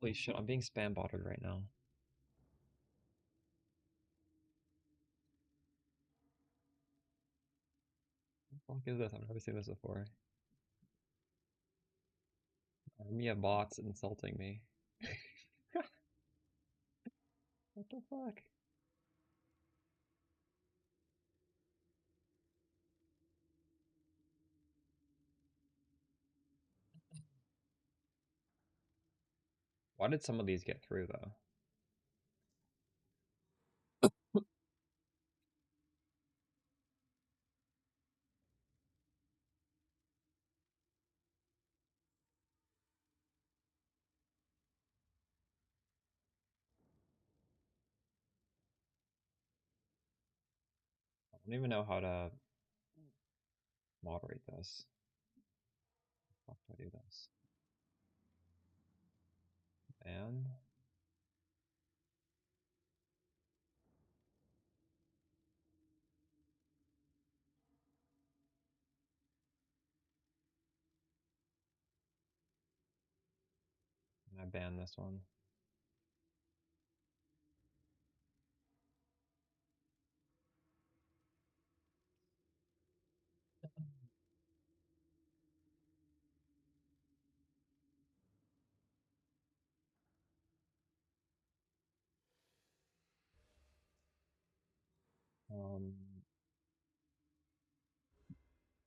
Holy shit, I'm being spam botted right now. What the fuck is this? I've never seen this before. Army of bots insulting me. What the fuck? Why did some of these get through though? I don't even know how to moderate this. How do I do this? And I ban this one. Um,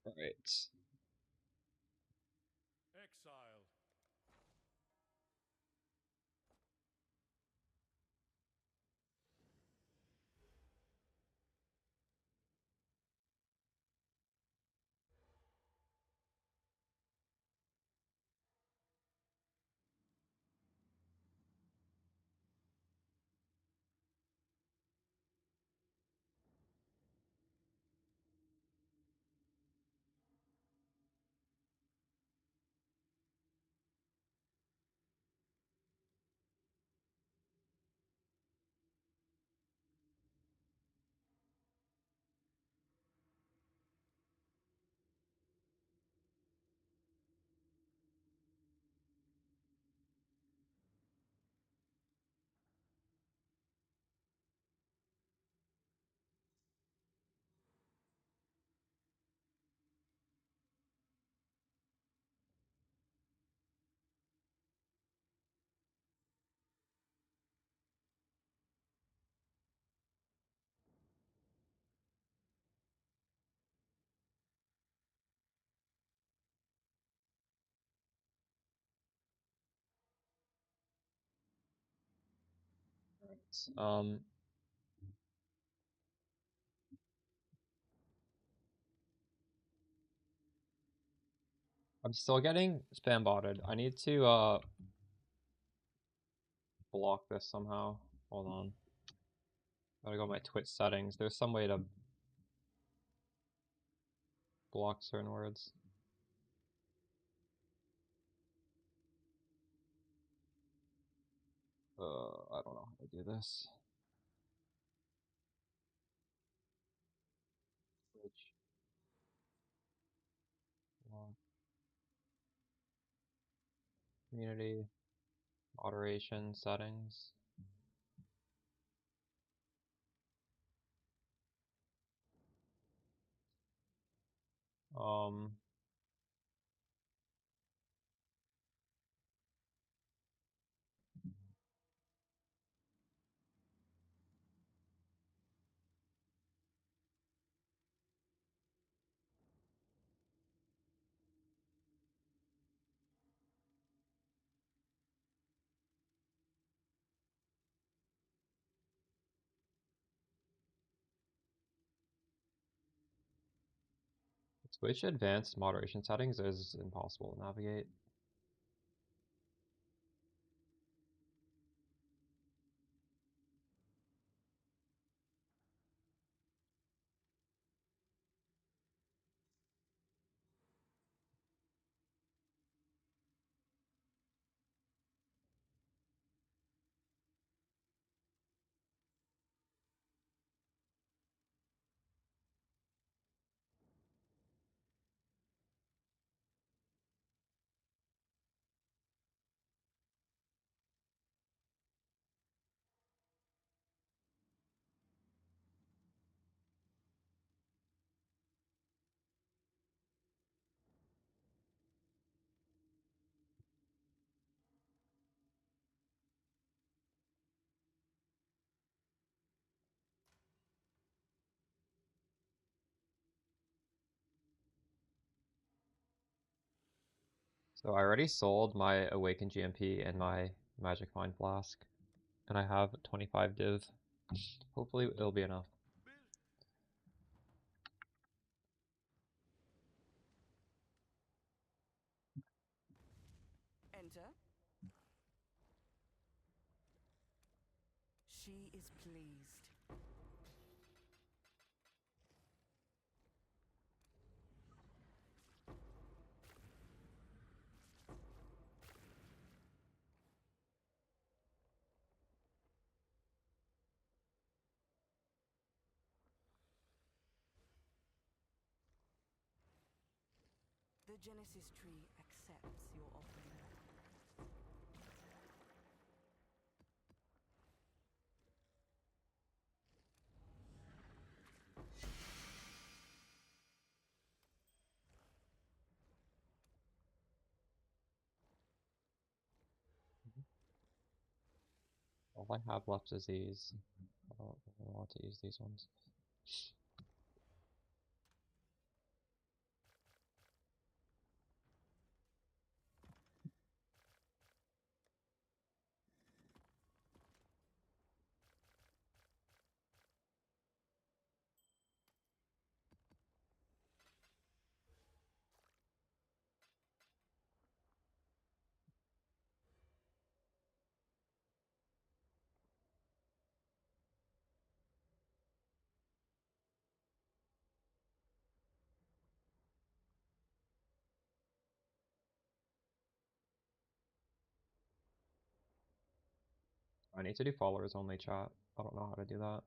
alright. Exile. Um, I'm still getting spam botted. I need to block this somehow. Hold on. Gotta go to my Twitch settings. There's some way to block certain words. I don't know how to do this. Twitch block community moderation settings. Um, Twitch advanced moderation settings is impossible to navigate. So I already sold my Awakened GMP and my Magic Mind Flask, and I have 25 div. Hopefully it'll be enough. Enter. She is pleased. The Genesis tree accepts your offering. All I have left is these. I don't really want to use these ones. I need to do followers only chat. I don't know how to do that.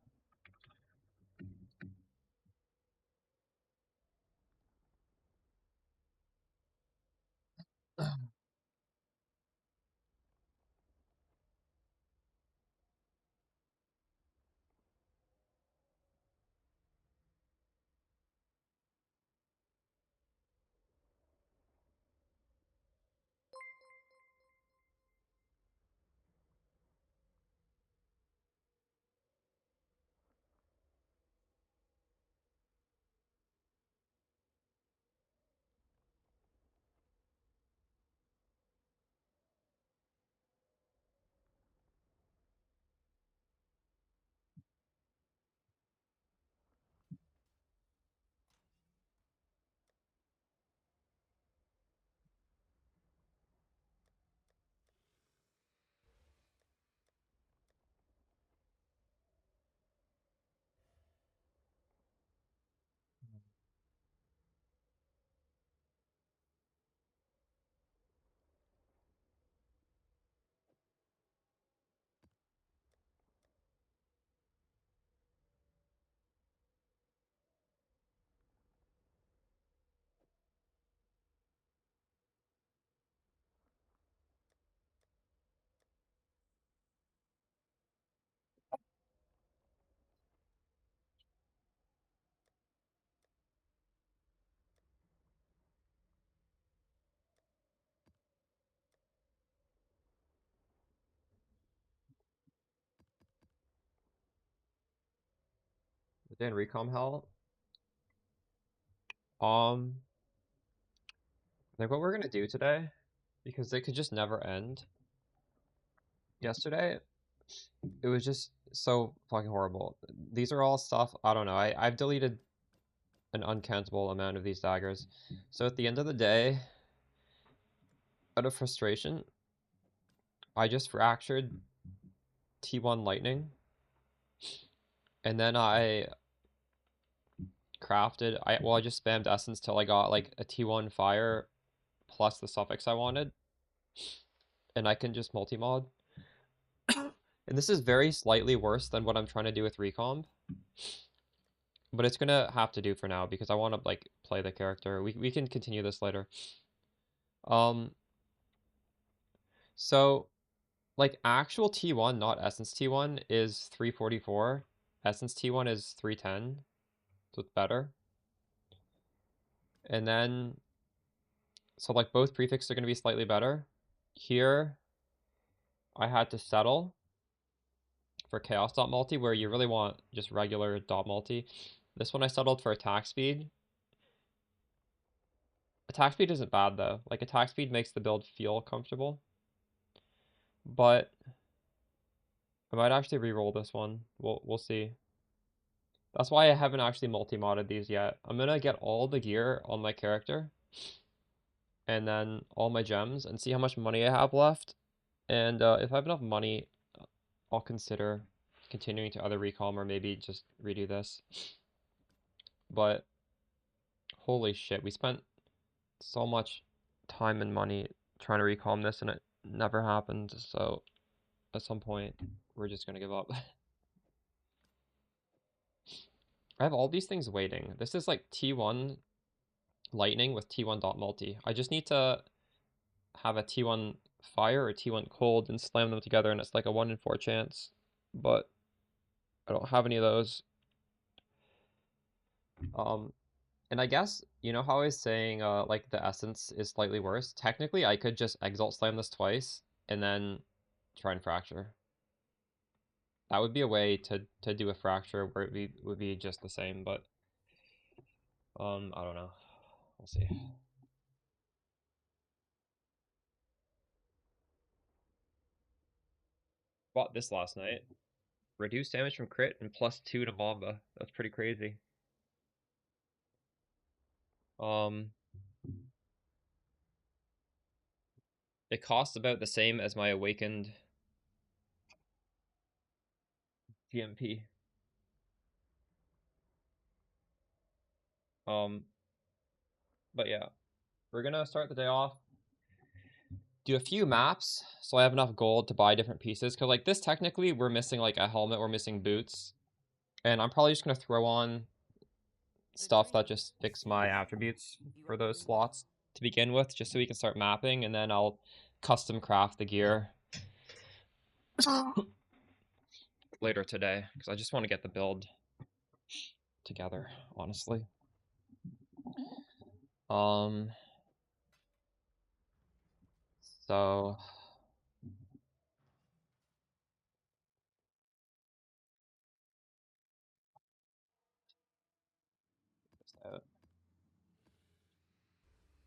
Within Recom Hell, I think what we're gonna do today, because they could just never end. Yesterday, it was just so fucking horrible. These are all stuff, I don't know, I've deleted an uncountable amount of these daggers. So at the end of the day, out of frustration, I just fractured T1 Lightning, and then I crafted, I just spammed Essence till I got like a T1 Fire plus the suffix I wanted, and I can just multi-mod. And this is very slightly worse than what I'm trying to do with Recomb, but it's gonna have to do for now because I want to like play the character. We can continue this later. Um, so like actual T1, not Essence T1, is 344. Essence T1 is 310, so it's better. And then, so like both prefixes are going to be slightly better. Here, I had to settle for chaos dot multi, where you really want just regular dot multi. This one I settled for attack speed. Attack speed isn't bad though. Like attack speed makes the build feel comfortable. But I might actually re-roll this one. We'll see. That's why I haven't actually multi-modded these yet. I'm gonna get all the gear on my character and then all my gems and see how much money I have left. And if I have enough money, I'll consider continuing to other recom or maybe just redo this. But holy shit, we spent so much time and money trying to recom this and it never happened. So at some point, we're just gonna give up. I have all these things waiting. This is like T1 lightning with T1 dot multi. I just need to have a T1 fire or T1 cold and slam them together and it's like a 1 in 4 chance. But I don't have any of those. And I guess, you know how I was saying like the essence is slightly worse? Technically, I could just exalt slam this twice and then try and fracture. That would be a way to do a fracture where would be just the same, but I don't know. We'll see. Bought this last night. Reduced damage from crit and +2 to Mamba. That's pretty crazy. It costs about the same as my awakened GMP. But yeah, we're gonna start the day off. Do a few maps so I have enough gold to buy different pieces. Cause like this, technically, we're missing like a helmet, we're missing boots, and I'm probably just gonna throw on stuff that just fix my attributes for those slots to begin with, just so we can start mapping, and then I'll custom craft the gear later today because I just want to get the build together, honestly. So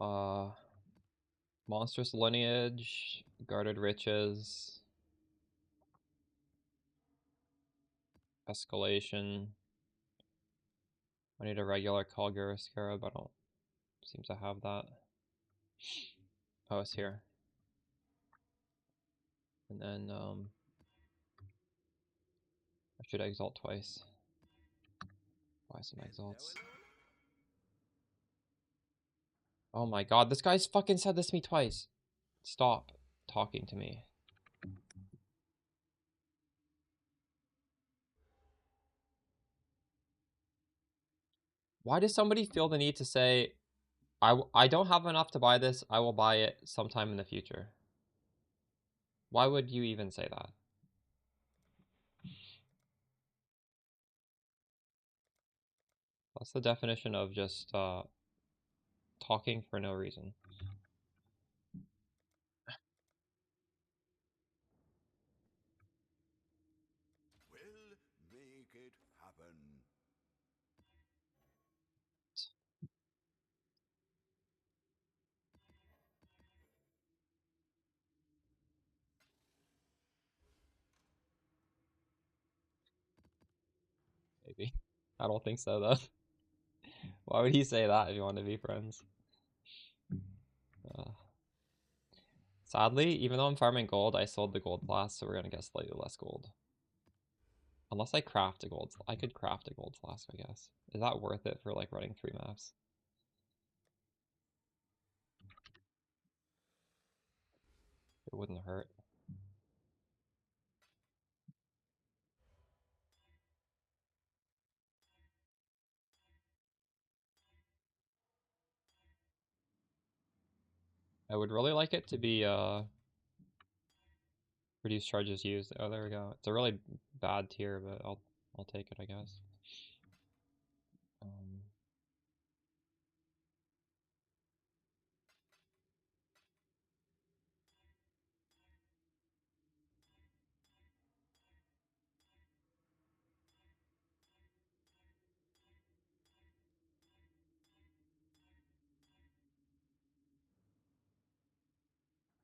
uh monstrous lineage, guarded riches, escalation. I need a regular Kalgura scarab. I don't seem to have that. Oh, it's here. And then I should exalt twice. Buy some exalts. Oh my god, this guy's fucking said this to me twice. Stop talking to me. Why does somebody feel the need to say, I don't have enough to buy this, I will buy it sometime in the future? Why would you even say that? That's the definition of just talking for no reason. We'll make it happen. Maybe. I don't think so, though. Why would he say that if you want to be friends? Sadly, even though I'm farming gold, I sold the gold flask, so we're gonna get slightly less gold. Unless I craft a gold, I could craft a gold flask, I guess. Is that worth it for like running 3 maps? It wouldn't hurt. I would really like it to be reduce charges used. Oh, there we go. It's a really bad tier, but I'll take it, I guess.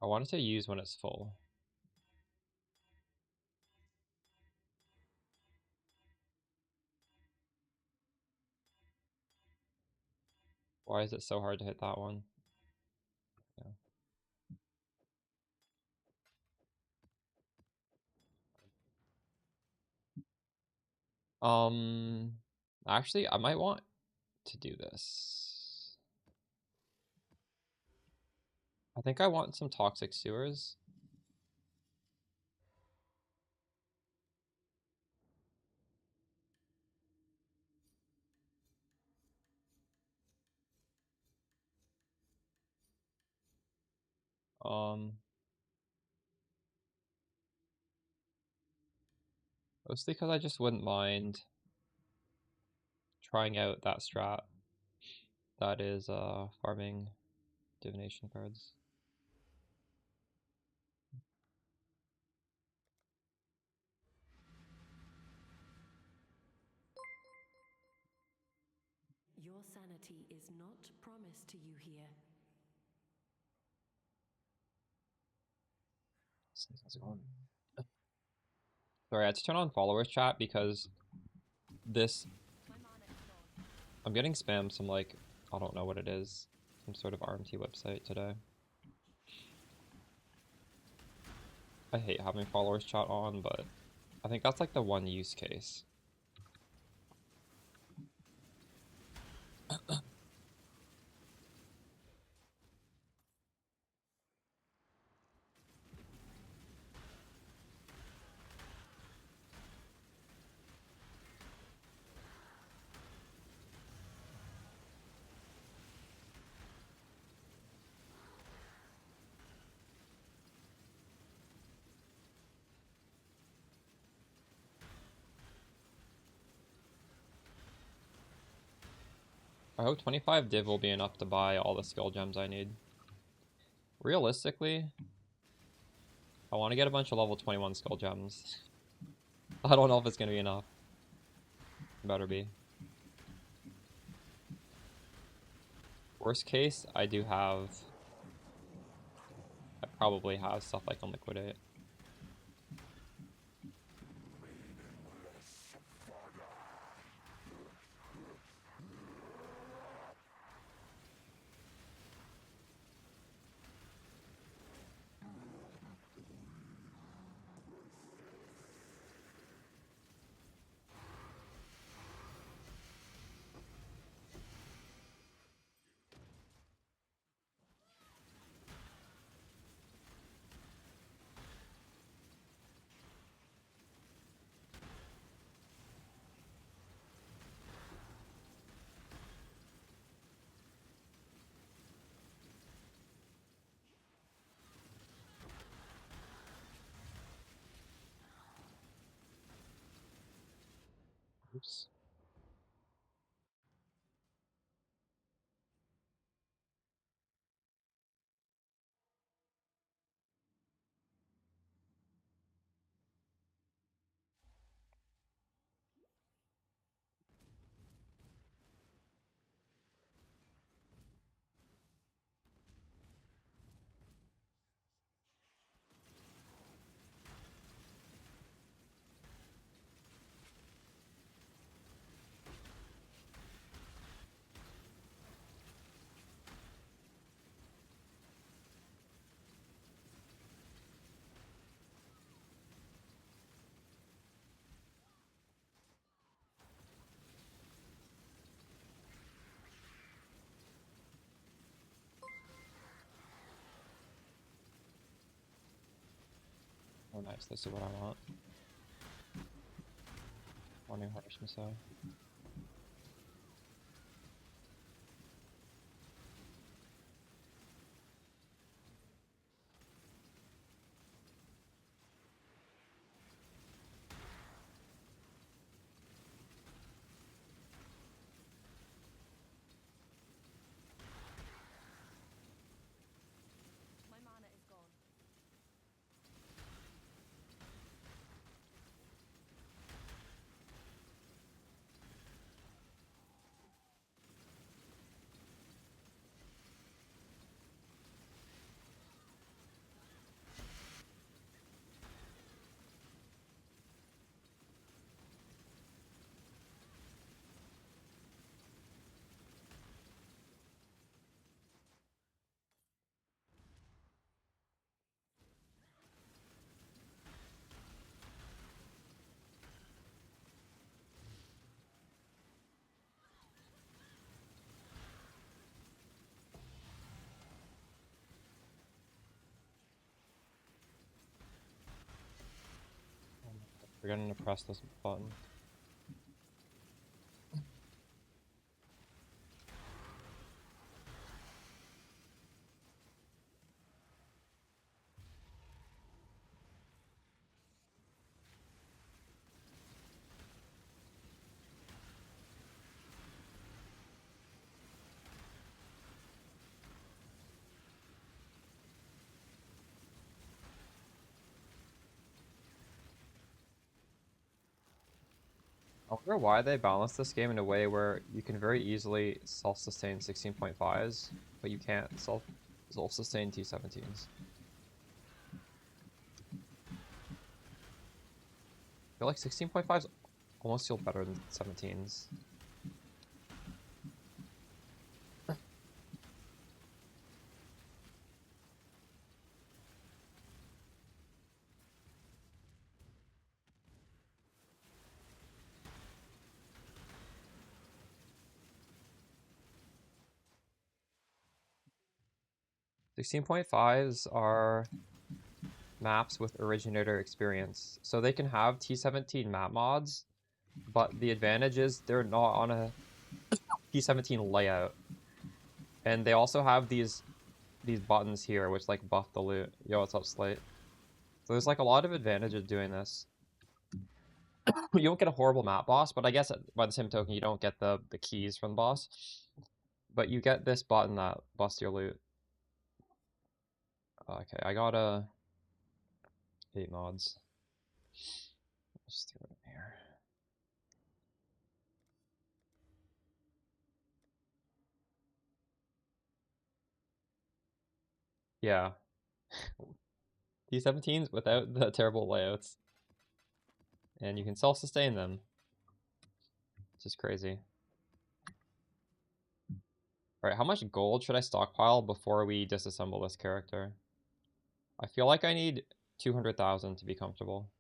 I wanted to use when it's full. Why is it so hard to hit that one? Yeah. Actually, I might want to do this. I think I want some toxic sewers. Mostly because I just wouldn't mind trying out that strat that is farming divination cards. Your sanity is not promised to you here. How's it going? Sorry, I had to turn on followers chat because this I'm getting spammed some like I don't know what it is. Some sort of RMT website today. I hate having followers chat on, but I think that's like the one use case. I hope 25 div will be enough to buy all the skill gems I need. Realistically, I want to get a bunch of level 21 skill gems. I don't know if it's going to be enough. Better be. Worst case, I probably have stuff I can liquidate. Oops. Oh nice, this is what I want. Wanting Harsh Missile. My mana is gone. Forgetting to press this button. I wonder why they balance this game in a way where you can very easily self-sustain 16.5s, but you can't self-sustain T17s. I feel like 16.5s almost feel better than 17s. .5s are maps with originator experience. So they can have T17 map mods, but the advantage is they're not on a T17 layout. And they also have these buttons here which like buff the loot. Yo, what's up, Slate? So there's like a lot of advantage of doing this. You don't get a horrible map boss, but I guess by the same token you don't get the keys from the boss. But you get this button that busts your loot. Okay, I got 8 mods. Just throw it in here. Yeah. T17s without the terrible layouts. And you can self-sustain them. Which is crazy. Alright, how much gold should I stockpile before we disassemble this character? I feel like I need 200,000 to be comfortable.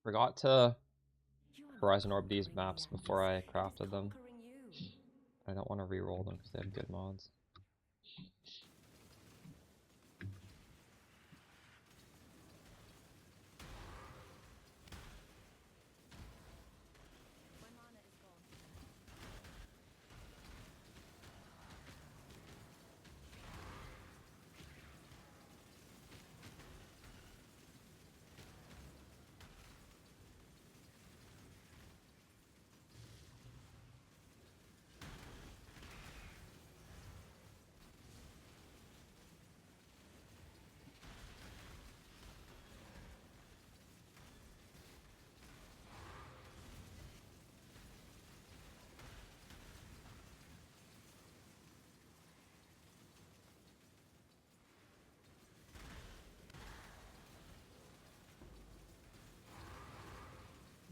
Forgot to You are Horizon not Orb these conquering maps the before I landscape, it crafted is them. conquering you. I don't want to re-roll them because they have good mods. My mana is gone.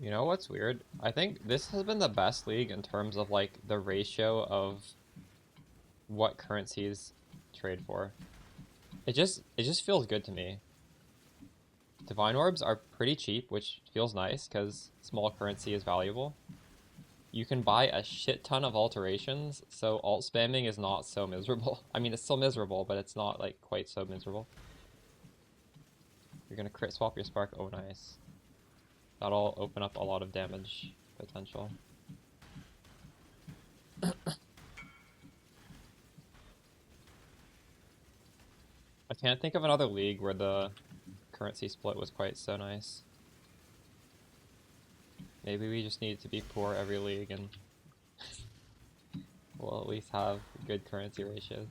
You know what's weird? I think this has been the best league in terms of like the ratio of what currencies trade for. It just feels good to me. Divine orbs are pretty cheap, which feels nice because small currency is valuable. You can buy a shit ton of alterations, so alt spamming is not so miserable. I mean, it's still miserable, but it's not like quite so miserable. You're gonna crit swap your spark. Oh, nice. That'll open up a lot of damage potential. I can't think of another league where the currency split was quite so nice. Maybe we just need to be poor every league and we'll at least have good currency ratios.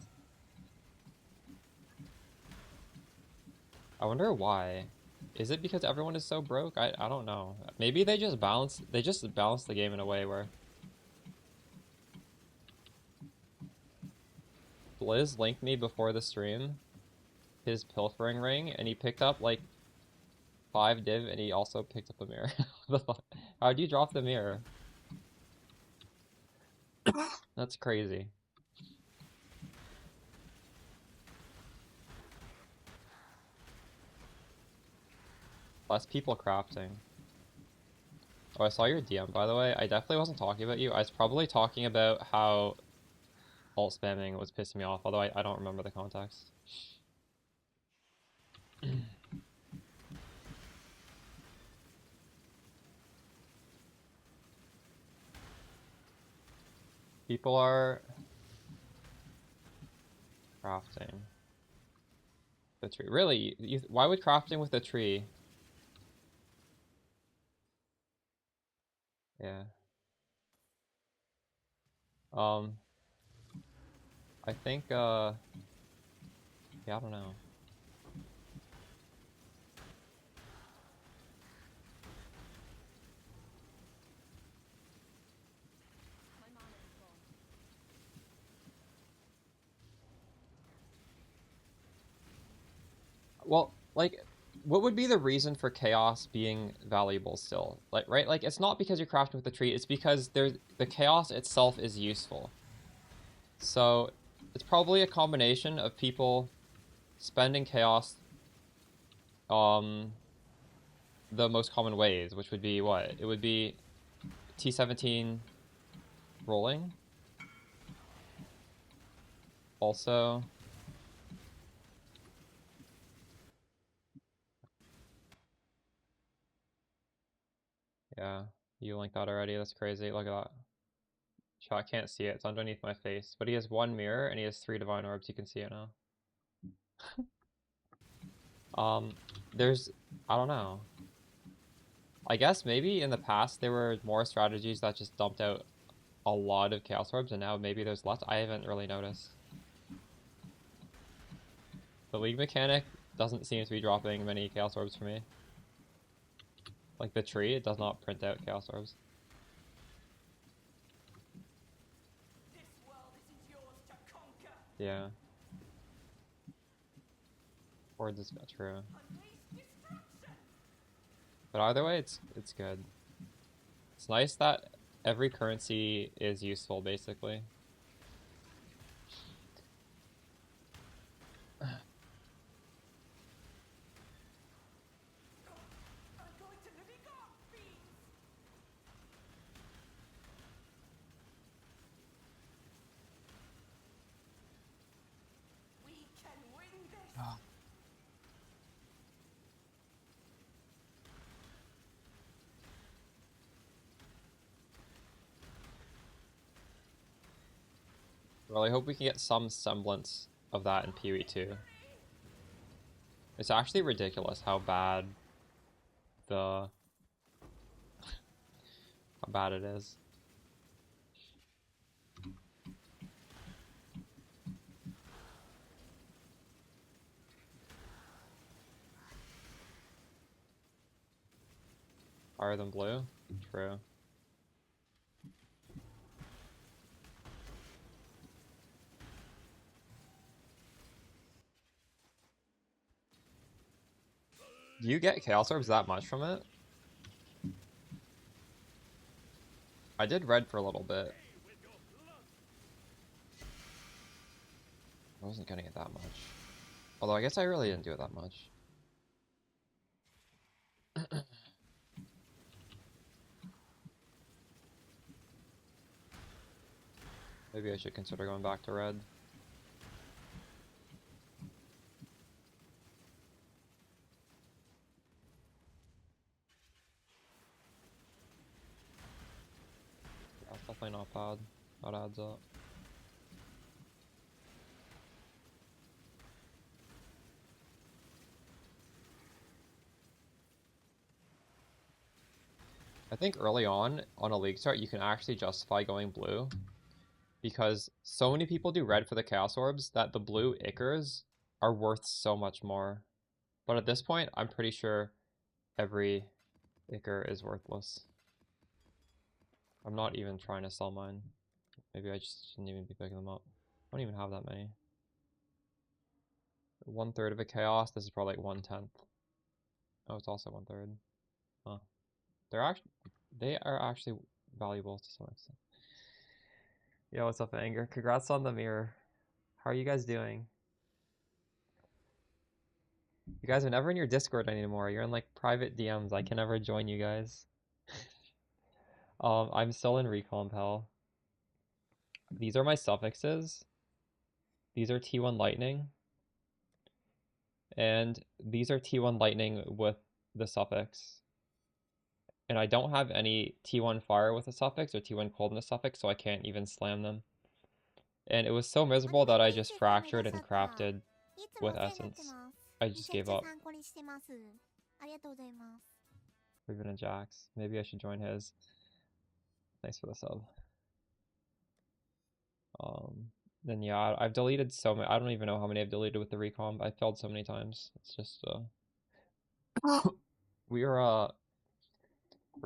I wonder why. Is it because everyone is so broke? I don't know. Maybe they just balance the game in a way where Blizz linked me before the stream his pilfering ring and he picked up like 5 div and he also picked up a mirror. What the fuck? How'd you drop the mirror? That's crazy. Less people crafting. Oh, I saw your DM, by the way. I definitely wasn't talking about you. I was probably talking about how alt spamming was pissing me off, although I don't remember the context. People are crafting the tree. Really? Why would crafting with the tree? Yeah. Um, I think, yeah, I don't know. Well, like, what would be the reason for chaos being valuable still? Like, right? Like, it's not because you're crafting with the tree, it's because the chaos itself is useful. So, it's probably a combination of people spending chaos, the most common ways, which would be what? It would be T17 rolling. Also, yeah, you linked that already. That's crazy. Look at that. I can't see it. It's underneath my face. But he has one mirror and he has 3 divine orbs. You can see it now. There's, I don't know. I guess maybe in the past there were more strategies that just dumped out a lot of chaos orbs, and now maybe there's less. I haven't really noticed. The league mechanic doesn't seem to be dropping many chaos orbs for me. Like the tree, it does not print out chaos orbs. This world isn't yours to conquer. Yeah. Or this true. Unleash destruction. But either way, it's good. It's nice that every currency is useful, basically. I'm going to living up, beans. We can win this. Well, I hope we can get some semblance of that in PoE 2. It's actually ridiculous how bad the how bad it is. Higher than blue? True. Do you get Chaos Orbs that much from it? I did red for a little bit. I wasn't getting it that much. Although I guess I really didn't do it that much. Maybe I should consider going back to red. Yeah, it's definitely not bad. That adds up. I think early on a league start, you can actually justify going blue because so many people do red for the Chaos Orbs that the blue Ichors are worth so much more. But at this point, I'm pretty sure every Ichor is worthless. I'm not even trying to sell mine. Maybe I just shouldn't even be picking them up. I don't even have that many. 1/3 of a chaos. This is probably like 1/10. Oh, it's also 1/3. Huh. They are actually valuable to some extent. Yo, what's up, Anger? Congrats on the mirror. How are you guys doing? You guys are never in your Discord anymore. You're in like private DMs. I can never join you guys. I'm still in recomp hell. These are my suffixes. These are T1 lightning. And these are T1 lightning with the suffix. And I don't have any T1 fire with a suffix or T1 cold in the suffix, so I can't even slam them. And it was so miserable that I just fractured and crafted with essence. I just gave up. Riven and Jax. Maybe I should join his. Thanks for the sub. Then yeah, I've deleted so many. I don't even know how many I've deleted with the recomp. I failed so many times. It's just we're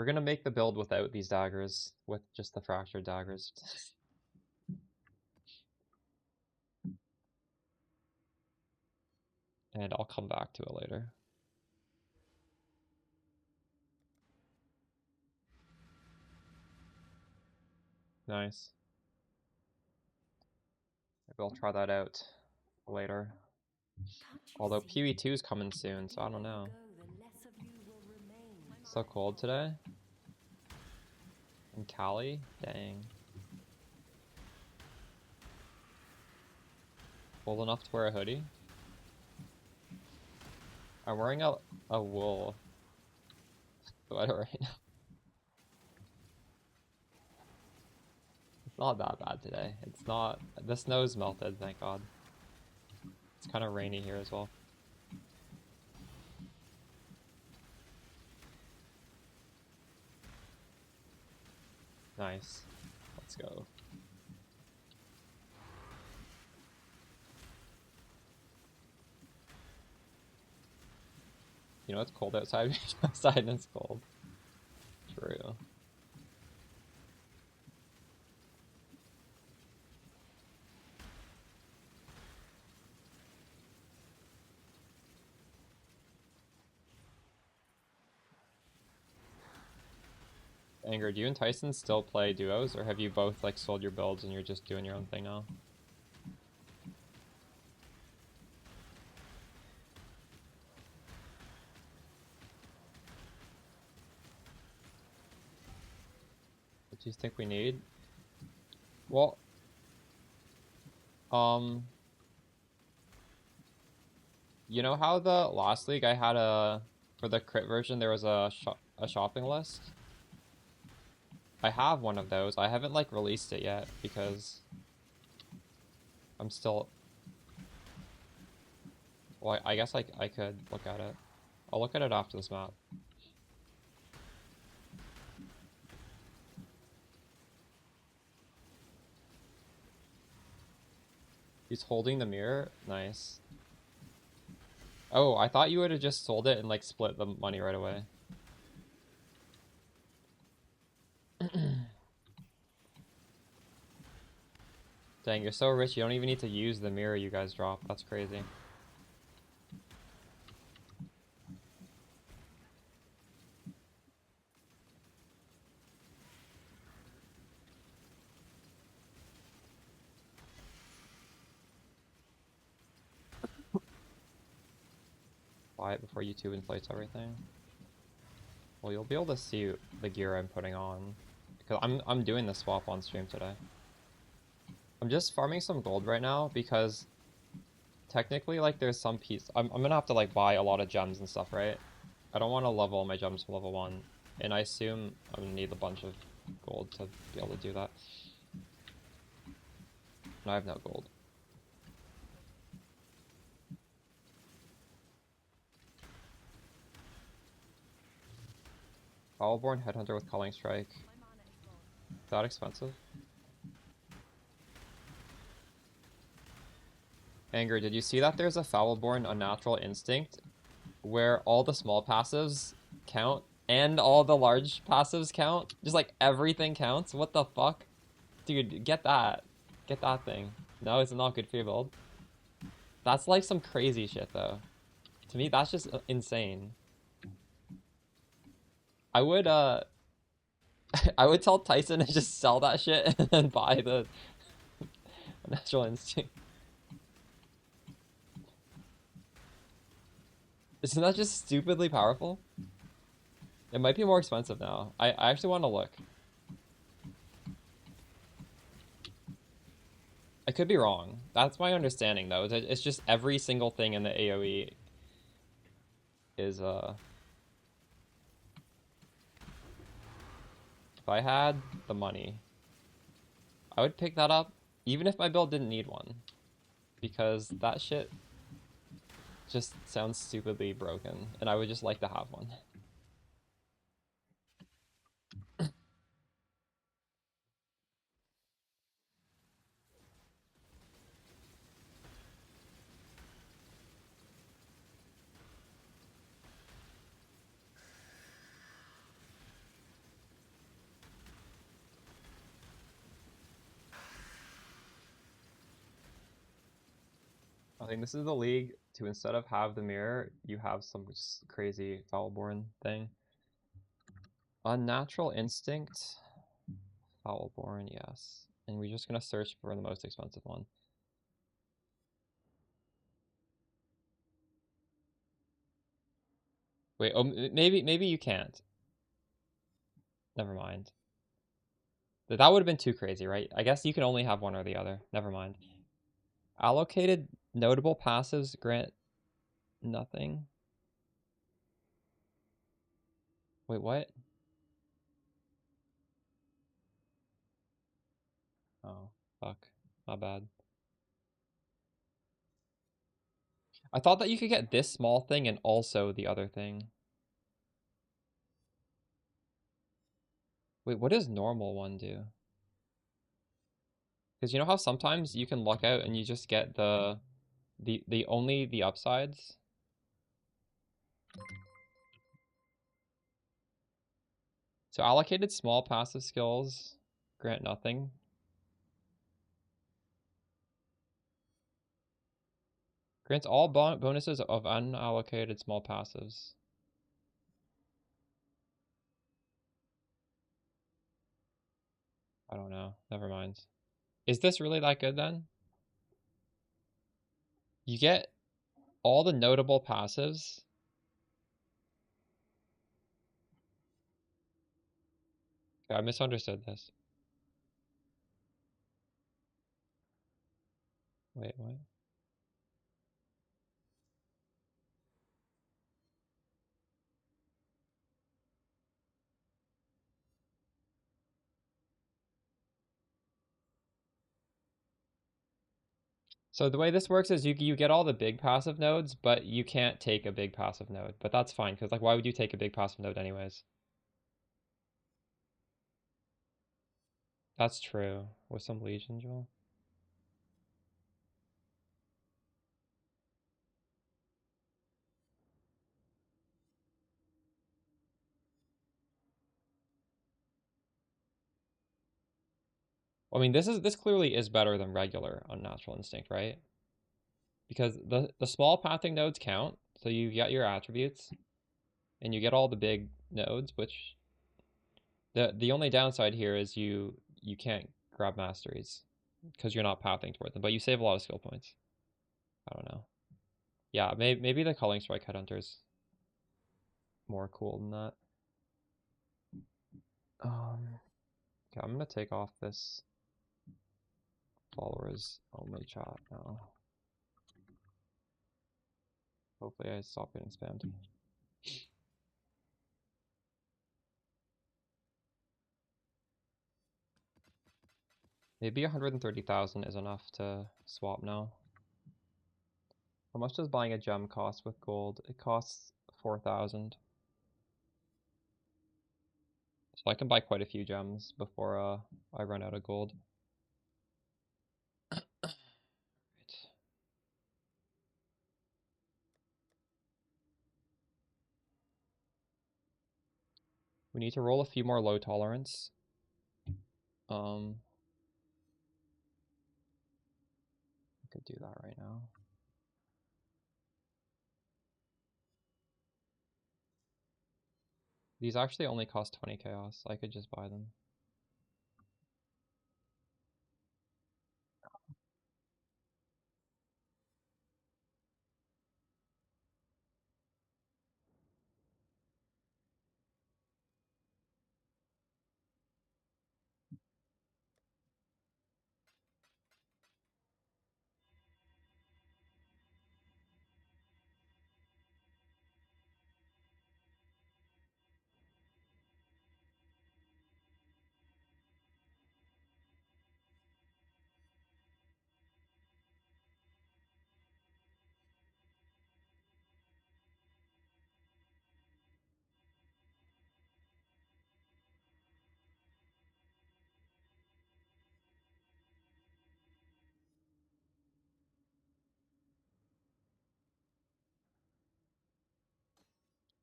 gonna make the build without these daggers, with just the fractured daggers. And I'll come back to it later. Nice. Maybe I'll try that out later. Although PoE 2 is coming soon, so I don't know. So cold today. In Cali? Dang. Cold enough to wear a hoodie? I'm wearing a wool sweater right now. It's not that bad today. It's not. The snow's melted, thank God. It's kind of rainy here as well. Nice. Let's go. You know it's cold outside. Outside and it's cold. True. Anger, do you and Tyson still play duos, or have you both like sold your builds and you're just doing your own thing now? What do you think we need? Well, you know how the last league I had for the crit version there was a shopping list? I have one of those. I haven't like released it yet because I'm still. Well, I guess I could look at it. I'll look at it after this map. He's holding the mirror. Nice. Oh, I thought you would have just sold it and like split the money right away. Dang, you're so rich you don't even need to use the mirror you guys drop. That's crazy. Buy it before YouTube inflates everything. Well, you'll be able to see the gear I'm putting on because I'm doing the swap on stream today. I'm just farming some gold right now because technically like there's some piece I'm gonna have to like buy a lot of gems and stuff, right? I don't want to level all my gems from level 1, and I assume I'm gonna need a bunch of gold to be able to do that. And I have no gold. Foulborn Headhunter with Culling Strike. That expensive? Anger, did you see that there's a Foulborn Unnatural Instinct where all the small passives count and all the large passives count? Just like everything counts? What the fuck? Dude, get that. Get that thing. No, it's not good for your build. That's like some crazy shit though. To me, that's just insane. I would I would tell Tyson to just sell that shit and then buy the Natural Instinct. Isn't that just stupidly powerful? It might be more expensive now. I actually want to look. could be wrong. That's my understanding, though. It's just every single thing in the AoE is, if I had the money, I would pick that up, even if my build didn't need one. Because that shit just sounds stupidly broken, and I would just like to have one. I think this is the league to, instead of have the mirror, you have some crazy Foulborn thing. Unnatural Instinct. Foulborn, yes. And we're just gonna search for the most expensive one. Wait, oh, maybe you can't. Never mind. That would have been too crazy, right? I guess you can only have one or the other. Never mind. Allocated notable passives grant nothing. Wait, what? Oh, fuck. My bad. I thought that you could get this small thing and also the other thing. Wait, what does normal one do? Because you know how sometimes you can luck out and you just get the only the upsides? So allocated small passive skills grant nothing. Grants all bonuses of unallocated small passives. I don't know. Never mind. Is this really that good then? You get all the notable passives. Okay, I misunderstood this. Wait, what? So the way this works is you get all the big passive nodes, but you can't take a big passive node. But that's fine, because like why would you take a big passive node anyways? That's true. With some Legion Jewel. I mean, this clearly is better than regular Unnatural Instinct, right? Because the small pathing nodes count, so you get your attributes, and you get all the big nodes, which the only downside here is you can't grab masteries because you're not pathing toward them, but you save a lot of skill points. I don't know. Yeah, maybe the Culling Strike Headhunter's more cool than that. Okay, I'm gonna take off this followers only chat now. Hopefully I stop getting spammed. Maybe 130,000 is enough to swap now. How much does buying a gem cost with gold? It costs 4,000. So I can buy quite a few gems before I run out of gold. Right. We need to roll a few more low tolerance. I could do that right now. These actually only cost 20 chaos. I could just buy them.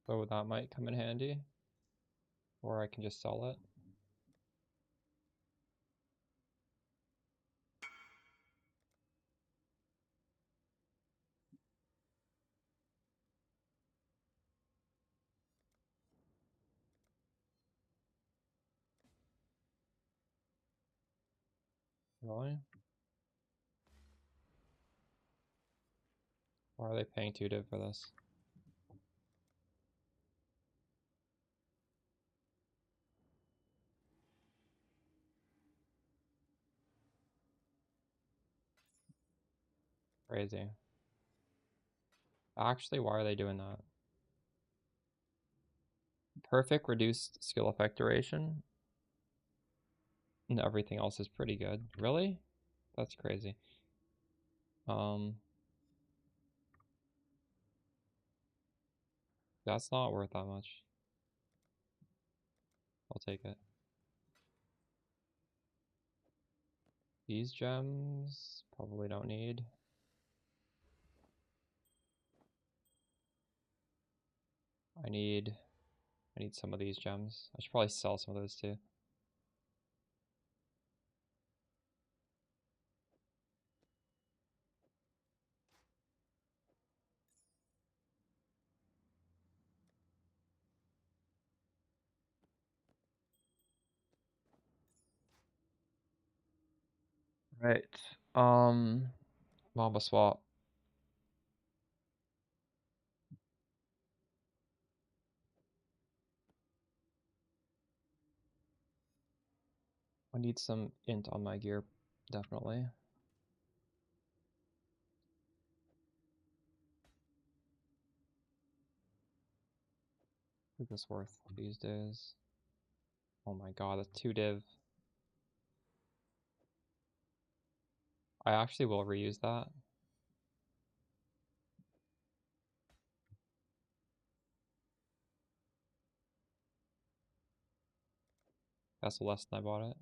So that might come in handy. Or I can just sell it. Really? Why are they paying 2 div for this? Crazy. Actually, why are they doing that? Perfect reduced skill effect duration. And everything else is pretty good. Really? That's crazy. That's not worth that much. I'll take it. These gems probably don't need. I need some of these gems. I should probably sell some of those too. Right. Mamba swap. I need some int on my gear, definitely. What is this worth these days? Oh my god, that's 2 div. I actually will reuse that. That's less than I bought it.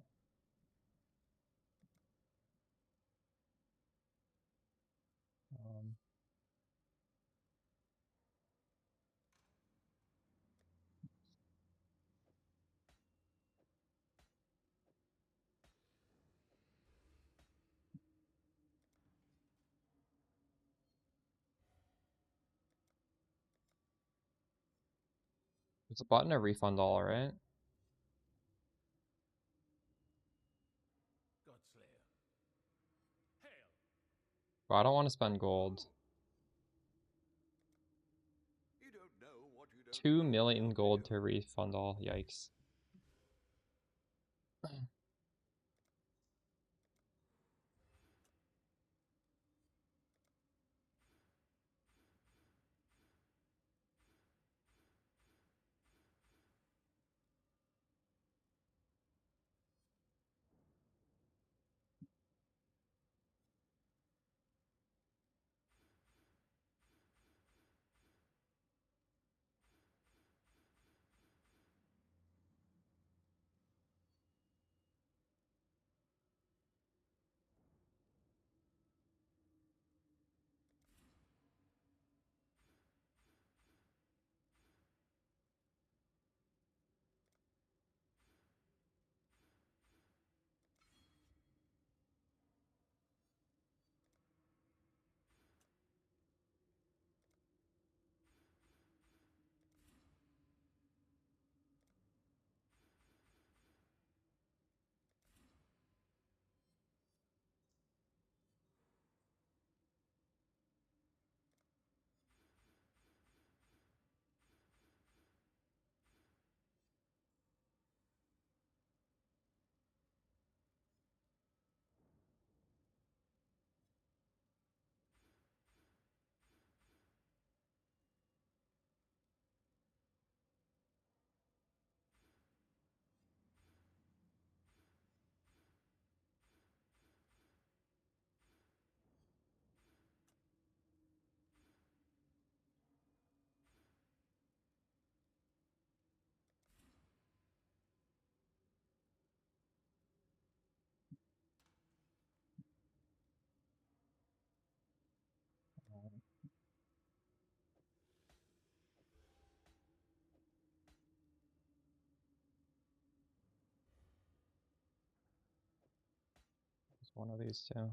There's a button to refund all, right? Godslayer. Hail! But I don't want to spend gold. You don't know what you don't 2 know, million do gold you? to refund all. Yikes. one of these two.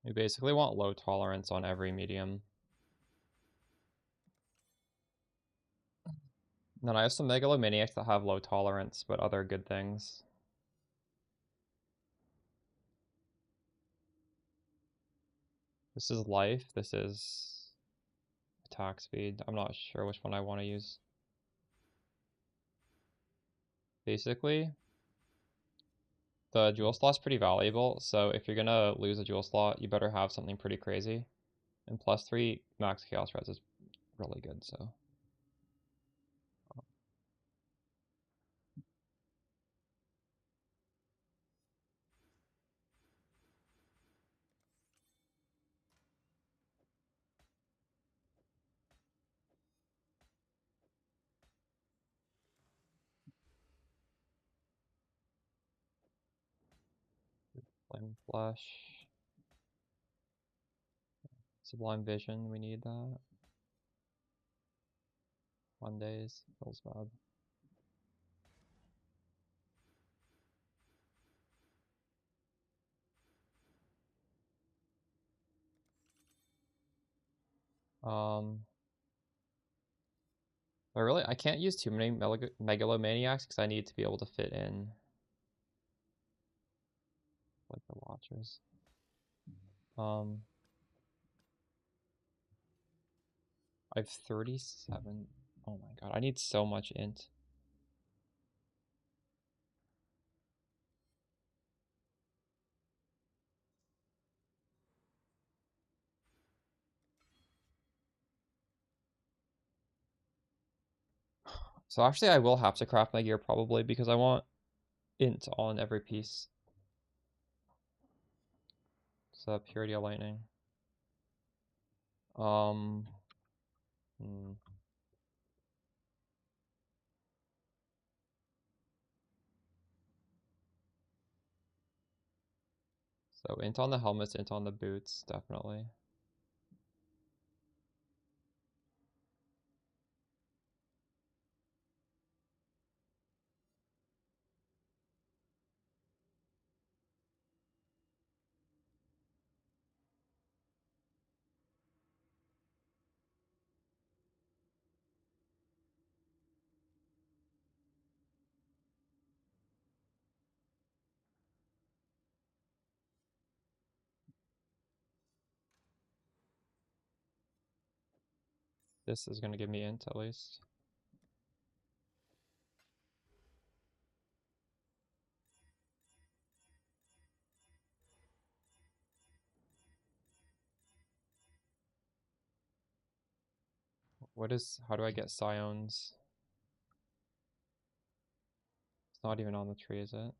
We basically want low tolerance on every medium. And then I have some megalomaniacs that have low tolerance, but other good things. This is life, this is attack speed. I'm not sure which one I want to use. Basically, the jewel slot's pretty valuable, so if you're gonna lose a jewel slot, you better have something pretty crazy. And +3 max chaos res is really good, so. Flame Flash. Sublime Vision, we need that. Mondays, feels bad. I can't use too many megalomaniacs because I need to be able to fit in like the watchers. I have 37. Oh my god, I need so much int. So actually I will have to craft my gear probably because I want int on every piece. So Purity of Lightning. Hmm. So int on the helmets, int on the boots, definitely. This is gonna give me int at least. How do I get scions? It's not even on the tree, is it?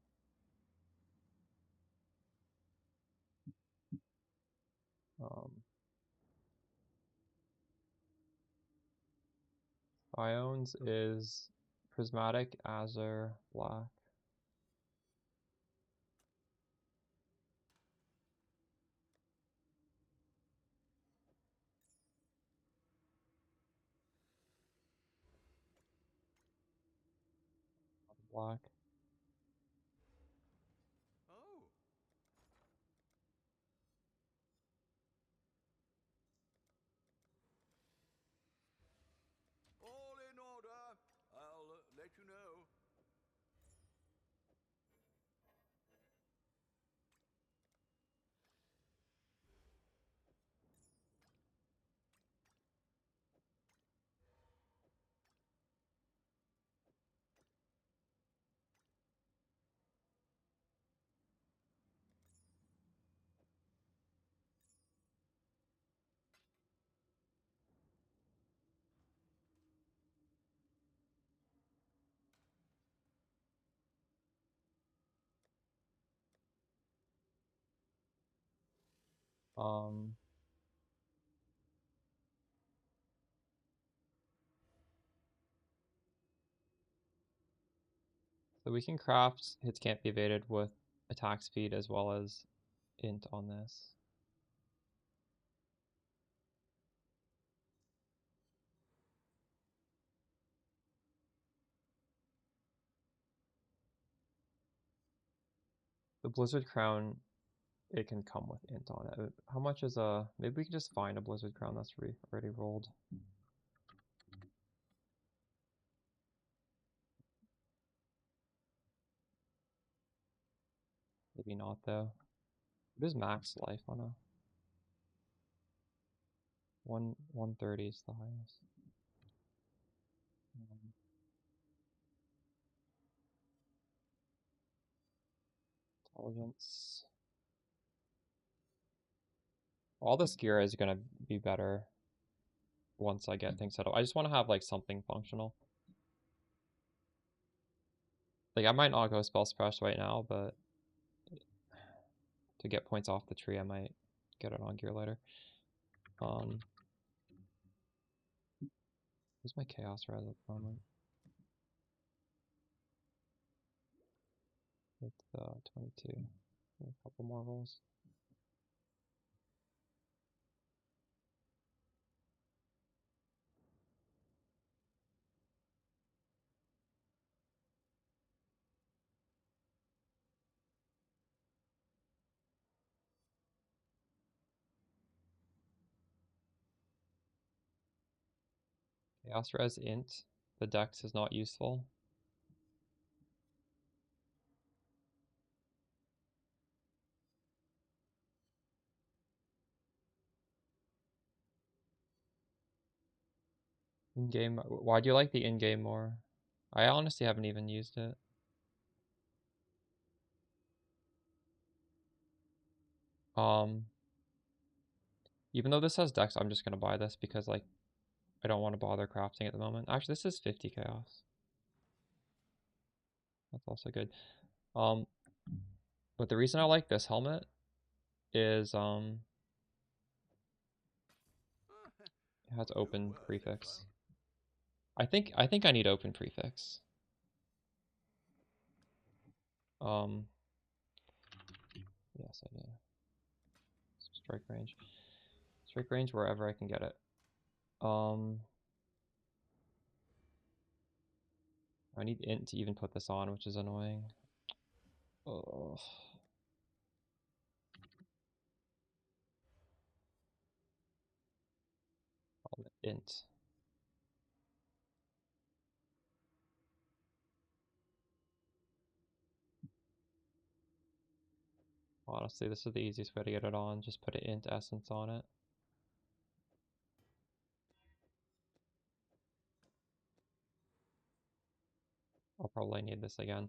Scions is prismatic, azure, black. Black. Oh. All in order. I'll let you know. Um, So we can craft hits can't be evaded with attack speed as well as int on this. The Blizzard Crown, it can come with int on it. How much is a... Maybe we can just find a Blizzard Crown that's already rolled. Maybe not though. What is max life on a... 130 is the highest. Intelligence. All this gear is gonna be better once I get things set up. I just want to have like something functional. Like I might not go spell suppress right now, but to get points off the tree, I might get it on gear later. Where's my chaos res at the moment? It's 22. A couple more rolls. Chaos res int. The dex is not useful. In-game, why do you like the in-game more? I honestly haven't even used it. Even though this has dex, I'm just gonna buy this because like I don't want to bother crafting at the moment. Actually, this is 50 chaos. That's also good. But the reason I like this helmet is it has open prefix. I think I need open prefix. Yes, I do. Strike range. Strike range wherever I can get it. I need int to even put this on, which is annoying. Oh. Int. Honestly, this is the easiest way to get it on. Just put an int essence on it. I'll probably need this again.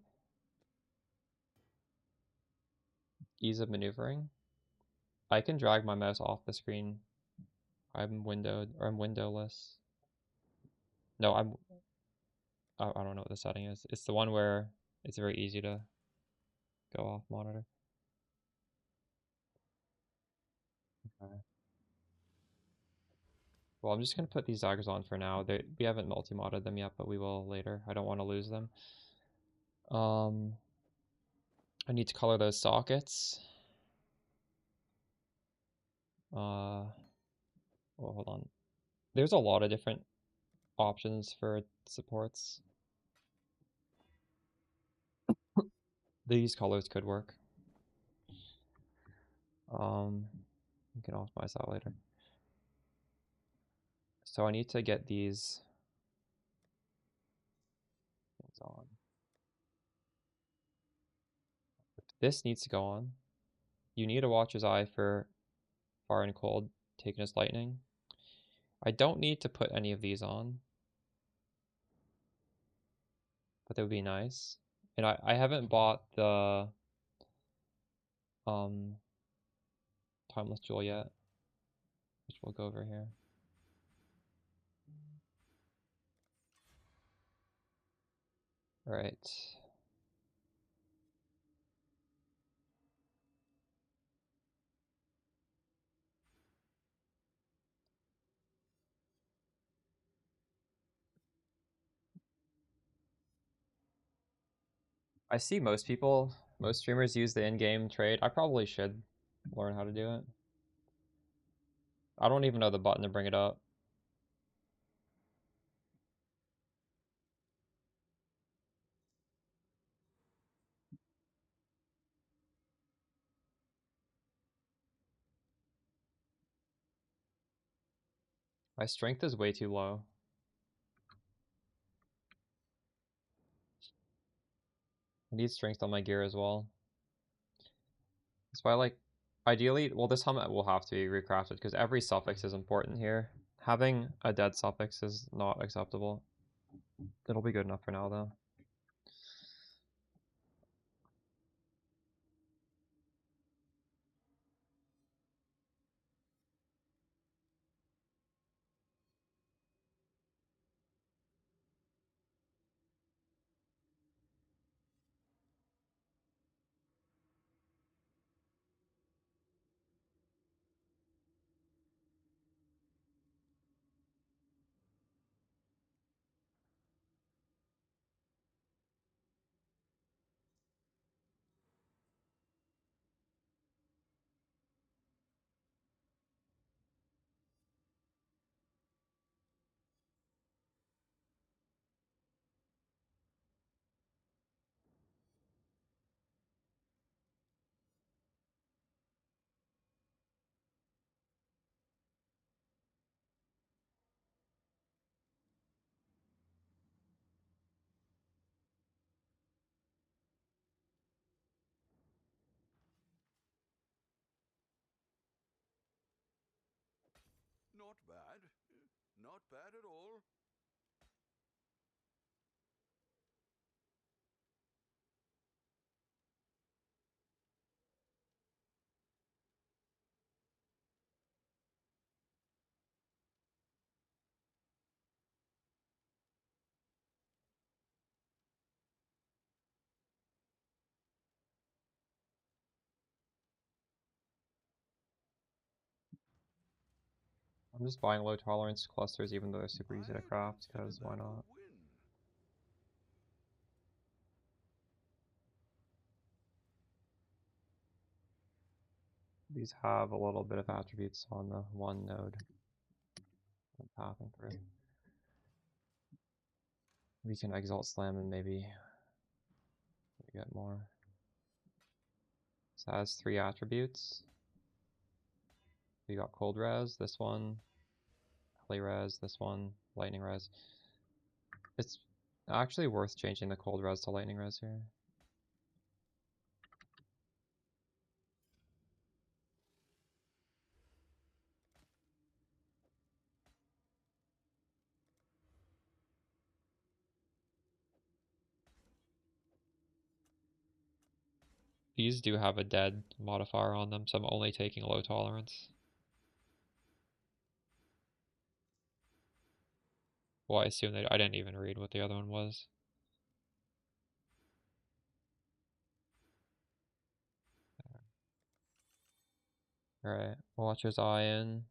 Ease of maneuvering. I can drag my mouse off the screen. I'm windowed, or I'm windowless. No, I don't know what the setting is. It's the one where it's very easy to go off monitor. Okay. Well, I'm just gonna put these daggers on for now. We haven't multi-modded them yet, but we will later. I don't want to lose them. I need to color those sockets. Well, hold on. There's a lot of different options for supports. These colors could work. We can optimize that later. So I need to get these things on. This needs to go on. You need a Watcher's Eye for Fire and Cold, taken as lightning. I don't need to put any of these on, but that would be nice. And I haven't bought the Timeless Jewel yet, which we'll go over here. All right. I see most streamers use the in-game trade. I probably should learn how to do it. I don't even know the button to bring it up. My strength is way too low. I need strength on my gear as well. That's why, like, ideally, well, this helmet will have to be recrafted because every suffix is important here. Having a dead suffix is not acceptable. It'll be good enough for now, though. Not bad. Not bad at all. I'm just buying low tolerance clusters even though they're super easy to I'd craft, consider because why that not? a win. These have a little bit of attributes on the one node I'm pathing through. We can exalt slam and maybe get more. So it has 3 attributes. We got cold res, this one, clay res, this one, lightning res. It's actually worth changing the cold res to lightning res here. These do have a dead modifier on them, so I'm only taking low tolerance. Well, I assume I didn't even read what the other one was. Alright, Watcher's Eye in.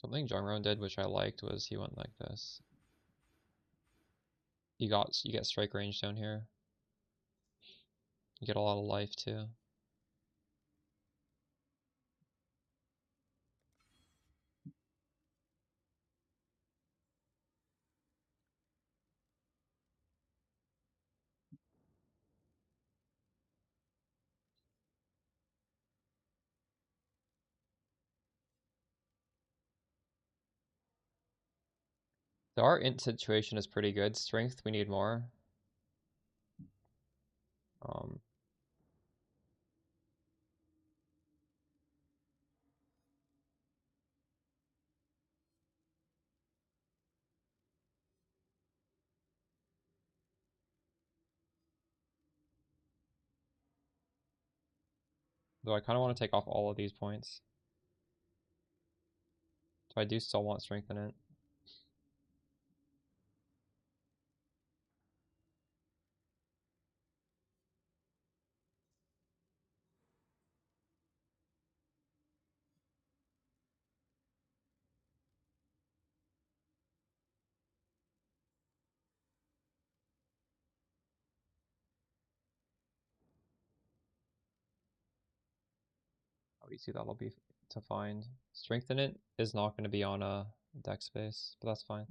Something Jungron did, which I liked, was he went like this. You get strike range down here. You get a lot of life too. The art int situation is pretty good. Strength, we need more. Um, Though I kind of want to take off all of these points. So I do still want strengthen it. How easy that'll be to find. Strengthen it is not going to be on a deck space, but that's fine.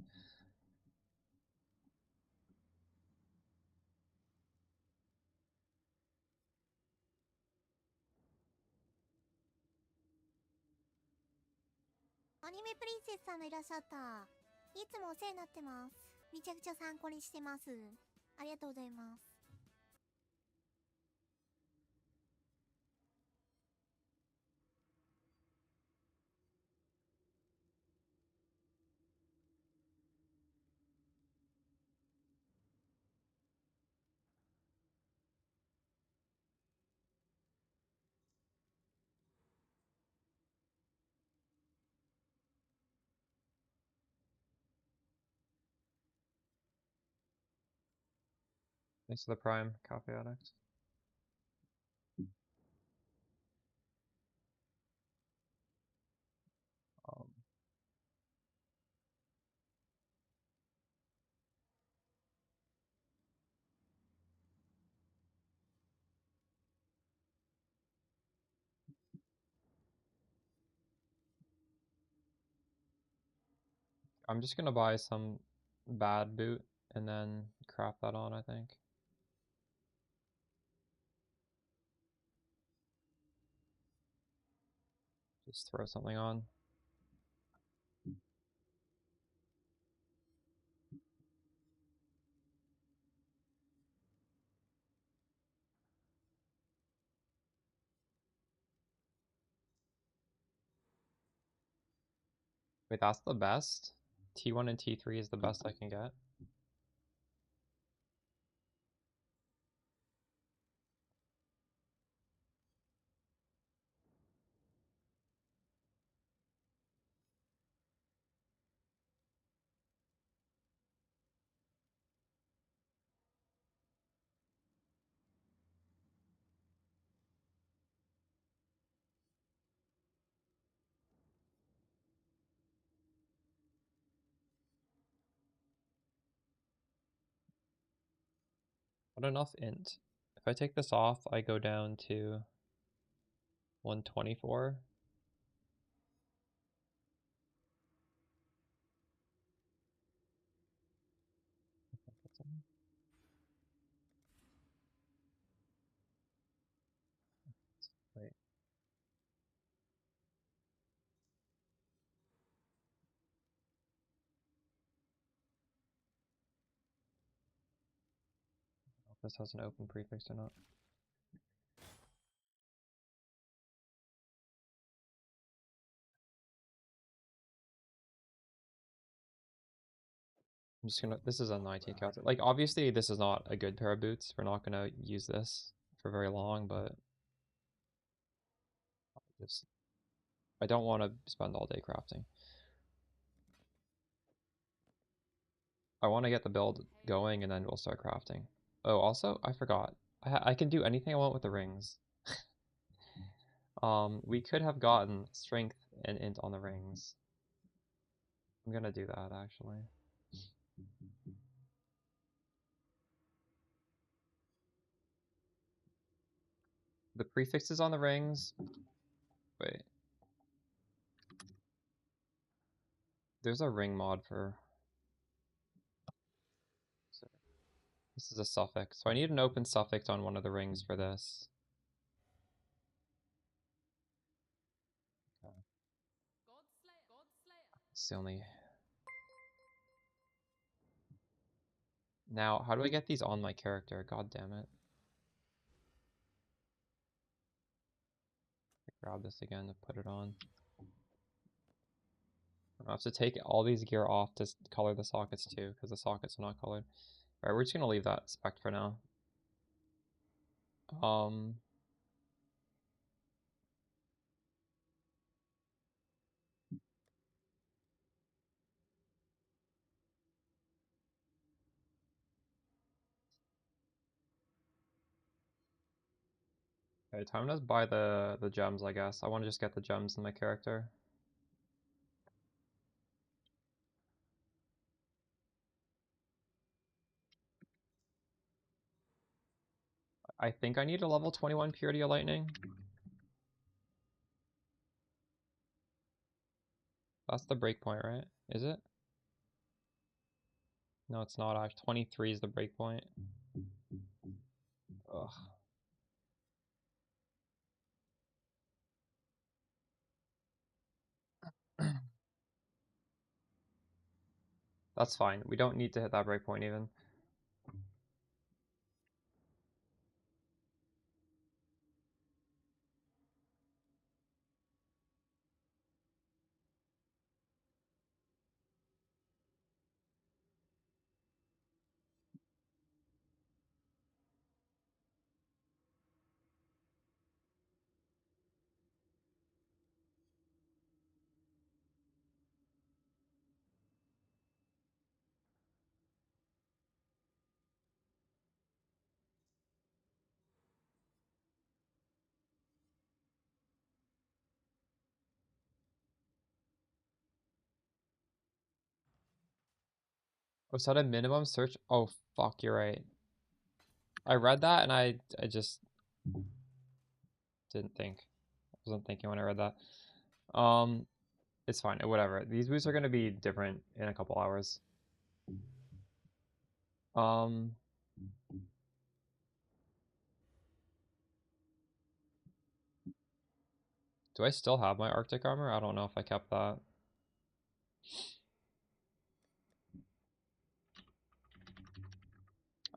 Anime Princess さんがいらっしゃった。いつもお世話になってます。めちゃくちゃ参考にしてます。ありがとうございます。Thanks for the prime, Cafe Addict. I'm just gonna buy some bad boot and then craft that on, I think. Just throw something on. Wait, that's the best? T1 and T3 is the best I can get? Not enough int. If I take this off, I go down to 124. Wait. If this has an open prefix or not. I'm just gonna, this is a 19 count. Like, obviously, this is not a good pair of boots. We're not gonna use this for very long, but just, I don't want to spend all day crafting. I want to get the build going and then we'll start crafting. Oh, also, I forgot. I can do anything I want with the rings. We could have gotten strength and int on the rings. I'm gonna do that, actually. The prefixes on the rings. Wait. There's a ring mod for. This is a suffix. So I need an open suffix on one of the rings for this. Okay. It's the only. Now, how do I get these on my character? God damn it. Grab this again to put it on. I have to take all these gear off to color the sockets too, because the sockets are not colored. Alright, we're just gonna leave that spec for now. Okay, time to buy the gems, I guess. I want to just get the gems in my character. I think I need a level 21 Purity of Lightning. That's the breakpoint, right? Is it? No, it's not actually. 23 is the breakpoint. Ugh. That's fine. We don't need to hit that breakpoint even. Was that a minimum search? Oh, fuck, you're right. I read that and I just didn't think. I wasn't thinking when I read that. It's fine. Whatever. These boosts are going to be different in a couple hours. Do I still have my Arctic armor? I don't know if I kept that.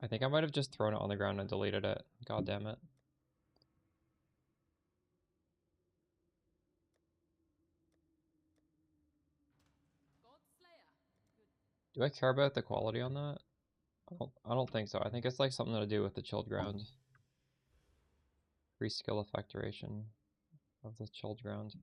I think I might have just thrown it on the ground and deleted it. God damn it. Do I care about the quality on that? I don't think so. I think it's like something to do with the chilled ground. Free skill effect duration of the chilled ground.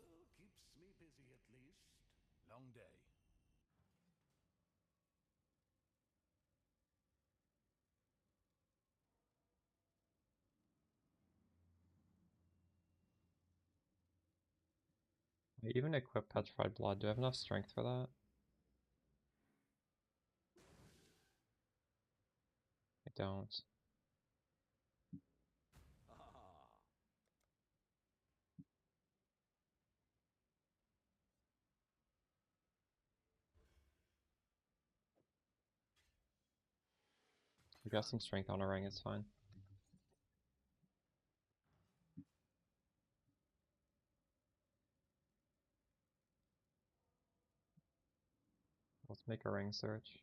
Oh, keeps me busy at least. Long day. I even equip Petrified Blood. Do I have enough strength for that? I don't. Ah. I'm guessing strength on a ring is fine. Let's make a ring search.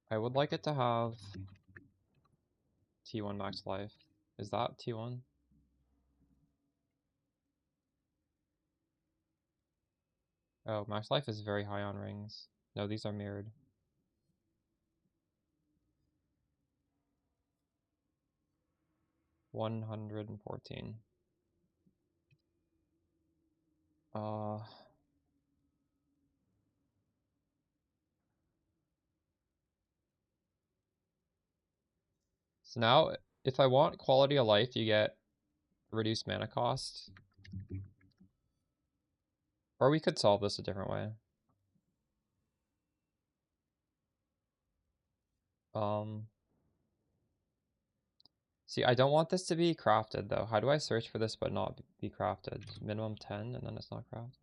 I would like it to have T1 max life. Is that T1? Oh, max life is very high on rings. No, these are mirrored. $114. Uh, so now, if I want quality of life, you get reduced mana cost. Or we could solve this a different way. See, I don't want this to be crafted though. How do I search for this but not be crafted? Minimum 10 and then it's not crafted.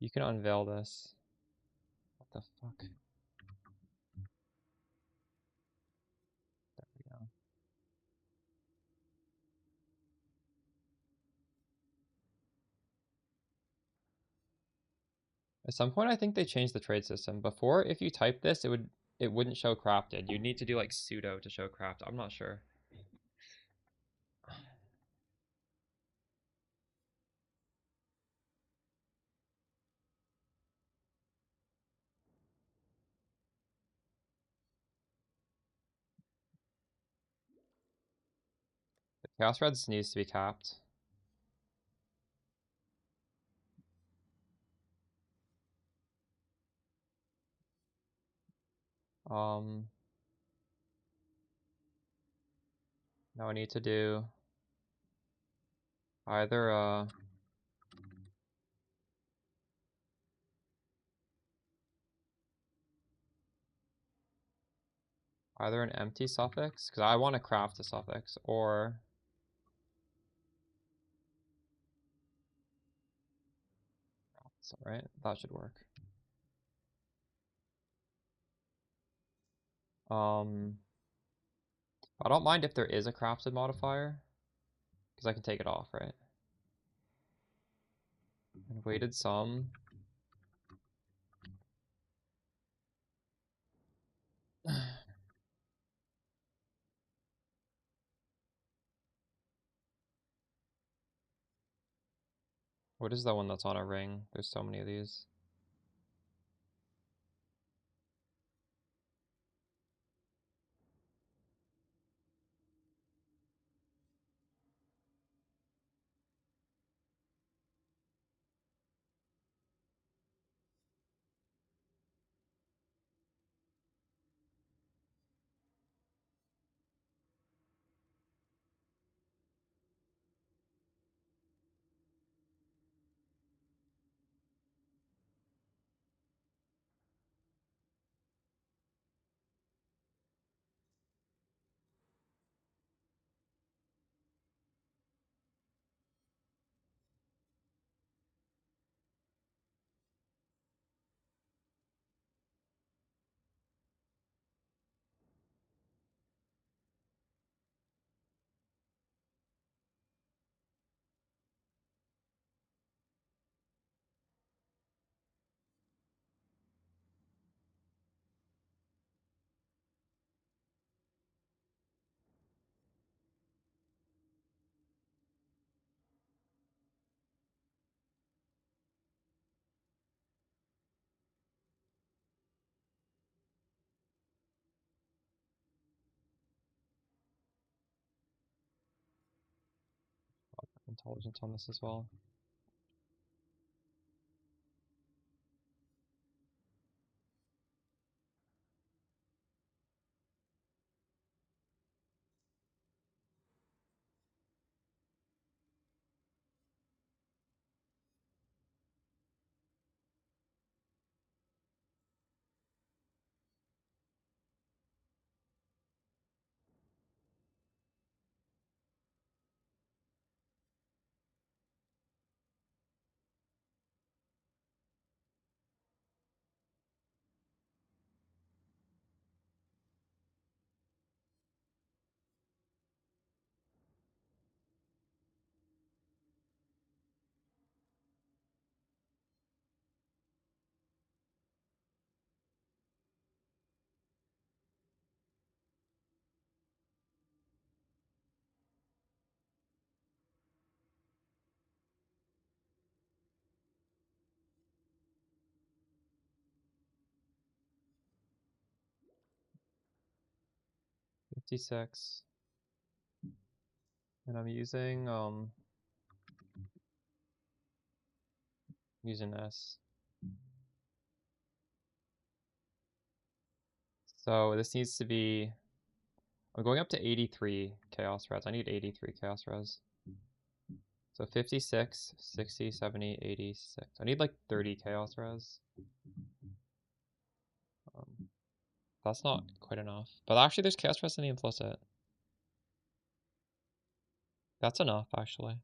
You can unveil this. What the fuck? There we go. At some point, I think they changed the trade system. Before, if you type this, it wouldn't show crafted. You'd need to do like sudo to show craft. I'm not sure. The Chaos Reds needs to be capped. Now I need to do either either an empty suffix, because I want to craft a suffix, or right? That should work. I don't mind if there is a crafted modifier, because I can take it off, right? And weighted sum. What is the one that's on a ring? There's so many of these. Intelligence on this as well. $56. And I'm using this. So this needs to be, I'm going up to 83 chaos res. I need 83 chaos res. So 56, 60, 70, 86. I need like 30 chaos res. That's not quite enough. But actually there's chaos res in the implicit. That's enough actually.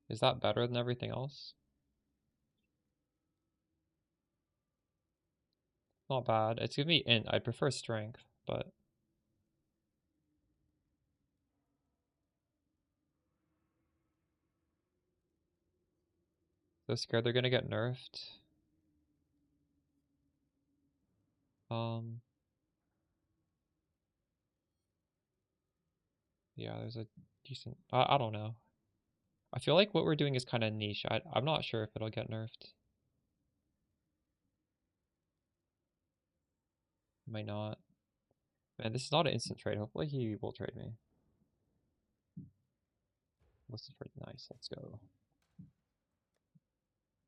Is that better than everything else? Not bad. It's gonna be int. I prefer strength, but so scared they're gonna get nerfed. Yeah, there's a decent. I don't know. I feel like what we're doing is kind of niche. I'm not sure if it'll get nerfed. Might not. Man, this is not an instant trade. Hopefully he will trade me. This is pretty nice. Let's go.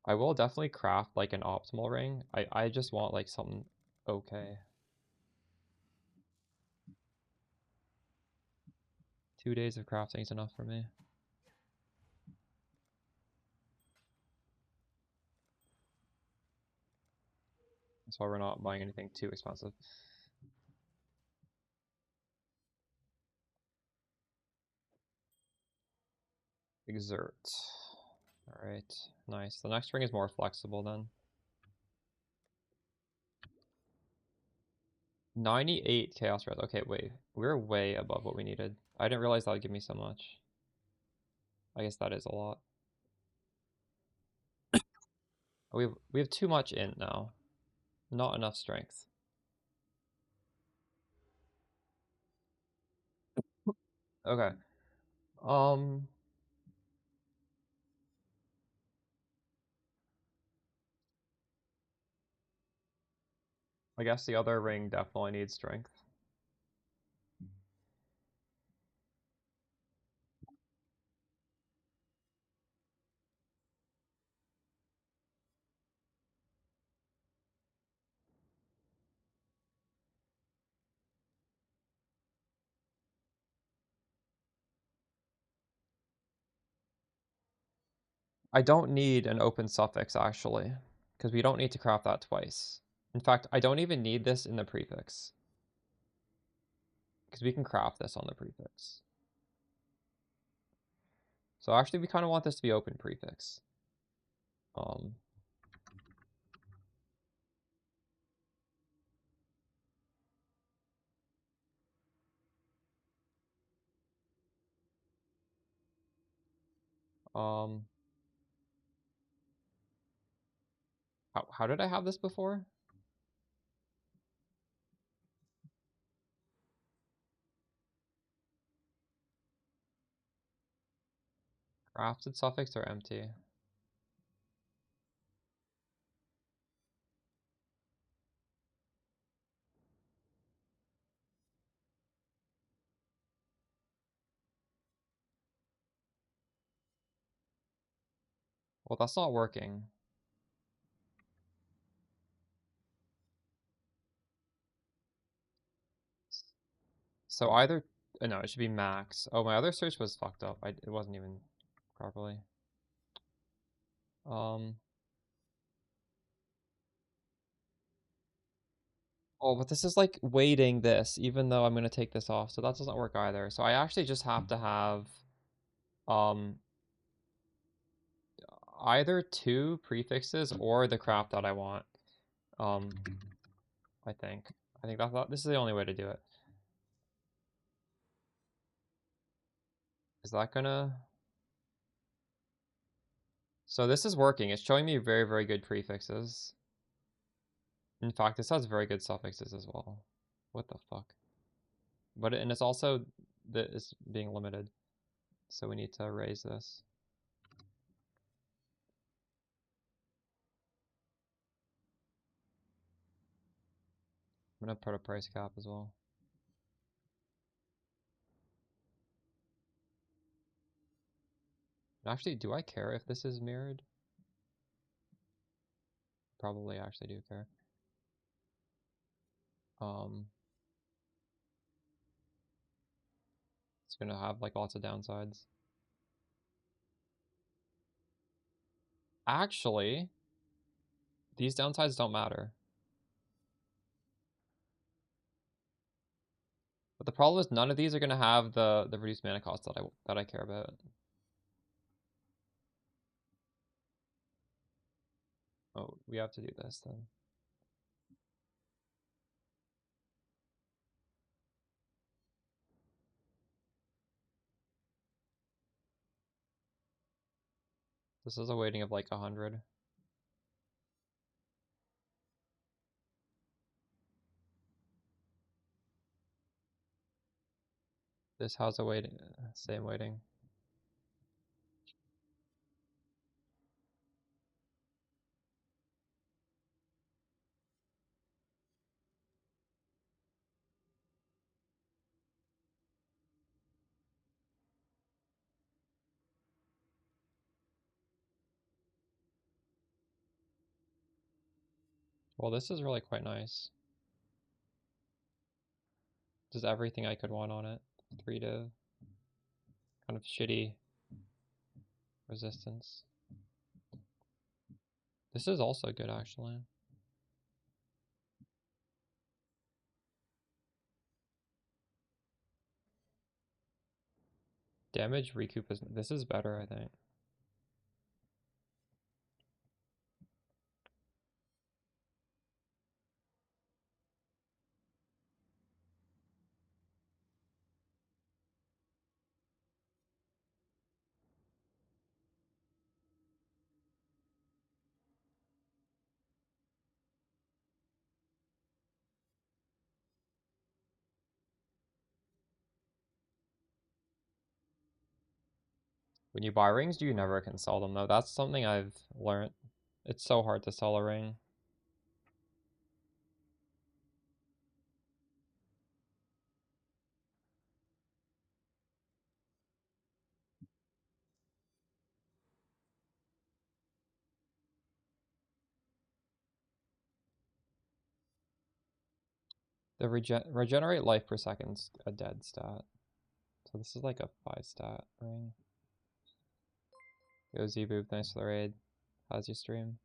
I will definitely craft like an optimal ring. I just want like something okay. 2 days of crafting is enough for me. That's why we're not buying anything too expensive. Exert. Alright, nice. The next ring is more flexible then. 98 chaos res. Okay, wait. We're way above what we needed. I didn't realize that would give me so much. I guess that is a lot. We have too much int now. Not enough strength. Okay. I guess the other ring definitely needs strength. I don't need an open suffix actually, because we don't need to craft that twice. In fact, I don't even need this in the prefix, because we can craft this on the prefix. So actually we kind of want this to be open prefix. How did I have this before? Crafted suffix or empty? Well, that's not working. So either, no, it should be max. Oh, my other search was fucked up. It wasn't even properly. Oh, but this is like weighting this, even though I'm gonna take this off, so that doesn't work either. So I actually just have to have, um, either 2 prefixes or the craft that I want. I think. I think this is the only way to do it. Is that gonna... So this is working. It's showing me very, very good prefixes. In fact, this has very good suffixes as well. What the fuck? And it's also that it's being limited. So we need to raise this. I'm gonna put a price cap as well. Actually, do I care if this is mirrored? Probably actually do care. It's gonna have like lots of downsides. Actually, these downsides don't matter. But the problem is none of these are gonna have the reduced mana cost that I care about. Oh, we have to do this then. This is a weighting of like 100. This has a weighting, same weighting. Well, this is really quite nice. Does everything I could want on it. 3 div. Kind of shitty resistance. This is also good actually. Damage recoup is, this is better, I think. When you buy rings, you never can sell them though. That's something I've learned. It's so hard to sell a ring. The regenerate life per second's a dead stat. So this is like a 5 stat ring. Yo, Z-Boob, thanks for the raid. How's your stream?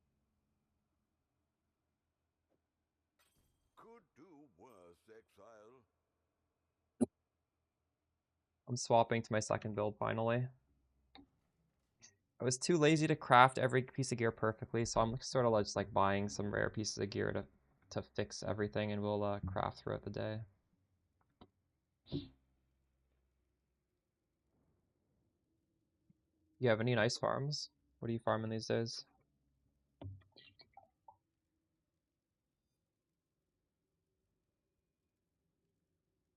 Could do worse, exile. I'm swapping to my second build finally. I was too lazy to craft every piece of gear perfectly, so I'm sort of just like buying some rare pieces of gear to fix everything, and we'll craft throughout the day. You have any nice farms? What are you farming these days?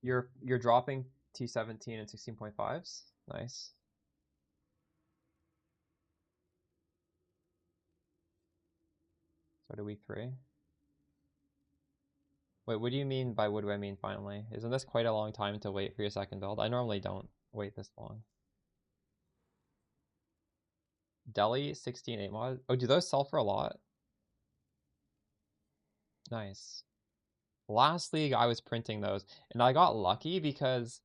You're dropping T17 and 16.5s? Nice. So to week 3. Wait, what do you mean by what do I mean finally? Isn't this quite a long time to wait for your second build? I normally don't wait this long. Delhi 16.8 mod. Oh, do those sell for a lot? Nice. Last league I was printing those, and I got lucky because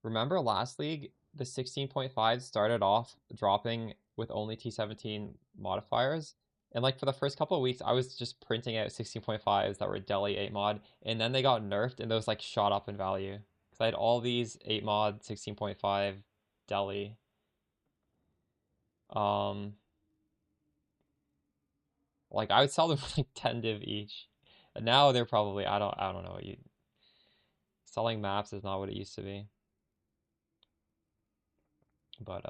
remember last league the 16.5 started off dropping with only T17 modifiers, and like for the first couple of weeks I was just printing out 16.5s that were Delhi 8 mod, and then they got nerfed and those like shot up in value because I had all these 8 mod 16.5 Delhi. Like I would sell them for like 10 div each. And now they're probably I don't know what you selling maps is not what it used to be. But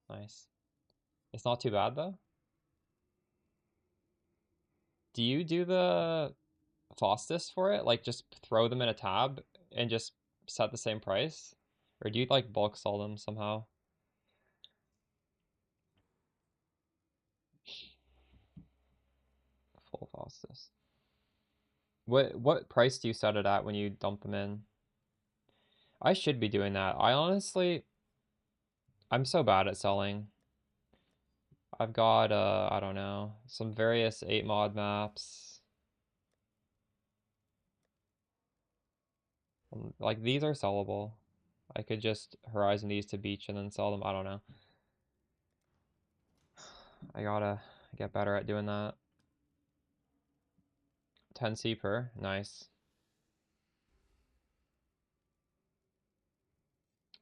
nice. It's not too bad though. Do you do the fastest for it? Like just throw them in a tab and just set the same price? Or do you like bulk sell them somehow? Full fastest. What price do you set it at when you dump them in? I should be doing that. I'm so bad at selling. I've got, I don't know, some various 8 mod maps. Like, these are sellable. I could just horizon these to beach and then sell them. I don't know. I gotta get better at doing that. 10C per. Nice.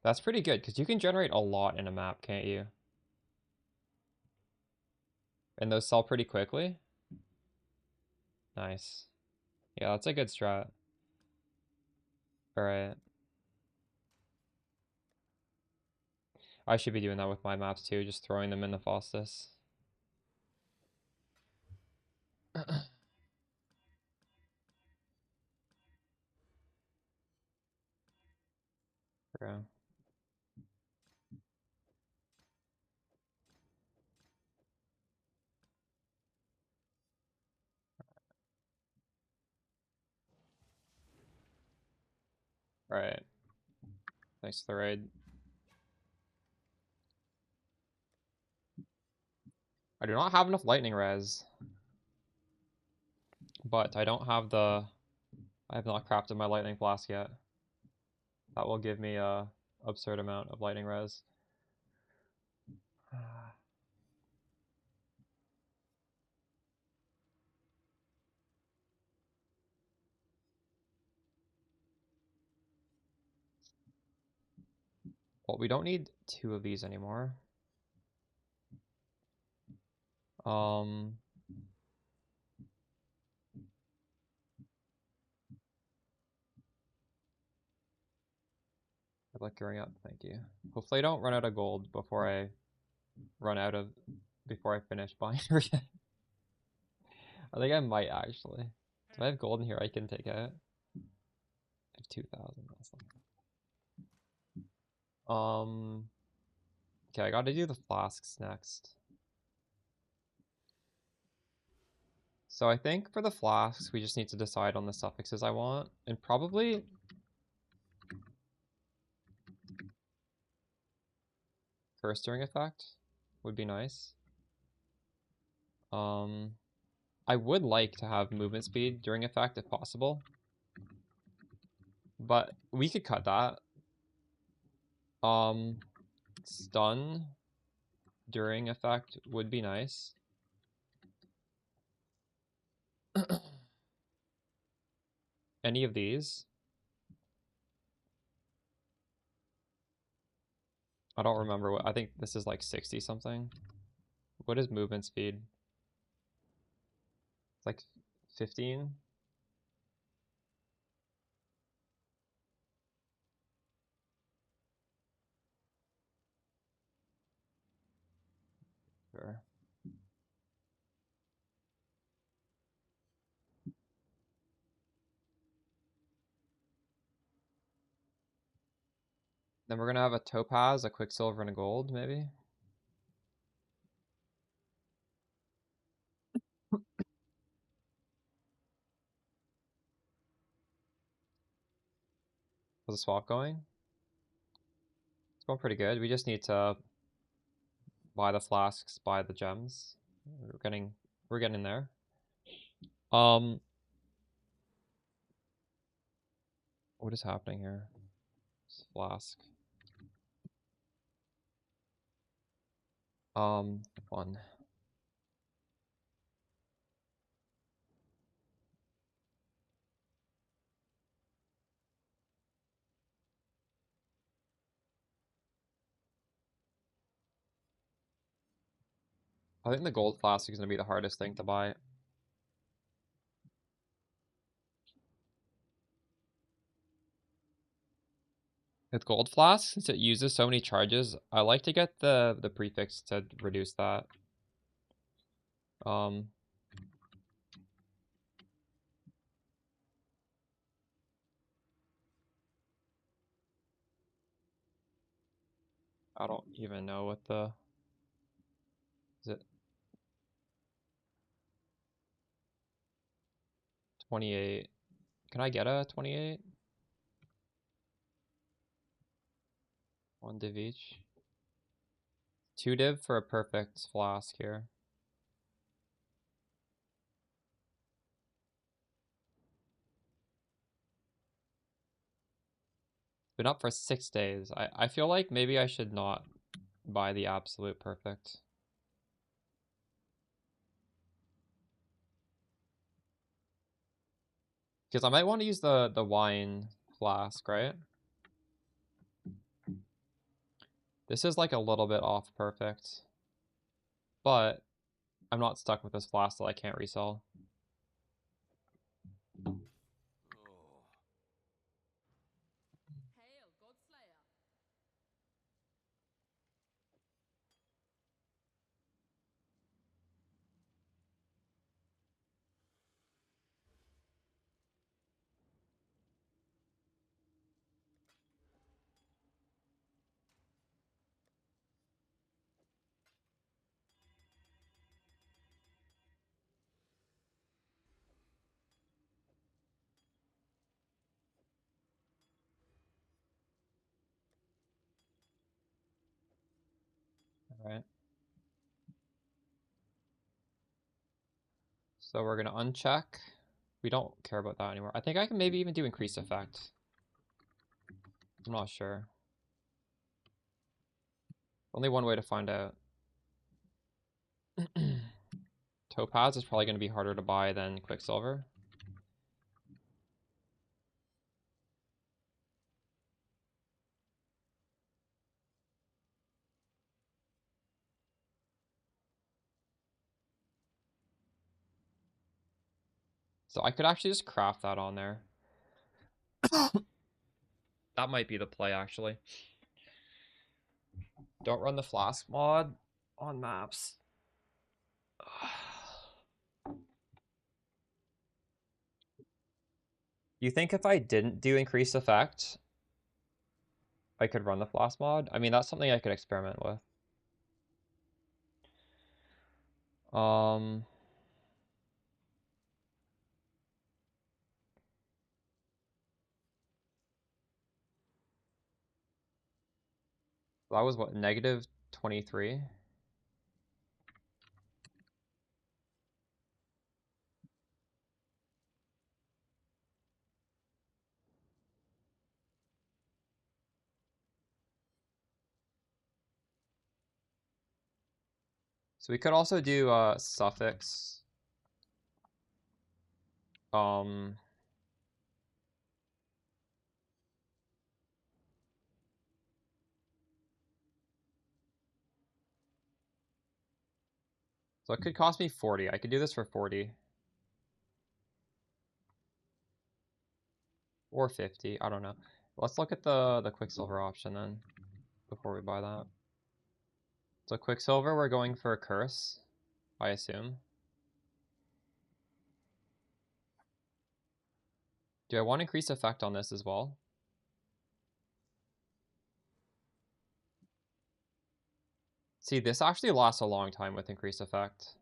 That's pretty good, because you can generate a lot in a map, can't you? And those sell pretty quickly. Nice. Yeah, that's a good strat. Alright. I should be doing that with my maps too, just throwing them in the fastest. Yeah. Right. Thanks for the raid. I do not have enough lightning res, but I don't have the... I have not crafted my lightning flask yet. That will give me a absurd amount of lightning res. Well, we don't need 2 of these anymore. I like gearing up, thank you. Hopefully I don't run out of gold before I finish buying everything. I think I might actually. Do I have gold in here I can take out? I have 2,000. Okay, I gotta do the flasks next. So I think for the flasks, we just need to decide on the suffixes I want, and probably curse during effect would be nice. I would like to have movement speed during effect if possible, but we could cut that. Stun during effect would be nice. Any of these? I don't remember what, I think this is like 60 something. What is movement speed? It's like 15? Sure. Then we're gonna have a topaz, a quicksilver, and a gold, maybe? How's the swap going? It's going pretty good. We just need to buy the flasks, buy the gems. We're getting there. What is happening here? This flask. Fun. I think the gold flask is gonna be the hardest thing to buy. With gold flask, since it uses so many charges, I like to get the prefix to reduce that. I don't even know what the... Is it 28? Can I get a 28? 1 div each. 2 div for a perfect flask here. Been up for 6 days. I feel like maybe I should not buy the absolute perfect. Because I might want to use the wine flask, right? This is like a little bit off perfect. But I'm not stuck with this flask that I can't resell. Oh. Alright. So we're gonna uncheck. We don't care about that anymore. I think I can maybe even do increase effect. I'm not sure. Only one way to find out. Topaz is probably going to be harder to buy than Quicksilver. So I could actually just craft that on there. That might be the play, actually. Don't run the flask mod on maps. You think if I didn't do increased effect, I could run the flask mod? I mean, that's something I could experiment with. That was what, negative 23? So we could also do suffix. So it could cost me 40. I could do this for 40. Or 50, I don't know. Let's look at the Quicksilver option then, before we buy that. So Quicksilver, we're going for a curse, I assume. Do I want increased effect on this as well? See, this actually lasts a long time with increased effect.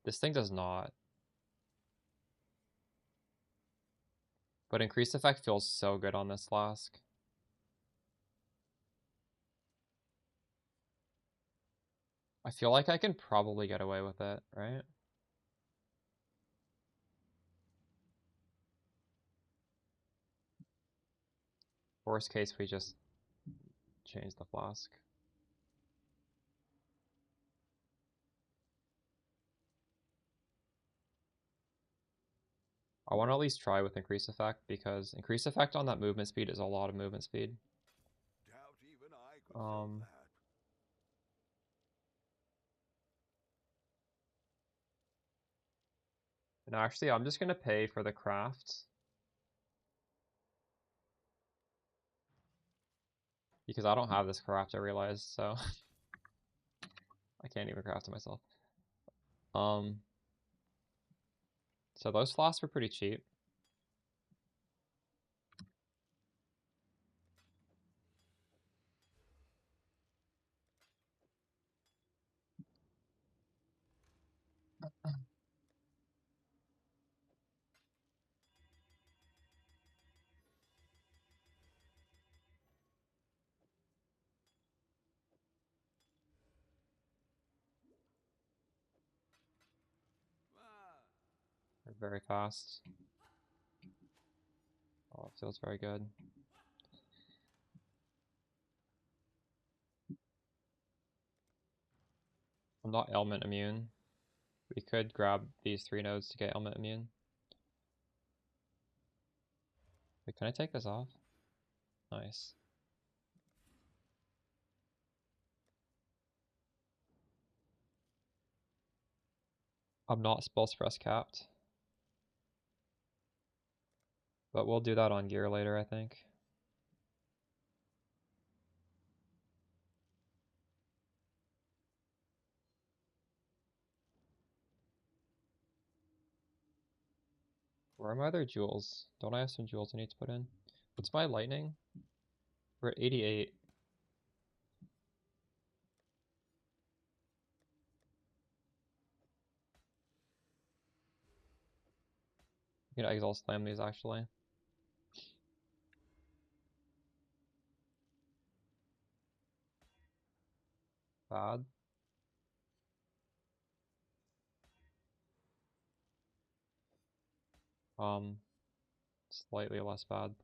This thing does not. But increased effect feels so good on this flask. I feel like I can probably get away with it, right? Worst case, we just change the flask. I want to at least try with increased effect, because increased effect on that movement speed is a lot of movement speed. Doubt even I could fill that. And actually, I'm just going to pay for the craft. Because I don't have this craft, I realize, so I can't even craft it myself. So those flasks were pretty cheap. very fast. Oh, it feels very good. I'm not ailment immune. We could grab these 3 nodes to get ailment immune. Wait, can I take this off? Nice. I'm not spell suppress capped. But we'll do that on gear later, I think. Where are my other jewels? Don't I have some jewels I need to put in? What's my lightning? We're at 88. I'm gonna exalt slam these actually. Bad. Slightly less bad.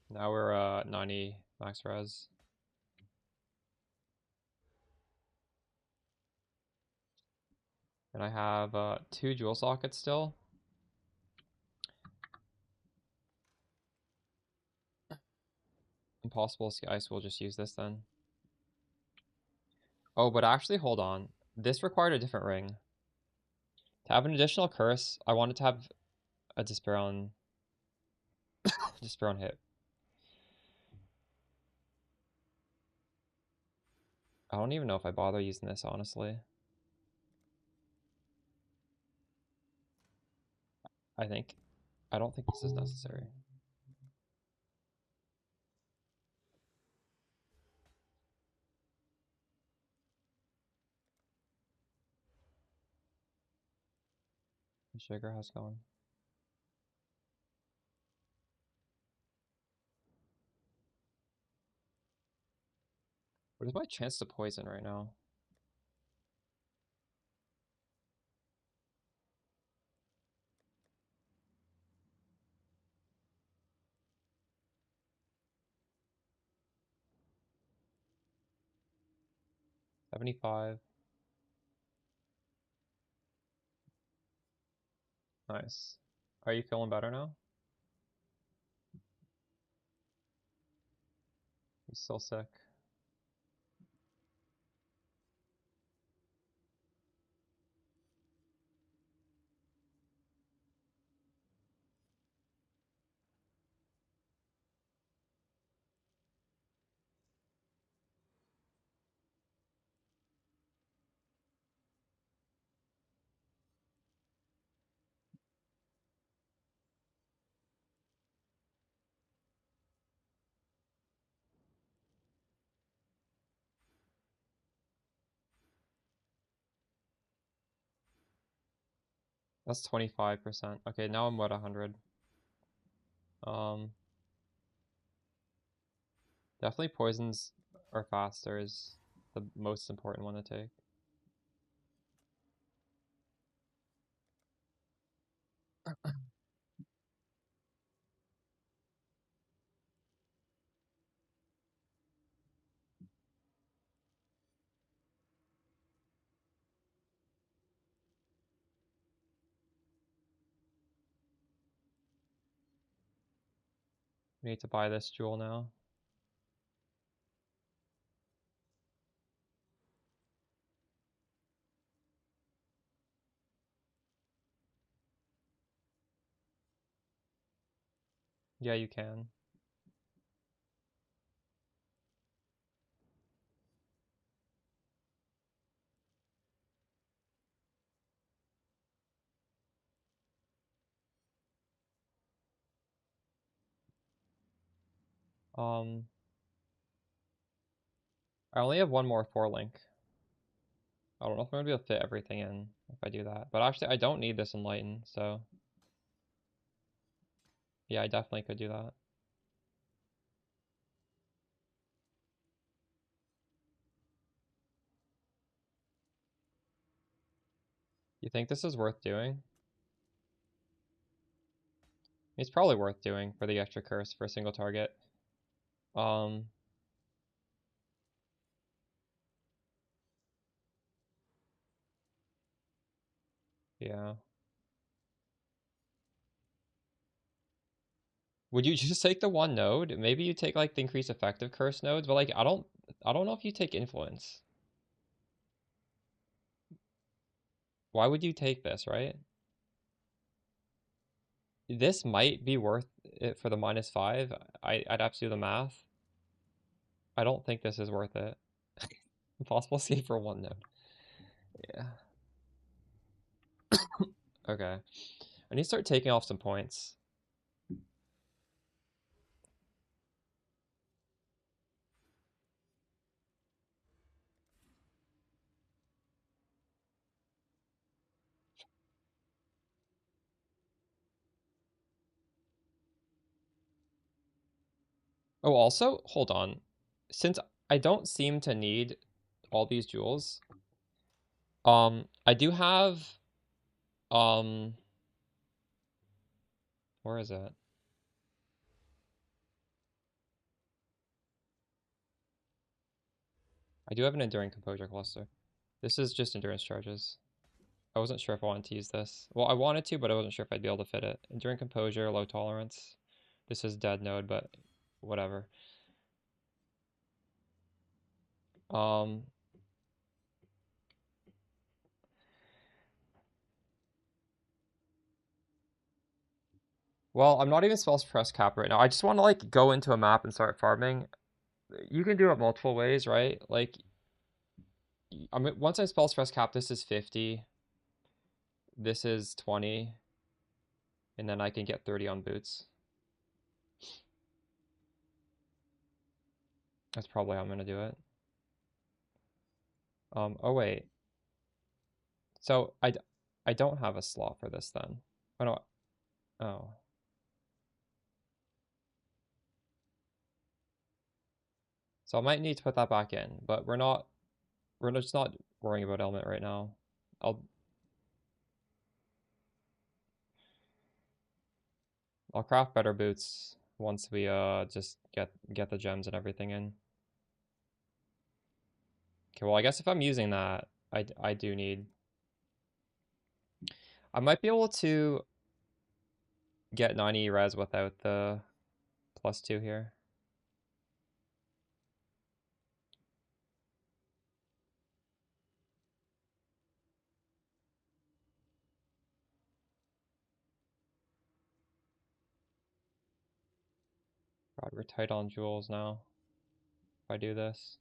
Now we're 90 max res. And I have 2 jewel sockets still. Impossible ice, we'll just use this then. Oh, but actually, hold on. This required a different ring. To have an additional curse, I wanted to have a Despair on hit. I don't even know if I bother using this, honestly. I don't think this is necessary. The sugar has gone. What is my chance to poison right now? $75. Nice. Are you feeling better now? I'm still sick. That's 25%. Okay, now I'm at 100. Definitely poisons or faster is the most important one to take. We need to buy this jewel now. Yeah, you can. I only have one more 4-link. I don't know if I'm gonna be able to fit everything in if I do that. But actually, I don't need this Enlighten, so yeah, I definitely could do that. You think this is worth doing? It's probably worth doing for the extra curse for a single target. Um, yeah. Would you just take the one node? Maybe you take like the increased effective curse nodes, but like I don't know if you take influence. Why would you take this, right? This might be worth it for the -5. I'd have to do the math. I don't think this is worth it. Impossible save for one node. Yeah. Okay. I need to start taking off some points. Oh, also, hold on. Since I don't seem to need all these jewels, I do have, um, where is it? I do have an Enduring Composure cluster. This is just endurance charges. I wasn't sure if I wanted to use this. Well, I wanted to, but I wasn't sure if I'd be able to fit it. Enduring Composure, low tolerance. This is dead node, but whatever. Um, well, I'm not even spell suppress cap right now. I just want to like go into a map and start farming. You can do it multiple ways, right? Like, I mean, once I spell suppress cap, this is 50. This is 20. And then I can get 30 on boots. That's probably how I'm gonna do it. Oh wait. So I don't have a slot for this then. Oh no. Oh. So I might need to put that back in, but we're just not worrying about element right now. I'll craft better boots once we just get the gems and everything in. Okay, well I guess if I'm using that, I do need, I might be able to get 90 res without the +2 here. God, we're tight on jewels now. If I do this.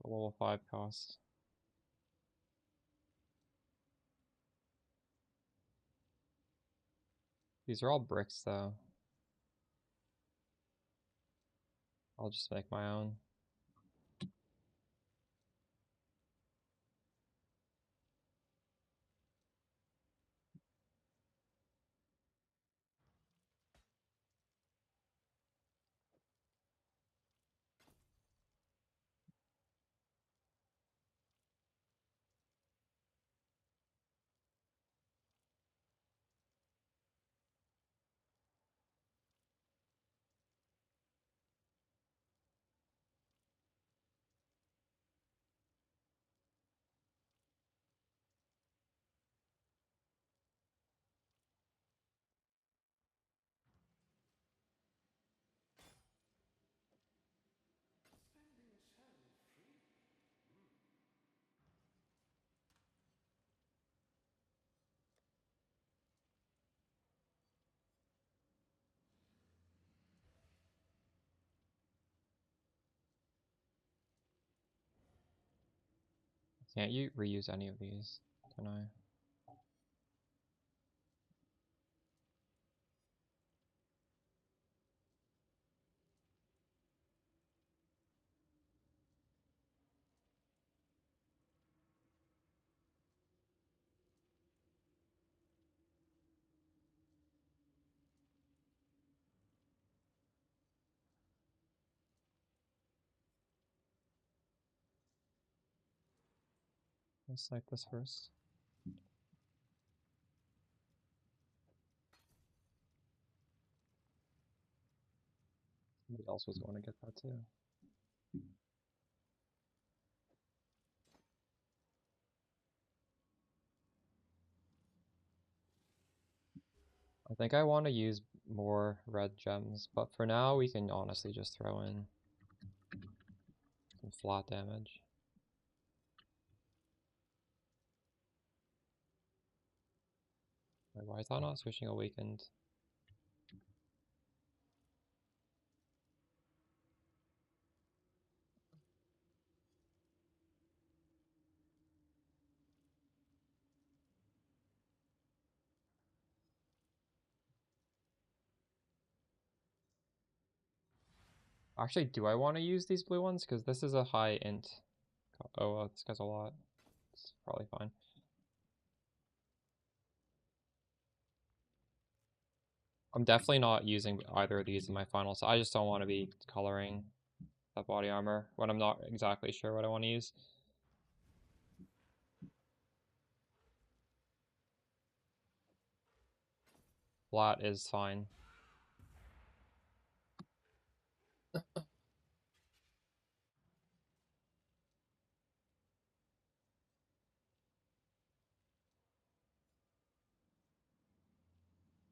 Level 5 cost. These are all bricks though. I'll just make my own. Can't you reuse any of these? Can I? Let's like this first. Somebody else was going to get that too. I think I want to use more red gems, but for now we can honestly just throw in some flat damage. Wait, why is that not switching awakened? Actually, do I want to use these blue ones? Because this is a high int. Oh, this guy's a lot. It's probably fine. I'm definitely not using either of these in my finals. I just don't want to be coloring that body armor when I'm not exactly sure what I want to use. Flat is fine.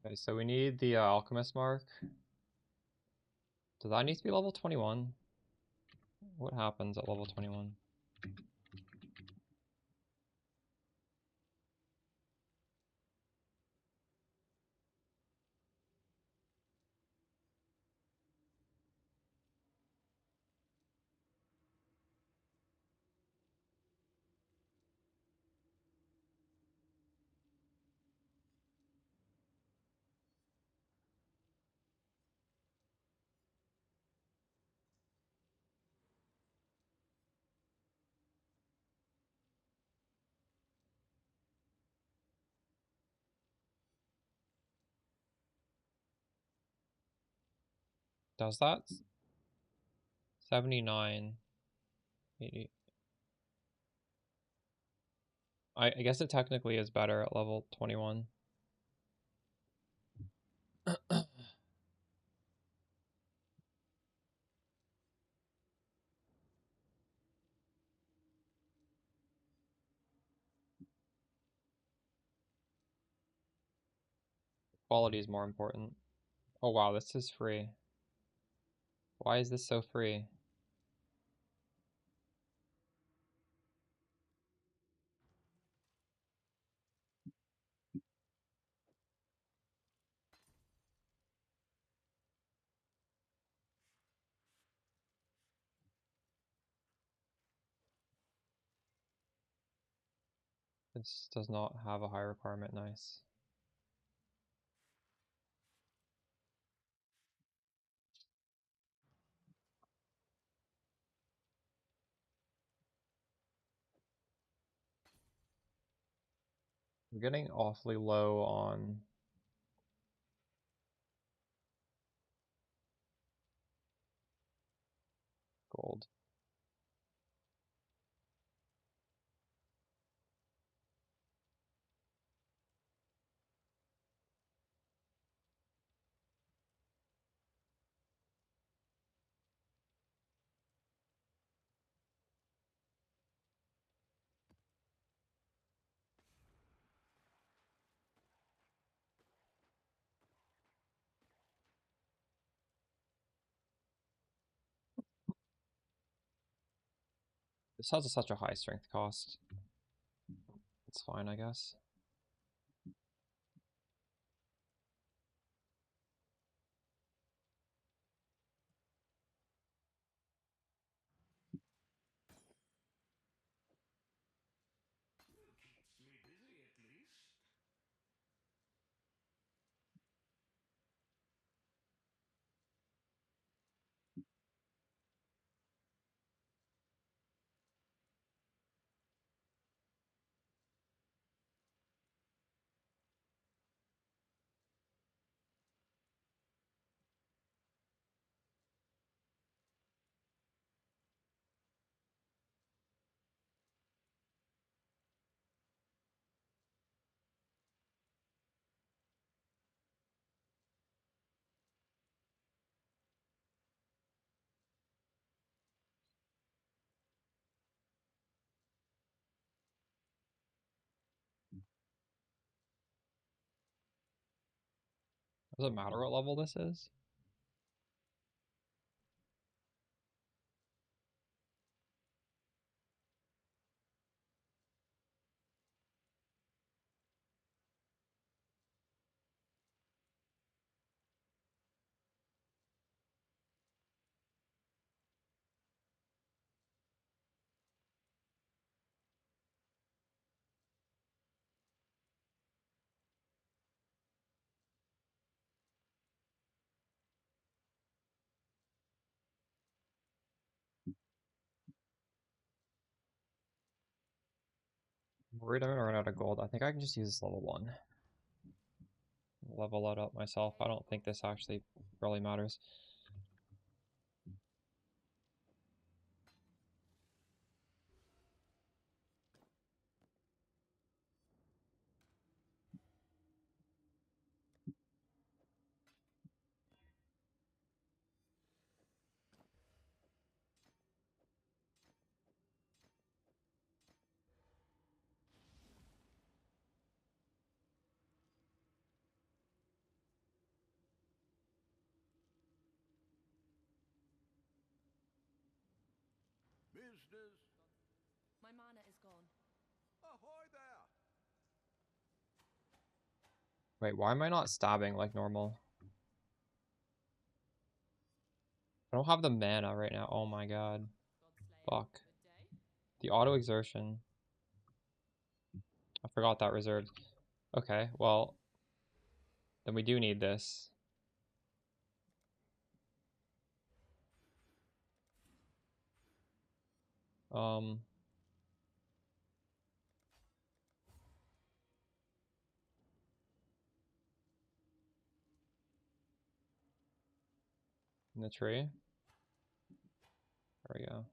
Okay, so we need the alchemist mark. Does that need to be level 21? What happens at level 21? Does that? 79, 80. I guess it technically is better at level 21. Quality is more important. Oh wow, this is free. Why is this so free? This does not have a high requirement, nice. We're getting awfully low on gold. This has such a high strength cost. It's fine, I guess. Does it matter what level this is? I'm worried I'm gonna run out of gold. I think I can just use this level 1. Level it up myself. I don't think this actually really matters. Business. My mana is gone. Ahoy there. Wait, why am I not stabbing like normal? I don't have the mana right now. Oh my god. Fuck. The auto exertion. I forgot that reserved. Okay, well, then we do need this. In the tree. There we go.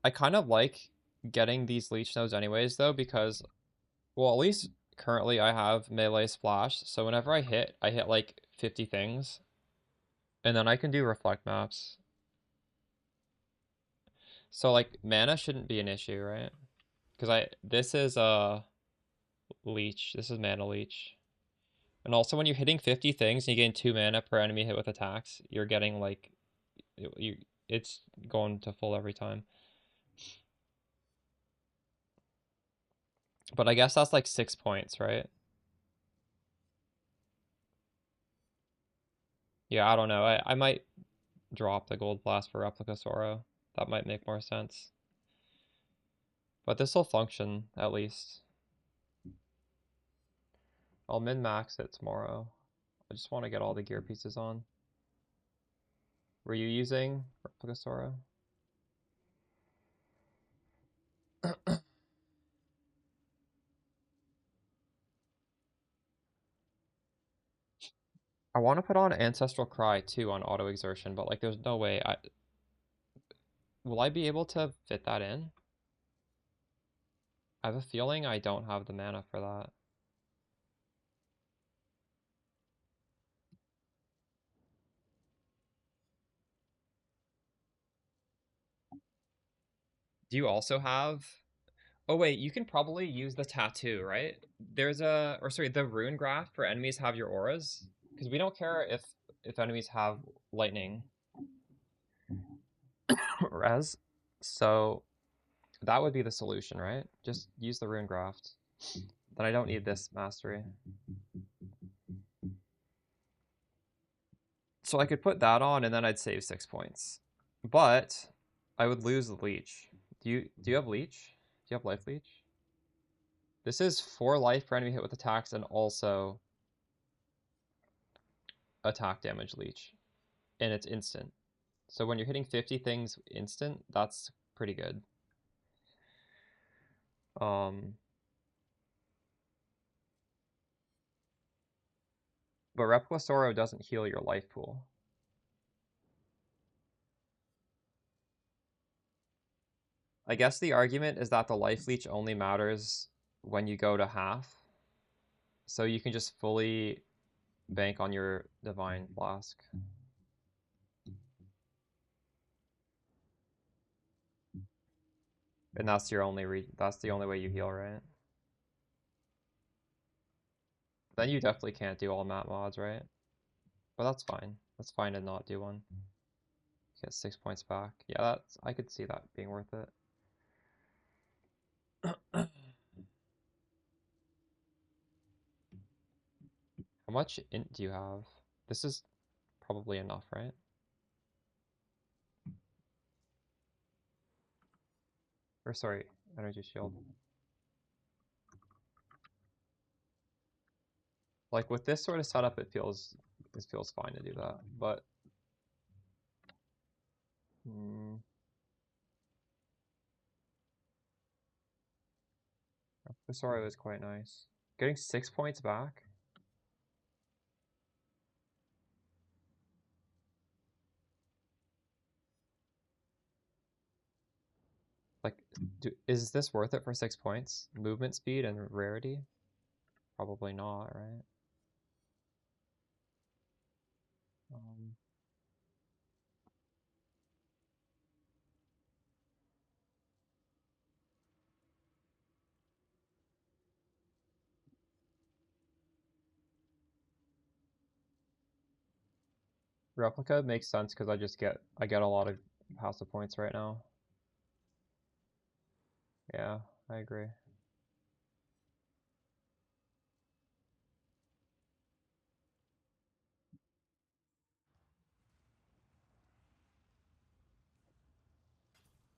I kind of like getting these leech nodes anyways though, because, well, at least currently I have melee splash, so whenever I hit like 50 things, and then I can do reflect maps. So like mana shouldn't be an issue, right? Because this is leech. This is mana leech. And also when you're hitting 50 things and you gain 2 mana per enemy hit with attacks, you're getting like it's going to full every time. But I guess that's like 6 points, right? Yeah, I don't know. I might drop the gold blast for Replica Soro. That might make more sense. But this will function at least. I'll min-max it tomorrow. I just want to get all the gear pieces on. Were you using Replica Soro? I want to put on Ancestral Cry too on auto exertion, but like there's no way will I be able to fit that in? I have a feeling I don't have the mana for that. Do you also have... Oh wait, you can probably use the tattoo, right? There's a... Or sorry, the rune graph for enemies have your auras. Because we don't care if enemies have lightning res. So that would be the solution, right? Just use the rune graph. Then I don't need this mastery. So I could put that on and then I'd save 6 points. But I would lose the leech. Do you have leech? Do you have life leech? This is 4 life per enemy hit with attacks and also attack damage leech. And it's instant. So when you're hitting 50 things instant, that's pretty good. But Replica Soro doesn't heal your life pool. I guess the argument is that the life leech only matters when you go to half. So you can just fully bank on your Divine Flask. And that's your only that's the only way you heal, right? Then you definitely can't do all map mods, right? But that's fine. That's fine to not do one. Get 6 points back. Yeah, that's I could see that being worth it. How much int do you have? This is probably enough, right? Or sorry, energy shield. Like with this sort of setup, it feels fine to do that, but this story was quite nice. Getting 6 points back. Like, is this worth it for 6 points? Movement speed and rarity? Probably not, right? Replica makes sense because I get a lot of passive points right now. Yeah, I agree.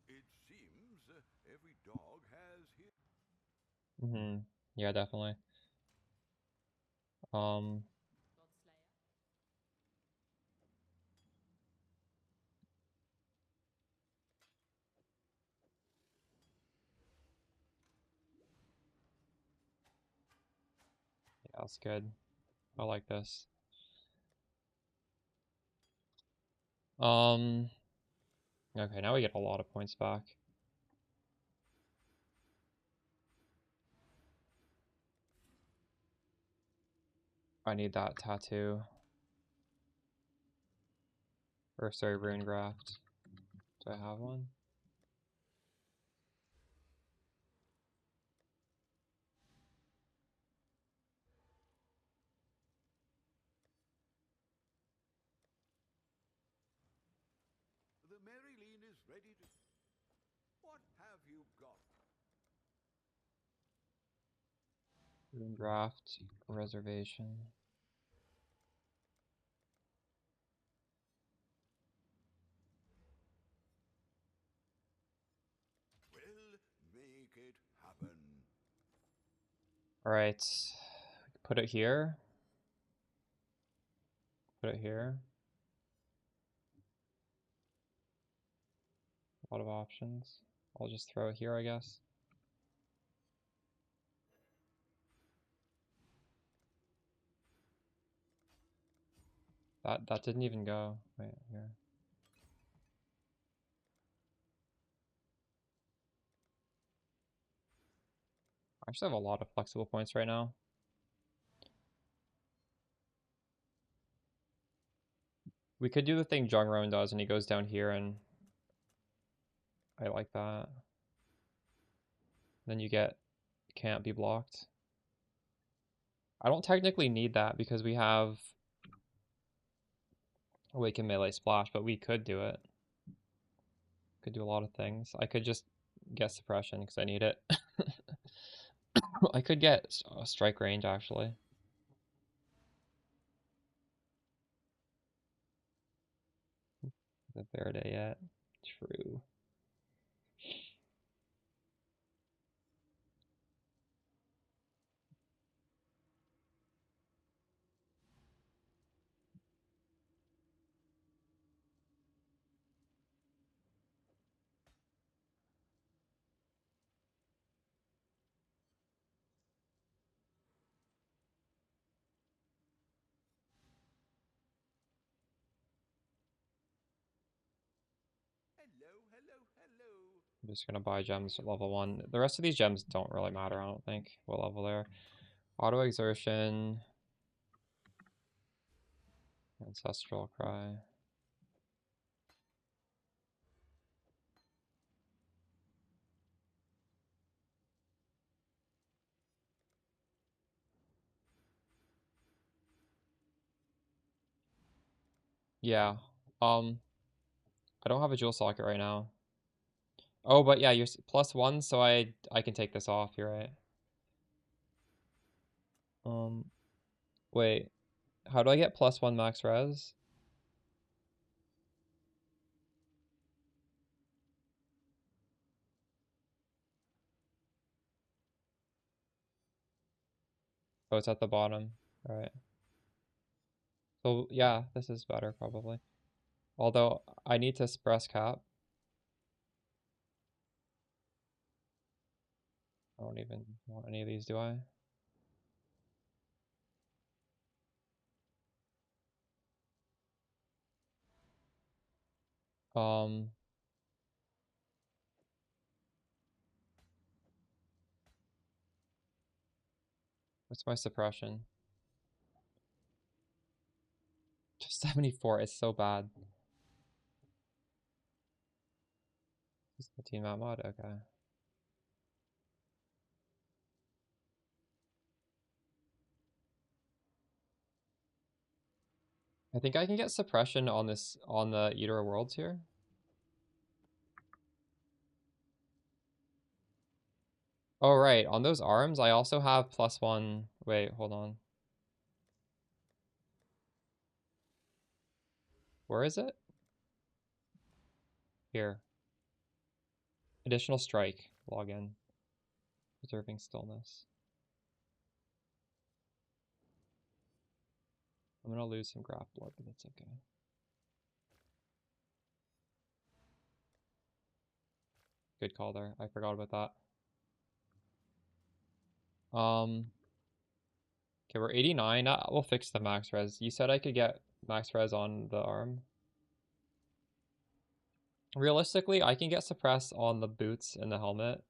It seems every dog has his. Yeah, definitely. Yeah, that's good. I like this. Okay, now we get a lot of points back. I need that tattoo. Or sorry, rune graft. Do I have one? The Maryline is ready to. What have you got? Rune graft, reservation. We'll make it happen. Alright. Put it here. Put it here. A lot of options. I'll just throw it here, I guess. That didn't even go. Wait, here. I actually have a lot of flexible points right now. We could do the thing Jungroan does and he goes down here and I like that. Then you can't be blocked. I don't technically need that because we have Awaken Melee Splash, but we could do it. Could do a lot of things. I could just get suppression because I need it. I could get strike range actually. The Verde yet? True. Hello. I'm just gonna buy gems at level 1. The rest of these gems don't really matter, I don't think. What level they're. Auto Exertion. Ancestral Cry. Yeah. I don't have a jewel socket right now. Oh, but yeah, you're +1, so I can take this off. You're right. Wait. How do I get +1 max res? Oh, it's at the bottom. Right. So yeah, this is better probably. Although I need to suppress cap. I don't even want any of these, do I? Um, what's my suppression? Just 74 is so bad. Is the team map mod? Okay. I think I can get suppression on this on the Eater of Worlds here. Oh right, on those arms I also have +1. Wait, hold on. Where is it? Here. Additional strike. Log in. Preserving stillness. I'm gonna lose some graph blood, but that's okay. Good call there. I forgot about that. Okay, we're 89. We'll fix the max res. You said I could get max res on the arm. Realistically, I can get suppress on the boots and the helmet,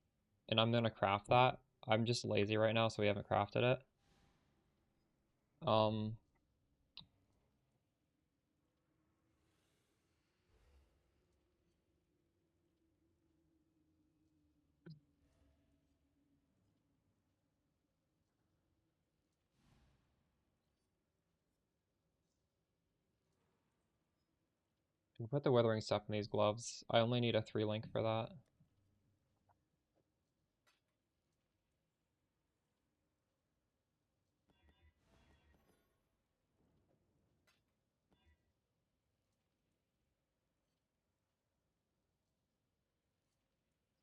and I'm gonna craft that. I'm just lazy right now, so we haven't crafted it. Um, I can put the withering step in these gloves. I only need a 3-link for that.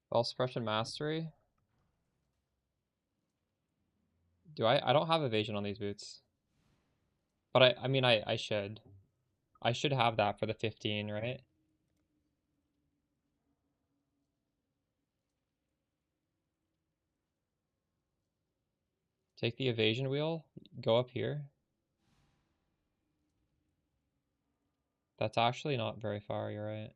Spell suppression mastery. Do I don't have evasion on these boots. But I mean I should. I should have that for the 15, right? Take the evasion wheel, go up here. That's actually not very far, you're right.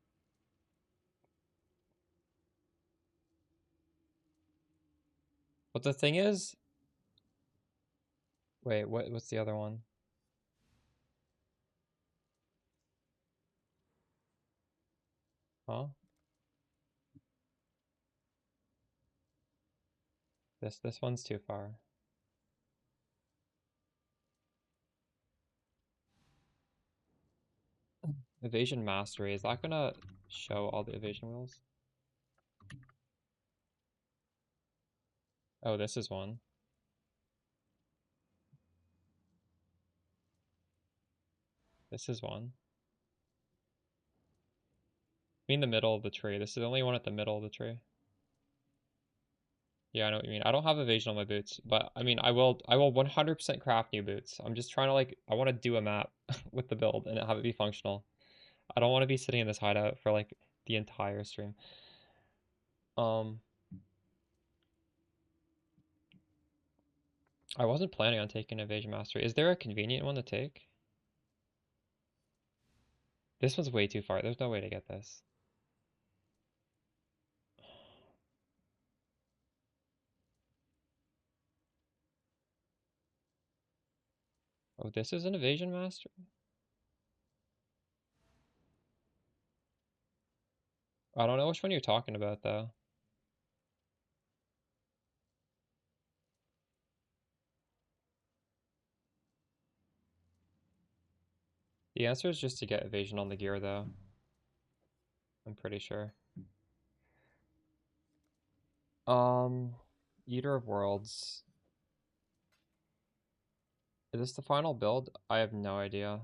But the thing is, wait, what's the other one? Huh? This one's too far. Evasion mastery, is that gonna show all the evasion wheels? Oh, this is one. This is one. I mean the middle of the tree. This is the only one at the middle of the tree. Yeah, I know what you mean. I don't have evasion on my boots, but I mean I will 100% craft new boots. I'm just trying to like I want to do a map with the build and have it be functional. I don't want to be sitting in this hideout for like the entire stream. I wasn't planning on taking evasion mastery. Is there a convenient one to take? This one's way too far. There's no way to get this. Oh, this is an evasion mastery? I don't know which one you're talking about though. The answer is just to get evasion on the gear, though. I'm pretty sure. Eater of Worlds. Is this the final build? I have no idea.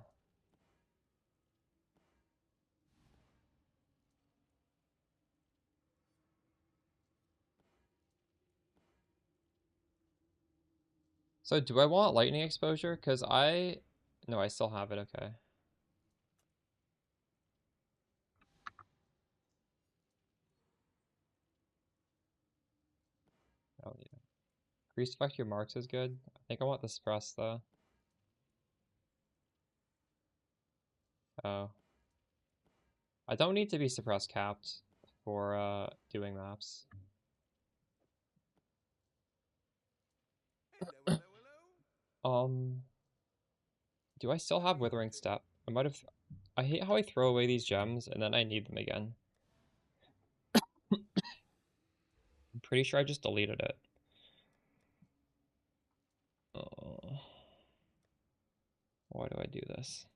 So do I want lightning exposure? Because no, I still have it, okay. Oh yeah. Respect your marks is good. I think I want the suppress though. Oh. I don't need to be suppress capped for doing maps. Hello, hello, hello. Do I still have Withering Step? I might have. I hate how I throw away these gems and then I need them again. I'm pretty sure I just deleted it. Oh. Why do I do this?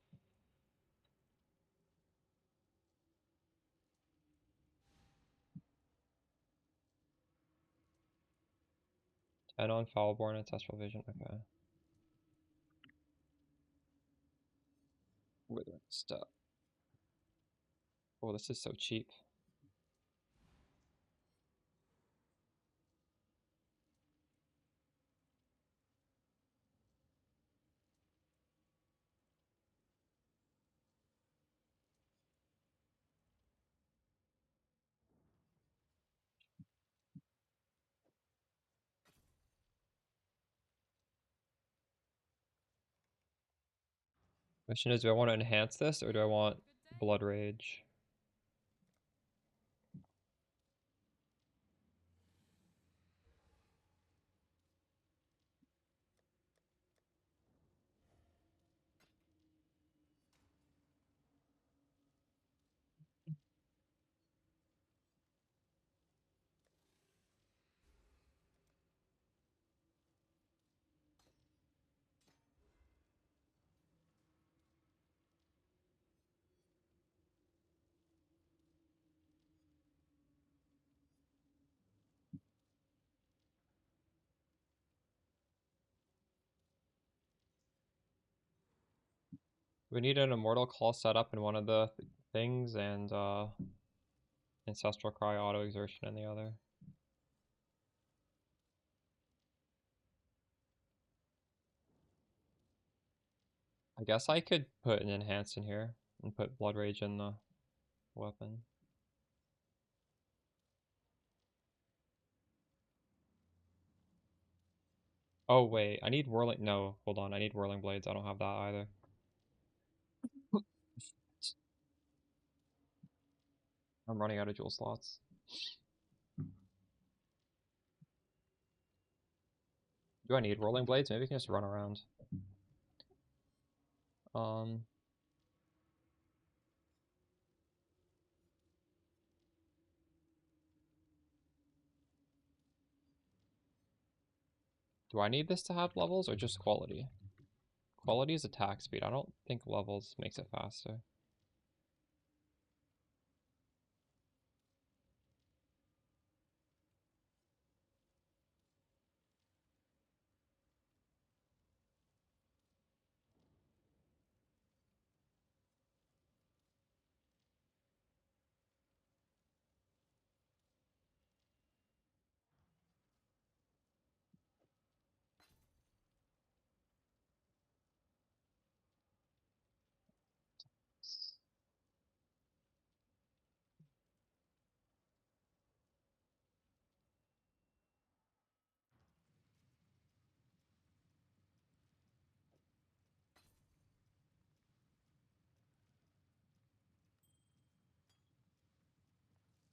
And on Foulborn Ancestral Vision, okay. Withering Step. Oh, this is so cheap. Question is, do I want to enhance this or do I want Blood Rage? We need an Immortal Call set up in one of the things and Ancestral Cry Auto Exertion in the other. I guess I could put an Enhance in here and put Blood Rage in the weapon. Oh wait, I need Whirling, no, hold on, I need Whirling Blades, I don't have that either. I'm running out of jewel slots. Do I need Whirling Blades? Maybe we can just run around. Do I need this to have levels or just quality? Quality is attack speed. I don't think levels makes it faster.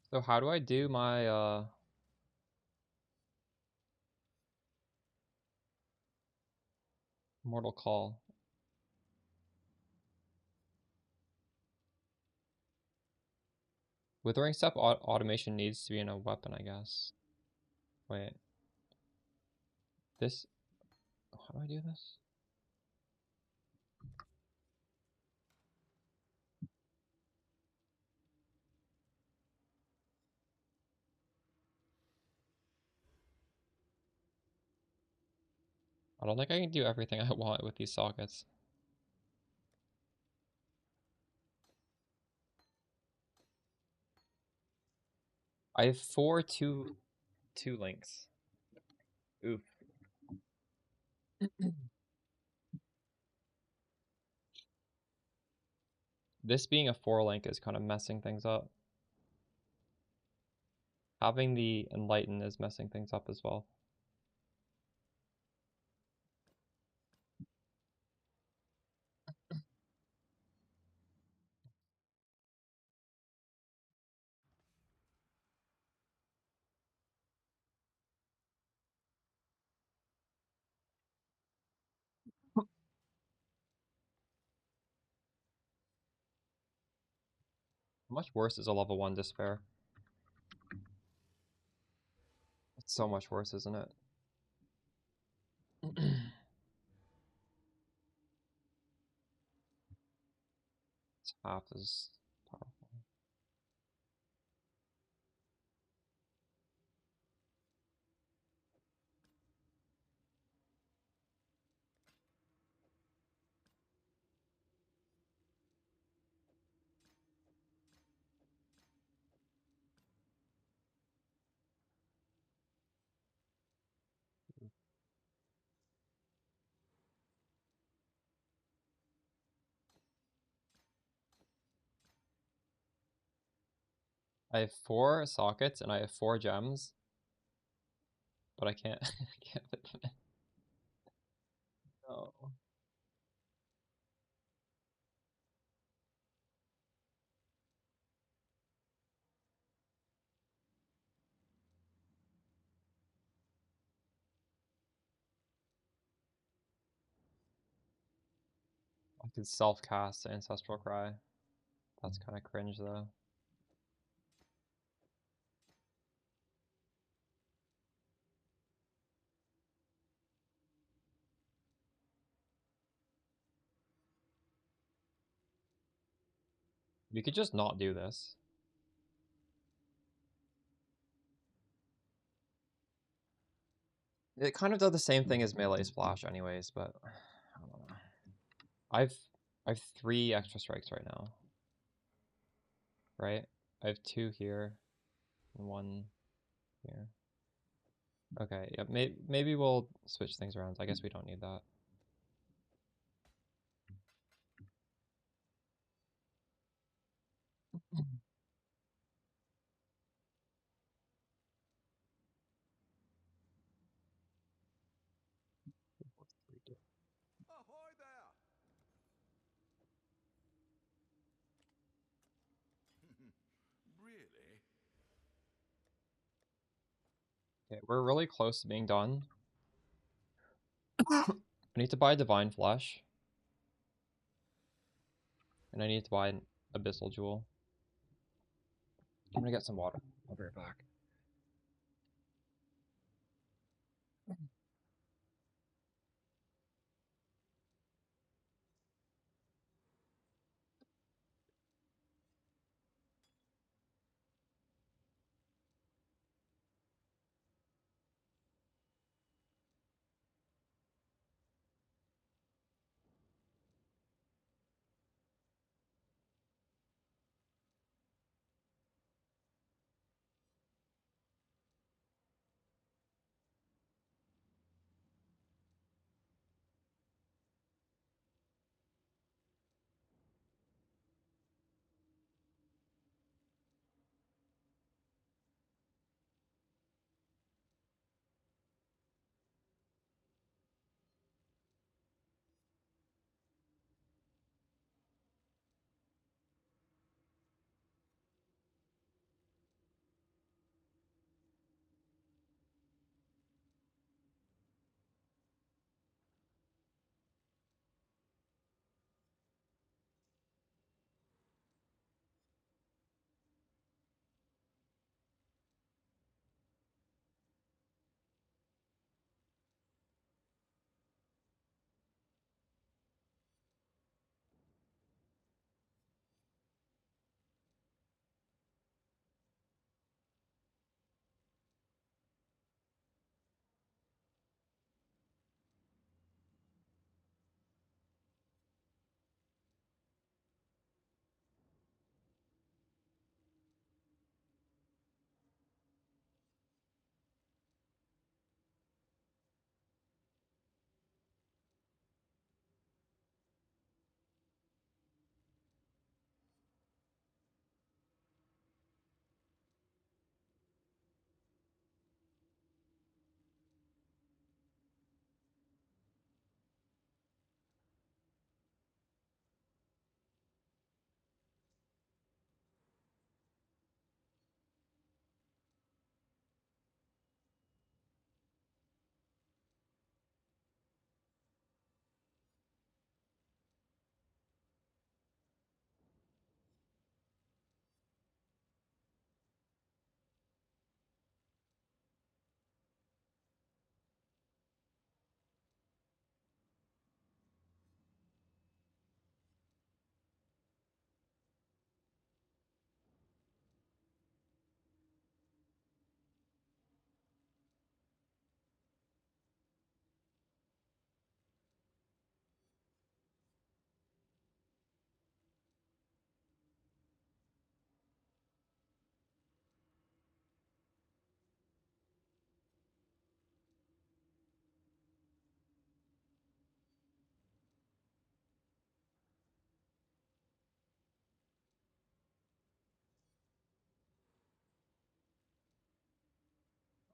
So how do I do my Mortal Call? Withering Step automation needs to be in a weapon, I guess. Wait. This, how do I do this? I don't think I can do everything I want with these sockets. I have two links. Oof. This being a 4 link is kind of messing things up. Having the Enlighten is messing things up as well. How much worse is a level 1 Despair? It's so much worse, isn't it? It's half as powerful. I have 4 sockets and I have 4 gems, but I can't I can't fit them in. No. I could self-cast Ancestral Cry. That's kind of cringe though. We could just not do this. It kind of does the same thing as melee splash anyways, but I don't know. I've I have 3 extra strikes right now. Right? I have 2 here and 1 here. Okay, yeah, maybe we'll switch things around. I guess we don't need that. Ahoy there! Really? Okay, we're really close to being done. I need to buy Divine Flesh. And I need to buy an Abyssal Jewel. I'm gonna get some water. I'll be right back.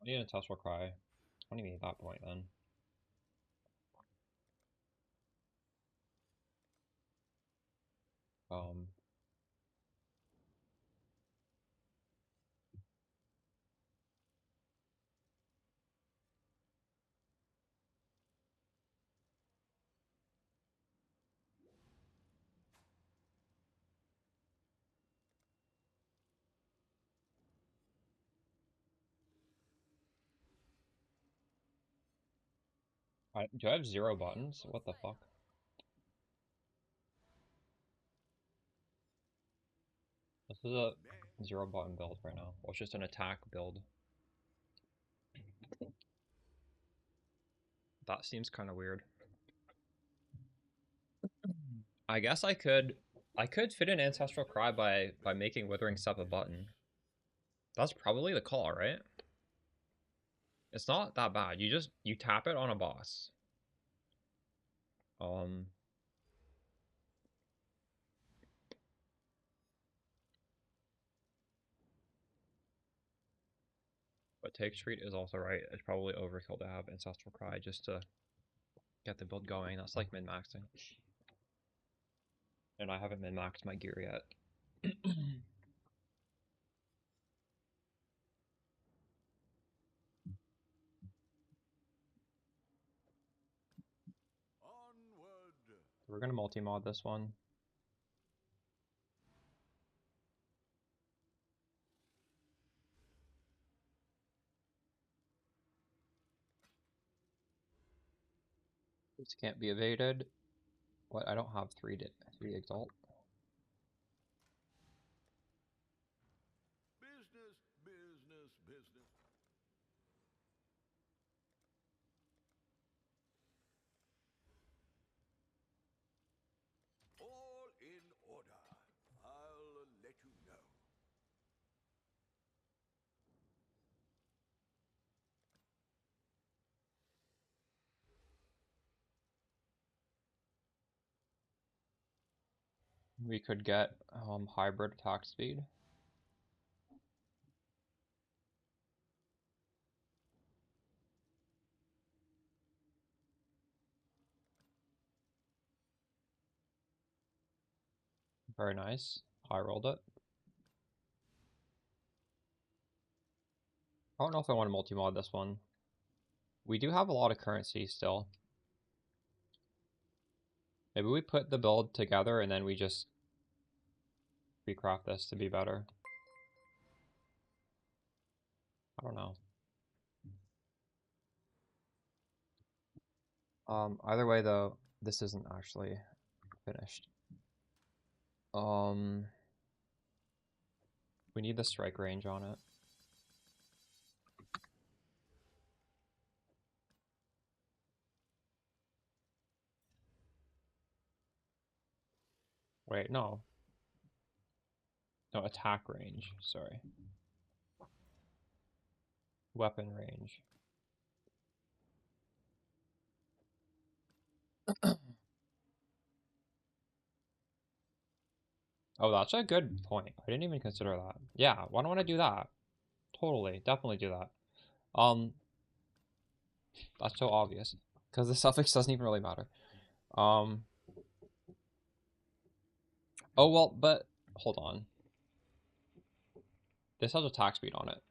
I need an ancestral cry. I don't even need that point then. Do I have 0 buttons? What the fuck? This is a 0 button build right now. Well, it's just an attack build. That seems kind of weird. I guess I could fit an Ancestral Cry by making Withering Step a button. That's probably the call, right? It's not that bad. You tap it on a boss. But Take Street is also right. It's probably overkill to have Ancestral Cry just to get the build going. That's like min-maxing. And I haven't min-maxed my gear yet. Onward. We're gonna multi-mod this one. This can't be evaded. What? I don't have 3 exalt. Business, business, business. All in order. I'll let you know. We could get hybrid attack speed. Very nice. I rolled it. I don't know if I want to multi-mod this one. We do have a lot of currency still. Maybe we put the build together and then we just recraft this to be better. I don't know. Either way though, this isn't actually finished. We need the strike range on it. Wait, no. No, attack range, sorry. Weapon range. Oh, that's a good point. I didn't even consider that. Yeah, why don't I do that? Totally, definitely do that. That's so obvious. Because the suffix doesn't even really matter. Oh, well, but hold on. This has attack speed on it.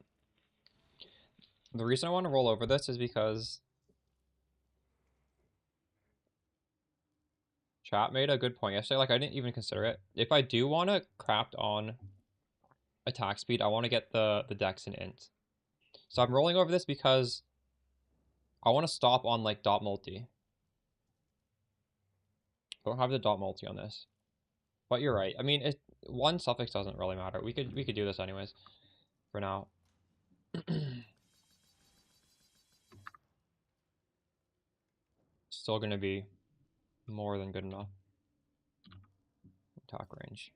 The reason I want to roll over this is because chat made a good point yesterday. Like, I didn't even consider it. If I do want to craft on attack speed, I want to get the dex and int. So I'm rolling over this because I want to stop on like dot multi. Don't have the dot multi on this. But you're right. I mean, one suffix doesn't really matter. We could do this anyways for now. Still gonna be more than good enough. Attack range.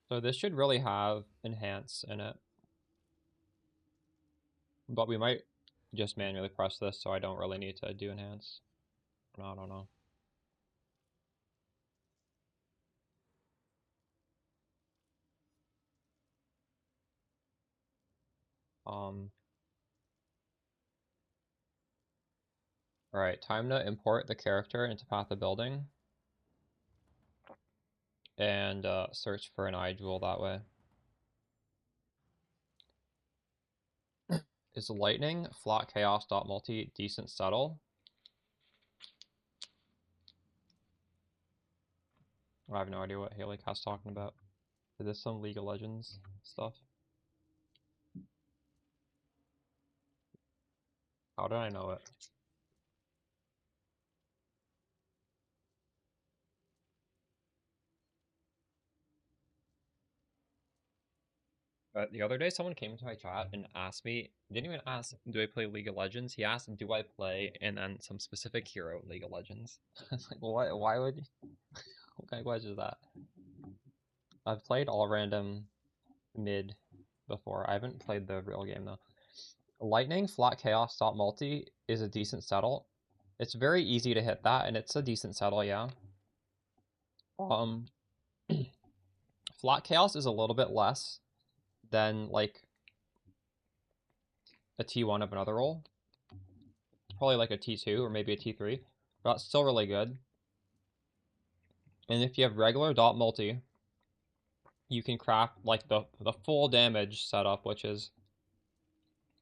So this should really have enhance in it. But we might just manually press this, so I don't really need to do enhance. I don't know. Alright, time to import the character into Path of Building. And search for an eye jewel that way. Is lightning, flat chaos, dot multi, decent settle? I have no idea what Haley Cat's talking about. Is this some League of Legends stuff? How did I know it? The other day, someone came into my chat and asked me, didn't even ask, do I play League of Legends? He asked, do I play, and then some specific hero League of Legends. I was like, what? Why would you? What kind of question is that? I've played all random mid before. I haven't played the real game though. Lightning, flat chaos, dot multi is a decent settle. It's very easy to hit that, and it's a decent settle, yeah. Flat chaos is a little bit less than like a T1 of another role. Probably like a T2 or maybe a T3, but that's still really good. And if you have regular dot multi, you can craft like the full damage setup, which is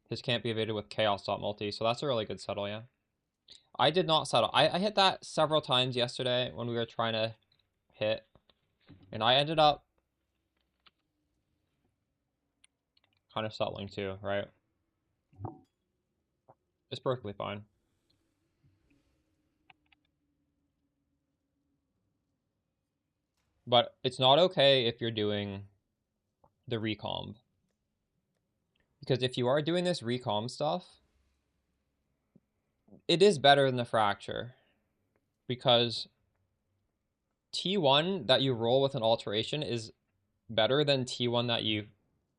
his can't be evaded with chaos dot multi. So that's a really good settle, yeah. I did not settle. I hit that several times yesterday when we were trying to hit, and I ended up kind of settling too, right? It's perfectly fine. But it's not okay if you're doing the recomb. Because if you are doing this recomb stuff, it is better than the fracture. Because T1 that you roll with an alteration is better than T1 that you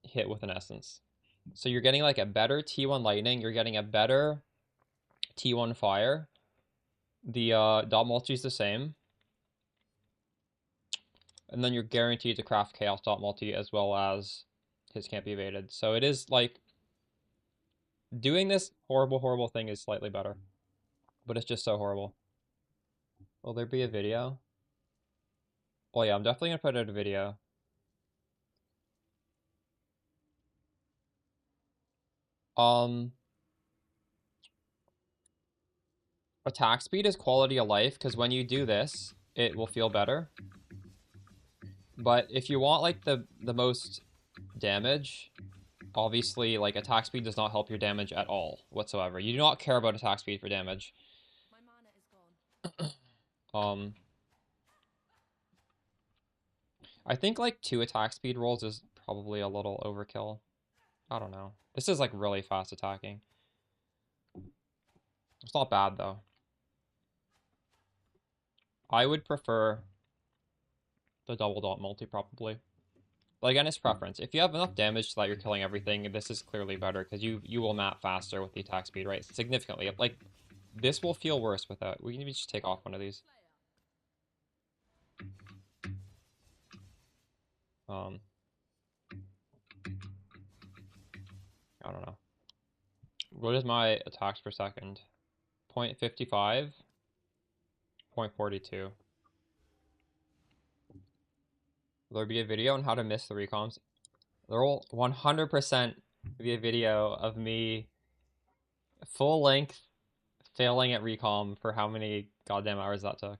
hit with an essence. So you're getting like a better T1 lightning, you're getting a better T1 fire. The dot multi is the same. And then you're guaranteed to craft chaos dot multi as well as his can't be evaded. So it is like doing this horrible thing is slightly better. But it's just so horrible. Will there be a video? Oh yeah, I'm definitely gonna put out a video. Attack speed is quality of life, because when you do this, it will feel better. But if you want like the most damage, obviously like attack speed does not help your damage at all whatsoever. You do not care about attack speed for damage. My mana is gone. I think like 2 attack speed rolls is probably a little overkill. I don't know. This is like really fast attacking. It's not bad though. I would prefer the double dot multi probably. But again, it's preference. If you have enough damage so that you're killing everything, this is clearly better because you will map faster with the attack speed, right? Significantly. Like, this will feel worse without. We can maybe just take off one of these. I don't know. What is my attacks per second? 0.55, 0.42. Will there be a video on how to miss the recoms? There will 100% be a video of me full length failing at recom for how many goddamn hours that took.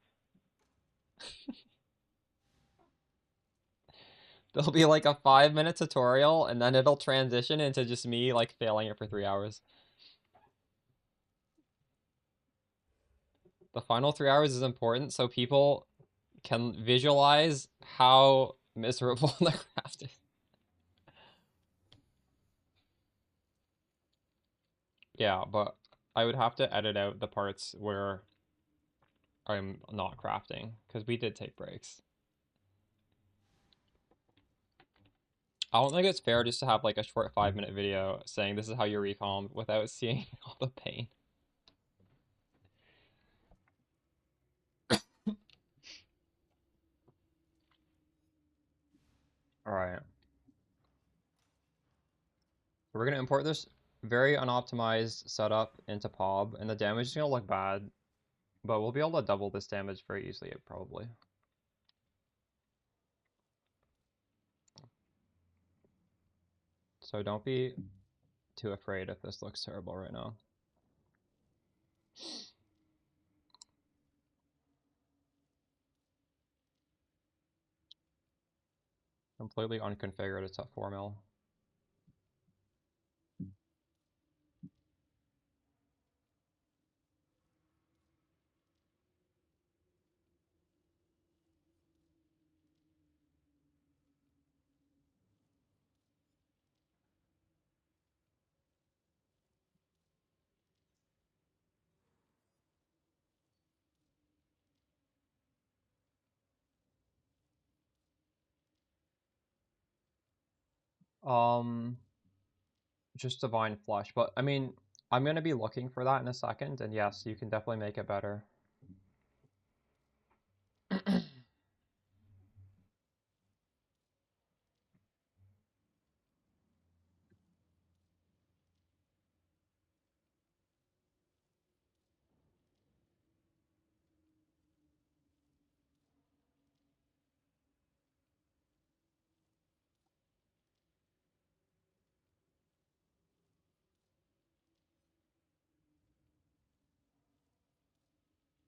There'll be like a 5-minute tutorial and then it'll transition into just me like failing it for 3 hours. The final 3 hours is important so people can visualize how miserable the craft is. Yeah, but I would have to edit out the parts where I'm not crafting, because we did take breaks. I don't think it's fair just to have like a short 5-minute video saying this is how you recom without seeing all the pain. Alright. We're gonna import this very unoptimized setup into PoB, and the damage is gonna look bad, but we'll be able to double this damage very easily, probably. So don't be too afraid if this looks terrible right now. Completely unconfigured, it's at 4 mil. Just Divine Flesh, but I mean, I'm gonna be looking for that in a second, and yes, you can definitely make it better.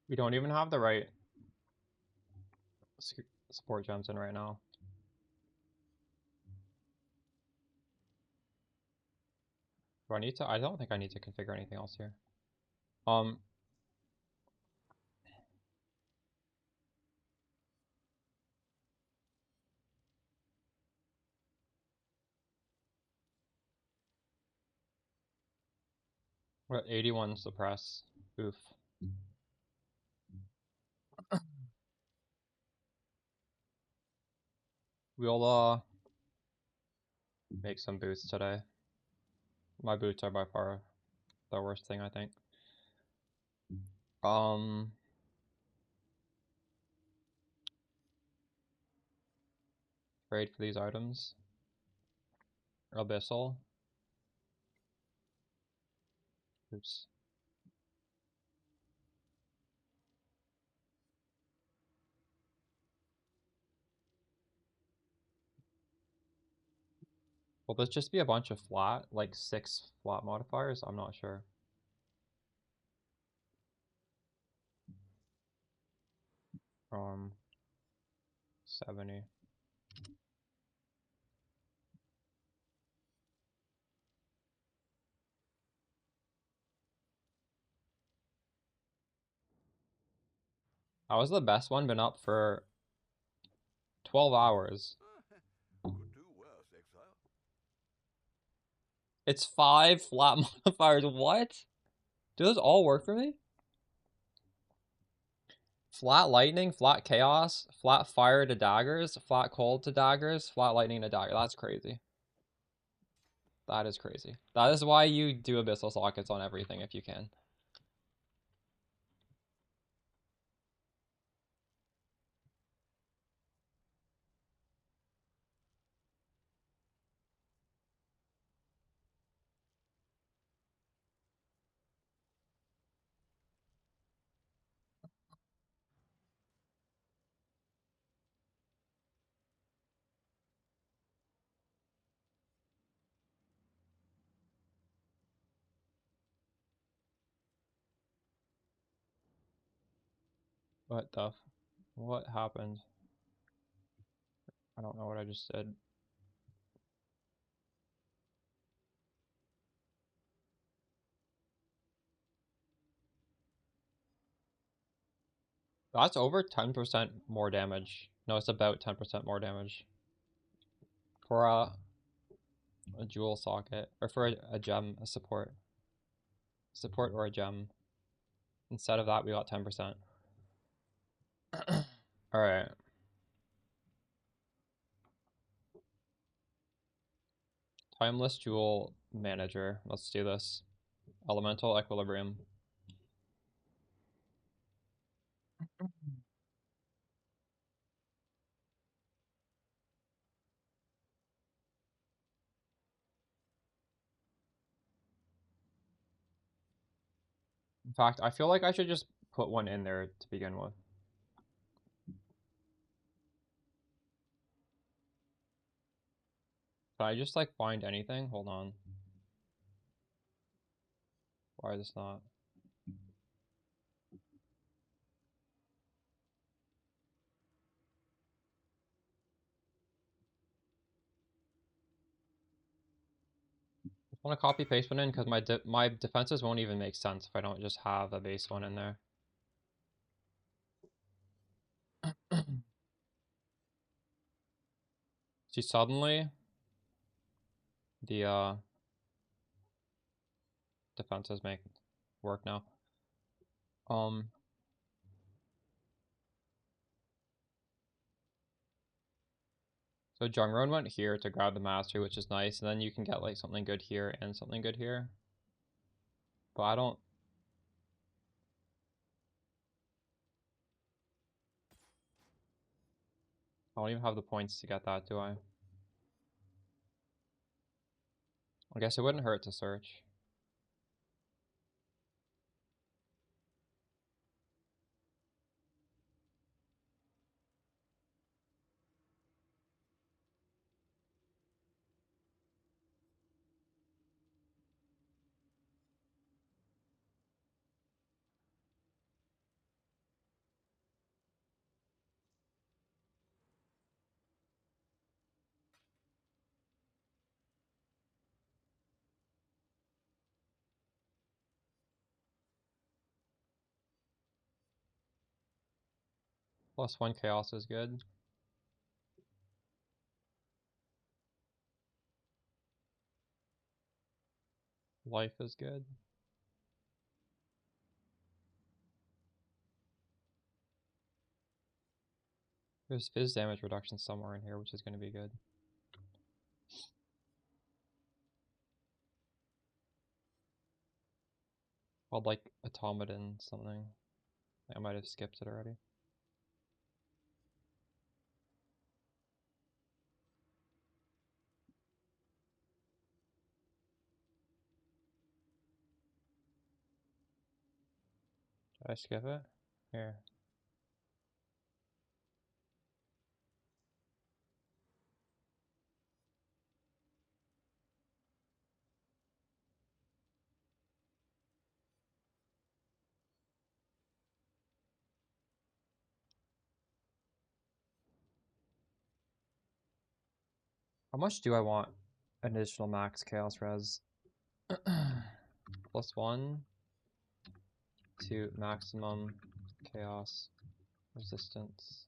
We don't even have the right support gems in right now. Do I need to? I don't think I need to configure anything else here. We're at 81 suppress. Oof. We'll make some boots today. My boots are by far the worst thing, I think. Trade for these items. Abyssal. Oops. Will this just be a bunch of flat, like 6 flat modifiers? I'm not sure. Um, 70. That was the best one, been up for 12 hours. Could do worse, exile. It's 5 flat modifiers. What? Do those all work for me? Flat lightning, flat chaos, flat fire to daggers, flat cold to daggers, flat lightning to dagger. That's crazy. That is crazy. That is why you do abyssal sockets on everything if you can. What happened? I don't know what I just said. That's over 10% more damage. No, it's about 10% more damage. For a jewel socket, or for a gem, a support. Support or a gem. Instead of that, we got 10%. Alright. Timeless Jewel Manager. Let's do this. Elemental Equilibrium. In fact, I feel like I should just put one in there to begin with. Can I just like find anything? Hold on. Why is this not? I want to copy paste one in because my defenses won't even make sense if I don't just have a base one in there. See, suddenly the defenses make work now. So Jungron went here to grab the mastery, which is nice, and then you can get like something good here and something good here. But I don't even have the points to get that, do I? I guess it wouldn't hurt to search. +1 chaos is good. Life is good. There's fizz damage reduction somewhere in here, which is going to be good. Called like automaton something. I might have skipped it already. Did I skip it? Here. How much do I want additional max chaos res? +1 to maximum chaos resistance.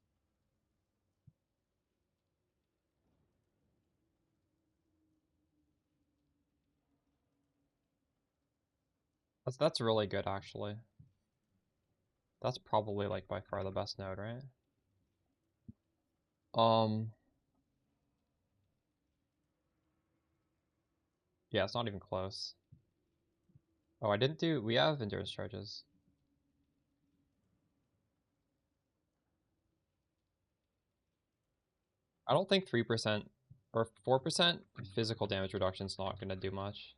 That's really good actually. That's probably like by far the best node, right? Yeah, it's not even close. Oh, I didn't do, we have endurance charges. I don't think 3% or 4% physical damage reduction is not going to do much.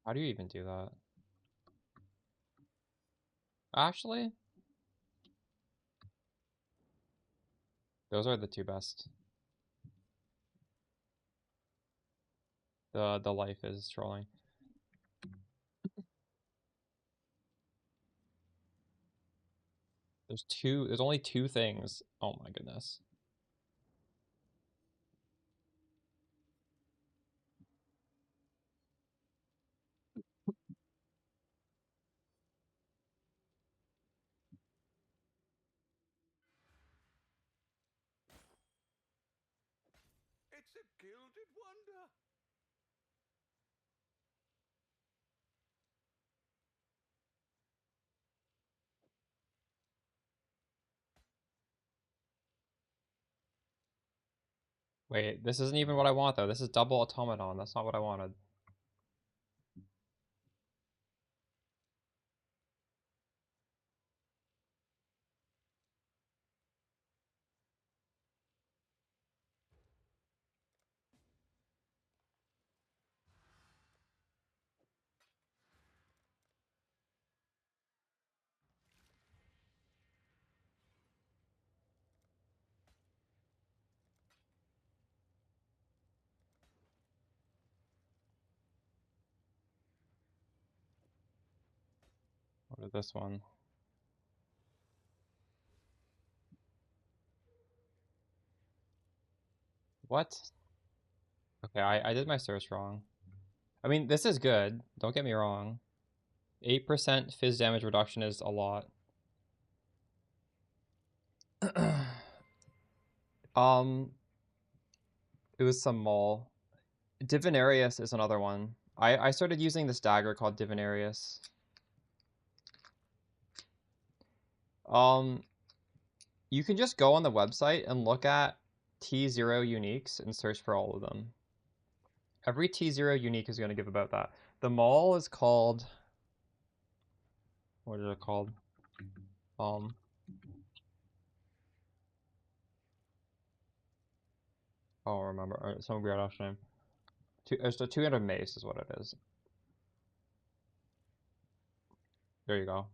How do you even do that? Actually, those are the two best. The life is trolling. There's only two things. Oh my goodness. It's a gilded wonder. Wait, this isn't even what I want though. This is double automaton. That's not what I wanted. This one. What? Okay, I did my search wrong. I mean, this is good. Don't get me wrong. 8% fizz damage reduction is a lot. It was some mole. Divinarius is another one. I started using this dagger called Divinarius. You can just go on the website and look at T0 uniques and search for all of them. Every T0 unique is going to give about that. The mall is called... What is it called? I don't remember. Some weird ass name. It's the 200 mace is what it is. There you go.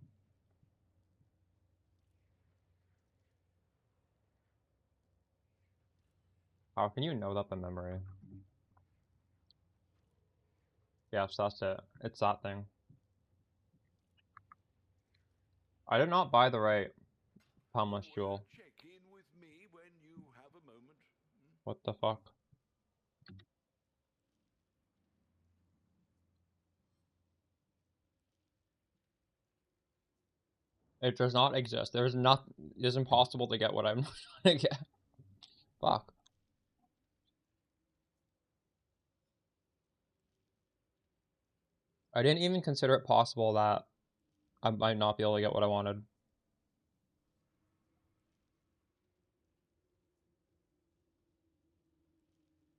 How can you know that the memory? Yes, that's it. It's that thing. I did not buy the right Palmless Jewel. Check in with me when you have a moment. What the fuck? It does not exist. There's not. It's impossible to get what I'm trying to get. Fuck. I didn't even consider it possible that I might not be able to get what I wanted.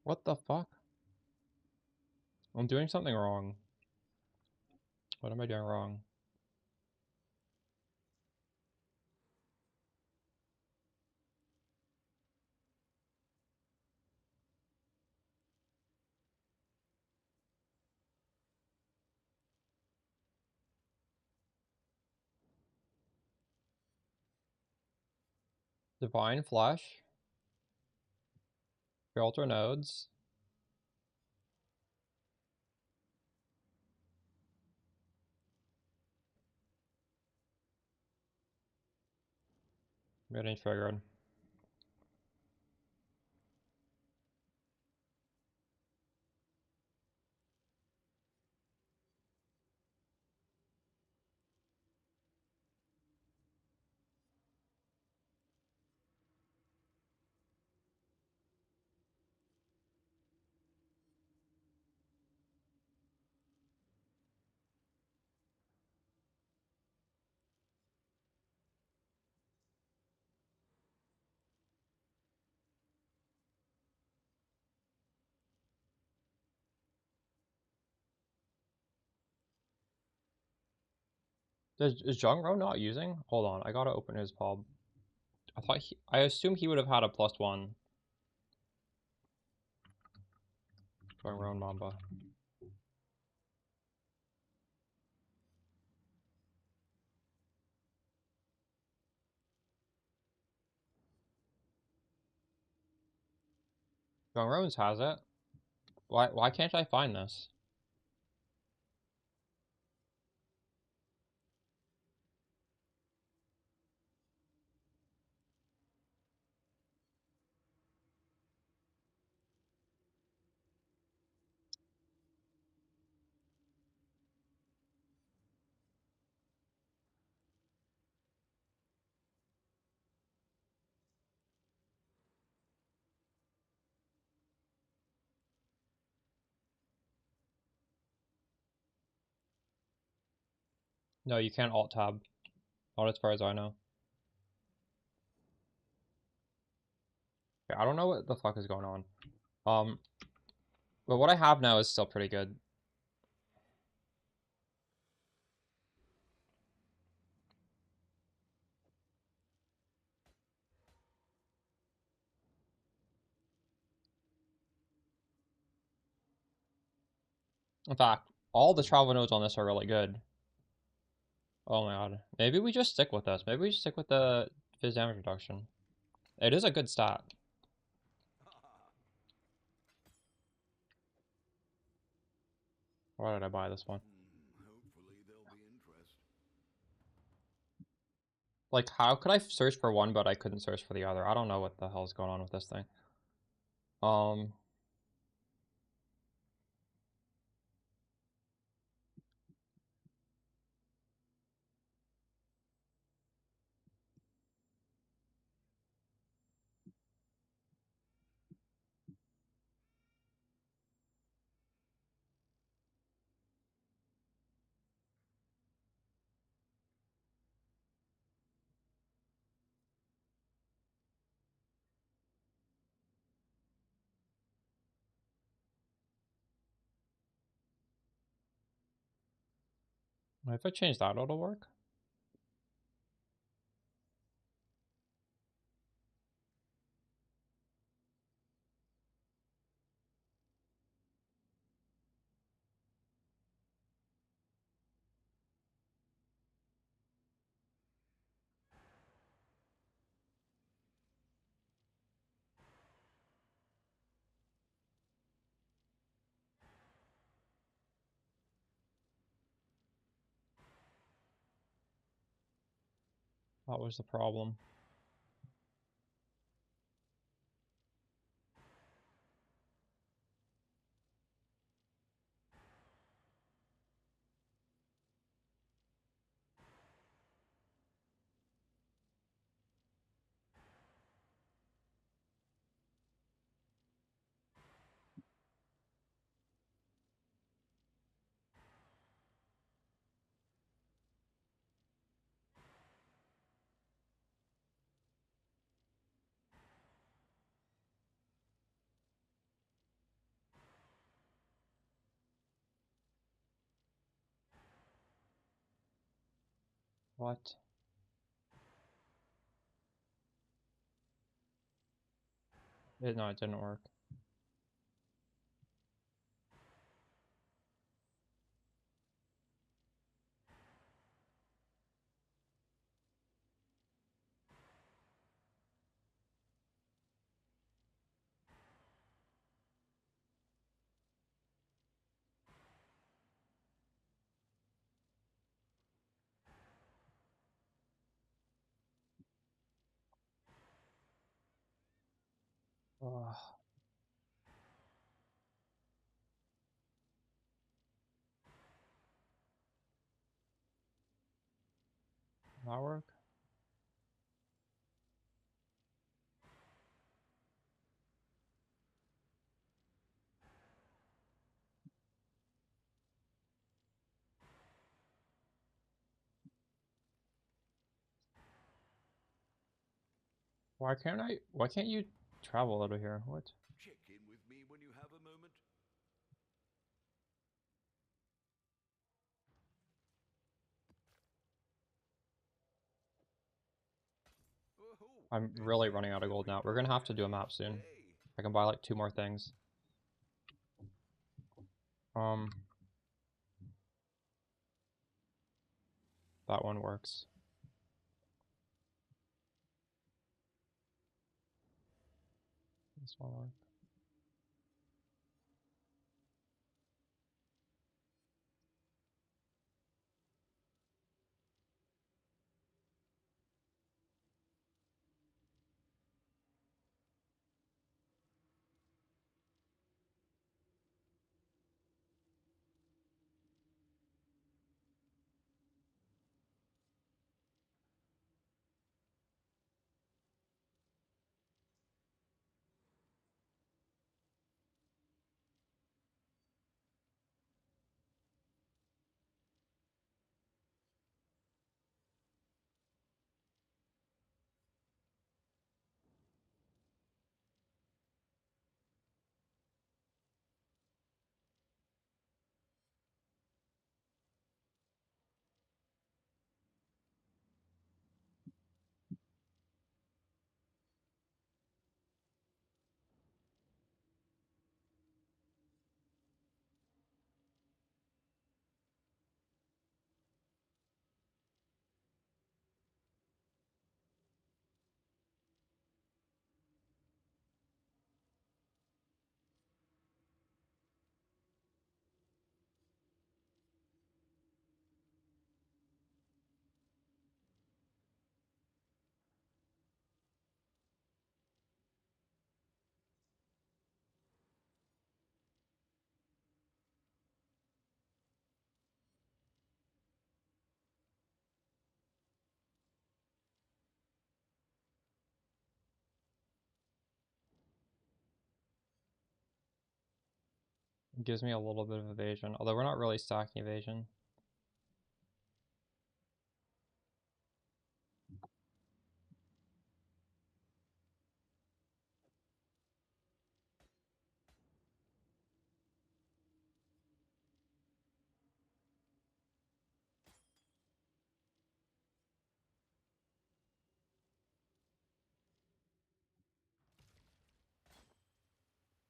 What the fuck? I'm doing something wrong. What am I doing wrong? Divine Flesh. Filter nodes. I'm getting triggered. Is Jungro not using? Hold on, I gotta open his pub. I assume he would have had a +1. Jungro and Mamba. Jungro's has it. Why can't I find this? No, you can't alt tab. Not as far as I know. Yeah, I don't know what the fuck is going on. But what I have now is still pretty good. In fact, all the travel nodes on this are really good. Oh my god. Maybe we just stick with this. Maybe we just stick with the fizz damage reduction. It is a good stat. Why did I buy this one? Hopefully there'll be interest. Like, how could I search for one, but I couldn't search for the other? I don't know what the hell is going on with this thing. If I change that, it'll work. That was the problem. What? No, it didn't work. Ugh. Did that work? Why can't you travel out of here? What? Check in with me when you have a moment. Oh, I'm it's really you, running out of gold now. We're VIPER. gonna have to do a map soon. Hey. I can buy like 2 more things. That one works. This one works. It gives me a little bit of evasion, although we're not really stacking evasion.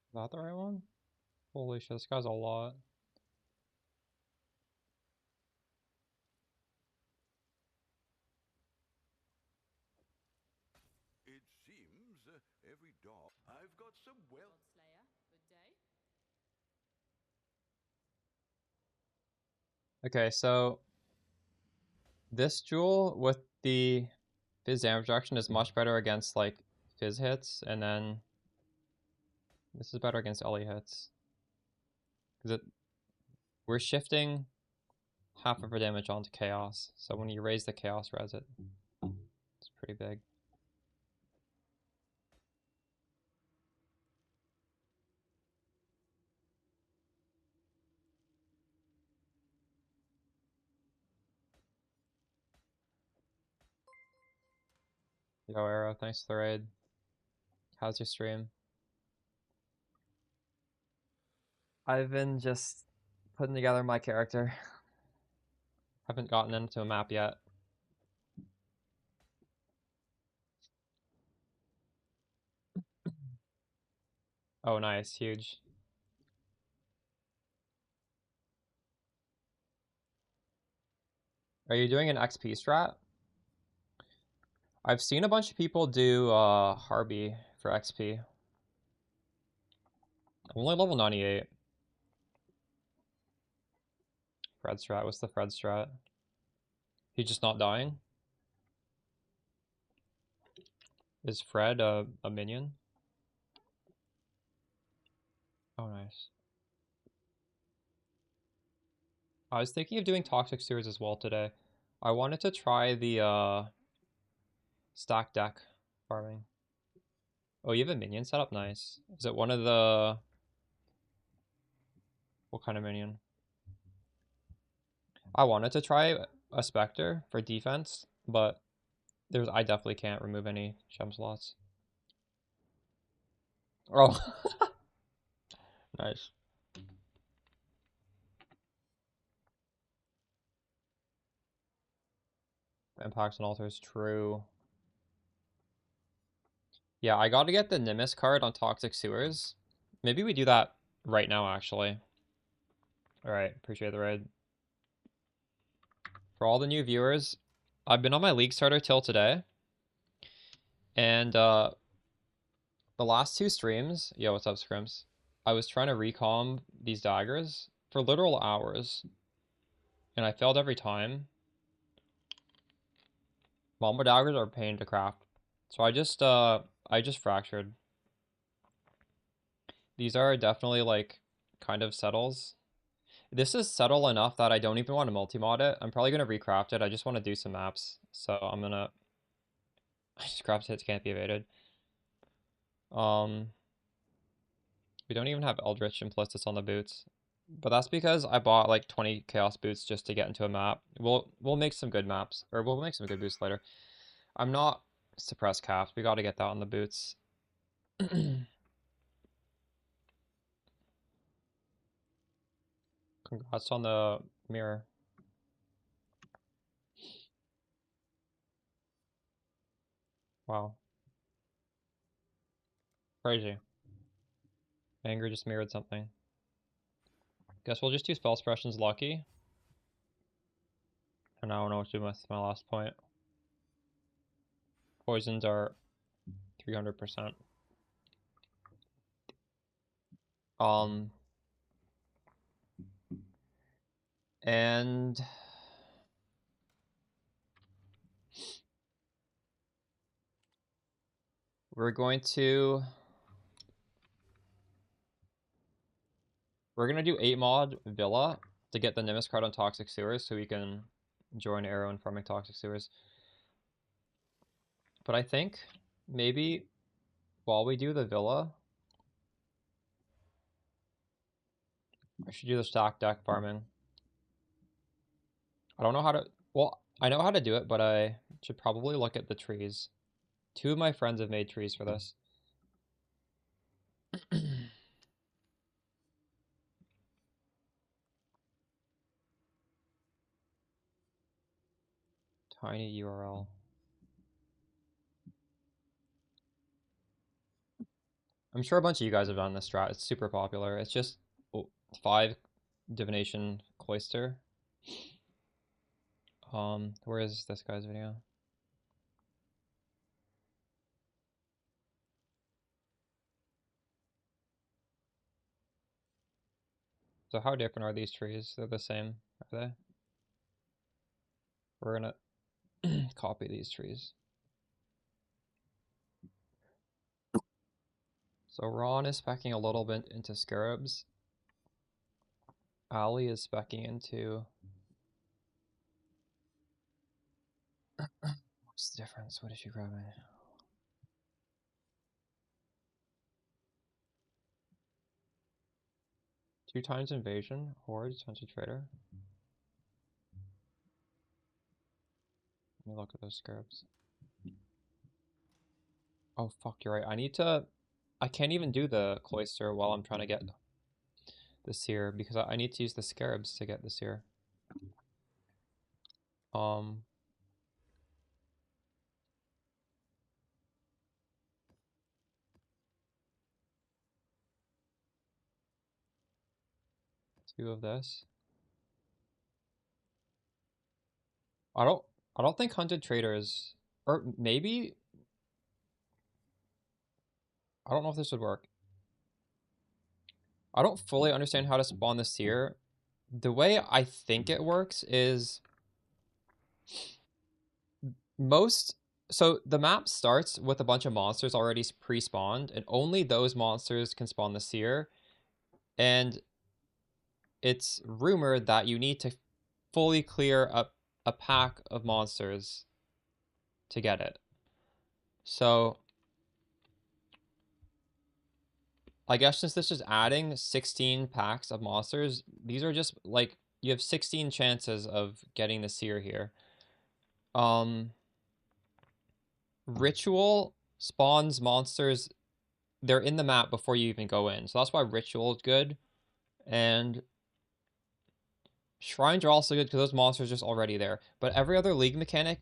Is that the right one? Holy shit, this guy's a lot. It seems every dog. I've got some well. Okay, so this jewel with the Fizz damage reduction is much better against like Fizz hits, and then this is better against Ellie hits. Because we're shifting half of our damage onto Chaos, so when you raise the Chaos res it's pretty big. Yo, Arrow, thanks for the raid. How's your stream? I've been just putting together my character. Haven't gotten into a map yet. Oh, nice, huge. Are you doing an XP strat? I've seen a bunch of people do Harby for XP. I'm only level 98. Fred strat, what's the Fred strat? He's just not dying? Is Fred a minion? Oh, nice. I was thinking of doing Toxic Sewers as well today. I wanted to try the stack deck farming. Oh, you have a minion setup? Nice. Is it one of the... What kind of minion? I wanted to try a Spectre for defense, but I definitely can't remove any gem slots. Oh. Nice. Impacts and altars, true. Yeah, I gotta get the Nimbus card on Toxic Sewers. Maybe we do that right now, actually. Alright, appreciate the raid. For all the new viewers, I've been on my League Starter till today. And the last two streams... Yo, what's up, Scrims? I was trying to recom these daggers for literal hours. And I failed every time. Mamba daggers are a pain to craft. So I just fractured. These are definitely like kind of settles. This is settle enough that I don't even want to multi-mod it. I'm probably gonna recraft it. I just want to do some maps. So I'm gonna I just craft hits can't be evaded. We don't even have Eldritch Implicits on the boots. But that's because I bought like 20 Chaos boots just to get into a map. We'll make some good maps. Or we'll make some good boots later. I'm not suppressed capped. We gotta get that on the boots. Congrats on the mirror. Wow. Crazy. Anger just mirrored something. Guess we'll just do spell suppression's lucky. And I don't know what to do with my last point. Poisons are 300%. And we're gonna do 8 mod Villa to get the Nimbus card on Toxic Sewers so we can join Arrow in farming Toxic Sewers. But I think maybe while we do the Villa, I should do the stack deck farming. I don't know how to... Well, I know how to do it, but I should probably look at the trees. 2 of my friends have made trees for this. Tiny URL. I'm sure a bunch of you guys have done this strat. It's super popular. It's just 5 divination cloister. Where is this guy's video? So how different are these trees? They're the same, are they? We're gonna copy these trees. So Ron is specking a little bit into scarabs. Ali is specking into... What's the difference? What is she grabbing? 2 times invasion, horde, hunted trader. Let me look at those scarabs. Oh fuck, you're right. I need to... I can't even do the cloister while I'm trying to get the seer because I need to use the scarabs to get the seer. 2 of this. I don't think hunted traders, or maybe, I don't know if this would work. I don't fully understand how to spawn the seer. The way I think it works is so the map starts with a bunch of monsters already pre-spawned, and only those monsters can spawn the seer. And it's rumored that you need to fully clear up a pack of monsters to get it. So I guess since this is adding 16 packs of monsters, these are just like, you have 16 chances of getting the seer here. Ritual spawns monsters, they're in the map before you even go in. So that's why Ritual is good. And Shrines are also good because those monsters are just already there. But every other League mechanic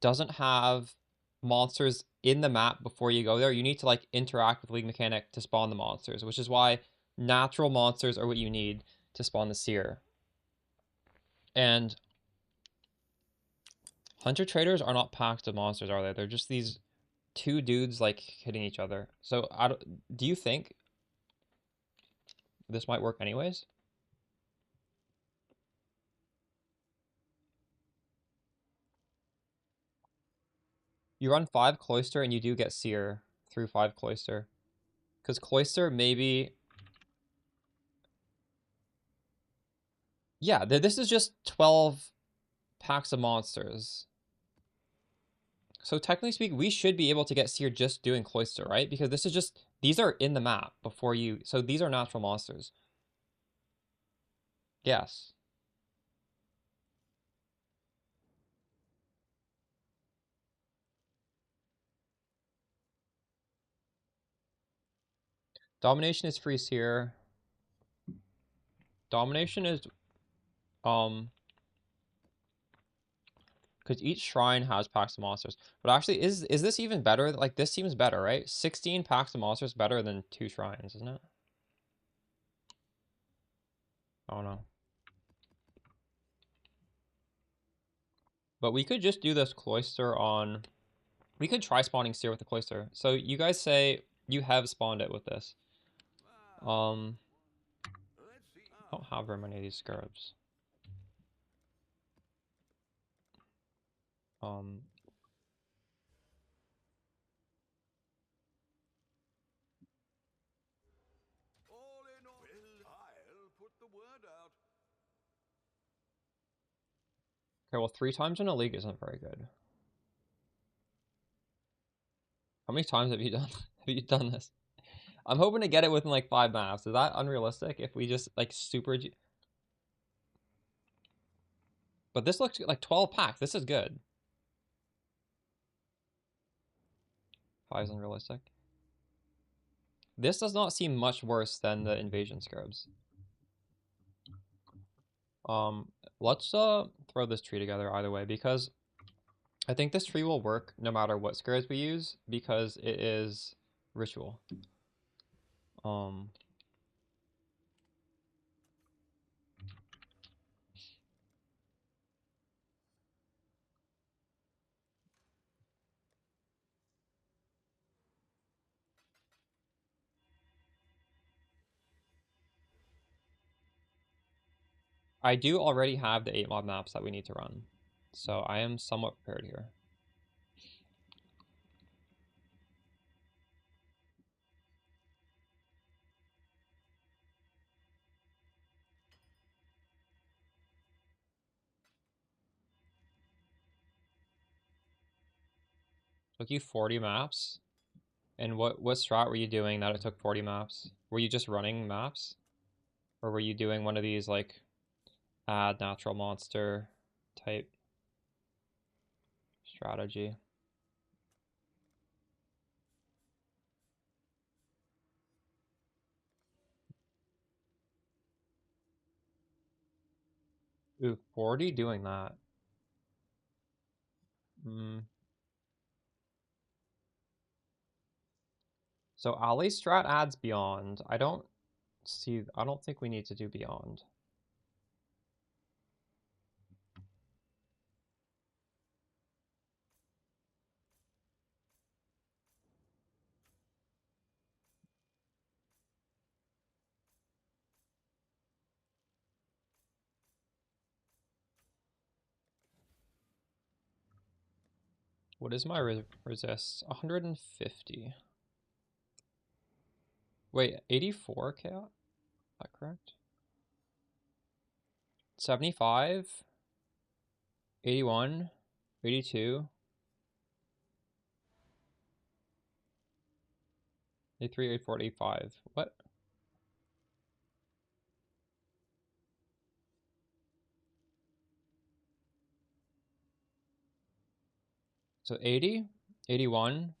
doesn't have monsters in the map before you go there. You need to like interact with League mechanic to spawn the monsters, which is why natural monsters are what you need to spawn the seer. And hunter traders are not packs of monsters, are they? They're just these 2 dudes like hitting each other. So do you think this might work anyways? You run 5 cloister and you do get seer through 5 cloister. Because cloister maybe... Yeah, this is just 12 packs of monsters. So technically speaking, we should be able to get seer just doing cloister, right? Because this is just... These are in the map before you... So these are natural monsters. Yes. Domination is free seer. Domination is... Because each shrine has packs of monsters. But actually, is this even better? Like, this seems better, right? 16 packs of monsters better than 2 shrines, isn't it? I don't know. But we could just do this cloister on... We could try spawning seer with the cloister. So you guys say you have spawned it with this. I don't have very many of these scarabs. All in all, I'll put the word out. Okay, well, 3 times in a league isn't very good. How many times have you done this? I'm hoping to get it within like 5 maps. Is that unrealistic? If we just like super G... But this looks like 12 packs. This is good. 5 is unrealistic. This does not seem much worse than the invasion scarabs. Let's throw this tree together either way, because I think this tree will work no matter what scarabs we use, because it is ritual. I do already have the 8 mob maps that we need to run, so I am somewhat prepared here. Took you 40 maps? And what strat were you doing that it took 40 maps? Were you just running maps? Or were you doing one of these like add natural monster type strategy? Ooh, 40 doing that. So Ali strat adds beyond. I don't think we need to do beyond. What is my resist? 150. Wait, 84 chaos? Is that correct? 75? 81? 82? 83, 84, 85. What? So 80, 81,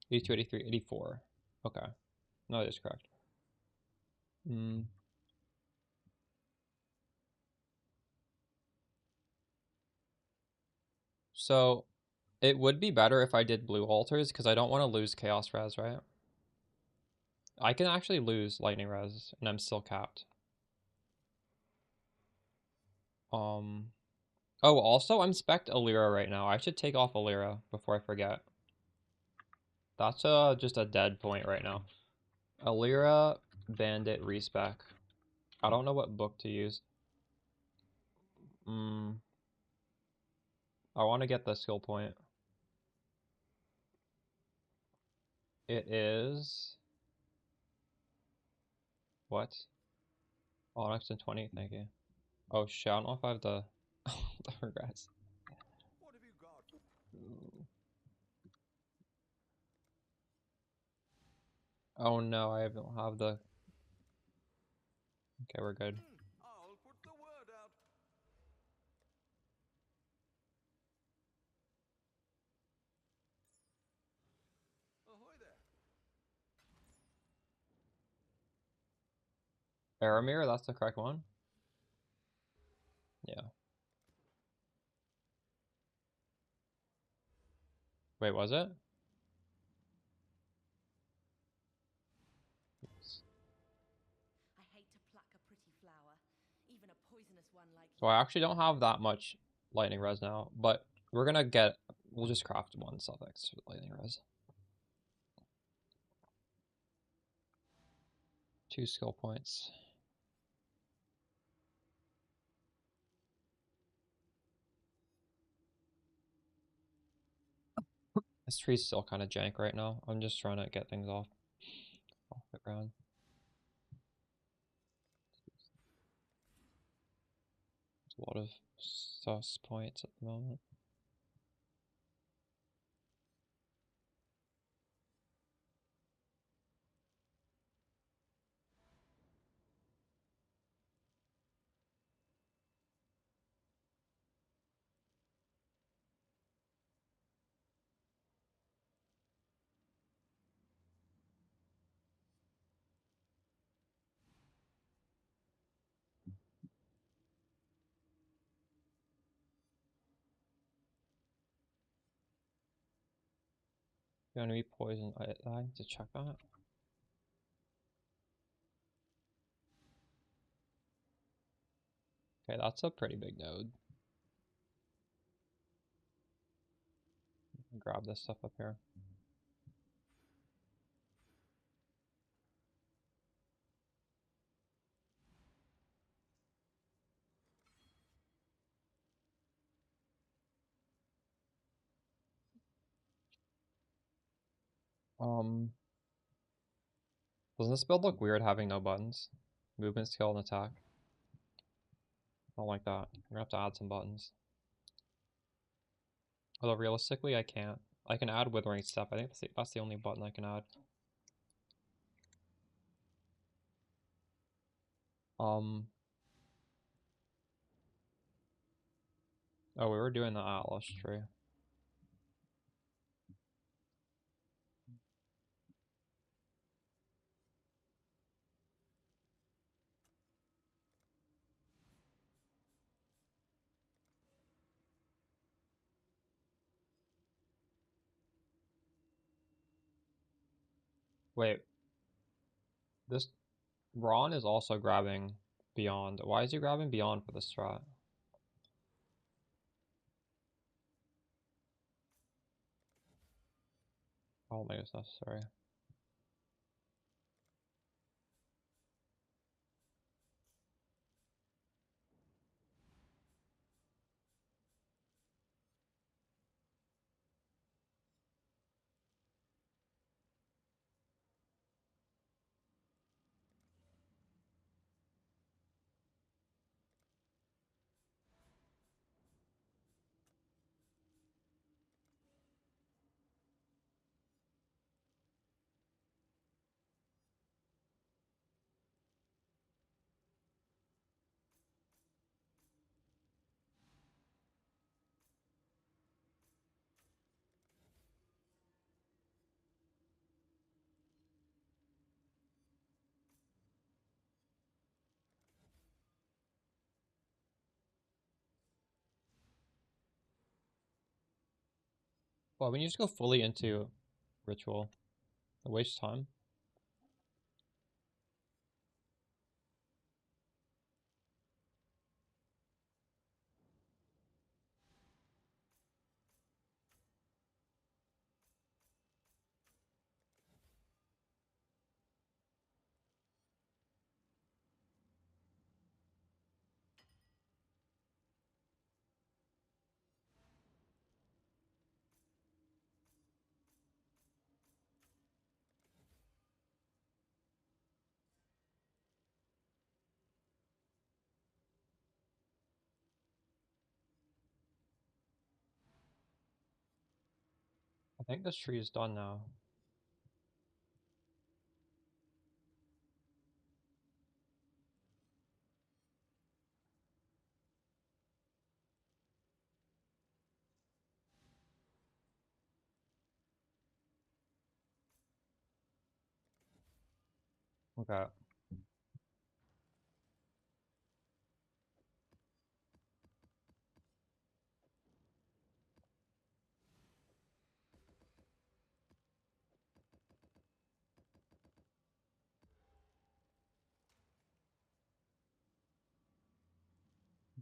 82, 83, 84. Okay. No, that is correct. So it would be better if I did blue altars, because I don't want to lose chaos res, right? I can actually lose lightning res, and I'm still capped. Oh, also I'm spec'd Alira right now. I should take off Alira before I forget. That's just a dead point right now. Alira, Bandit, respec. I don't know what book to use. I want to get the skill point. It is... What? Onyx and 20, thank you. Oh shit, I don't know if I have the... the regrets. What have you got? Oh no, I don't have the... Okay, we're good. I'll put the word out. Ahoy there. Aramir, that's the correct one? Yeah. Wait, was it? I hate to pluck a pretty flower, even a poisonous one like So I actually don't have that much lightning res now, but we're gonna get... We'll just craft one suffix for lightning res. 2 skill points. This tree's still kind of jank right now. I'm just trying to get things off the ground. There's a lot of sus points at the moment. The enemy poison. I need to check that. Okay, that's a pretty big node. Grab this stuff up here. Doesn't this build look weird having no buttons? Movement, skill, and attack. I don't like that. I'm gonna have to add some buttons. Although realistically, I can't. I can add Withering Step. I think that's the only button I can add. Oh, we were doing the Atlas tree. Wait, this Ron is also grabbing Beyond. Why is he grabbing Beyond for this strat? I don't think it's necessary. Well, when you just go fully into Ritual, it wastes time. I think this tree is done now. Okay.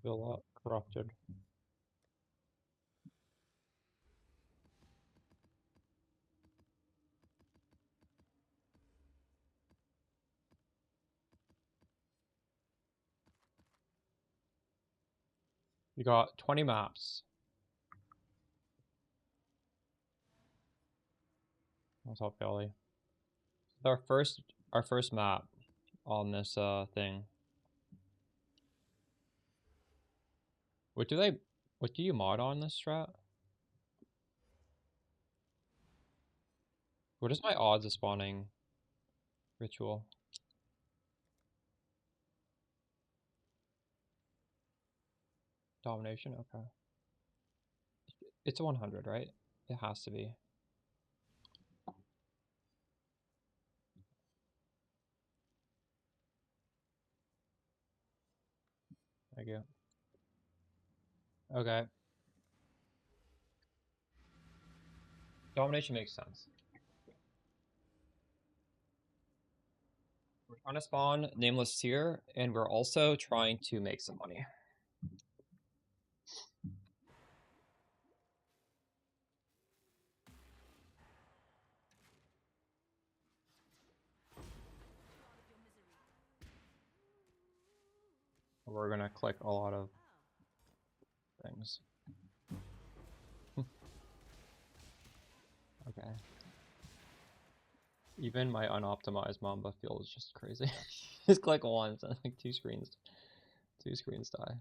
Villa corrupted. You got 20 maps. What's up, Billy? Our first map on this thing. What do you mod on this strat? What is my odds of spawning Ritual? Domination, okay. It's a 100, right? It has to be. Thank you. Okay. Domination makes sense. Trying to spawn Nameless Seer, and we're also trying to make some money. We're gonna click a lot of things. Okay. Even my unoptimized Mamba feels just crazy. Just click once and like two screens die.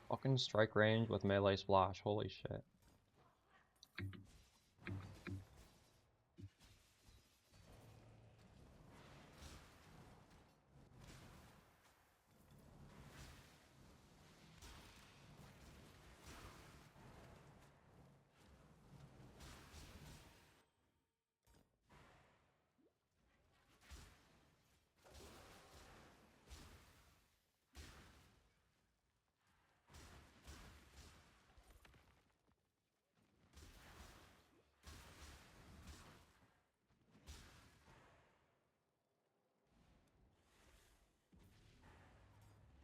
Fucking strike range with melee splash, holy shit.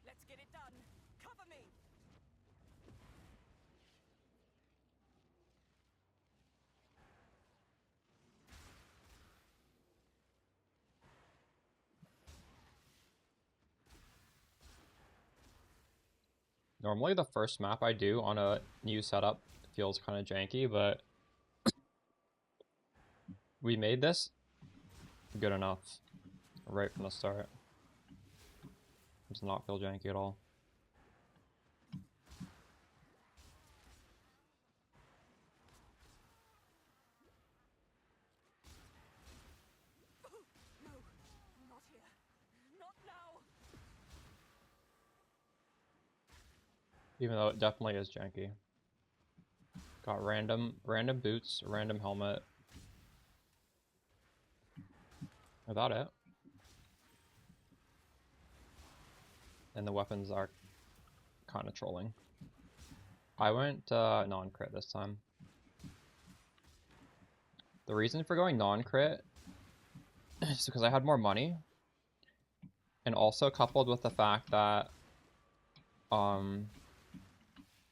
Let's get it done. Cover me. Normally the first map I do on a new setup feels kind of janky, but we made this good enough right from the start. It does not feel janky at all. No, not here. Not now. Even though it definitely is janky. Got random boots, random helmet. About it. And the weapons are kind of trolling. I went non-crit this time. The reason for going non-crit is because I had more money. And also coupled with the fact that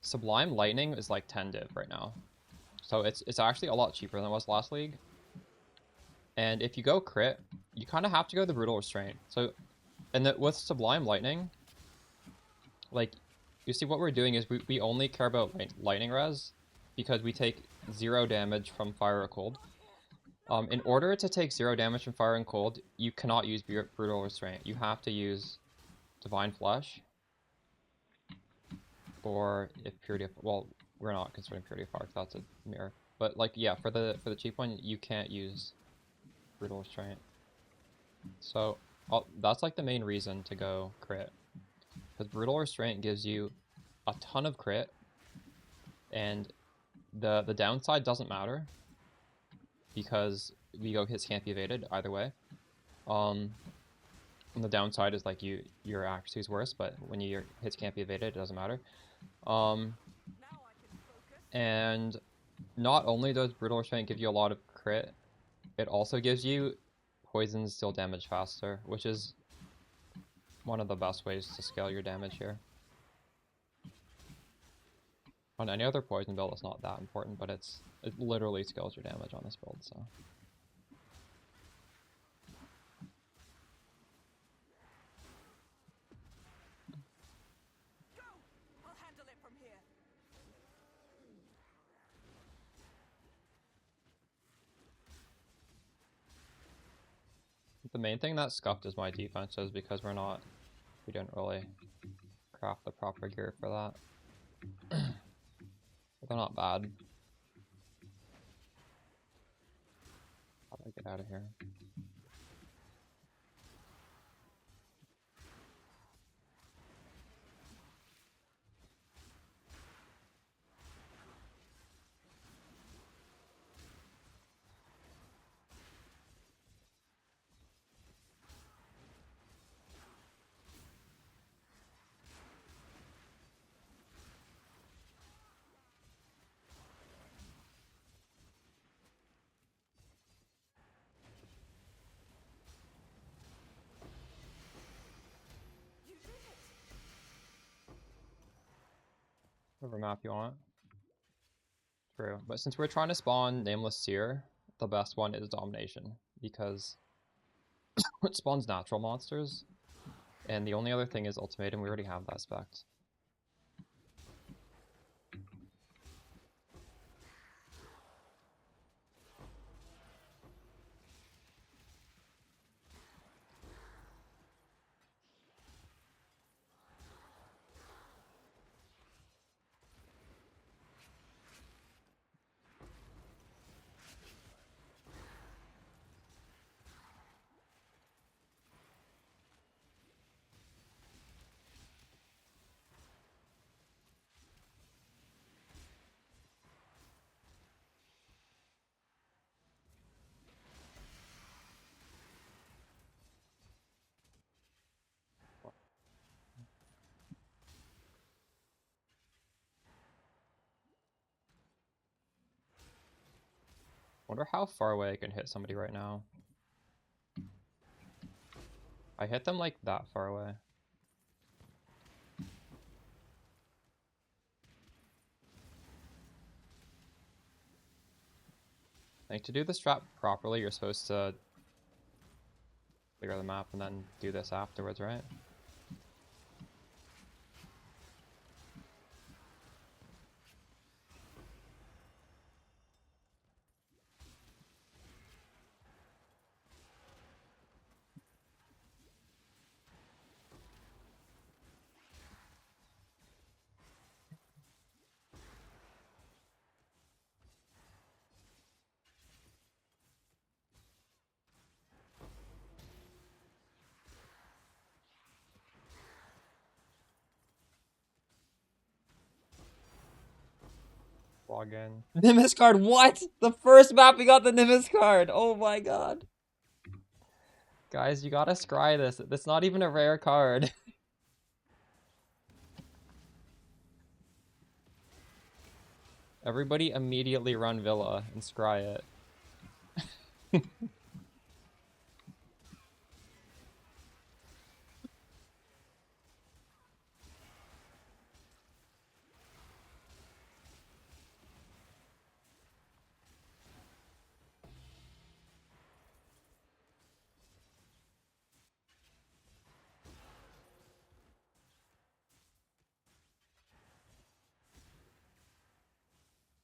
Sublime Lightning is like 10 div right now. So it's actually a lot cheaper than it was last league. And if you go crit, you kind of have to go the Brutal Restraint. So, and with Sublime Lightning, like, you see what we're doing is we only care about lightning res because we take 0 damage from fire or cold. In order to take 0 damage from fire and cold, you cannot use Brutal Restraint. You have to use Divine Flesh. Or if Purity of, well, we're not considering Purity of Fire because that's a mirror. But like, yeah, for the cheap one, you can't use Brutal Restraint. So that's like the main reason to go crit. Because Brutal Restraint gives you a ton of crit, and the downside doesn't matter because we go hits can't be evaded either way. And the downside is like your accuracy is worse, but when your hits can't be evaded, it doesn't matter. And not only does Brutal Restraint give you a lot of crit, it also gives you poison steal damage faster, which is one of the best ways to scale your damage here. On any other poison build, it's not that important, but it literally scales your damage on this build, so. Go! I'll handle it from here. The main thing that scuffed is my defenses because we didn't really craft the proper gear for that. But they're not bad. How do I get out of here? Whatever map you want. True. But since we're trying to spawn Nameless Seer, the best one is Domination. Because it spawns natural monsters. And the only other thing is Ultimatum. We already have that spec. Wonder how far away I can hit somebody right now. I hit them like that far away. Like, to do the strat properly, you're supposed to clear the map and then do this afterwards, right? Log in. Nimbus card, what? The first map we got the Nimbus card! Oh my god. Guys, you gotta scry this. It's not even a rare card. Everybody immediately run Villa and scry it.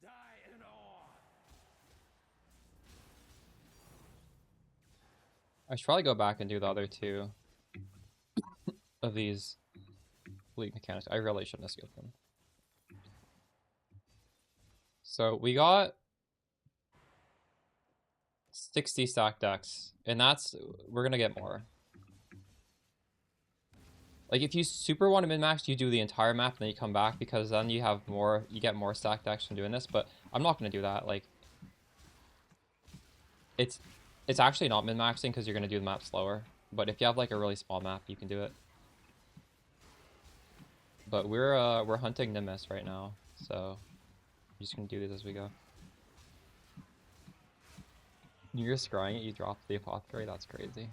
Die in awe. I should probably go back and do the other two of these league mechanics. I really shouldn't have skipped them. So we got 60 stack decks, and we're gonna get more. Like, if you super want to min-max, you do the entire map and then you come back, because then you get more stack decks from doing this, but I'm not gonna do that. Like, it's actually not min-maxing because you're gonna do the map slower, but if you have like a really small map, you can do it. But we're hunting Nimbus right now, so I'm just gonna do this as we go. You're scrying it, you dropped the apothecary, that's crazy.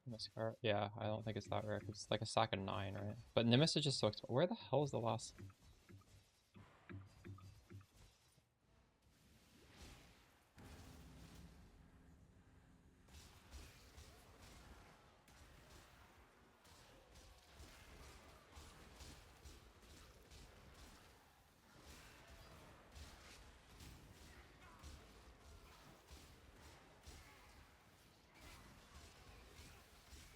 Nimbus card, yeah, I don't think it's that rare. It's like a stack of 9, right? But Nimbus is just so expensive. Where the hell is the last?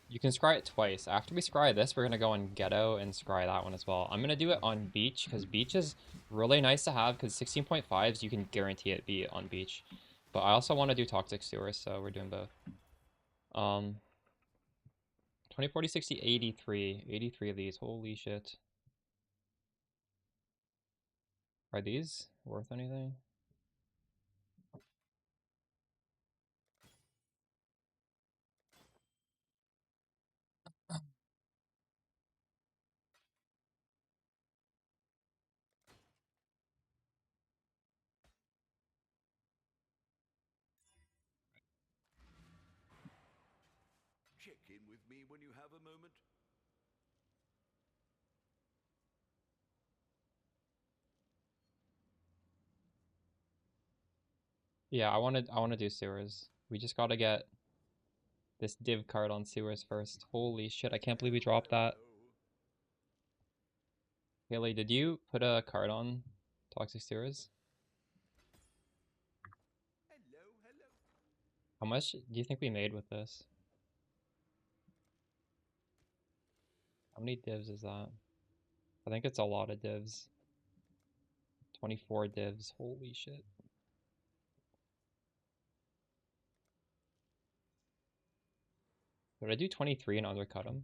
You can scry it twice. After we scry this, we're going to go on Ghetto and scry that one as well. I'm going to do it on Beach, because Beach is really nice to have, because 16.5s, you can guarantee it be on Beach. But I also want to do Toxic Sewers, so we're doing both. 20, 40, 60, 83. 83 of these. Holy shit. Are these worth anything? in with me when you have a moment? Yeah, I want to do sewers. We just gotta get this div card on sewers first. Holy shit, I can't believe we dropped that. Haley, did you put a card on Toxic Sewers? Hello, hello. How much do you think we made with this? How many divs is that? I think it's a lot of divs. 24 divs. Holy shit. Did I do 23 and undercut him?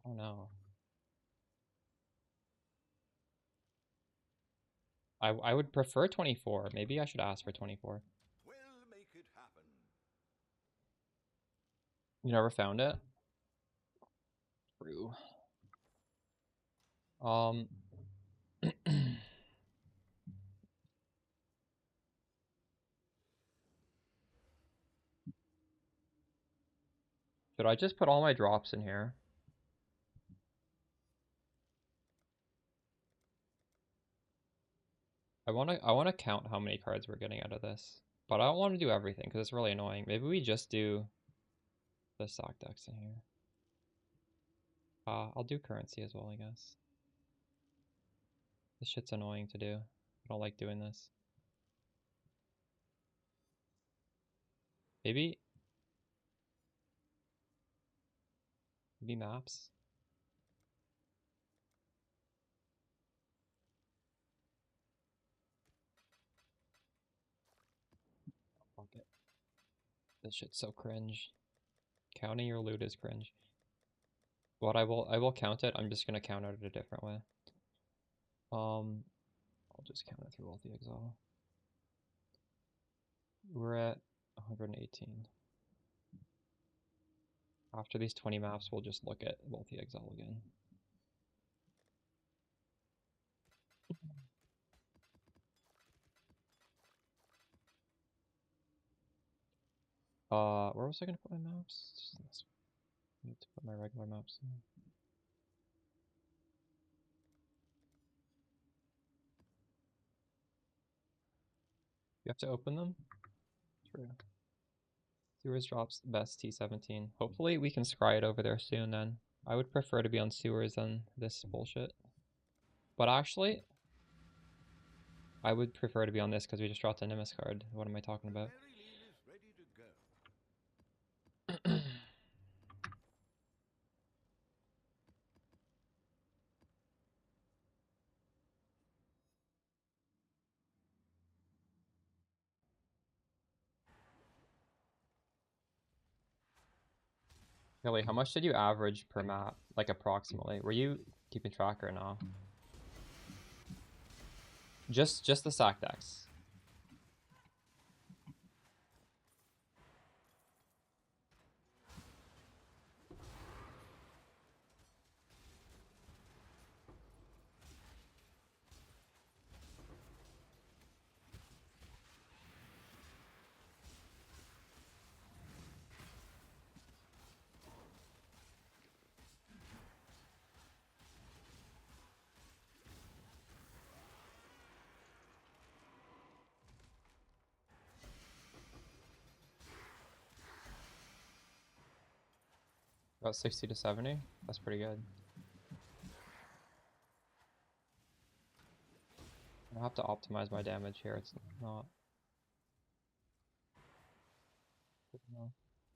Oh no. I would prefer 24. Maybe I should ask for 24. We'll make it happen. You never found it? True. Should I just put all my drops in here? I wanna count how many cards we're getting out of this. But I don't want to do everything because it's really annoying. Maybe we just do the sock decks in here. I'll do currency as well, I guess. This shit's annoying to do. I don't like doing this. Maybe maps. Fuck it. This shit's so cringe. Counting your loot is cringe. But I will count it. I'm just gonna count it a different way. I'll just count it through multi-exile. We're at 118. After these 20 maps, we'll just look at multi-exile again. Where was I gonna put my maps? I need to put my regular maps in. You have to open them? True. Sewers drops best T17. Hopefully we can scry it over there soon then. I would prefer to be on sewers than this bullshit. But actually, I would prefer to be on this because we just dropped a Nimbus card. What am I talking about? Mary is ready to go. Really, how much did you average per map? Like approximately? Were you keeping track or no? Just the sack decks. About 60 to 70? That's pretty good. I have to optimize my damage here. It's not.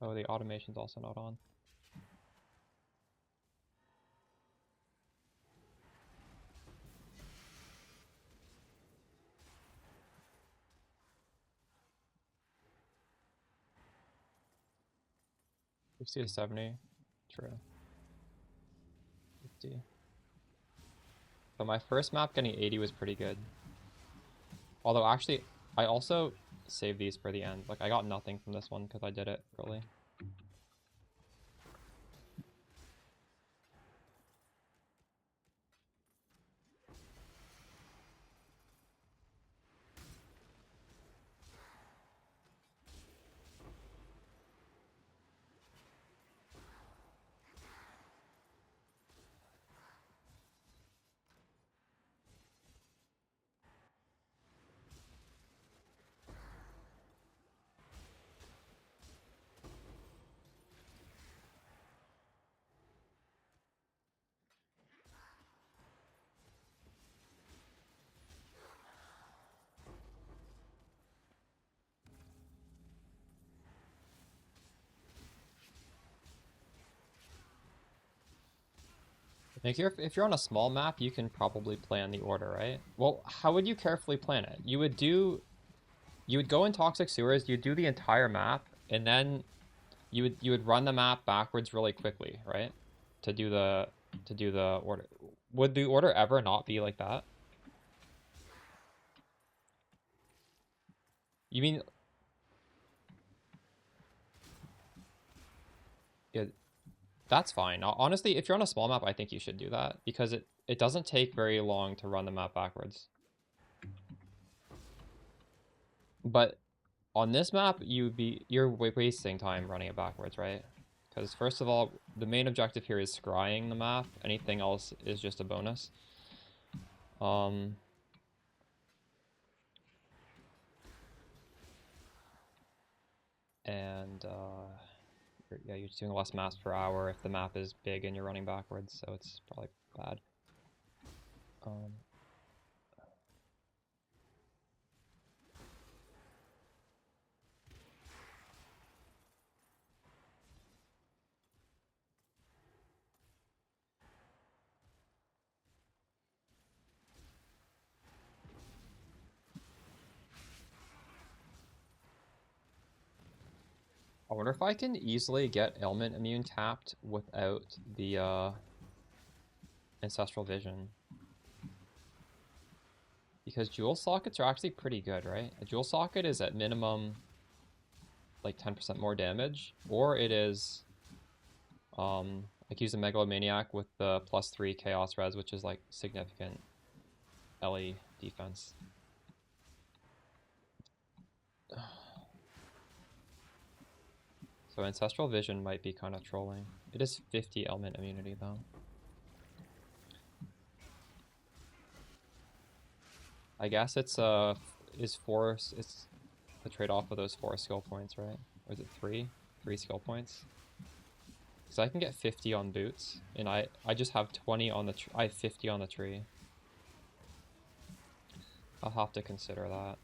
Oh, the automation's also not on. $60 to 70. True. 50. But my first map getting 80 was pretty good. Although actually, I also saved these for the end. Like I got nothing from this one because I did it early. Like if you're on a small map, you can probably plan the order, right? Well, how would you carefully plan it? You would go in Toxic Sewers, you'd do the entire map, and then you would run the map backwards really quickly, right? To do the order. Would the order ever not be like that? You mean yeah, that's fine. Honestly, if you're on a small map, I think you should do that because it doesn't take very long to run the map backwards. But on this map, you're wasting time running it backwards, right? Because first of all, the main objective here is scrying the map. Anything else is just a bonus. And yeah, you're just doing less maps per hour if the map is big and you're running backwards, so it's probably bad. I wonder if I can easily get ailment immune tapped without the ancestral vision. Because jewel sockets are actually pretty good, right? A jewel socket is at minimum like 10% more damage, or it is like use a megalomaniac with the +3 chaos res, which is like significant LE defense. So ancestral vision might be kind of trolling. It is 50 element immunity though. I guess it's the trade-off of those 4 skill points, right? Or is it 3? 3 skill points. Because I can get 50 on boots, and I just have 20 on the I have 50 on the tree. I'll have to consider that.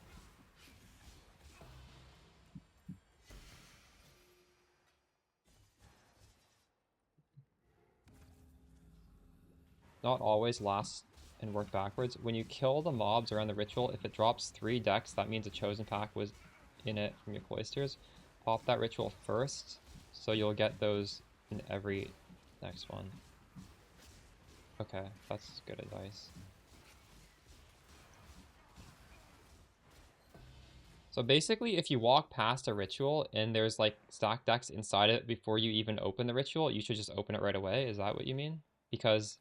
Not always last and work backwards. When you kill the mobs around the ritual, if it drops 3 decks, that means a chosen pack was in it from your cloisters. Pop that ritual first, so you'll get those in every next one. Okay, that's good advice. So basically, if you walk past a ritual and there's like stack decks inside it before you even open the ritual, you should just open it right away. Is that what you mean? Because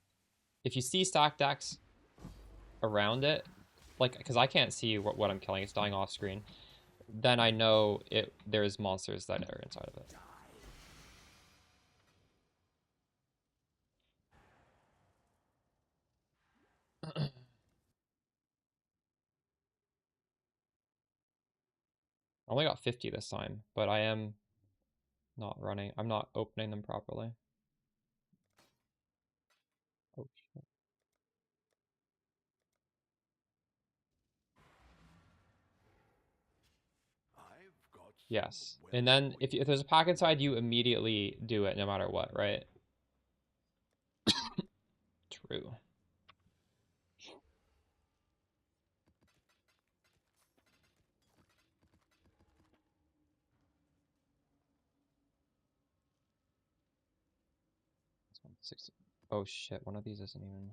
if you see stack decks around it, like, because I can't see what I'm killing, it's dying off screen, then I know there's monsters that are inside of it. I only got 50 this time, but I am not running. I'm not opening them properly. Oh, shit. I've got some Yes. wealth And then for you. if there's a pack inside, you immediately do it no matter what, right? True. Oh shit, one of these isn't even...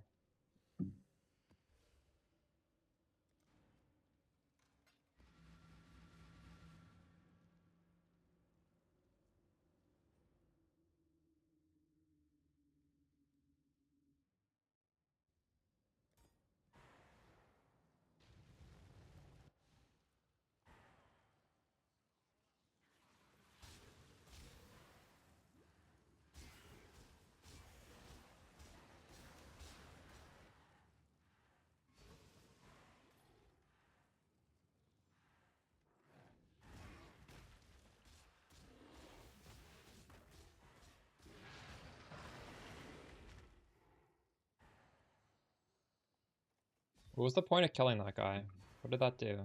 What was the point of killing that guy? What did that do?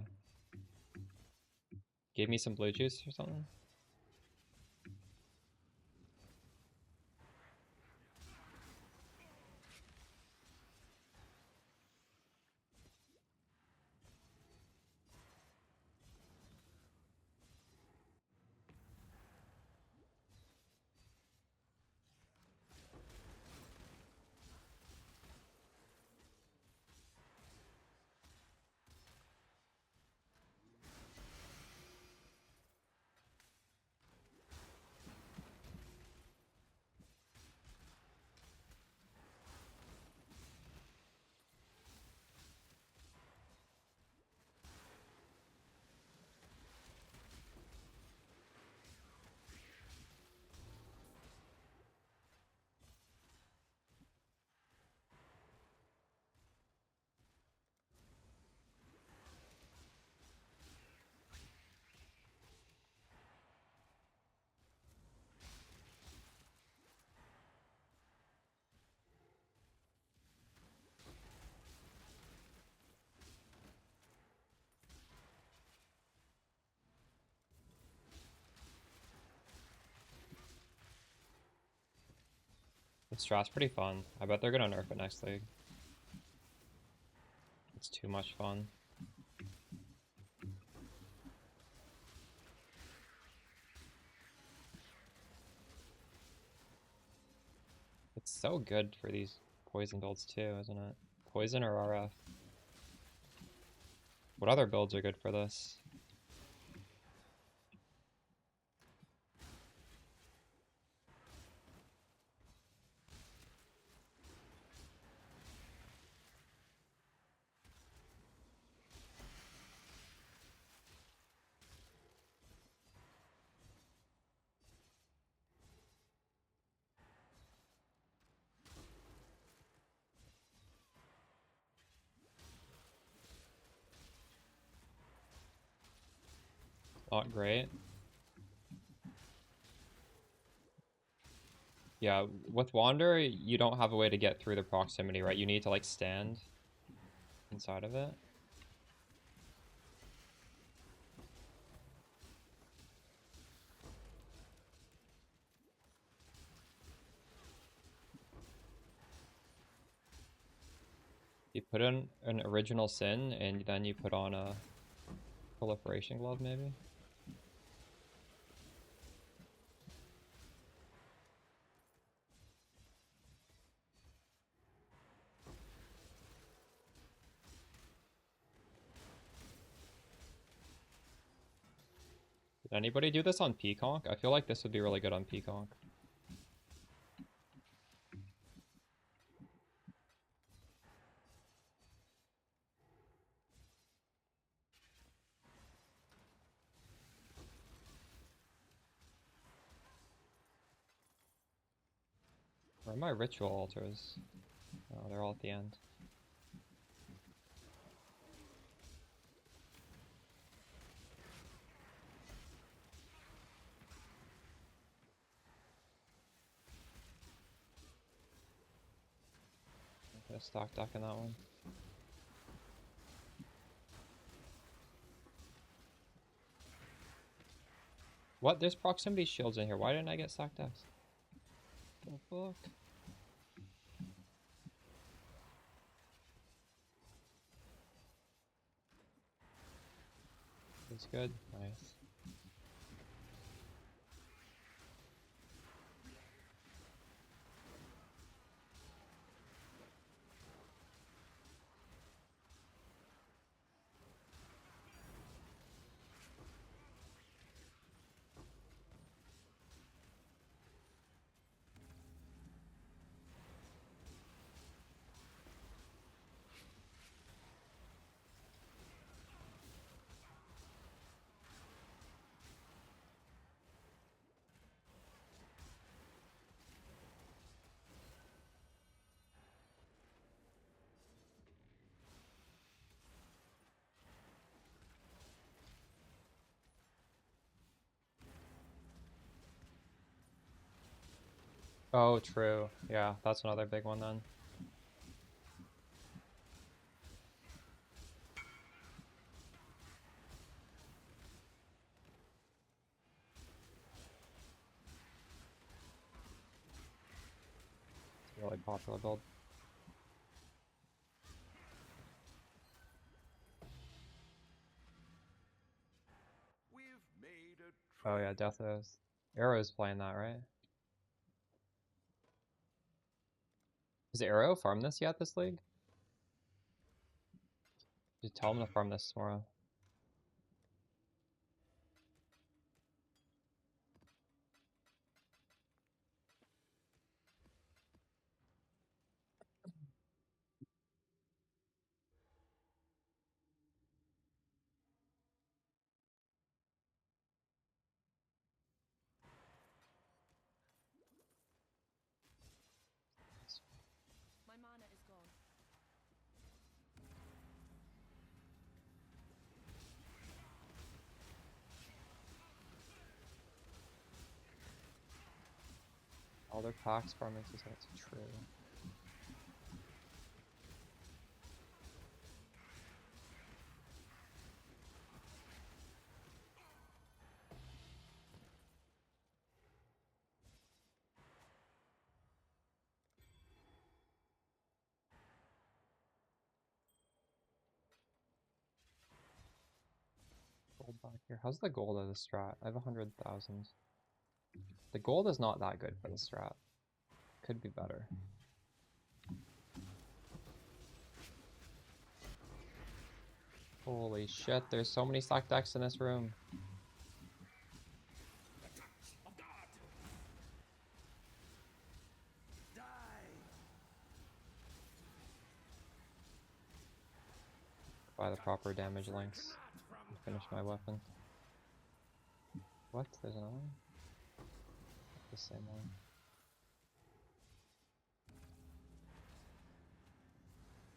Gave me some blue juice or something? This strat's pretty fun. I bet they're gonna nerf it next league. It's too much fun. It's so good for these poison builds too, isn't it? Poison or RF? What other builds are good for this? Not great. Yeah, with Wander, you don't have a way to get through the proximity, right? You need to, like, stand inside of it. You put in an original sin, and then you put on a proliferation glove, maybe? Did anybody do this on Peaconk? I feel like this would be really good on Peaconk. Where are my ritual altars? Oh, they're all at the end. I'm gonna stock deck in that one. What? There's proximity shields in here. Why didn't I get stock decks? The fuck? It's good. Nice. Oh, true. Yeah, that's another big one then. It's a really popular build. We've made a Oh yeah, Death Oath. Arrow's playing that, right? Has Arrow farmed this yet this league? Just tell him to farm this tomorrow. My mana is gone. All their packs farming is that's true. Here, how's the gold of the strat? I have 100,000. The gold is not that good for the strat. Could be better. Holy shit, there's so many stacked decks in this room. Buy the proper damage links and finish my weapon. What? There's another one? The same one.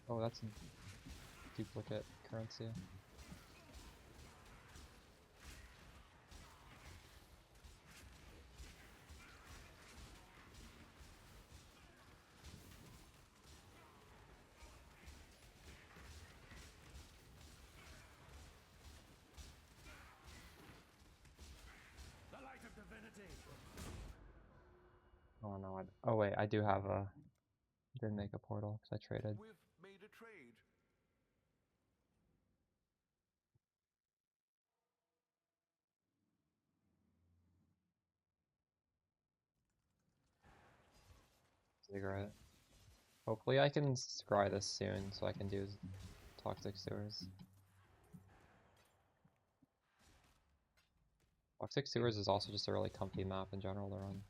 Oh, that's a duplicate currency. Oh no, oh wait, I do have a... didn't make a portal because I traded. We've made a trade. Cigarette. Hopefully I can scry this soon so I can do Toxic Sewers. Toxic Sewers is also just a really comfy map in general to run.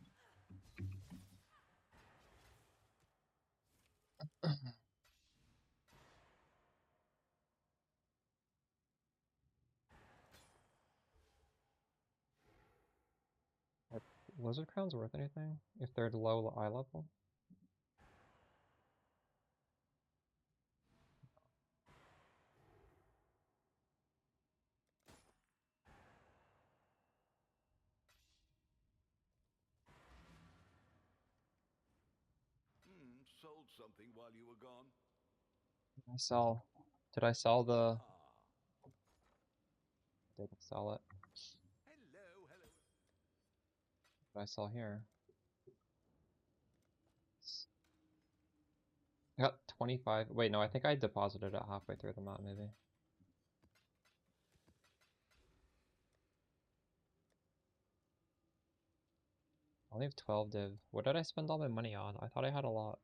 Are Lizard Crowns worth anything if they're low eye level? Sold something while you were gone. I sell. Did I sell the... Ah. Didn't sell it. Hello, hello. What did I sell here? I got 25. Wait, no, I think I deposited it halfway through the map, maybe. I only have 12 div. What did I spend all my money on? I thought I had a lot.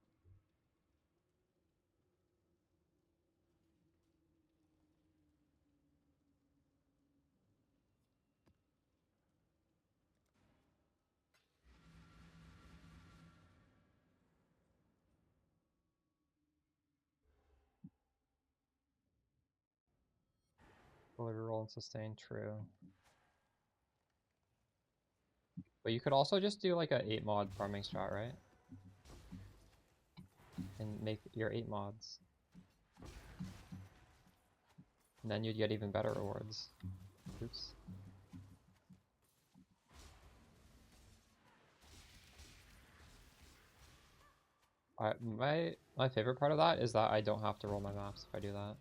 Fully reroll and sustain, true. But you could also just do like a 8 mod farming strat, right? And make your 8 mods. And then you'd get even better rewards. Oops. My favorite part of that is that I don't have to roll my maps if I do that.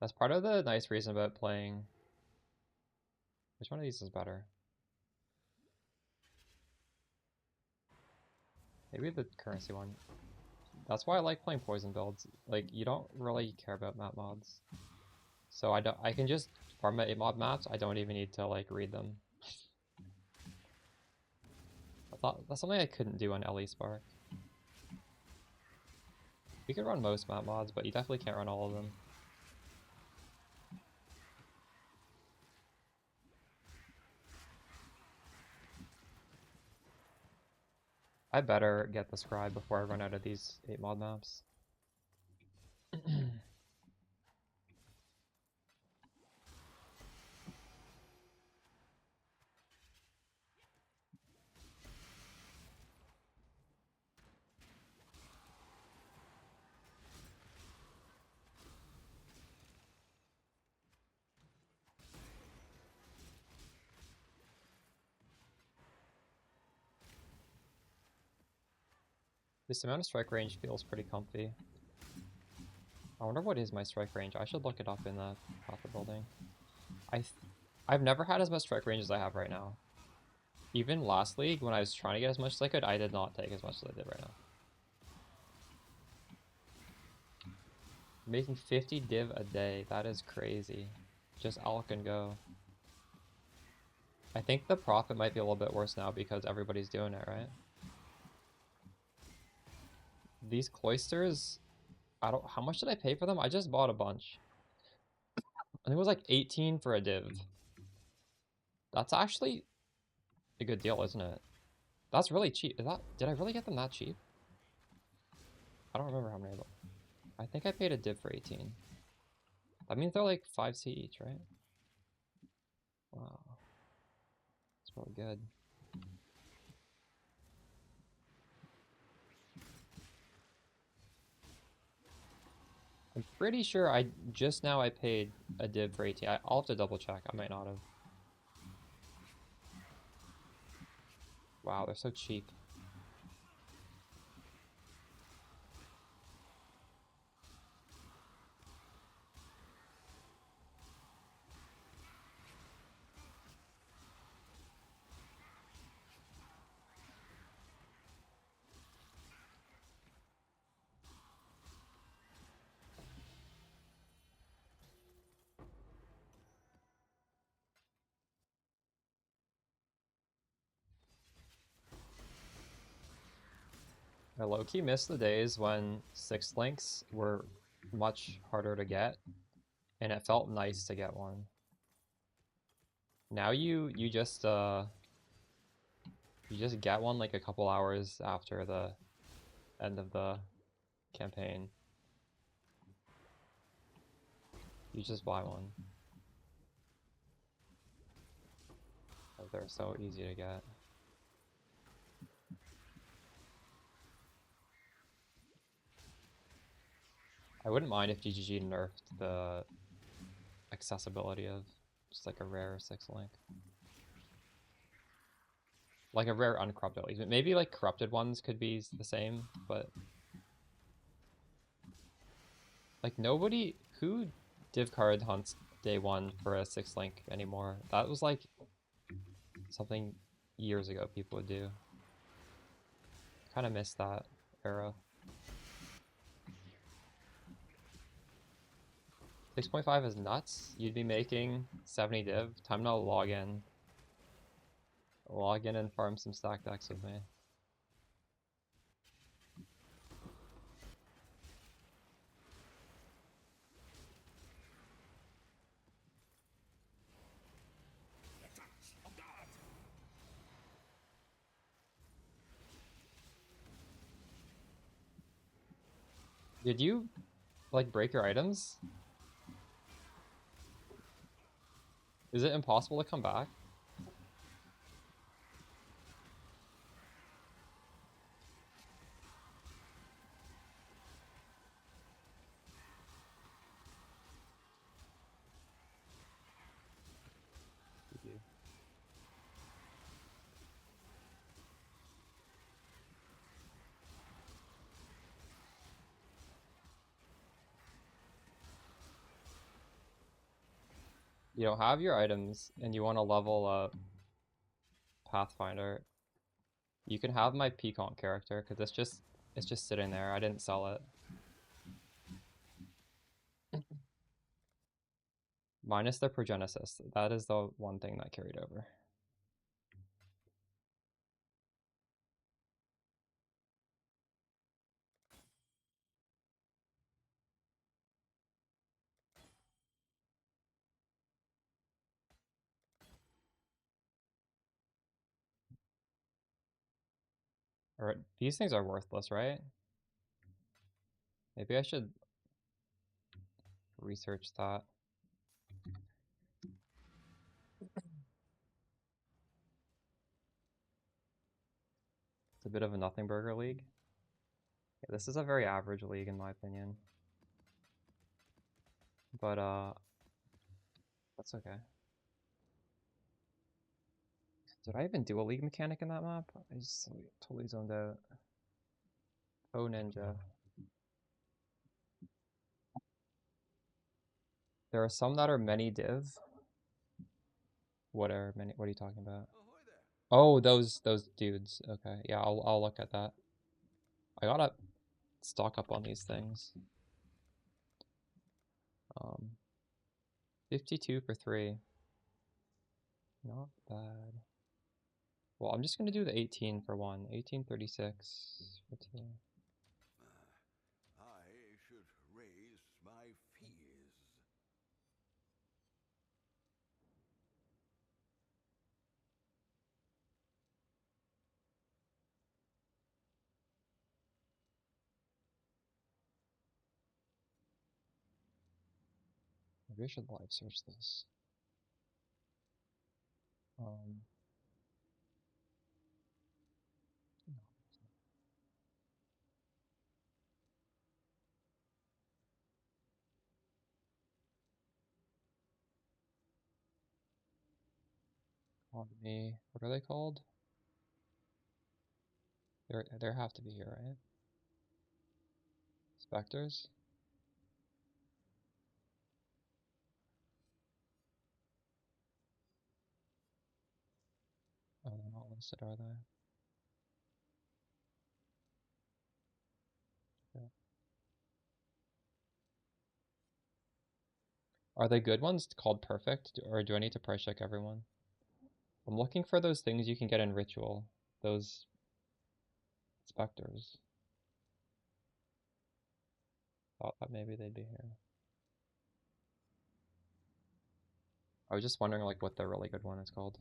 That's part of the nice reason about playing... Which one of these is better? Maybe the currency one. That's why I like playing poison builds. Like, you don't really care about map mods. So I can just farm my 8 mod maps, I don't even need to like read them. That's something I couldn't do on LE Spark. You could run most map mods, but you definitely can't run all of them. I better get the scribe before I run out of these 8 mod maps. This amount of strike range feels pretty comfy. I wonder what is my strike range. I should look it up in the path of building. I've never had as much strike range as I have right now. Even last league, when I was trying to get as much as I could, I did not take as much as I did right now. I'm making 50 div a day. That is crazy. Just Alk and go. I think the profit might be a little bit worse now because everybody's doing it, right? These cloisters, how much did I pay for them? I just bought a bunch. I think it was like 18 for a div. That's actually a good deal, isn't it? That's really cheap. Did I really get them that cheap? I don't remember how many, but I think I paid a div for 18. That means they're like 5C each, right? Wow. That's really good. I'm pretty sure I paid a div for 18. I'll have to double check. I might not have. Wow, they're so cheap. I low-key miss the days when 6 links were much harder to get, and it felt nice to get one. Now you just get one like a couple hours after the end of the campaign. You just buy one. They're so easy to get. I wouldn't mind if GGG nerfed the accessibility of just like a rare 6 link. Like a rare uncorrupted, at least. Maybe like corrupted ones could be the same, but like nobody who div card hunts day 1 for a 6 link anymore. That was like something years ago people would do. Kind of missed that era. 6.5 is nuts. You'd be making 70 div. Time to log in. Log in and farm some stack decks with me. Did you like break your items? Is it impossible to come back? You don't have your items and you want to level up Pathfinder, you can have my Peacock character because it's just sitting there. I didn't sell it. Minus the Progenesis. That is the one thing that carried over. Or these things are worthless, right? Maybe I should research that. It's a bit of a nothing burger league. Yeah, this is a very average league in my opinion. But that's okay. Did I even do a league mechanic in that map? I just totally zoned out. Oh, Ninja. There are some that are many div. What are you talking about? Ahoy there. Oh, those dudes. Okay, yeah, I'll look at that. I gotta stock up on these things. 52 for 3. Not bad. Well, I'm just gonna do the 18 for 1. 1836 for 2. I should raise my fears. Maybe I should live search this. Economy. What are they called? They have to be here, right? Spectres? Oh, they're not listed, are they? Okay. Are they good ones called perfect, or do I need to price check everyone? I'm looking for those things you can get in ritual. Those specters. Thought that maybe they'd be here. I was just wondering like what the really good one is called.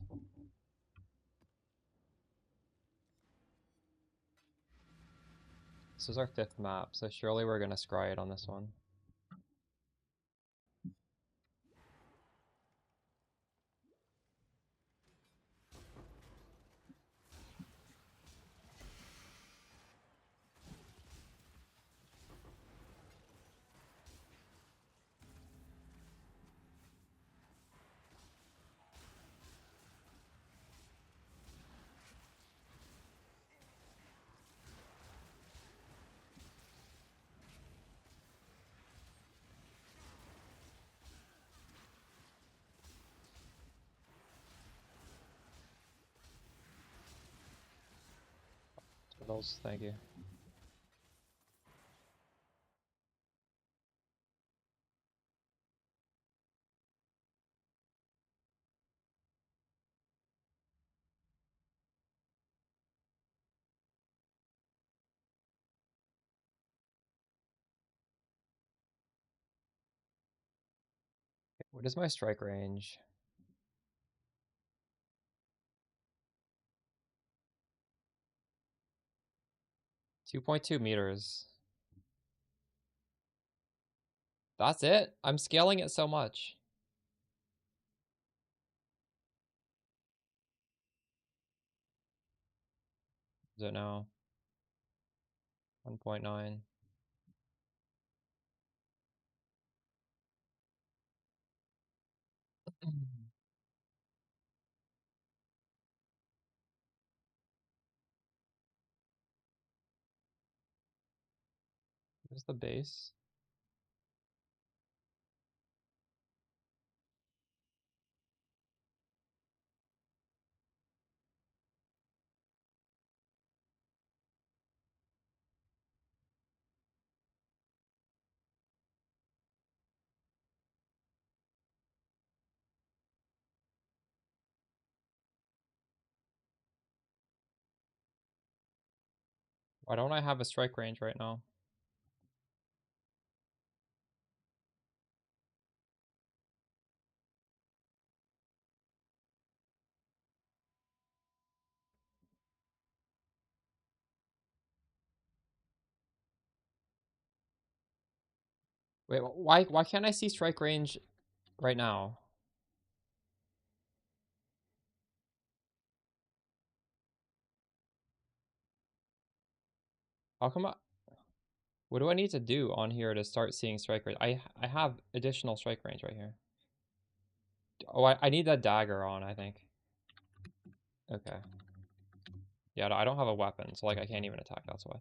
This is our 5th map, so surely we're gonna scry it on this one. Turtles, thank you. What is my strike range? 2.2 meters. That's it? I'm scaling it so much. Is it now? 1.9. Where's the base? Why don't I have a strike range right now? Wait, why can't I see strike range right now? How come what do I need to do on here to start seeing strike range? I have additional strike range right here. Oh, I need that dagger on, I think. Okay. Yeah, I don't have a weapon, so like I can't even attack, that's why.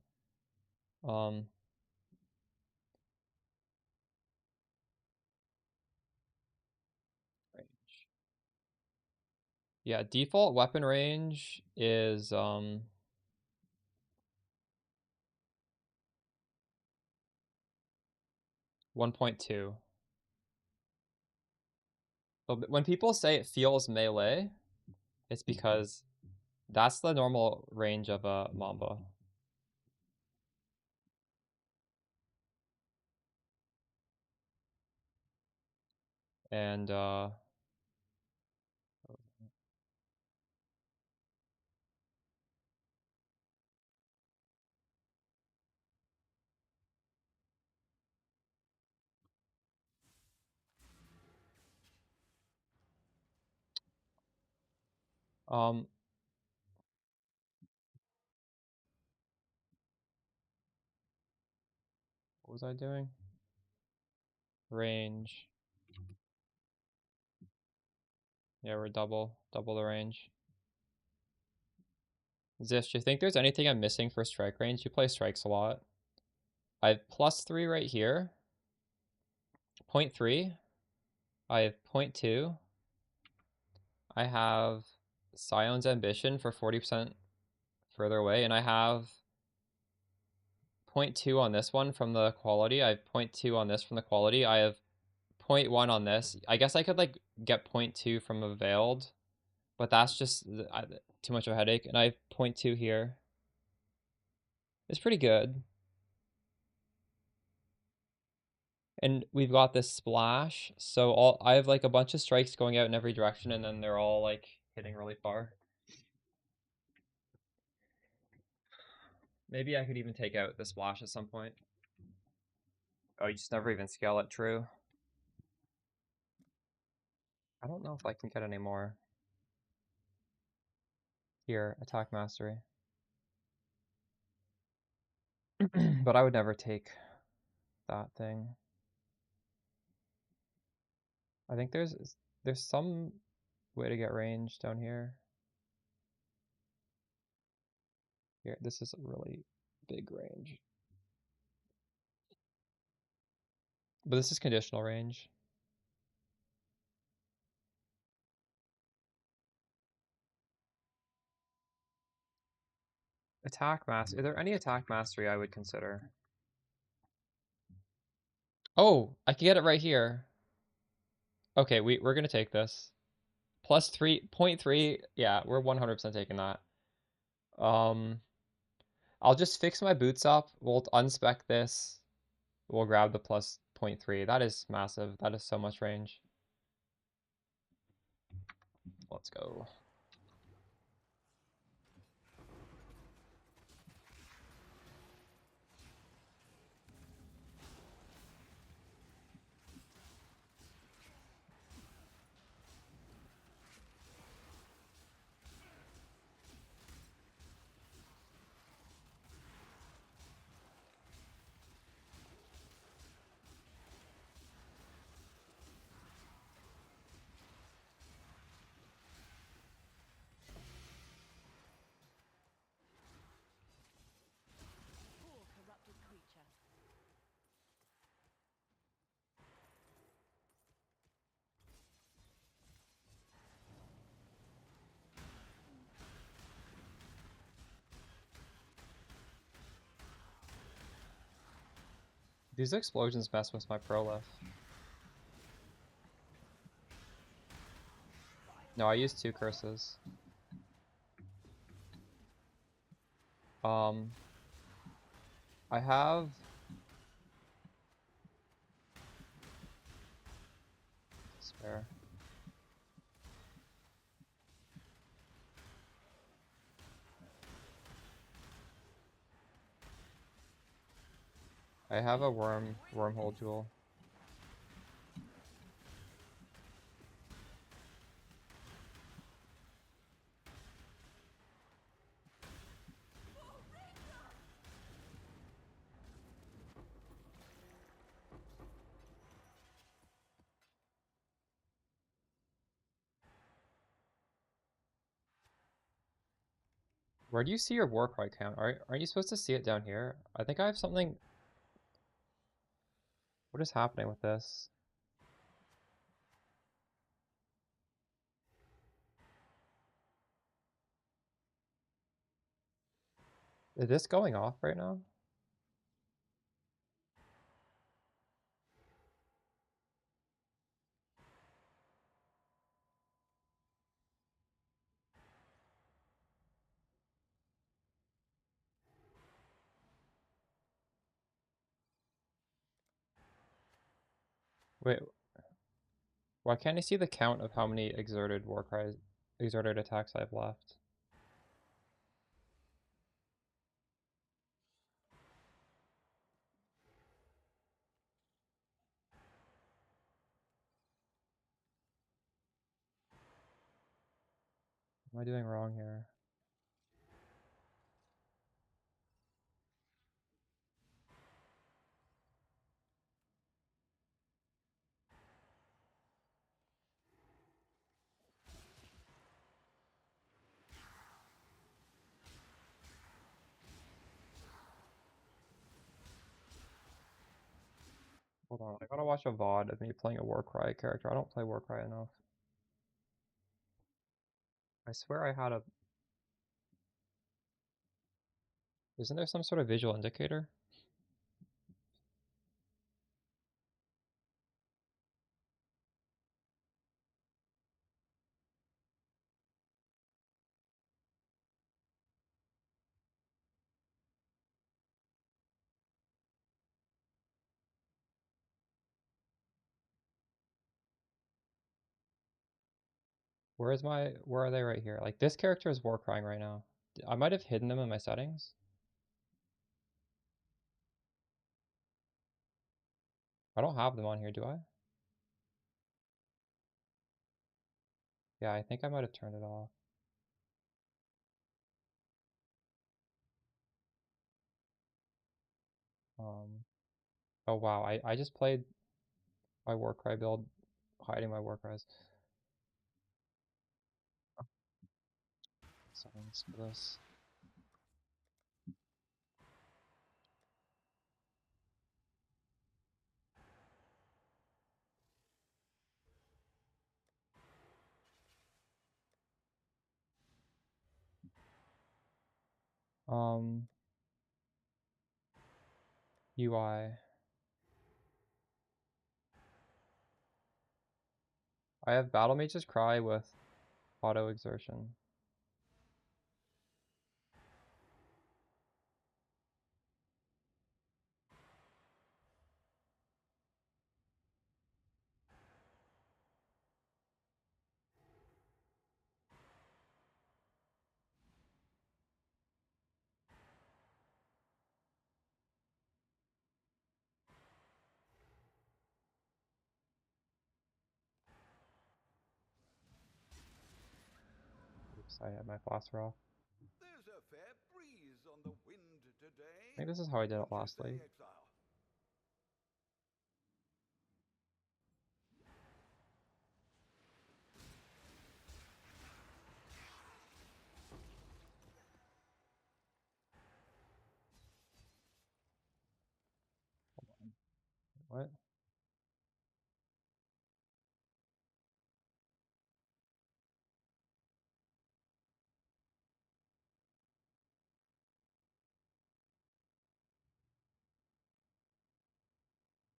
Range. Yeah, default weapon range is 1.2. But when people say it feels melee, it's because that's the normal range of a Mamba. And what was I doing? Range. Yeah, we're double the range. Zish, do you think there's anything I'm missing for strike range? You play strikes a lot. I have +3 right here. 0.3. I have 0.2. I have Scion's Ambition for 40% further away, and I have 0.2 on this one from the quality. I have 0.2 on this from the quality. I have 0.1 on this. I guess I could like get 0.2 from a veiled, but that's just too much of a headache. And I have 0.2 here. It's pretty good. And we've got this splash, so I have like a bunch of strikes going out in every direction, and then they're all like hitting really far. Maybe I could even take out the splash at some point. Oh, you just never even scale it, true. I don't know if I can get any more. Here, attack mastery. But I would never take that thing. I think there's some way to get range down here. Here, this is a really big range. But this is conditional range. Attack mastery. Is there any attack mastery I would consider? Oh, I can get it right here. Okay, we're gonna take this. +3, 0.3. Yeah, we're 100% taking that. I'll just fix my boots up. We'll unspec this. We'll grab the +0.3. That is massive. That is so much range. Let's go. Poor corrupted creature. These explosions mess with my prolif. No, I used 2 curses. I have spare. I have a wormhole jewel. Where do you see your war cry count? Aren't you supposed to see it down here? I think I have something. What is happening with this? Is this going off right now? Wait, why can't I see the count of how many exerted war cries, exerted attacks I have left? What am I doing wrong here? Hold on, I gotta watch a VOD of me playing a Warcry character. I don't play Warcry enough. I swear I had a... Isn't there some sort of visual indicator? Where are they right here? Like, this character is Warcrying right now. I might have hidden them in my settings. I don't have them on here, do I? Yeah, I think I might have turned it off. Oh wow, I just played my Warcry build, hiding my Warcries. Settings for this. UI. I have Battle Mage's Cry with auto exertion. Oops, I had my blaster off. There's a fair breeze on the wind today. I think this is how I did it What you last say, league. Exile? What?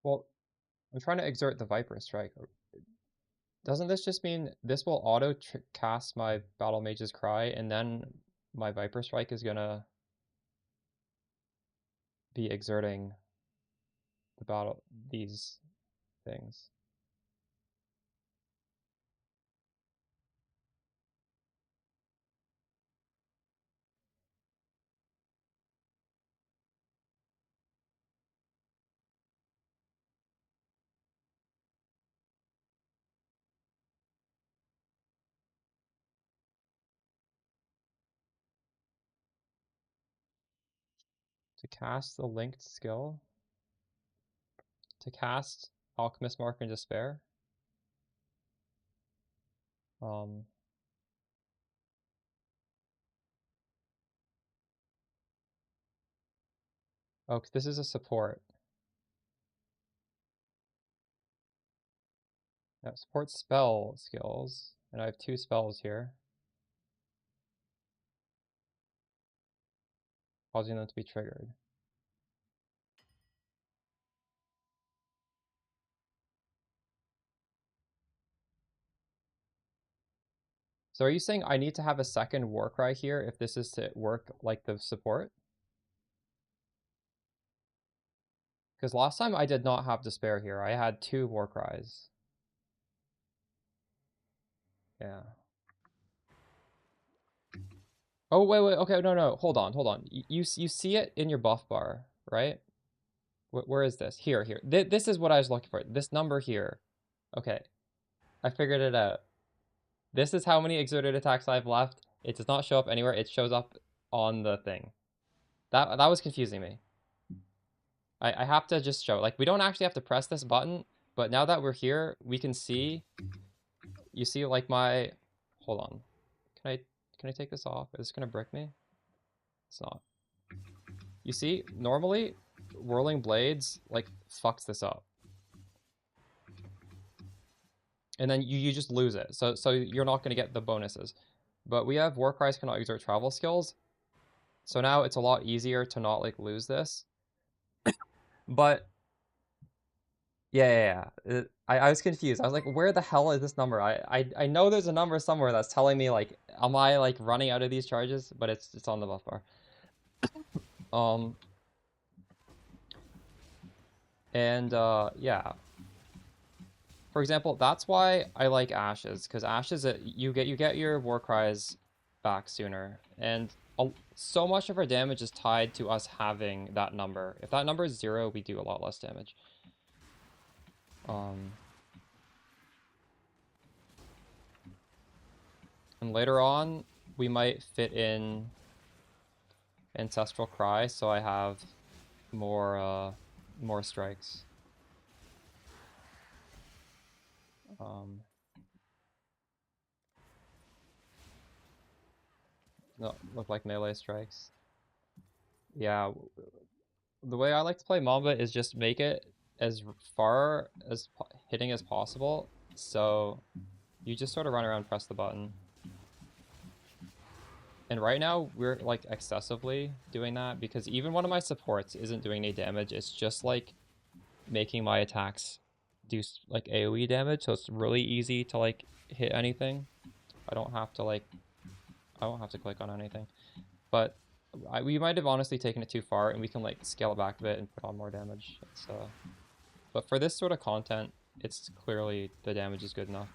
Well, I'm trying to exert the Viper Strike. Doesn't this just mean this will auto cast my Battle Mage's Cry, and then my Viper Strike is gonna be exerting these things? To cast the linked skill? To cast Alchemist Mark and Despair? Um, oh, this is a support. Now, support spell skills, and I have 2 spells here, causing them to be triggered. So are you saying I need to have a second Warcry here if this is to work like the support? Because last time I did not have despair here. I had 2 war cries. Yeah. Oh, wait, okay, no, hold on. You see it in your buff bar, right? Where is this? Here. This is what I was looking for. This number here. Okay, I figured it out. This is how many exerted attacks I have left. It does not show up anywhere. It shows up on the thing. That was confusing me. I have to just show, like, we don't actually have to press this button, but now that we're here, we can see, you see, like, my, hold on. Can I take this off? Is this gonna brick me? It's not. You see, normally, Whirling Blades, like, fucks this up. And then you just lose it. So you're not gonna get the bonuses. But we have Warcries cannot exert travel skills. So now it's a lot easier to not, like, lose this. But yeah. I was confused. I was like, where the hell is this number? I know there's a number somewhere that's telling me, like, am I, like, running out of these charges? But it's on the buff bar. Yeah. For example, that's why I like Ashes, because Ashes, you get your war cries back sooner, and so much of our damage is tied to us having that number. If that number is 0, we do a lot less damage. And later on, we might fit in Ancestral Cry, so I have more strikes. No, look like melee strikes. Yeah, the way I like to play Mamba is just make it as far as hitting as possible, so you just sort of run around, press the button. And right now, we're, like, excessively doing that, because even one of my supports isn't doing any damage. It's just, like, making my attacks do, like, AoE damage, so it's really easy to, like, hit anything. I don't have to click on anything. But we might have honestly taken it too far, and we can, like, scale it back a bit and put on more damage. But for this sort of content, it's clearly the damage is good enough.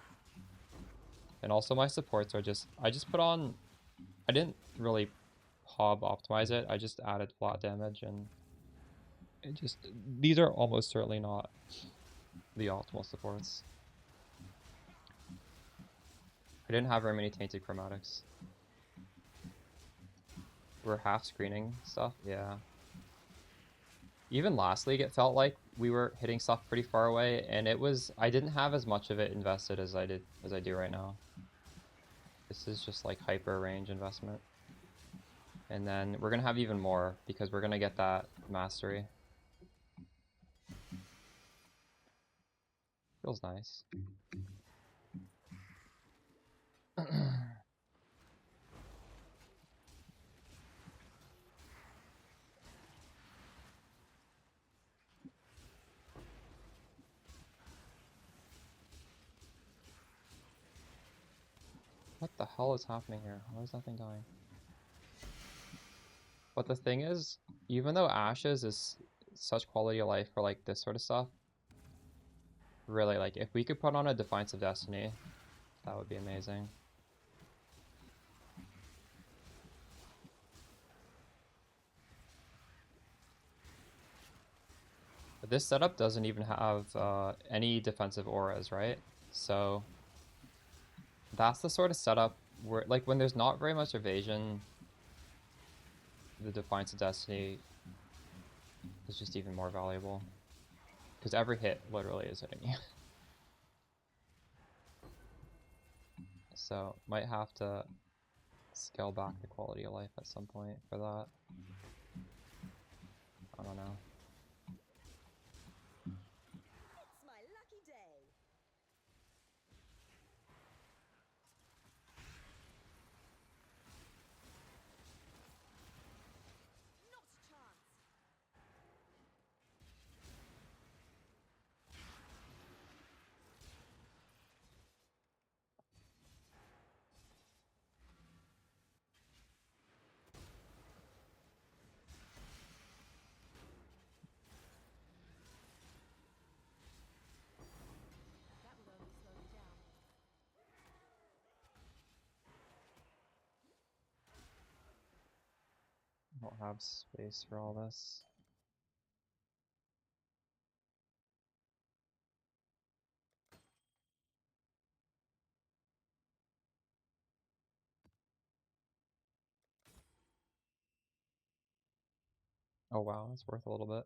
And also my supports are I just put on, I didn't really hob optimize it, I just added flat damage, and these are almost certainly not the optimal supports. I didn't have very many tainted chromatics. We're half screening stuff, yeah. Even last league, it felt like we were hitting stuff pretty far away, and I didn't have as much of it invested as I do right now. This is just, like, hyper range investment. And then we're gonna have even more, because we're gonna get that mastery. Feels nice. What the hell is happening here? Why is that thing dying? But the thing is, even though Ashes is such quality of life for, like, this sort of stuff, really, like, if we could put on a Defiance of Destiny, that would be amazing. But this setup doesn't even have any defensive auras, right? So that's the sort of setup where, like, when there's not very much evasion, the Defiance of Destiny is just even more valuable. Because every hit literally is hitting you. So, might have to scale back the quality of life at some point for that. I don't know. It's my lucky day. Not a chance. don't have space for all this. Oh wow, that's worth a little bit.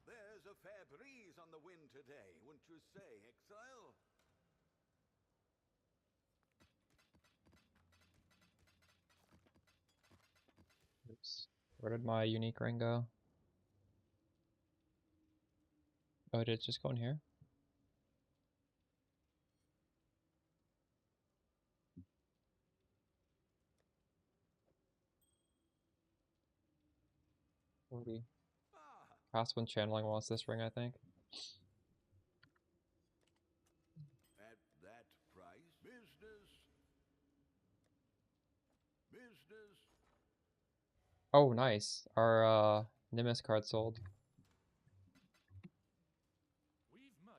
There's a fair breeze on the wind today, wouldn't you say, Exile? Oops. Where did my unique ring go? Oh, did it just go in here? Ah, Past one channeling wants this ring, I think. at that price, business. Business. Oh, nice. Our Nimbus card sold. We've much.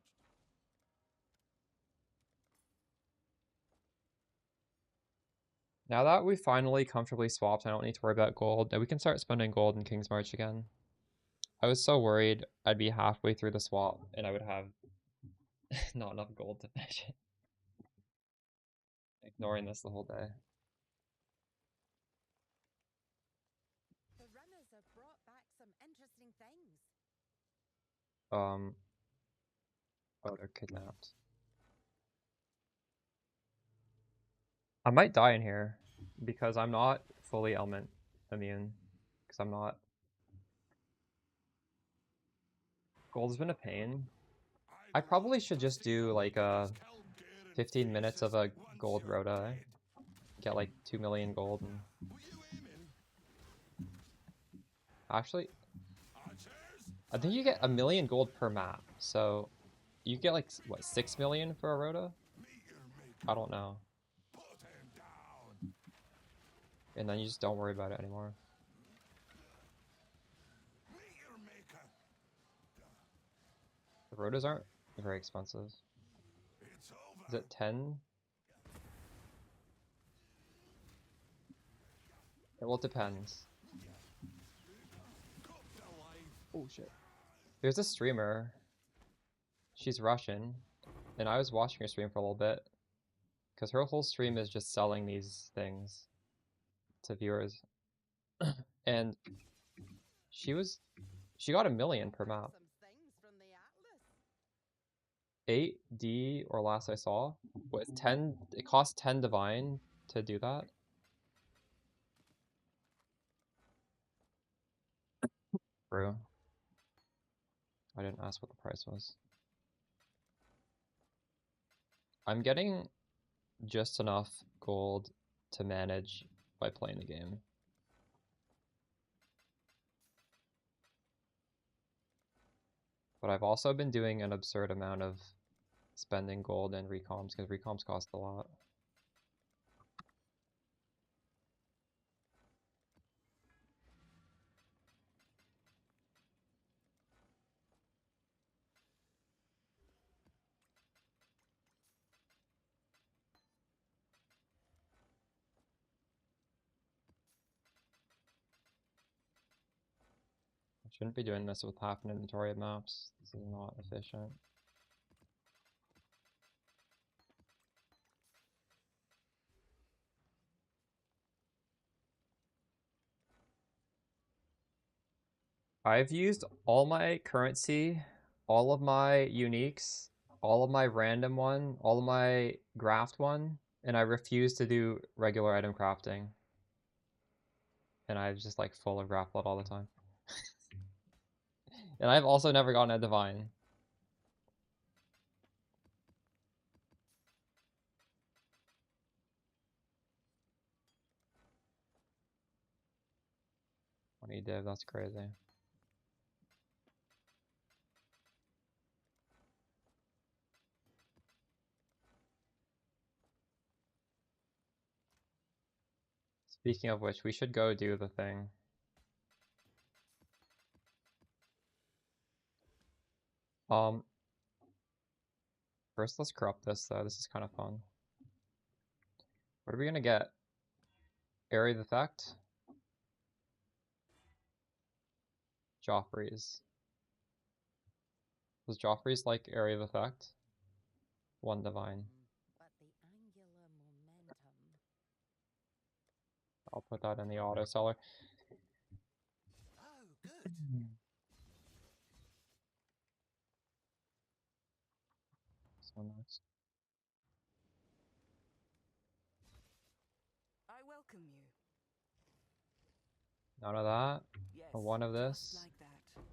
Now that we finally comfortably swapped, I don't need to worry about gold. Then we can start spending gold in King's March again. I was so worried I'd be halfway through the swap and I would have not enough gold to finish it. Ignoring this the whole day. The runners have brought back some interesting things. Oh, they're kidnapped. I might die in here because I'm not fully element immune. Because I'm not. Gold has been a pain. I probably should just do like 15 minutes of a gold rota. Get like 2 million gold. And... Actually, I think you get 1 million gold per map. So you get like, what, 6 million for a rota? I don't know. And then you just don't worry about it anymore. The rotas aren't very expensive. Is it 10? Well, it depends. Oh shit. There's a streamer. She's Russian. And I was watching her stream for a little bit. Because her whole stream is just selling these things to viewers. And she got 1 million per map. Some things from the Atlas. 8D or last I saw with 10, it costs 10 divine to do that. Bro. I didn't ask what the price was. I'm getting just enough gold to manage by playing the game. But I've also been doing an absurd amount of spending gold in recoms because recoms cost a lot. I shouldn't be doing this with half an inventory of maps. This is not efficient. I've used all my currency, all of my uniques, all of my random one, all of my graft one, and I refuse to do regular item crafting. And I'm just like full of graft blood all the time. And I've also never gotten a divine. When he did, that's crazy. Speaking of which, we should go do the thing. First let's corrupt this though. This is kind of fun. What are we gonna get? Area of effect? Joffrey's. Does Joffrey's like area of effect? One divine. But the angular momentum. I'll put that in the auto seller. Oh, good. So nice. I welcome you. None of that. Yes, One of just this. like that.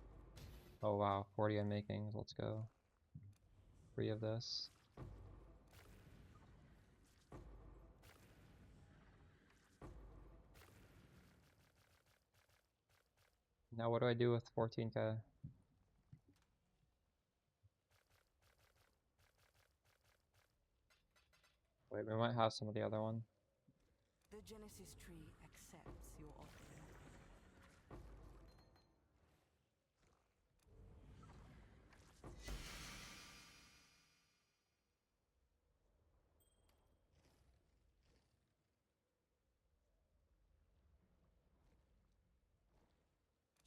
Oh wow, 40 I'm making. Let's go. 3 of this. Now what do I do with 14k? Wait, we might have some of the other one. The Genesis tree accepts your offering.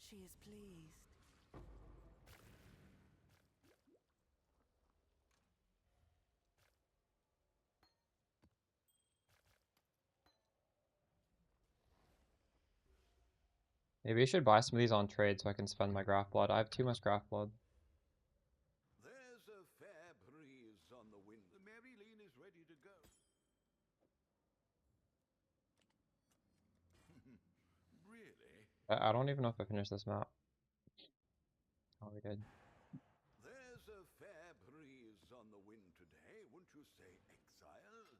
She is pleased. Maybe I should buy some of these on trade so I can spend my graph blood. I have too much graph blood. There's a fair breeze on the wind. The Maryline is ready to go. Really? I don't even know if I finished this map. Oh, we did. There's a fair breeze on the wind today, wouldn't you say, exile?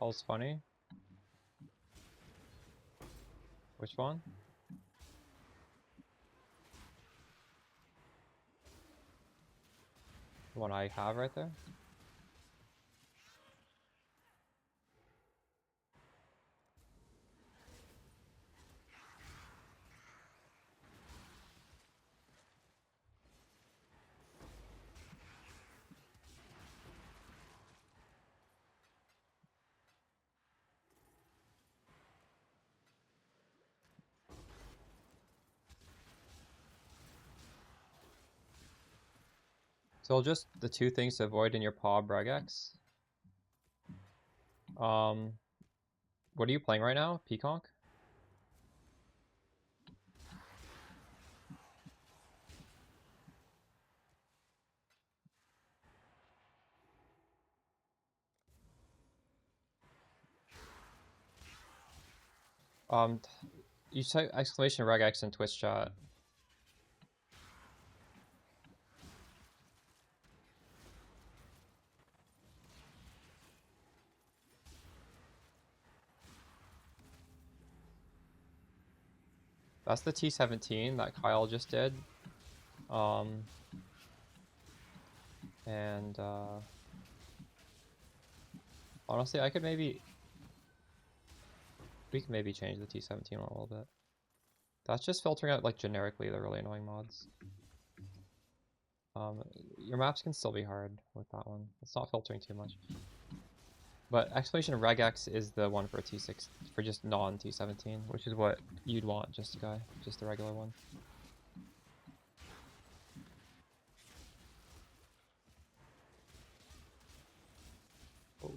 All's funny. Which one? The one I have right there? So just the 2 things to avoid in your PoE regex. What are you playing right now? Peacock? You type exclamation regex in Twitch chat. That's the T17 that Kyle just did. And honestly, I could maybe... We can maybe change the T17 one a little bit. That's just filtering out like generically the really annoying mods. Your maps can still be hard with that one. It's not filtering too much. But exclamation regex is the one for T6 for just non T17, which is what you'd want just the regular one. Oh.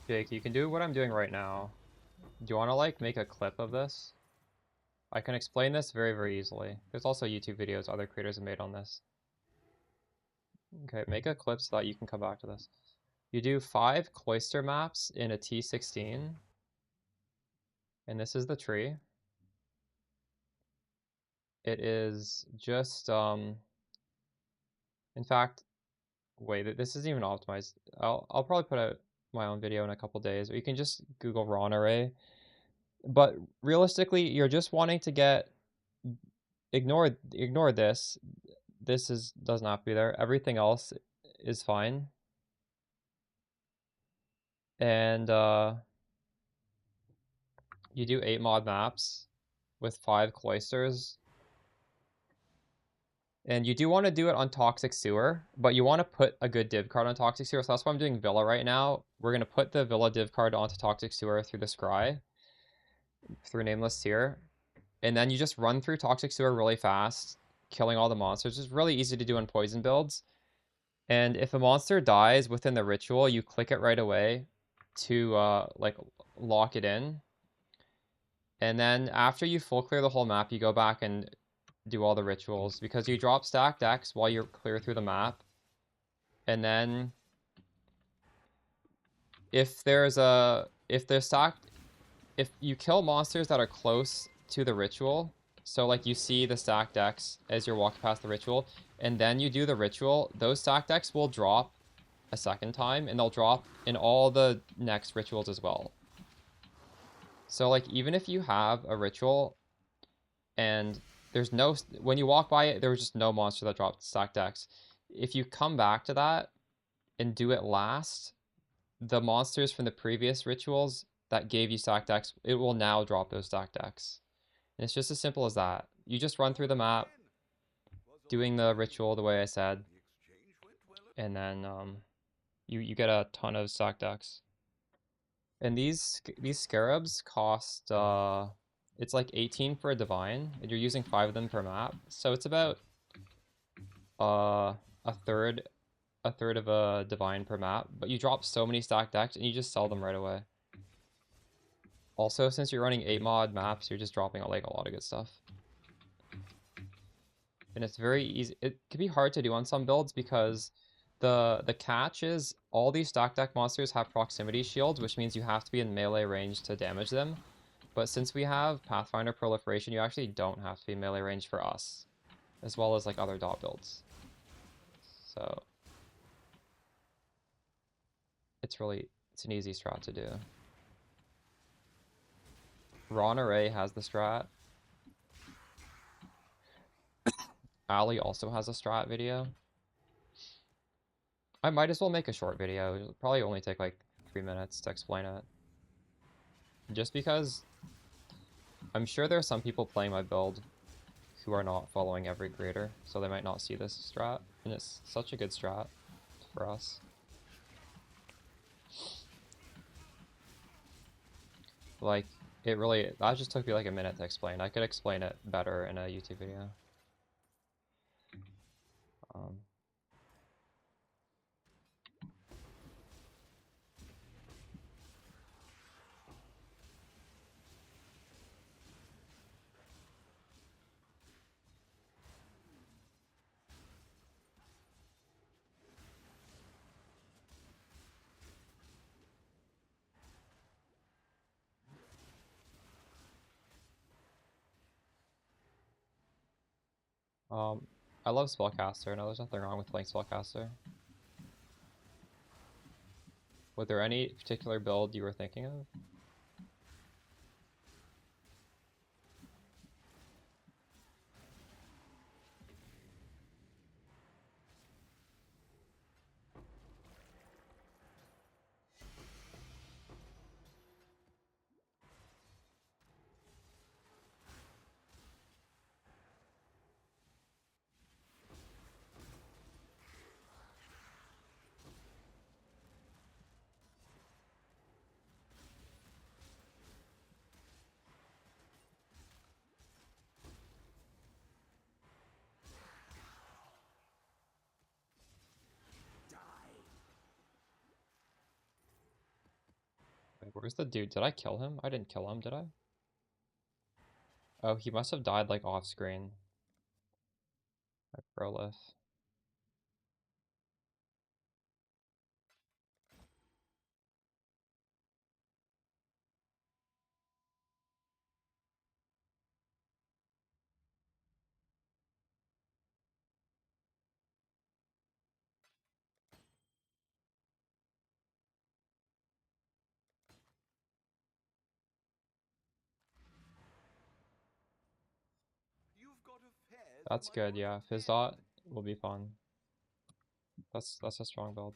Jake, you can do what I'm doing right now. Do you want to like make a clip of this? I can explain this very, very easily. There's also YouTube videos other creators have made on this. Okay, make a clip so that you can come back to this. You do 5 cloister maps in a T16. And this is the tree. It is just, in fact, wait, this isn't even optimized. I'll probably put out my own video in a couple days, or you can just Google Ron array. But realistically, you're just wanting to get, ignore this. This doesn't have to be there. Everything else is fine. And you do 8 mod maps with 5 cloisters. And you do want to do it on Toxic Sewer, but you want to put a good div card on Toxic Sewer, so that's why I'm doing Villa right now. We're going to put the Villa div card onto Toxic Sewer through the Scry, through Nameless Tier, and then you just run through Toxic Sewer really fast, killing all the monsters. It's really easy to do in poison builds. And if a monster dies within the ritual, you click it right away to like lock it in. And then after you full clear the whole map, you go back and do all the rituals, because you drop stacked decks while you're clear through the map. And then if you kill monsters that are close to the ritual, so like you see the stacked decks as you're walking past the ritual, and then you do the ritual, those stacked decks will drop a second time, and they'll drop in all the next rituals as well. So like even if you have a ritual and there's no, when you walk by it, there was just no monster that dropped stacked decks. If you come back to that and do it last, the monsters from the previous rituals that gave you stacked decks, it will now drop those stacked decks. And it's just as simple as that. You just run through the map, doing the ritual the way I said, and then you get a ton of stacked decks. And these scarabs cost it's like 18 for a divine, and you're using 5 of them per map, so it's about a third of a divine per map. But you drop so many stacked decks, and you just sell them right away. Also, since you're running 8 mod maps, you're just dropping like a lot of good stuff. And it's very easy. It can be hard to do on some builds because the catch is all these stacked deck monsters have proximity shields, which means you have to be in melee range to damage them. But since we have Pathfinder proliferation, you actually don't have to be melee range for us, as well as like other dot builds. So it's an easy strat to do. Ron Array has the strat. Ali also has a strat video. I might as well make a short video. It'll probably only take like 3 minutes to explain it. Just because I'm sure there are some people playing my build who are not following every creator, so they might not see this strat, and it's such a good strat for us. Like, it really, that just took me like a minute to explain. I could explain it better in a YouTube video. Um, Um, I love Spellcaster. No, there's nothing wrong with playing Spellcaster. Was there any particular build you were thinking of? Wait, where's the dude? Did I kill him? I didn't kill him, did I? Oh, he must have died like off screen. Like Prolif. You've got a fare for That's my good, yeah. wonderful Fizdot will be fun. That's a strong build.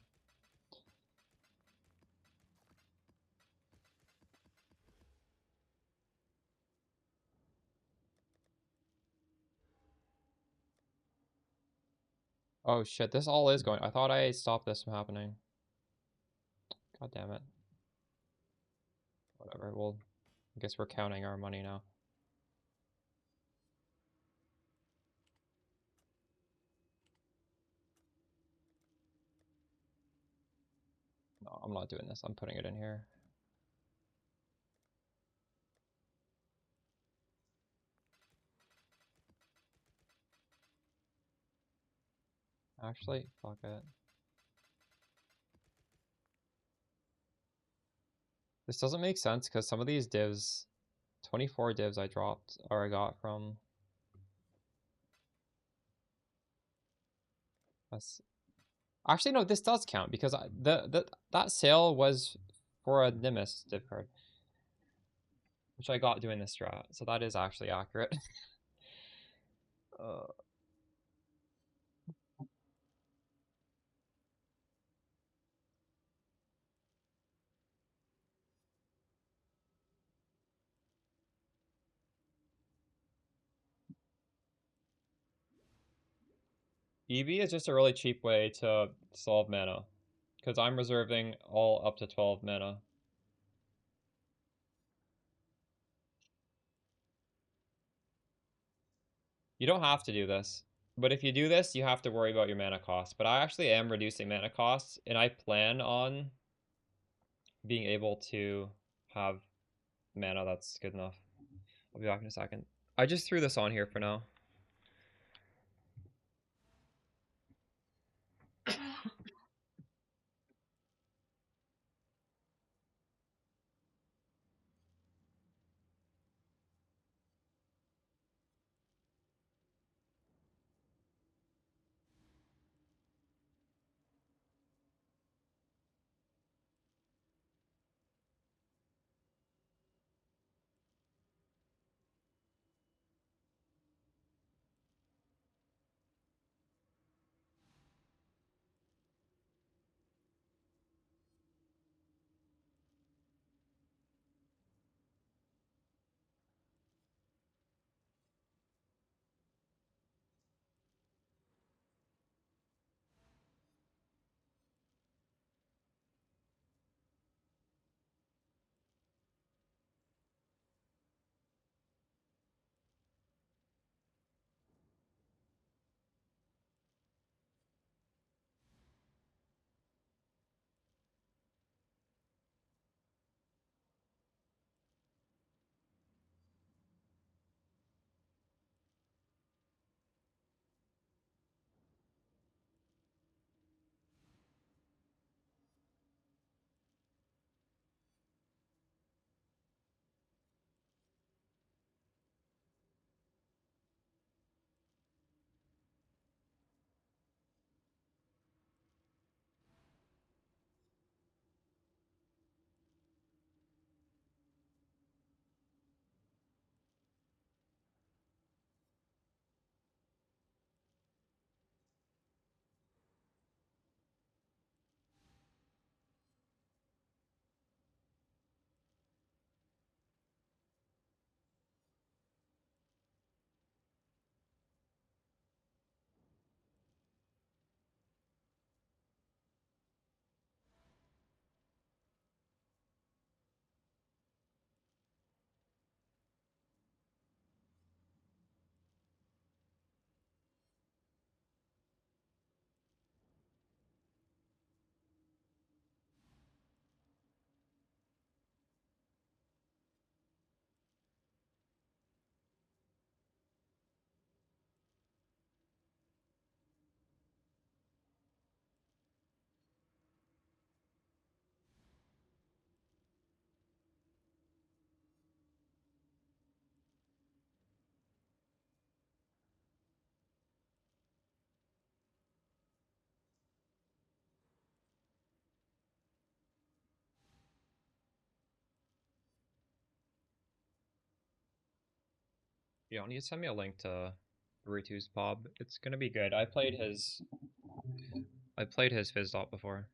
Oh shit, this all is going. I thought I stopped this from happening. God damn it. Whatever, well, I guess we're counting our money now. No, I'm not doing this. I'm putting it in here. Actually, fuck it. This doesn't make sense because some of these divs, 24 divs I dropped, or I got from... That's... Actually, no, this does count because that sale was for a Nimbus div card, which I got doing this strat, so that is actually accurate. uh, EV is just a really cheap way to solve mana, because I'm reserving all up to 12 mana. You don't have to do this, but if you do this, you have to worry about your mana costs. But I actually am reducing mana costs, and I plan on being able to have mana that's good enough. I'll be back in a second. I just threw this on here for now. Yeah, you send me a link to Ritu's Bob. It's gonna be good. I played his Fizz Dot before.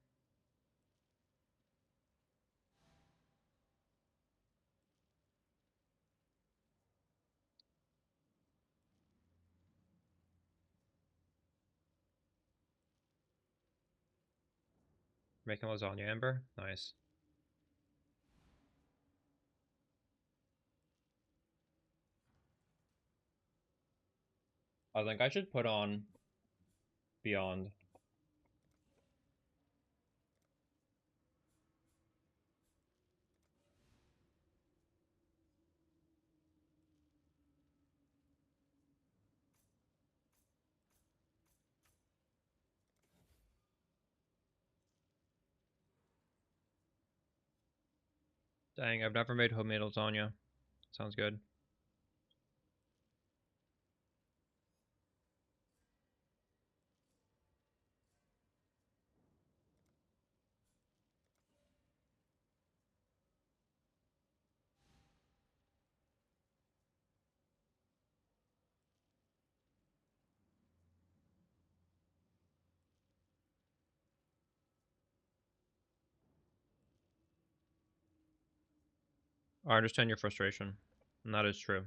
Making lasagna, Amber? Nice. I think I should put on Beyond. Dang, I've never made homemade lasagna. Sounds good. I understand your frustration, and that is true.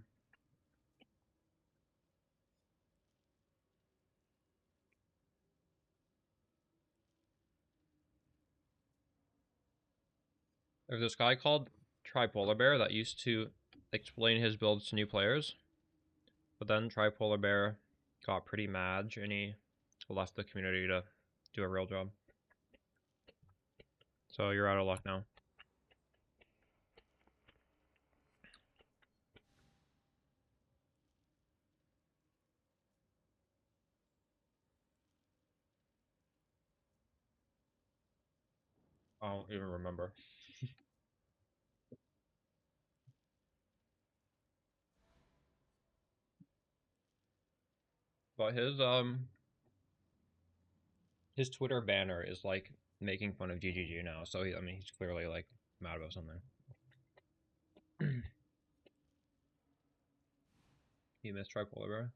There's this guy called Tripolar Bear that used to explain his builds to new players, but then Tripolar Bear got pretty mad and he left the community to do a real job. So you're out of luck now. I don't even remember. But his Twitter banner is like making fun of GGG now, so I mean he's clearly like mad about something. You missed Tripolar Bear?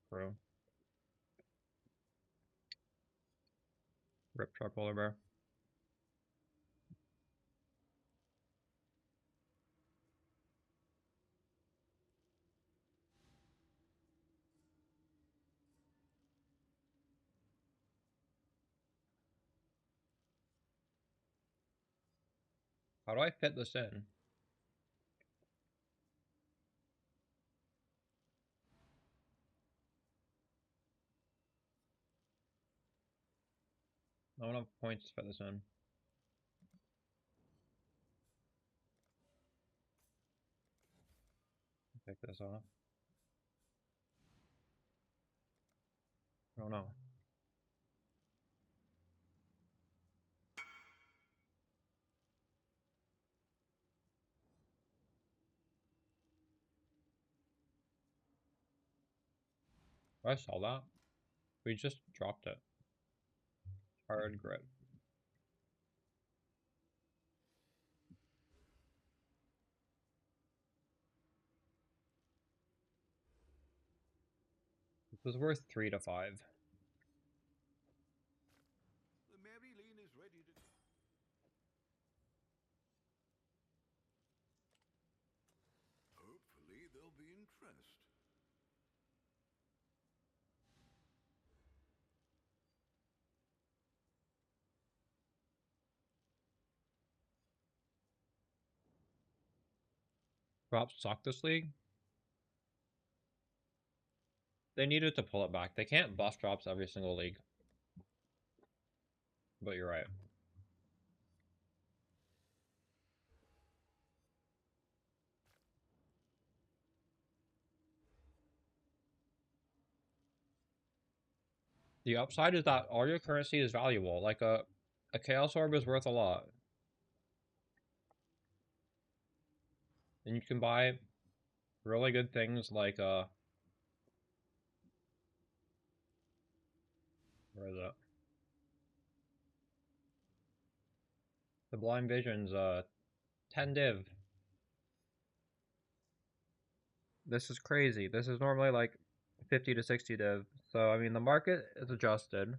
Bro. Rip Tripolar Bear. How do I fit this in? I don't have points to fit this in. Pick this off. I don't know. I saw that. We just dropped it. Hard grip. It was worth 3 to 5. The Mary Lane is ready to. Hopefully there'll be interest. Drops suck this league. They needed to pull it back. They can't buff drops every single league. But you're right. The upside is that all your currency is valuable. Like a Chaos Orb is worth a lot. And you can buy really good things like where is it? The Blind Visions, 10 div. This is crazy. This is normally like 50 to 60 div. So, I mean, the market is adjusted.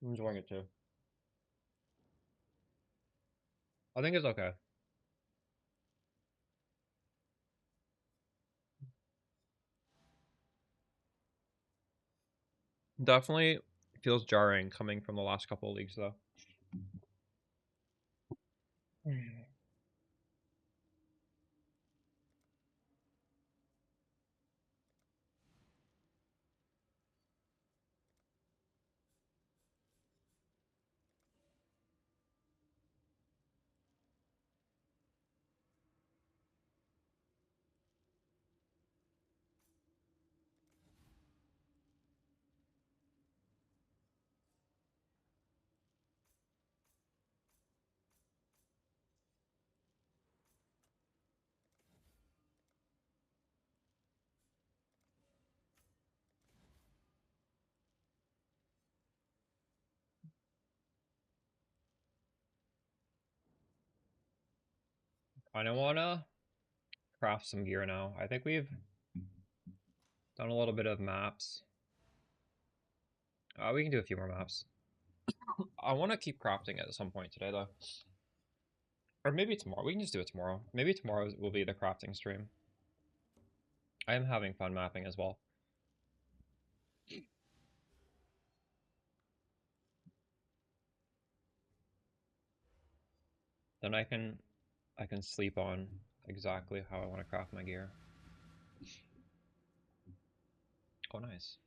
I'm enjoying it too. I think it's okay. Definitely feels jarring coming from the last couple of leagues, though. I wanna craft some gear now. I think we've done a little bit of maps. We can do a few more maps. I want to keep crafting at some point today, though. Or maybe tomorrow. We can just do it tomorrow. Maybe tomorrow will be the crafting stream. I am having fun mapping as well. Then I can sleep on exactly how I want to craft my gear. Oh, nice.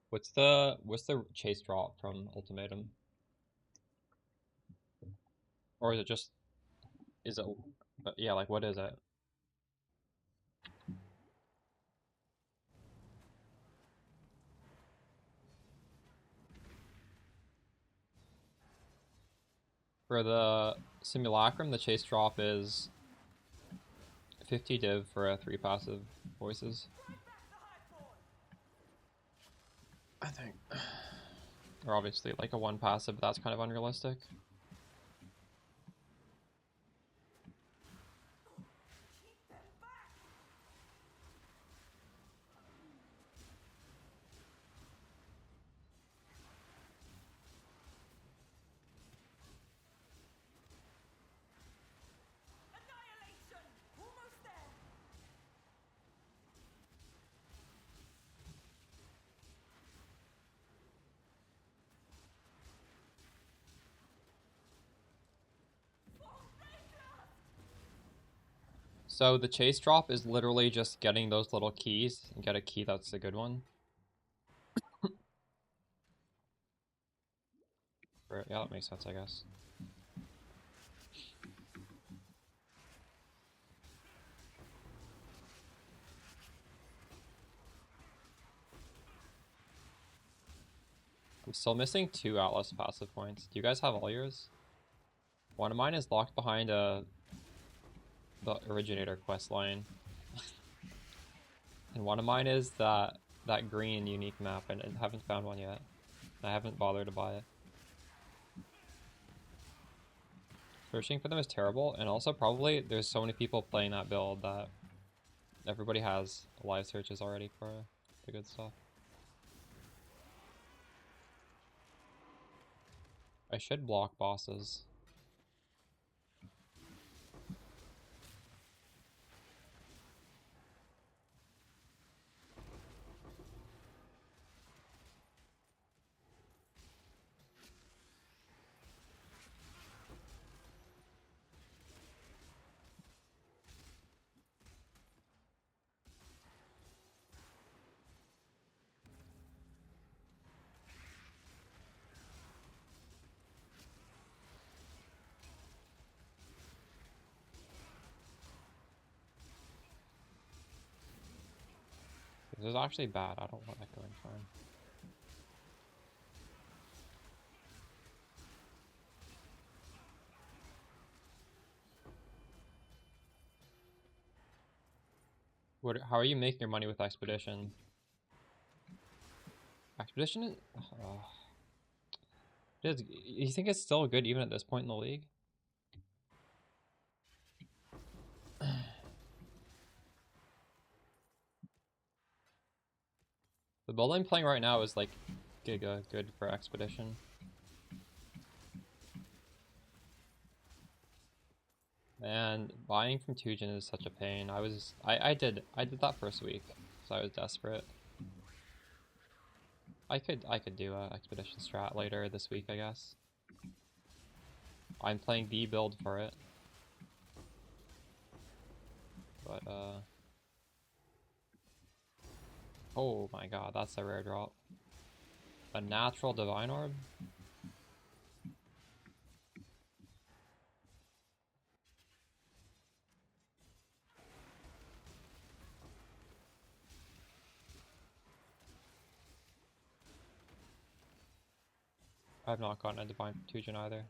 What's the chase drop from Ultimatum? Or is it just yeah, like what is it? For the Simulacrum, the chase drop is 50 div for a 3 passive voices. I think. Or obviously like a 1 passive, but that's kind of unrealistic. Annihilation! Almost there! So the chase drop is literally just getting those little keys and get a key that's a good one. Yeah, that makes sense, I guess. I'm still missing 2 Atlas passive points. Do you guys have all yours? One of mine is locked behind the originator quest line. And one of mine is that green unique map, and I haven't found one yet. I haven't bothered to buy it. Searching for them is terrible, and also probably there's so many people playing that build that everybody has live searches already for the good stuff. I should block bosses. This is actually bad. I don't want that going fine. How are you making your money with Expedition? Expedition? You think it's still good even at this point in the league? The build I'm playing right now is like giga good for Expedition. And buying from Tujin is such a pain. I did that first week, so I was desperate. I could do a Expedition strat later this week, I guess. I'm playing the build for it. But oh my god, that's a rare drop. A natural Divine Orb? I've not gotten a Divine Tujin either.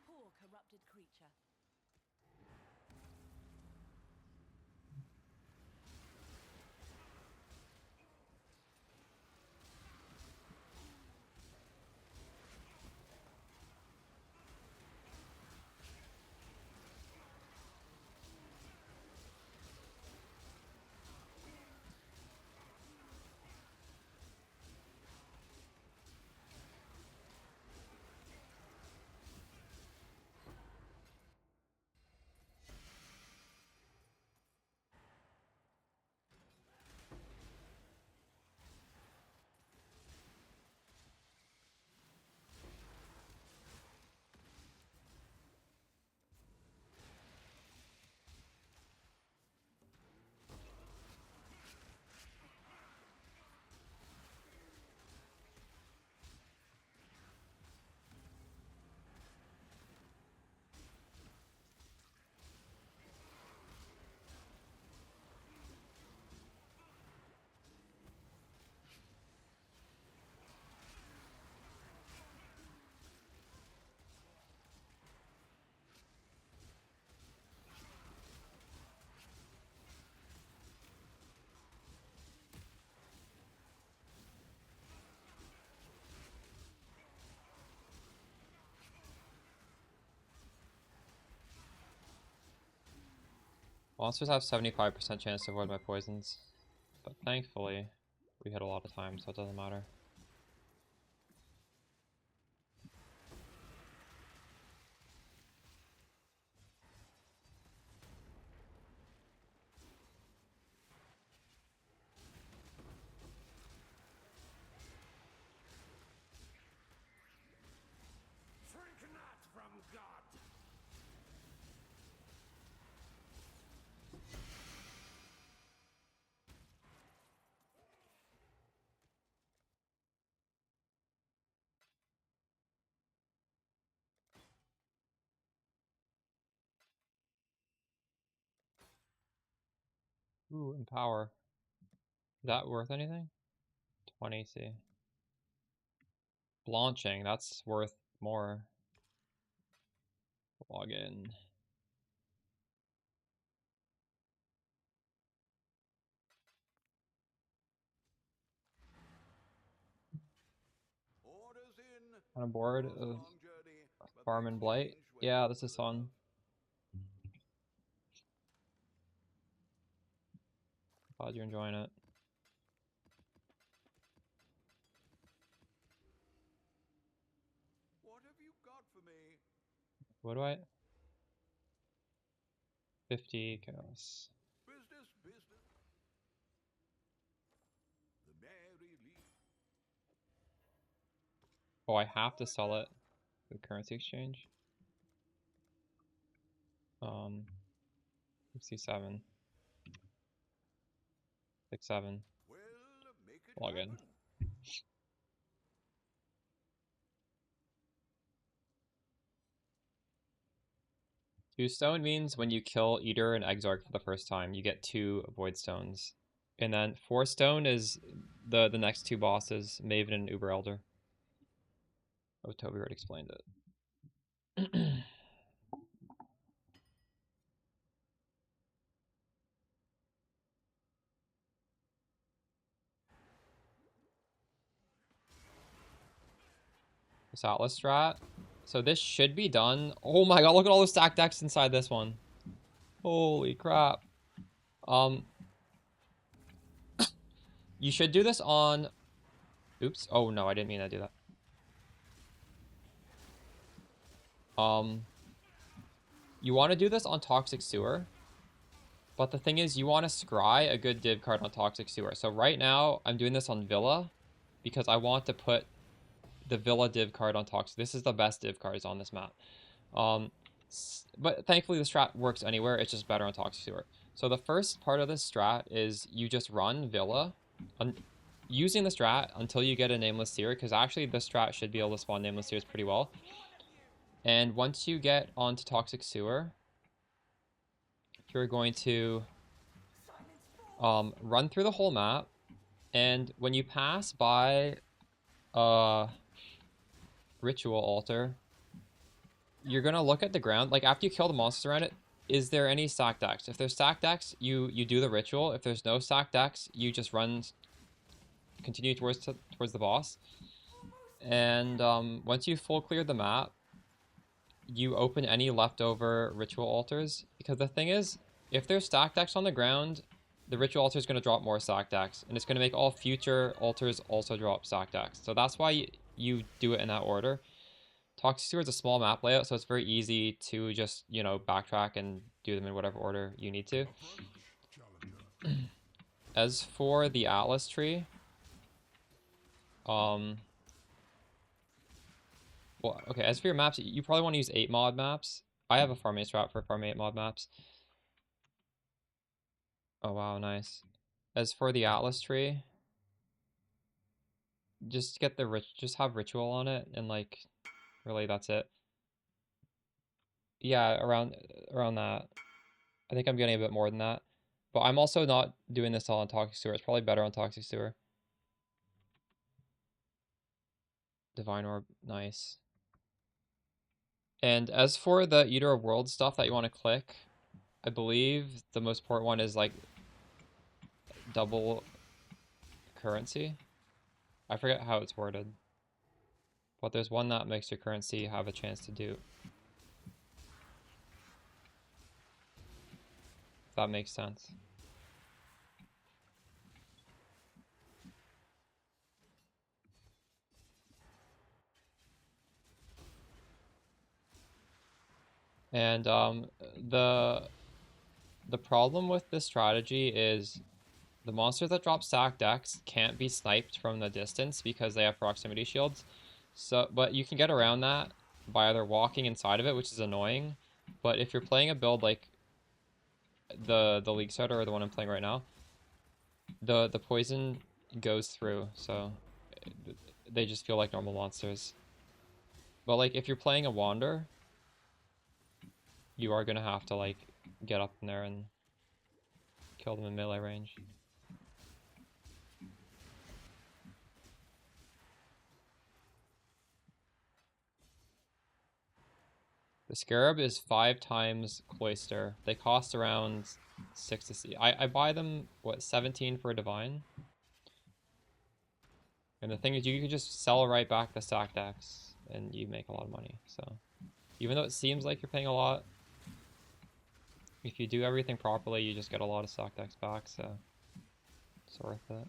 Poor corrupted creature. Monsters have 75% chance to avoid my poisons, but thankfully we hit a lot of times, so it doesn't matter. Shrink not from God. Ooh, Empower. Is that worth anything? 20 C. Blanching, that's worth more. Log in. Orders in. On a board Long, of long journey, but Farm they and Blight. change when Yeah, you this is look fun. Glad you're enjoying it. What have you got for me? What do I? 50 chaos. Business, business. The Mary Lee. Oh, I have to sell it with currency exchange. 67. 67. Well, make it Log in. happen. 2 stone means when you kill Eater and Exarch for the first time, you get 2 Void Stones. And then 4 stone is the next 2 bosses, Maven and Uber Elder. Oh, Toby already explained it. This Atlas strat. So this should be done. Oh my god, look at all the stack decks inside this one. Holy crap. You should do this on... Oops. Oh no, I didn't mean to do that. You want to do this on Toxic Sewer. But the thing is, you want to scry a good div card on Toxic Sewer. So right now, I'm doing this on Villa. Because I want to put the Villa div card on Toxic. This is the best div cards on this map. But thankfully the strat works anywhere. It's just better on Toxic Sewer. So the first part of this strat is you just run Villa. Using the strat until you get a Nameless Seer. Because actually this strat should be able to spawn Nameless Seers pretty well. And once you get onto Toxic Sewer, you're going to run through the whole map. And when you pass by Ritual Altar, you're going to look at the ground. Like, after you kill the monsters around it, is there any stack decks? If there's stack decks, you do the ritual. If there's no stack decks, you just continue towards the boss. And once you full cleared the map, you open any leftover ritual altars. Because the thing is, if there's stack decks on the ground, the ritual altar is going to drop more stack decks. And it's going to make all future altars also drop stack decks. So that's why you do it in that order. Toxic Sewer is a small map layout, so it's very easy to just, you know, backtrack and do them in whatever order you need to. As for the Atlas tree, well, okay, as for your maps, you probably want to use 8 mod maps. I have a farming strat for farming 8 mod maps. Oh wow, nice. As for the Atlas tree, just get just have ritual on it, and like, really that's it. Yeah, around that. I think I'm getting a bit more than that. But I'm also not doing this all on Toxic Sewer. It's probably better on Toxic Sewer. Divine Orb, nice. And as for the Eater of Worlds stuff that you want to click, I believe the most important one is like double currency. I forget how it's worded. But there's one that makes your currency have a chance to do. If that makes sense. And the problem with this strategy is the monsters that drop stack decks can't be sniped from the distance because they have proximity shields. So, but you can get around that by either walking inside of it, which is annoying. But if you're playing a build like the League Starter or the one I'm playing right now, the poison goes through, so they just feel like normal monsters. But like if you're playing a Wander, you are gonna have to like get up in there and kill them in melee range. The Scarab is 5 times Cloister. They cost around 6 to see. I buy them, what, 17 for a Divine? And the thing is, you can just sell right back the stack decks, and you make a lot of money. So, even though it seems like you're paying a lot, if you do everything properly, you just get a lot of stack decks back, so it's worth it.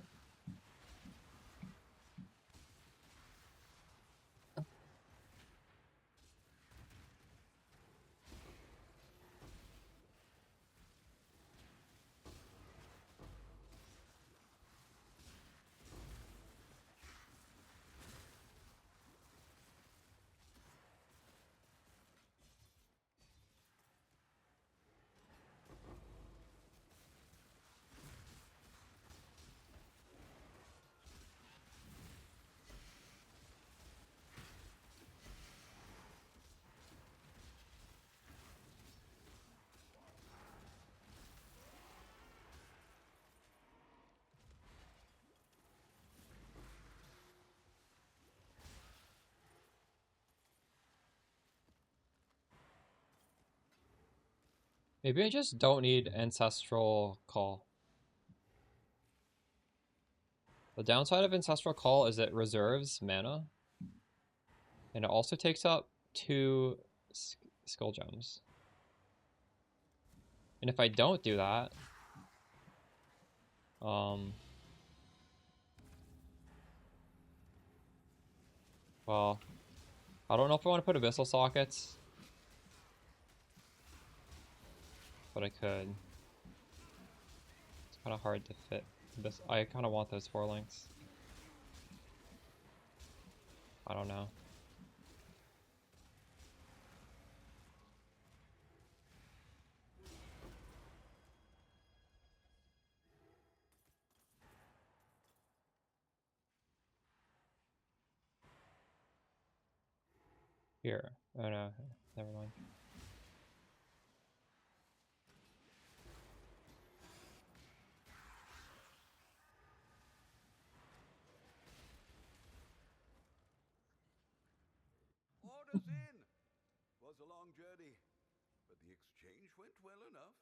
Maybe I just don't need Ancestral Call. The downside of Ancestral Call is it reserves mana. And it also takes up 2 skill gems. And if I don't do that, well, I don't know if I want to put Abyssal Sockets, but I could. It's kind of hard to fit. I kind of want those 4 links. I don't know. Here. Oh no, never mind. Orders in! Was a long journey, but the exchange went well enough.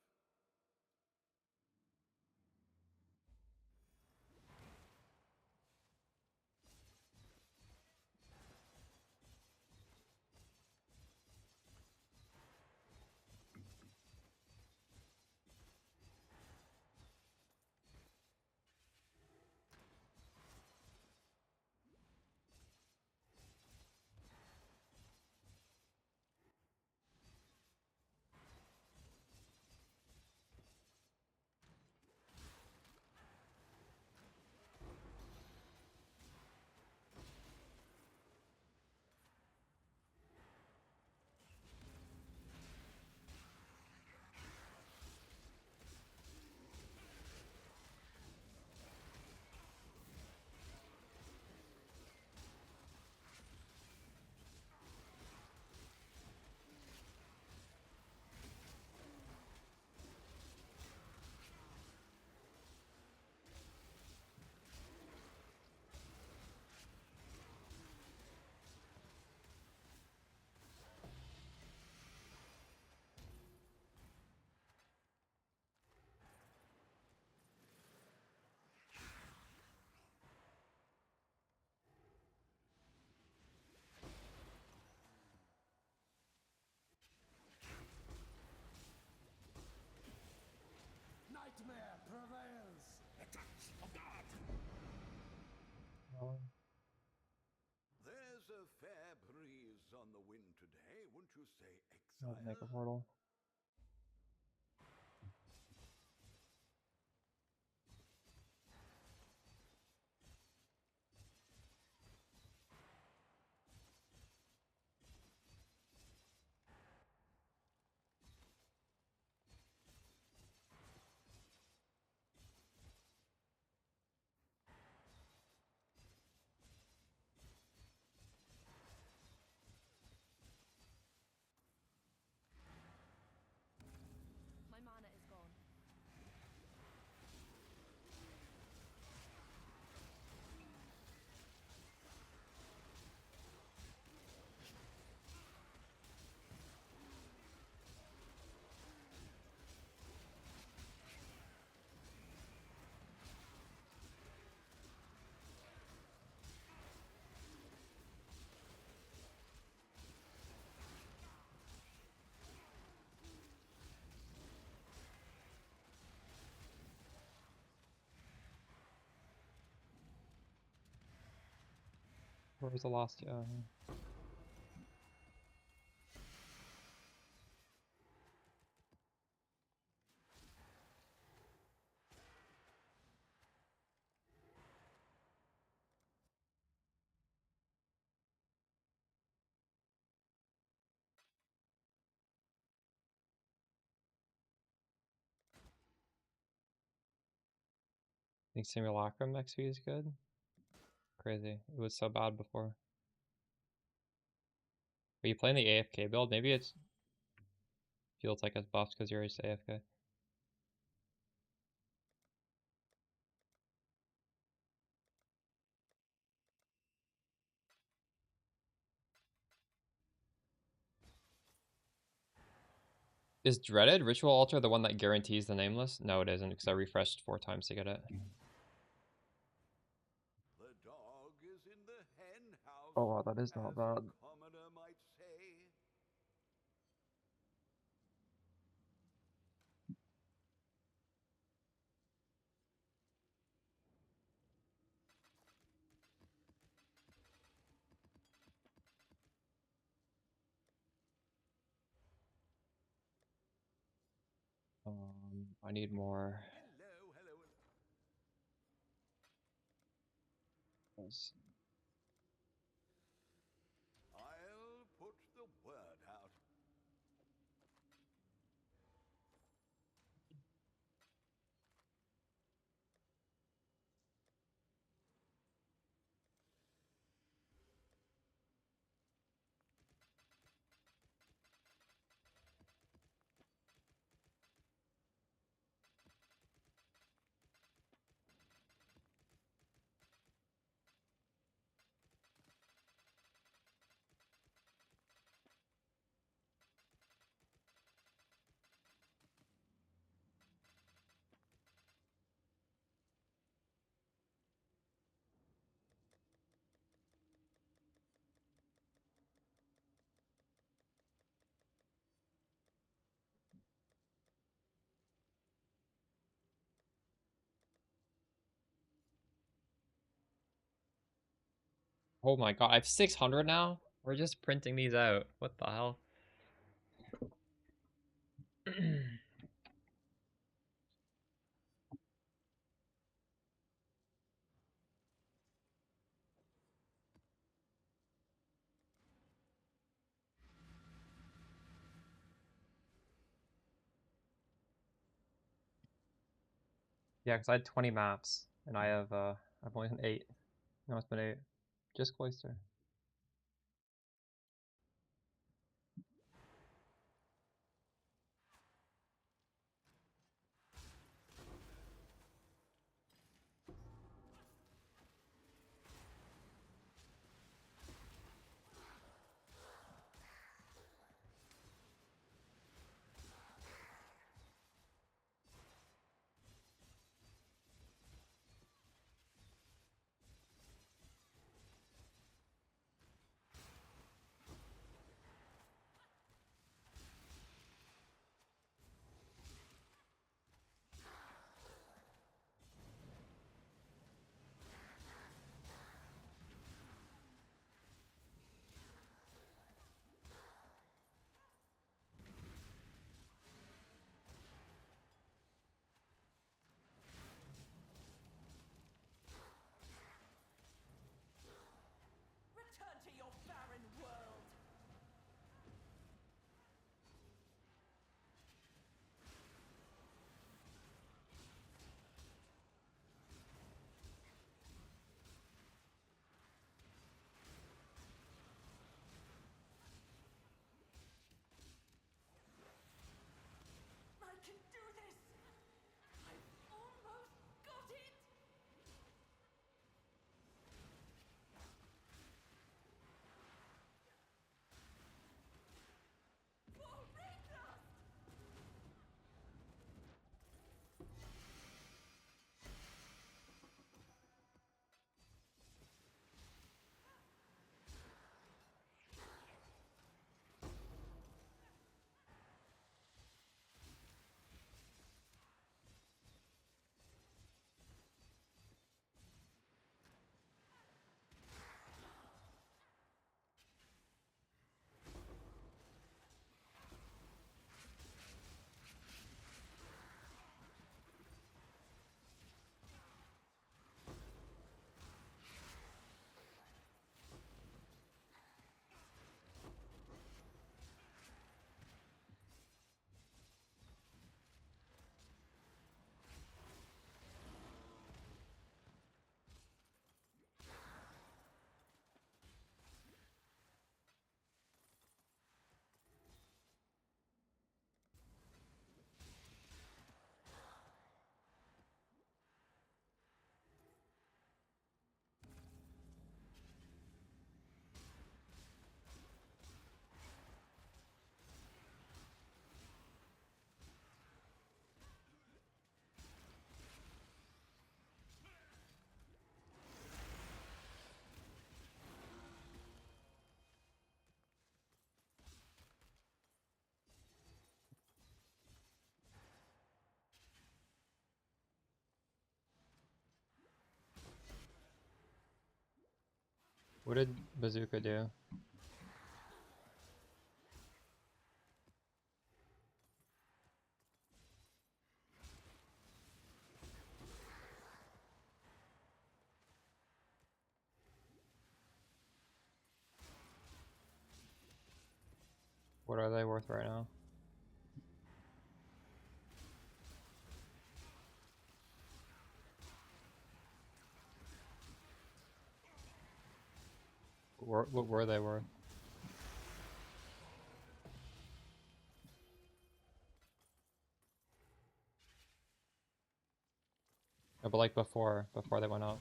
Nightmare prevails. Attacks of God. There's a fair breeze on the wind today, wouldn't you say, I'll make a exile? portal. My mana is gone. Where was the last? Think Simulacrum XP is good? Crazy. It was so bad before. Are you playing the AFK build? Maybe it feels like it's buffed because you're just AFK. Is Dreaded Ritual Altar the one that guarantees the nameless? No, it isn't, because I refreshed 4 times to get it. The dog is in the hen house. Oh wow, that is not as bad. a commoner might say. I need more. Hello, hello. Yes. I'll put the word out. Oh my god, I have 600 now? We're just printing these out. What the hell? Yeah, because I had 20 maps, and I've only done 8. No, it's been 8. Just Cloister. What did Bazooka do? What are they worth right now? What were they worth? No, but like before they went up.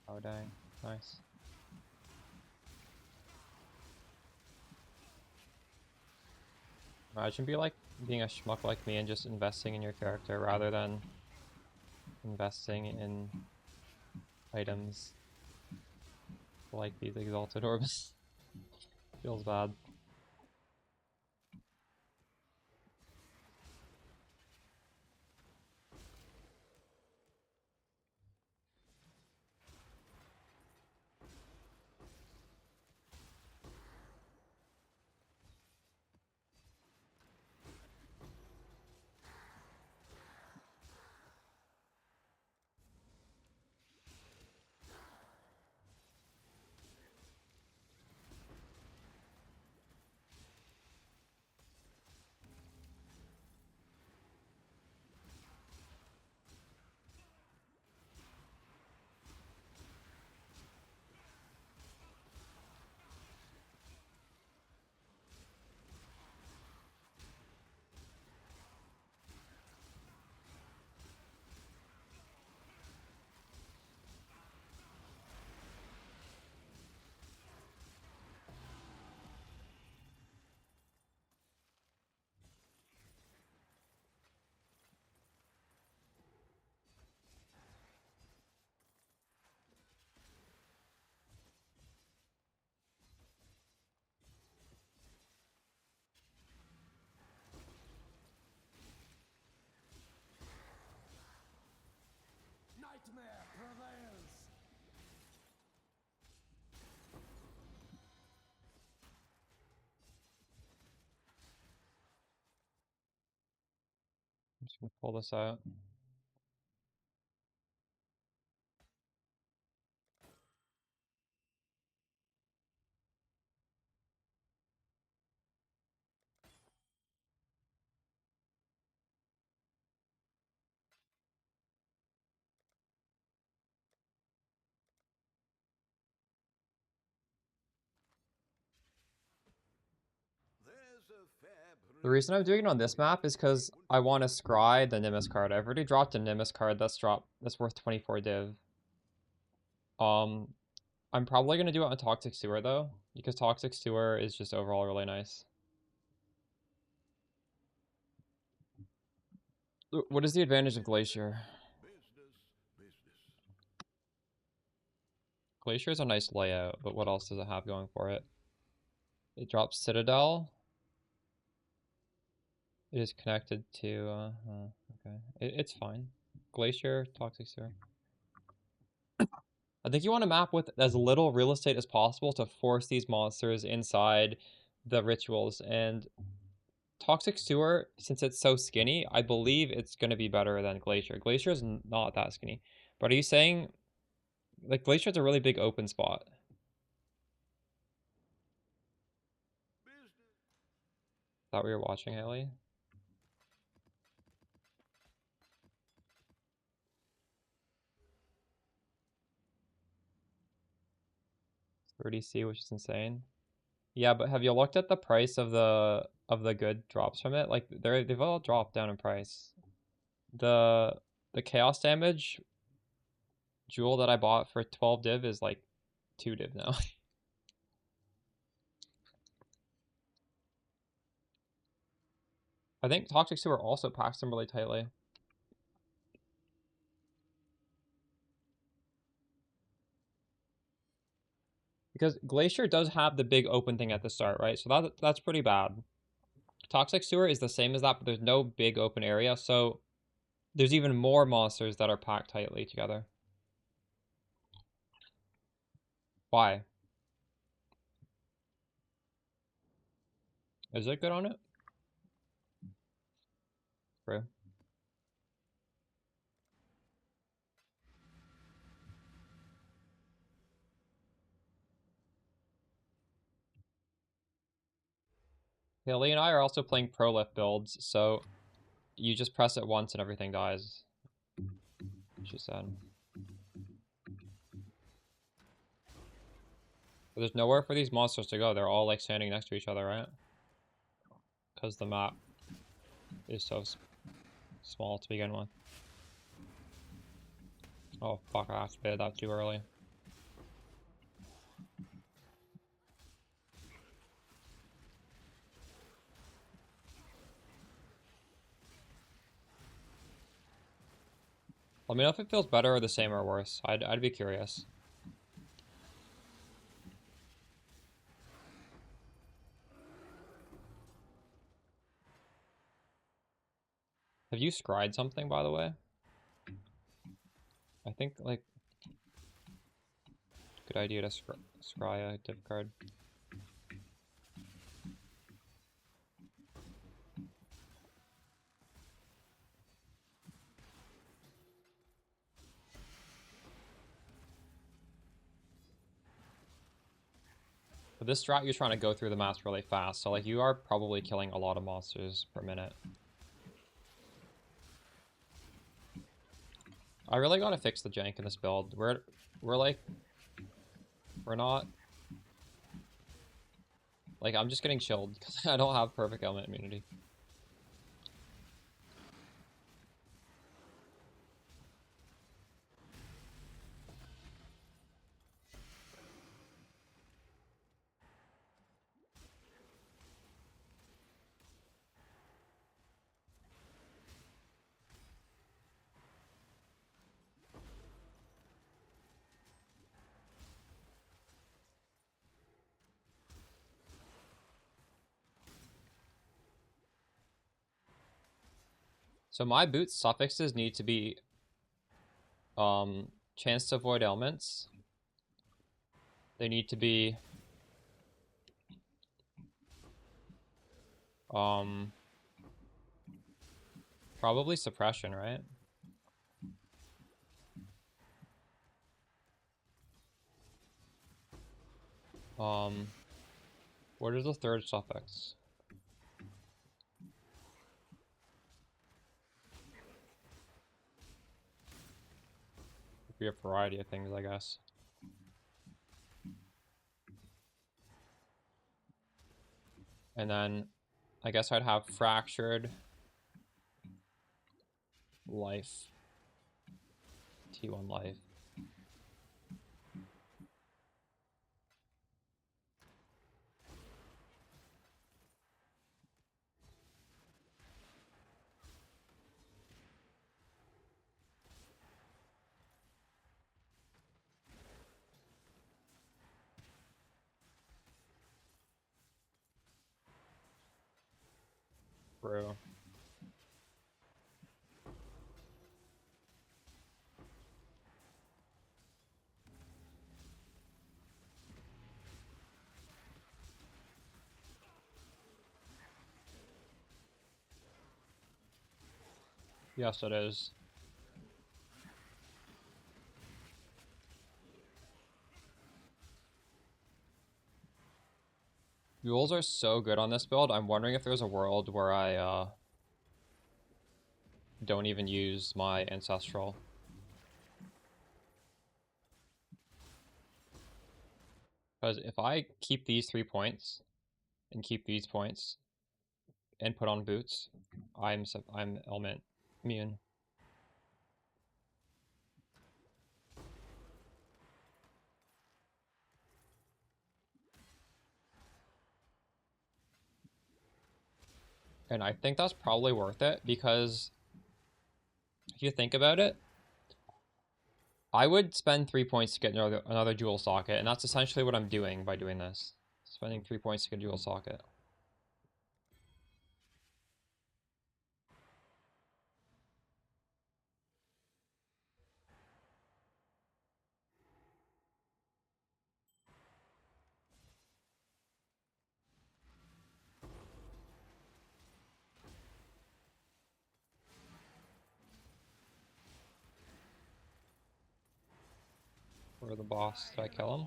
Oh dang, nice. Imagine being a schmuck like me and just investing in your character rather than investing in items like these exalted orbs. Feels bad. Nightmare prevails. I'm just gonna pull this out. There's a fair The reason I'm doing it on this map is because I want to scry the Nimbus card. I've already dropped a Nimbus card that's worth 24 div. I'm probably gonna do it on Toxic Sewer though, because Toxic Sewer is just overall really nice. What is the advantage of Glacier? business. Glacier is a nice layout, but what else does it have going for it? It drops Citadel. It is connected to, okay. It's fine. Glacier, Toxic Sewer. I think you want to map with as little real estate as possible to force these monsters inside the rituals. And Toxic Sewer, since it's so skinny, I believe it's going to be better than Glacier. Glacier is not that skinny. But are you saying, like, Glacier's a really big open spot? Thought we were watching, Haley? $30C, which is insane. Yeah, but have you looked at the price of the good drops from it? Like they've all dropped down in price. The chaos damage jewel that I bought for 12 div is like 2 div now. I think Toxic Sewer also packs them really tightly. Because Glacier does have the big open thing at the start, right? So that's pretty bad. Toxic Sewer is the same as that, but there's no big open area. So There's even more monsters that are packed tightly together. Why? Is it good on it? True. Haley and I are also playing prolif builds, so you just press it once and everything dies. She said. But there's nowhere for these monsters to go. They're all like standing next to each other, right? Because the map is so small to begin with. Oh fuck, I activated that too early. Let me know if it feels better or the same or worse. I'd be curious. Have you scryed something, by the way? I think, like, good idea to scry a div card. But this strat, you're trying to go through the maps really fast, so like you are probably killing a lot of monsters per minute. I really gotta fix the jank in this build. We're not like, I'm just getting chilled because I don't have perfect element immunity. So my boot suffixes need to be chance to avoid elements. They need to be probably suppression, right? What is the third suffix? Could be a variety of things, I guess. And then I guess I'd have fractured life. T1 life. True. Yes, it is. Mules are so good on this build. I'm wondering if there's a world where I don't even use my ancestral. Because if I keep these 3 points and keep these points and put on boots, I'm element immune. And I think that's probably worth it because if you think about it, I would spend 3 points to get another dual socket, and that's essentially what I'm doing by doing this. Spending 3 points to get a dual socket. for the boss. Did I kill him?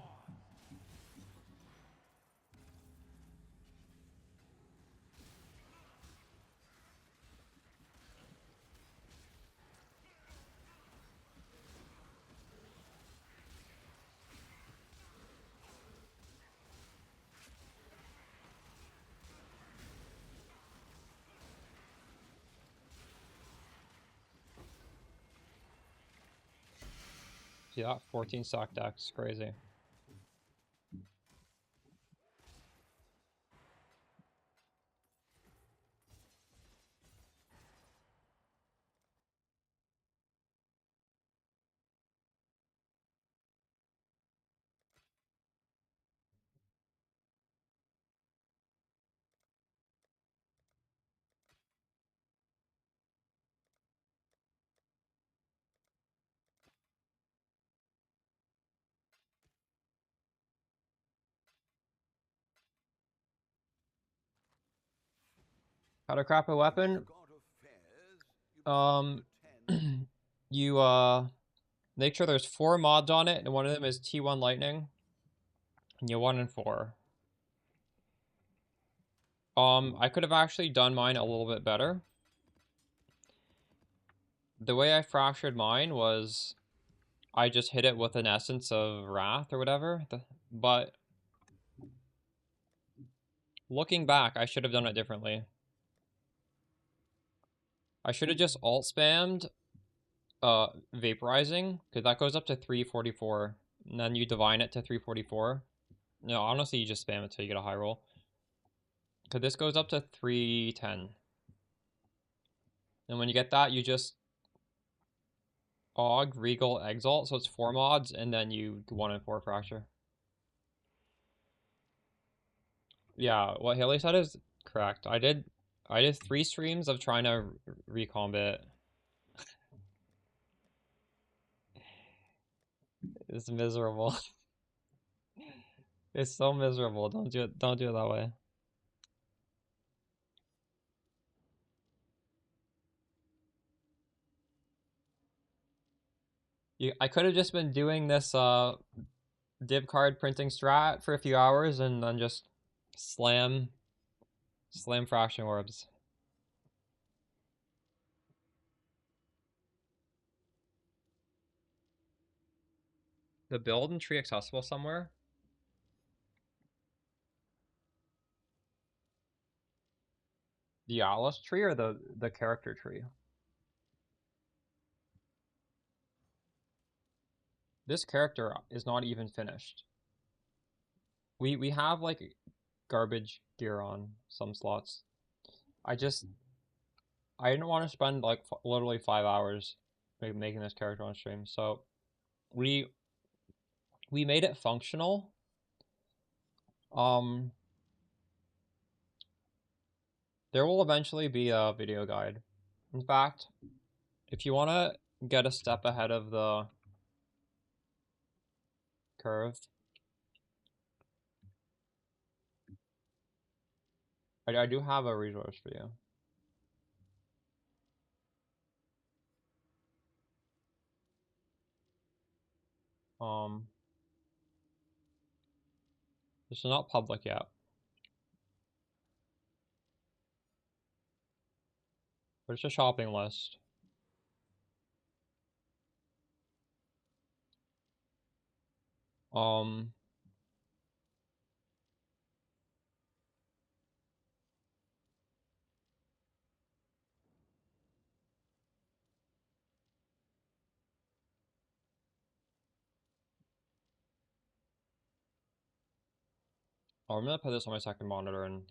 See that? 14 stack decks. Crazy. How to craft a weapon? You make sure there's 4 mods on it, and one of them is T1 Lightning. And you 1 and 4. I could have actually done mine a little bit better. The way I fractured mine was I just hit it with an Essence of Wrath or whatever. But looking back, I should have done it differently. I should have just alt spammed Vaporizing, because that goes up to 344, and then you divine it to 344. No, honestly, you just spam it till you get a high roll. Because this goes up to 310. And when you get that, you just Og, Regal, Exalt, so it's 4 mods, and then you 1 and 4 fracture. Yeah, what Haley said is correct. I did 3 streams of trying to recombat. It's miserable. It's so miserable. Don't do it that way. I could have just been doing this div card printing strat for a few hours and then just slam fraction orbs. The build and tree accessible somewhere? The Atlas tree or the character tree? This character is not even finished. We have like garbage gear on some slots. I didn't want to spend like literally 5 hours making this character on stream, so we made it functional. There will eventually be a video guide. In fact, if you want to get a step ahead of the curve, I do have a resource for you. This is not public yet. But it's a shopping list. I'm gonna put this on my second monitor and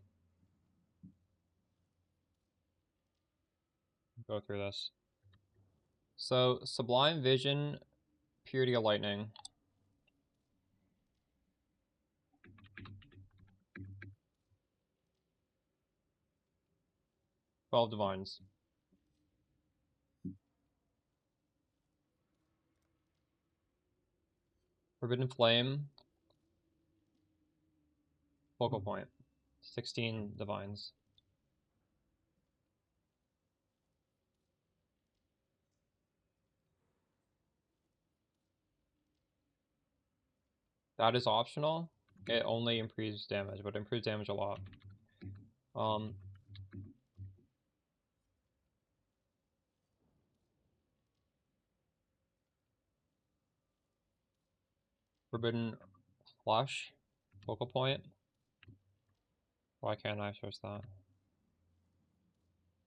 go through this. So, Sublime Vision, Purity of Lightning. 12 Divines. Forbidden Flame. Focal Point. 16 Divines. That is optional. It only improves damage, but it improves damage a lot. Forbidden Flush, focal point. Why can't I search that?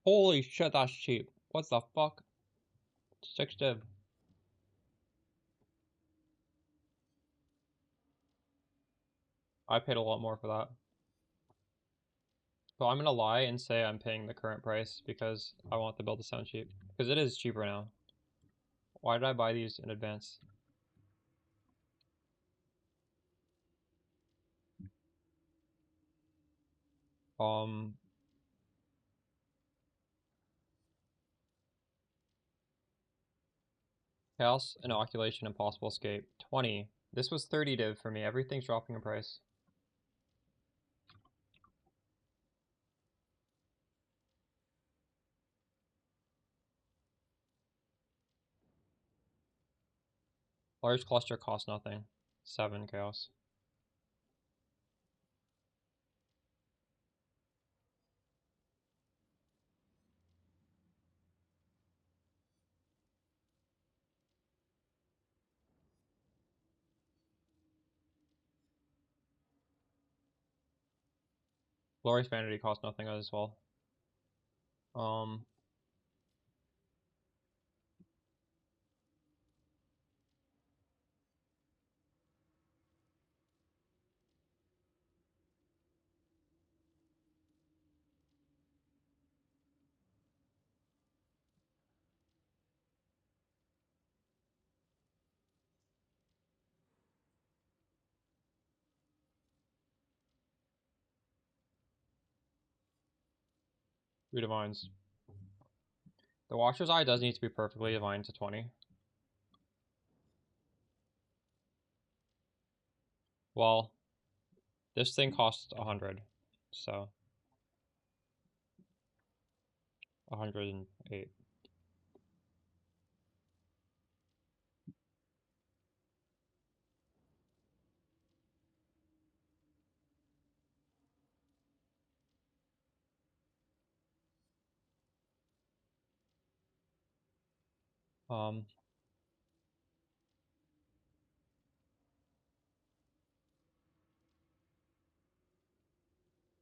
Holy shit, that's cheap. What the fuck? 6 div. I paid a lot more for that. But I'm gonna lie and say I'm paying the current price because I want the build to sound cheap. Because it is cheaper now. Why did I buy these in advance? Chaos, Inoculation, Impossible Escape. 20. This was 30 div for me. Everything's dropping in price. Large cluster costs nothing. 7 chaos. Glorious Vanity costs nothing as well. Redivines. The Watcher's Eye does need to be perfectly divined to 20. Well, this thing costs 100, so 108.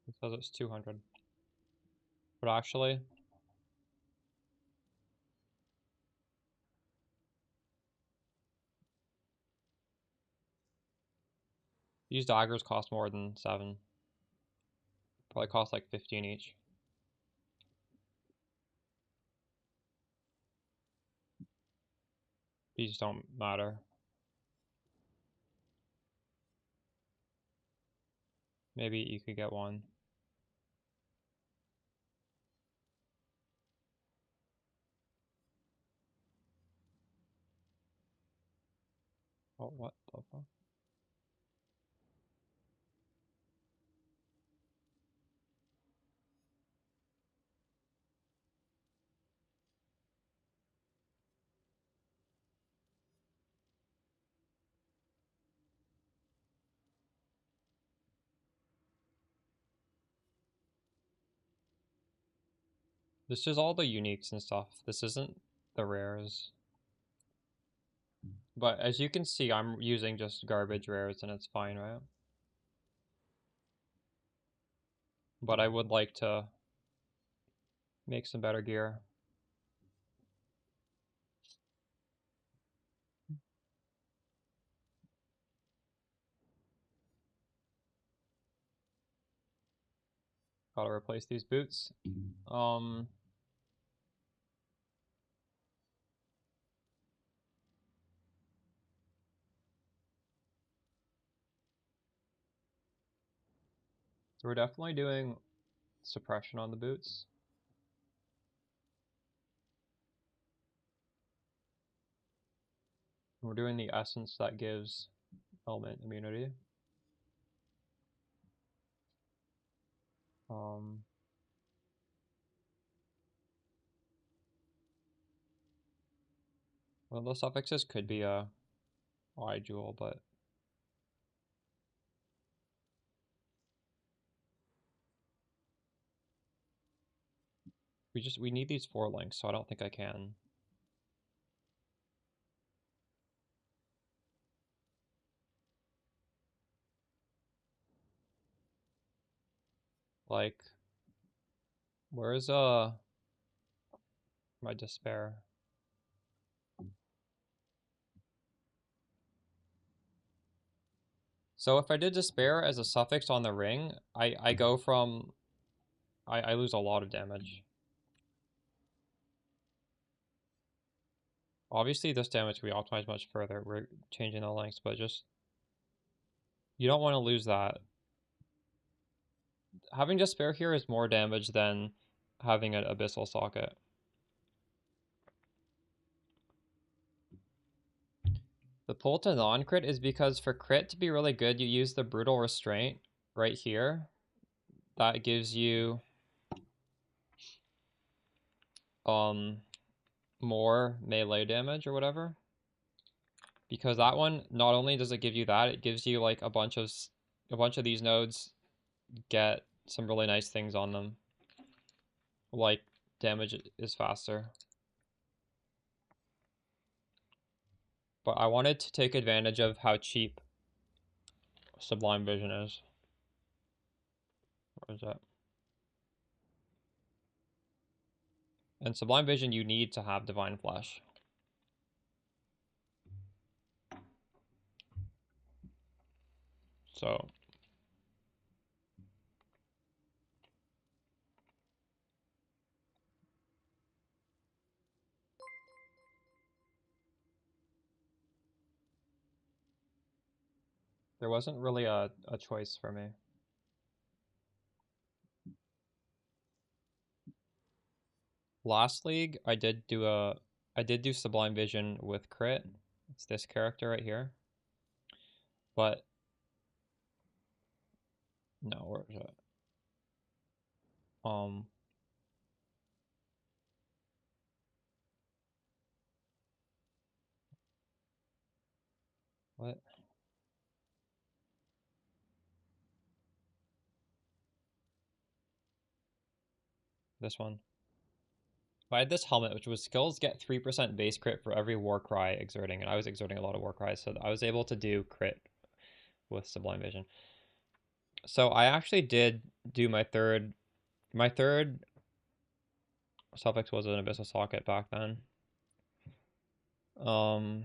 It says it's 200. But actually, these daggers cost more than 7. Probably cost like 15 each. These don't matter. Maybe you could get one. Oh, what the fuck? This is all the uniques and stuff. This isn't the rares. But as you can see, I'm using just garbage rares and it's fine, right? But I would like to make some better gear. Gotta replace these boots. So we're definitely doing suppression on the boots. We're doing the essence that gives element immunity. One of those suffixes could be a eye jewel, but We need these 4 links, so I don't think I can. Like, where's my despair? So if I did despair as a suffix on the ring, I go from I lose a lot of damage. Obviously this damage can be optimized much further. We're changing the lengths, but just you don't want to lose that. Having despair here is more damage than having an abyssal socket. The pull to non-crit is because for crit to be really good, you use the brutal restraint right here. That gives you more melee damage or whatever. Because that one, not only does it give you that, it gives you like a bunch of these nodes get some really nice things on them. Like damage is faster. But I wanted to take advantage of how cheap Sublime Vision is. Where is that? And Sublime Vision you need to have Divine Flesh. So there wasn't really a choice for me. Last league I did do Sublime Vision with crit. It's this character right here. But no, where is it? What? This one. I had this helmet, which was skills get 3% base crit for every war cry exerting, and I was exerting a lot of war cries, so I was able to do crit with Sublime Vision. So I actually did do my third suffix was an abyssal socket back then. Oh.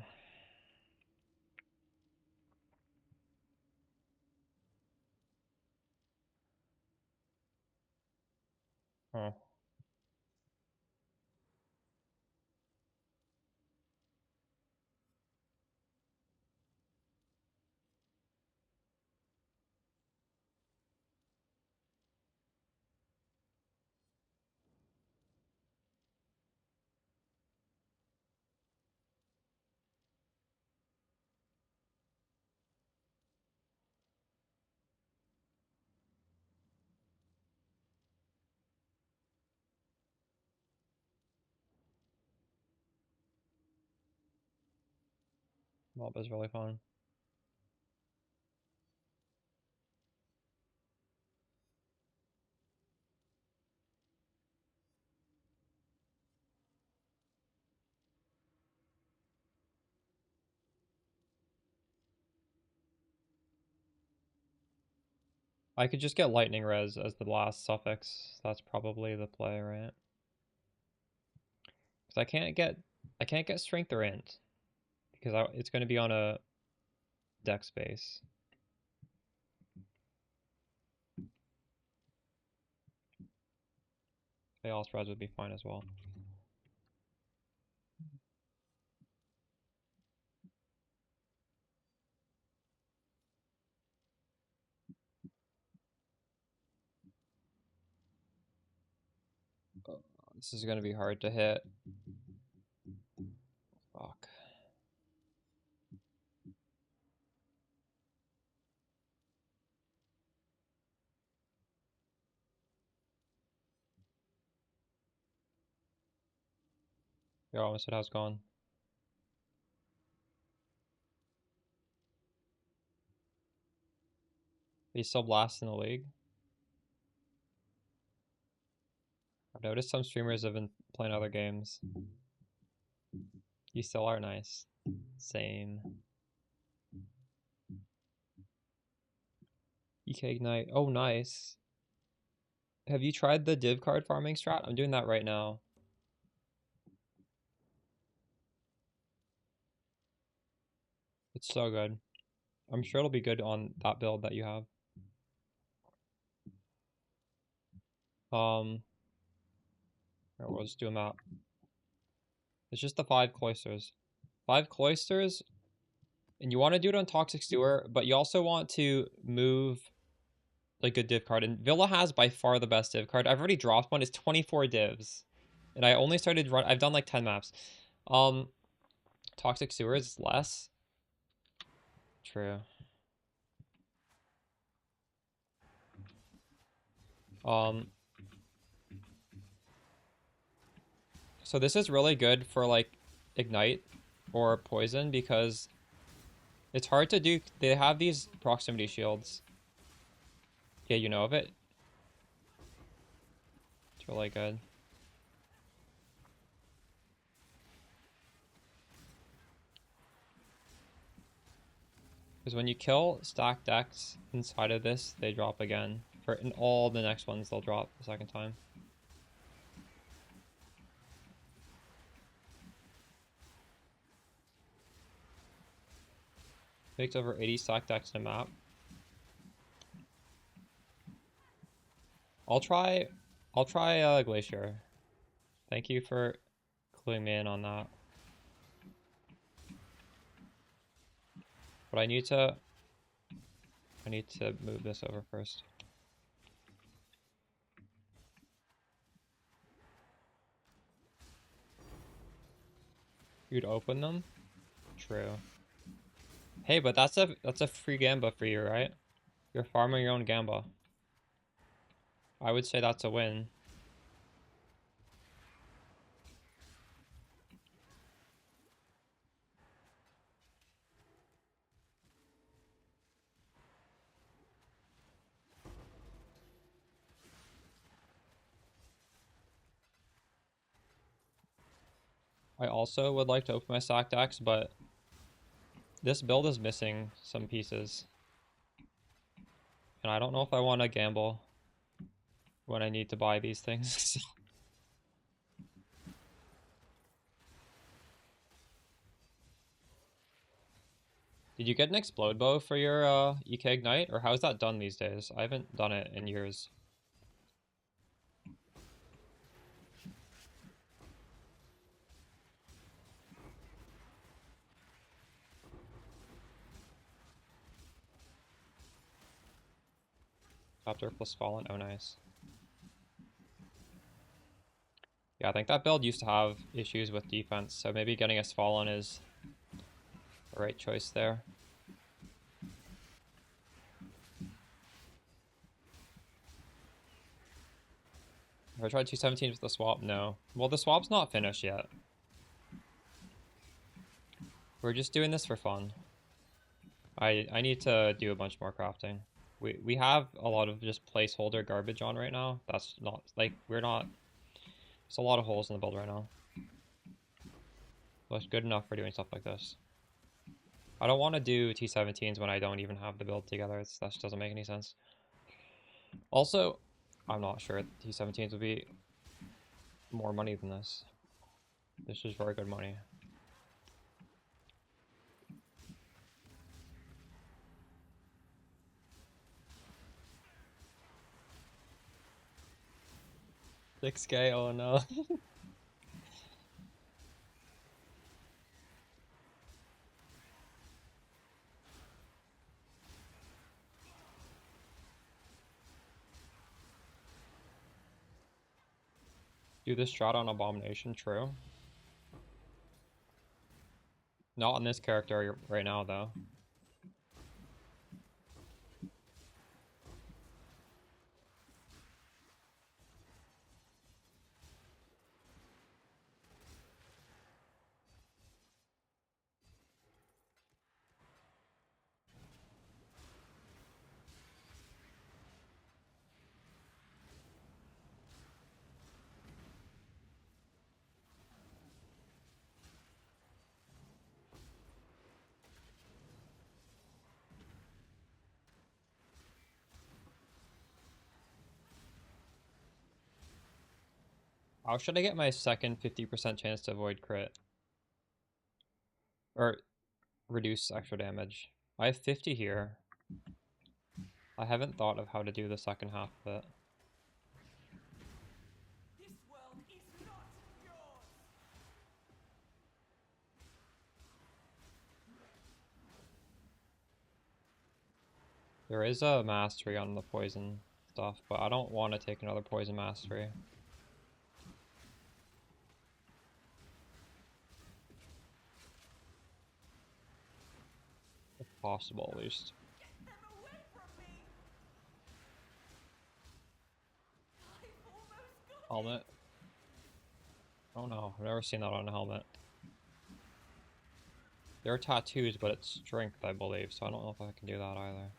Mamba is really fun. I could just get lightning res as the last suffix. That's probably the play, right? Because I can't get strength or int because it's going to be on a dex base. Chaos res would be fine as well. This is going to be hard to hit. Fuck. Yo, almost it has gone. He's still last in the league. I've noticed some streamers have been playing other games. You still are nice. Same. EK Ignite. Oh, nice. Have you tried the div card farming strat? I'm doing that right now. It's so good. I'm sure it'll be good on that build that you have. We'll just do a map. It's just the 5 cloisters. 5 cloisters, and you want to do it on Toxic Sewer, but you also want to move like a div card. And Villa has by far the best div card. I've already dropped one. It's 24 divs. And I only started run. I've done like 10 maps. Toxic Sewer is less. True. So this is really good for like Ignite or Poison because it's hard to do. They have these proximity shields. Yeah, you know of it. It's really good. Because when you kill stacked decks inside of this, they drop again. In all the next ones, they'll drop the second time. Makes over 80 stacked decks in a map. I'll try Glacier. Thank you for cluing me in on that. But I need to move this over first. You'd open them? True. Hey, but that's a free Gamba for you, right? You're farming your own Gamba. I would say that's a win. I also would like to open my stacked decks, but this build is missing some pieces. And I don't know if I want to gamble when I need to buy these things. Did you get an explode bow for your EK Ignite? Or how's that done these days? I haven't done it in years. Chapter plus Fallen. Oh, nice. Yeah, I think that build used to have issues with defense, so maybe getting a Fallen is the right choice there. Have I tried 217 with the swap? No. Well, the swap's not finished yet. We're just doing this for fun. I need to do a bunch more crafting. We have a lot of just placeholder garbage on right now. That's not, like, we're not... There's a lot of holes in the build right now. But it's good enough for doing stuff like this. I don't want to do T17s when I don't even have the build together. That just doesn't make any sense. Also, I'm not sure T17s would be more money than this. This is very good money. $6K, oh no. Do this strat on Abomination, true. Not on this character right now, though. How should I get my second 50% chance to avoid crit? Or reduce extra damage? I have 50 here. I haven't thought of how to do the second half of it. This world is not yours. There is a mastery on the poison stuff, but I don't want to take another poison mastery. If possible, at least. Get them away from me. I've almost got Helmet. Oh no, I've never seen that on a helmet. There are tattoos, but it's strength, I believe, so I don't know if I can do that either.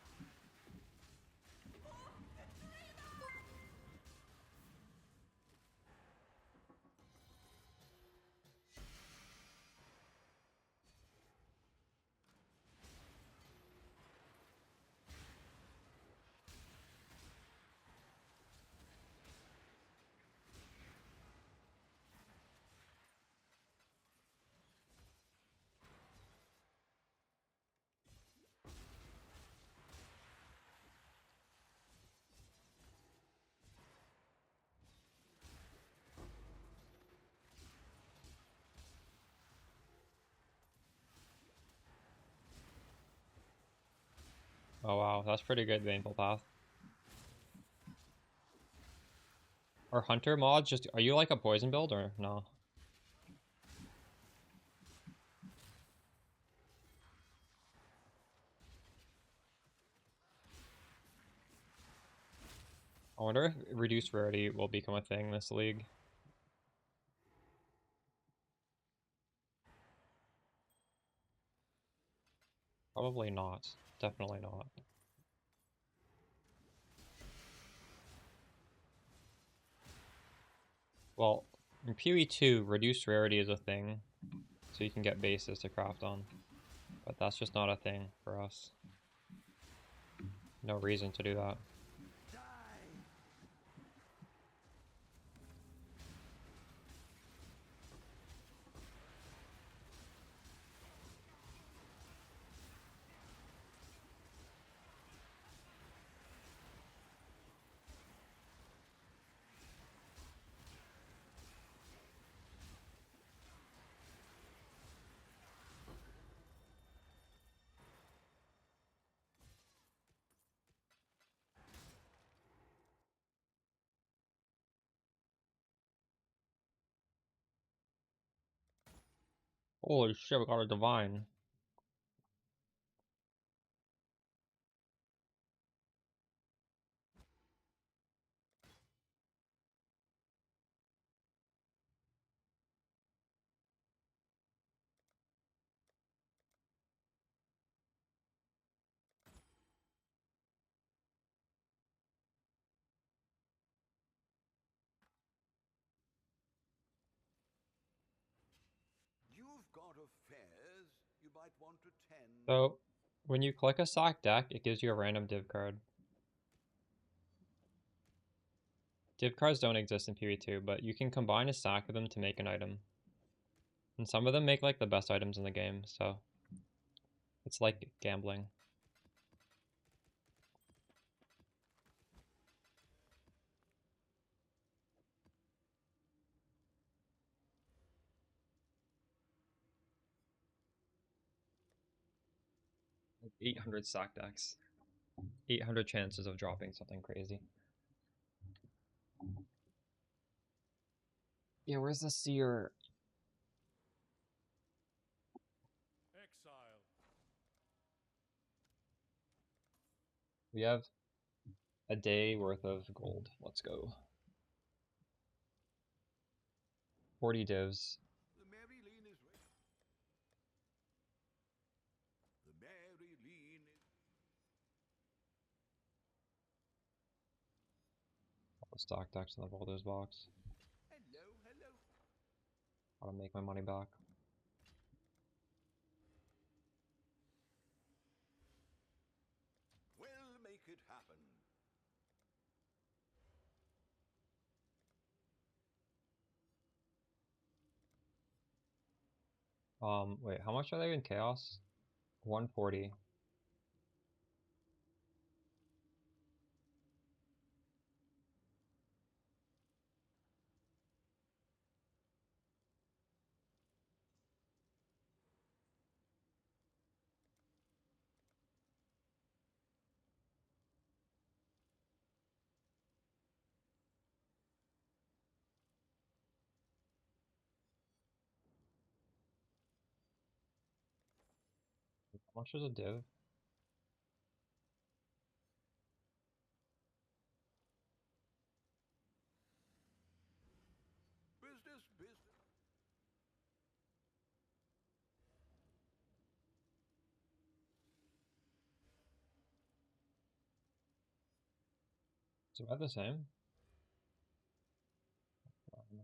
Oh wow, that's pretty good, Baneful Path. Are Hunter mods just... Are you like a poison build or no? I wonder if reduced rarity will become a thing in this league. Probably not. Definitely not. Well, in PoE 2, reduced rarity is a thing, so you can get bases to craft on. But that's just not a thing for us. No reason to do that. Holy shit, we got a divine. You've got affairs you might want to tend. So, when you click a sack deck, it gives you a random div card. Div cards don't exist in PoE 2, but you can combine a stack of them to make an item. And some of them make like the best items in the game, so it's like gambling. Like 800 stack decks. 800 chances of dropping something crazy. Yeah, where's the seer? Exile. We have a day worth of gold. Let's go. 40 divs. The Mary Lean is ready. The Mary Lean is... All the stock decks in the VODS box. Hello, hello. Gotta make my money back. We'll make it happen. Wait, how much are they in chaos? 140. How much is a div? Business, business. It's about the same. I don't know.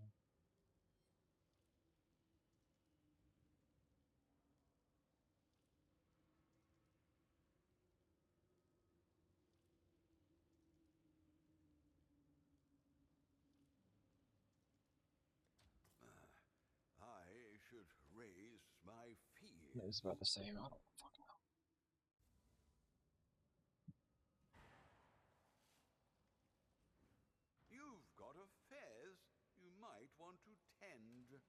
I should raise my fee. It's about the same. I don't fucking know. You've got a fez you might want to tend.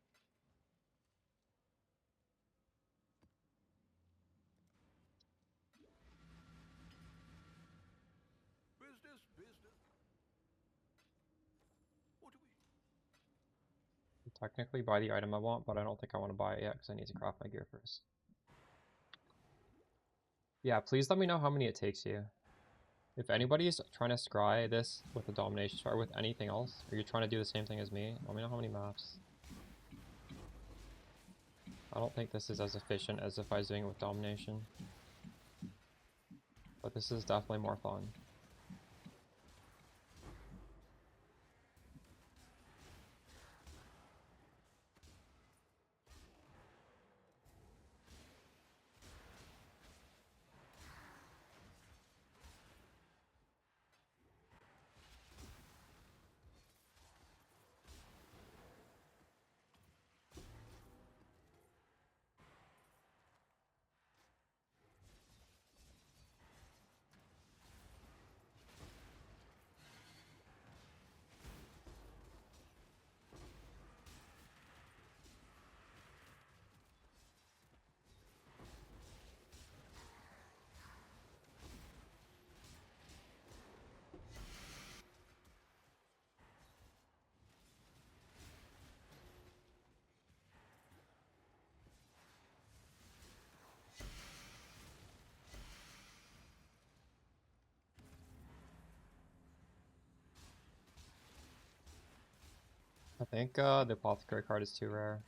Business, business. What do we... Technically buy the item I want, but I don't think I want to buy it yet because I need to craft my gear first. Yeah, please let me know how many it takes you. If anybody's trying to scry this with a domination or with anything else, or you're trying to do the same thing as me, let me know how many maps. I don't think this is as efficient as if I was doing it with domination. But this is definitely more fun. I think the apothecary card is too rare.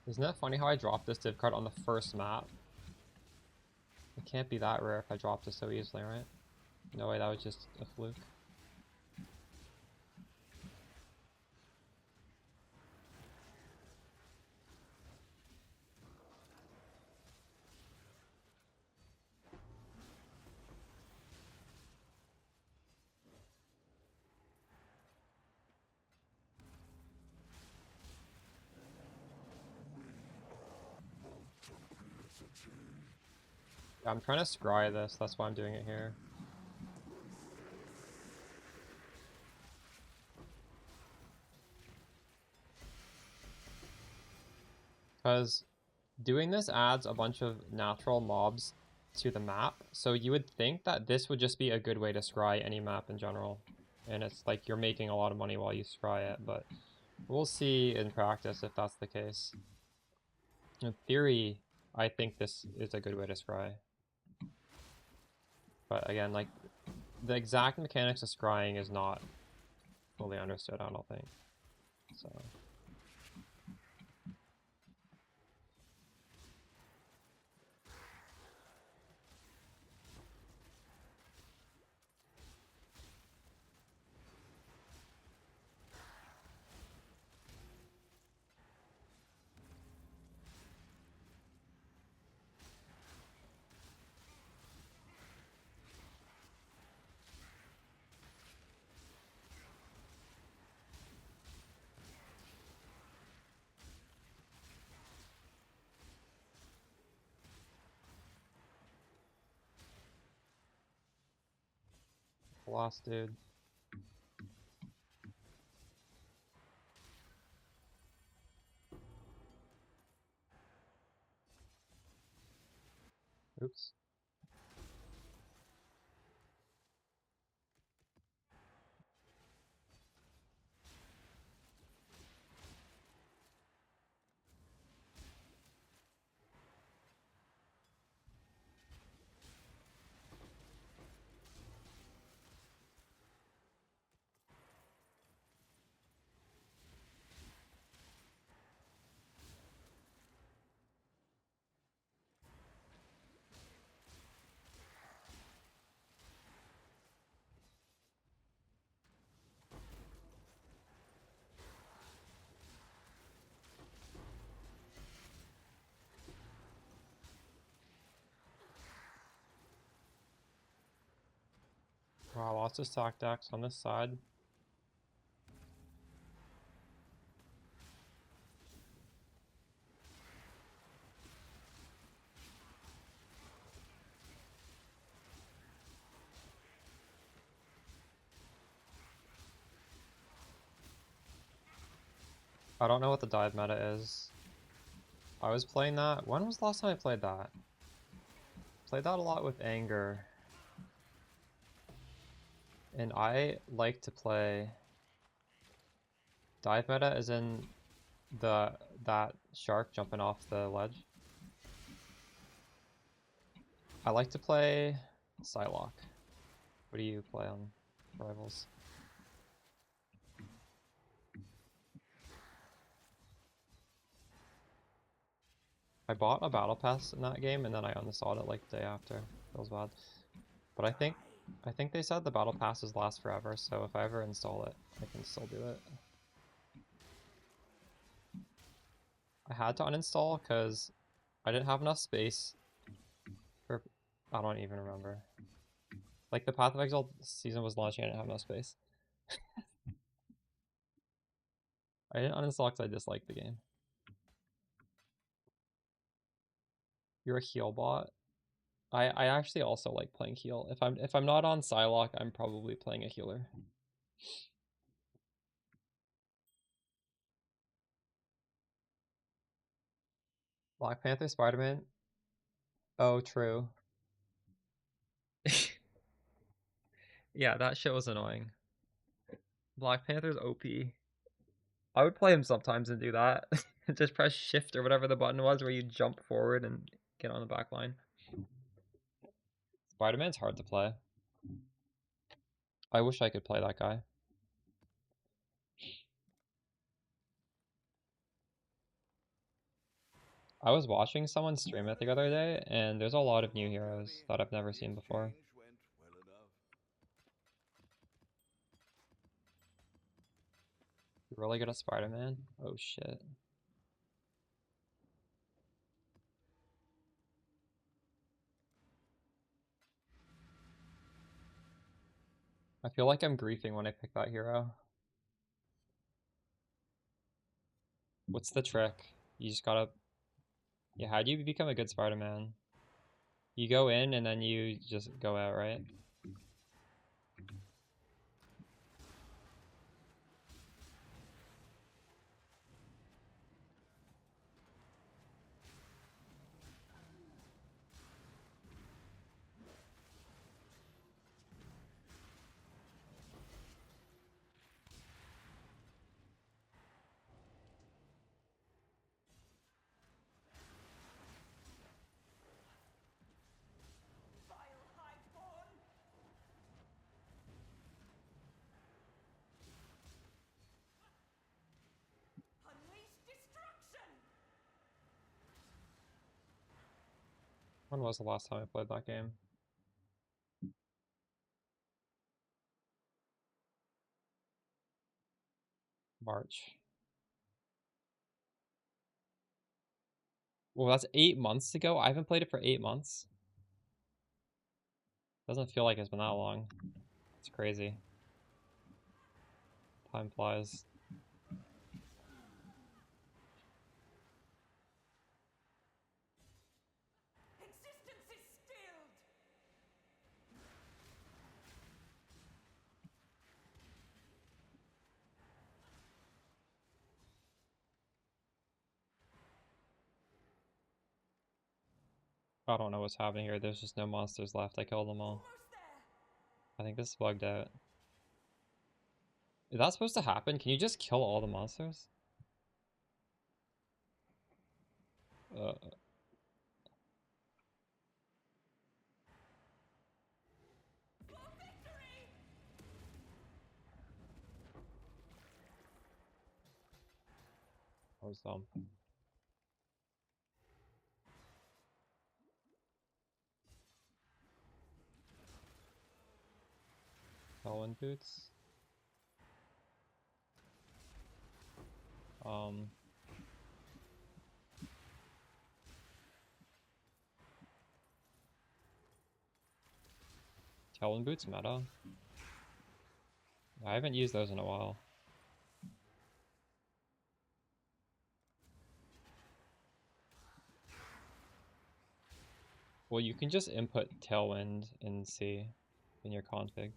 Isn't that funny how I dropped this div card on the first map? It can't be that rare if I dropped it so easily, right? No way, that was just a fluke. Yeah, I'm trying to scry this, that's why I'm doing it here. Because doing this adds a bunch of natural mobs to the map, so you would think that this would just be a good way to scry any map in general. And it's like you're making a lot of money while you scry it, but we'll see in practice if that's the case. In theory, I think this is a good way to scry. But again, like, the exact mechanics of scrying is not fully understood, I don't think. So... Last dude. Oops. Wow, lots of stack decks on this side. I don't know what the dive meta is. I was playing that. When was the last time I played that? Played that a lot with Anger. And I like to play dive meta as in that shark jumping off the ledge. I like to play Psylocke. What do you play on Rivals? I bought a battle pass in that game and then I uninstalled it like the day after. Feels bad. But I think they said the battle passes last forever, so if I ever install it, I can still do it. I had to uninstall because I didn't have enough space for, I don't even remember. Like the Path of Exile season was launching, I didn't have enough space. I didn't uninstall because I disliked the game. You're a heal bot. I actually also like playing heal. If I'm not on Psylocke, I'm probably playing a healer. Black Panther, Spider-Man. Oh, true. Yeah, that shit was annoying. Black Panther's OP. I would play him sometimes and do that. Just press shift or whatever the button was where you jump forward and get on the back line. Spider-Man's hard to play. I wish I could play that guy. I was watching someone stream it the other day, and there's a lot of new heroes that I've never seen before. You're really good at Spider-Man? Oh shit. I feel like I'm griefing when I pick that hero. What's the trick? You just gotta... Yeah, how do you become a good Spider-Man? You go in and then you just go out, right? Vile highborn! Unleash destruction! When was the last time I played that game? March. Well, that's 8 months ago? I haven't played it for 8 months. Doesn't feel like it's been that long. It's crazy. Time flies. Existence is stilled! I don't know what's happening here. There's just no monsters left. I killed them all. Almost there. I think this is bugged out. Is that supposed to happen? Can you just kill all the monsters? Uh, For victory! I was dumb. Talon boots. Talon boots meta. I haven't used those in a while. Well, you can just input Tailwind in C in your config.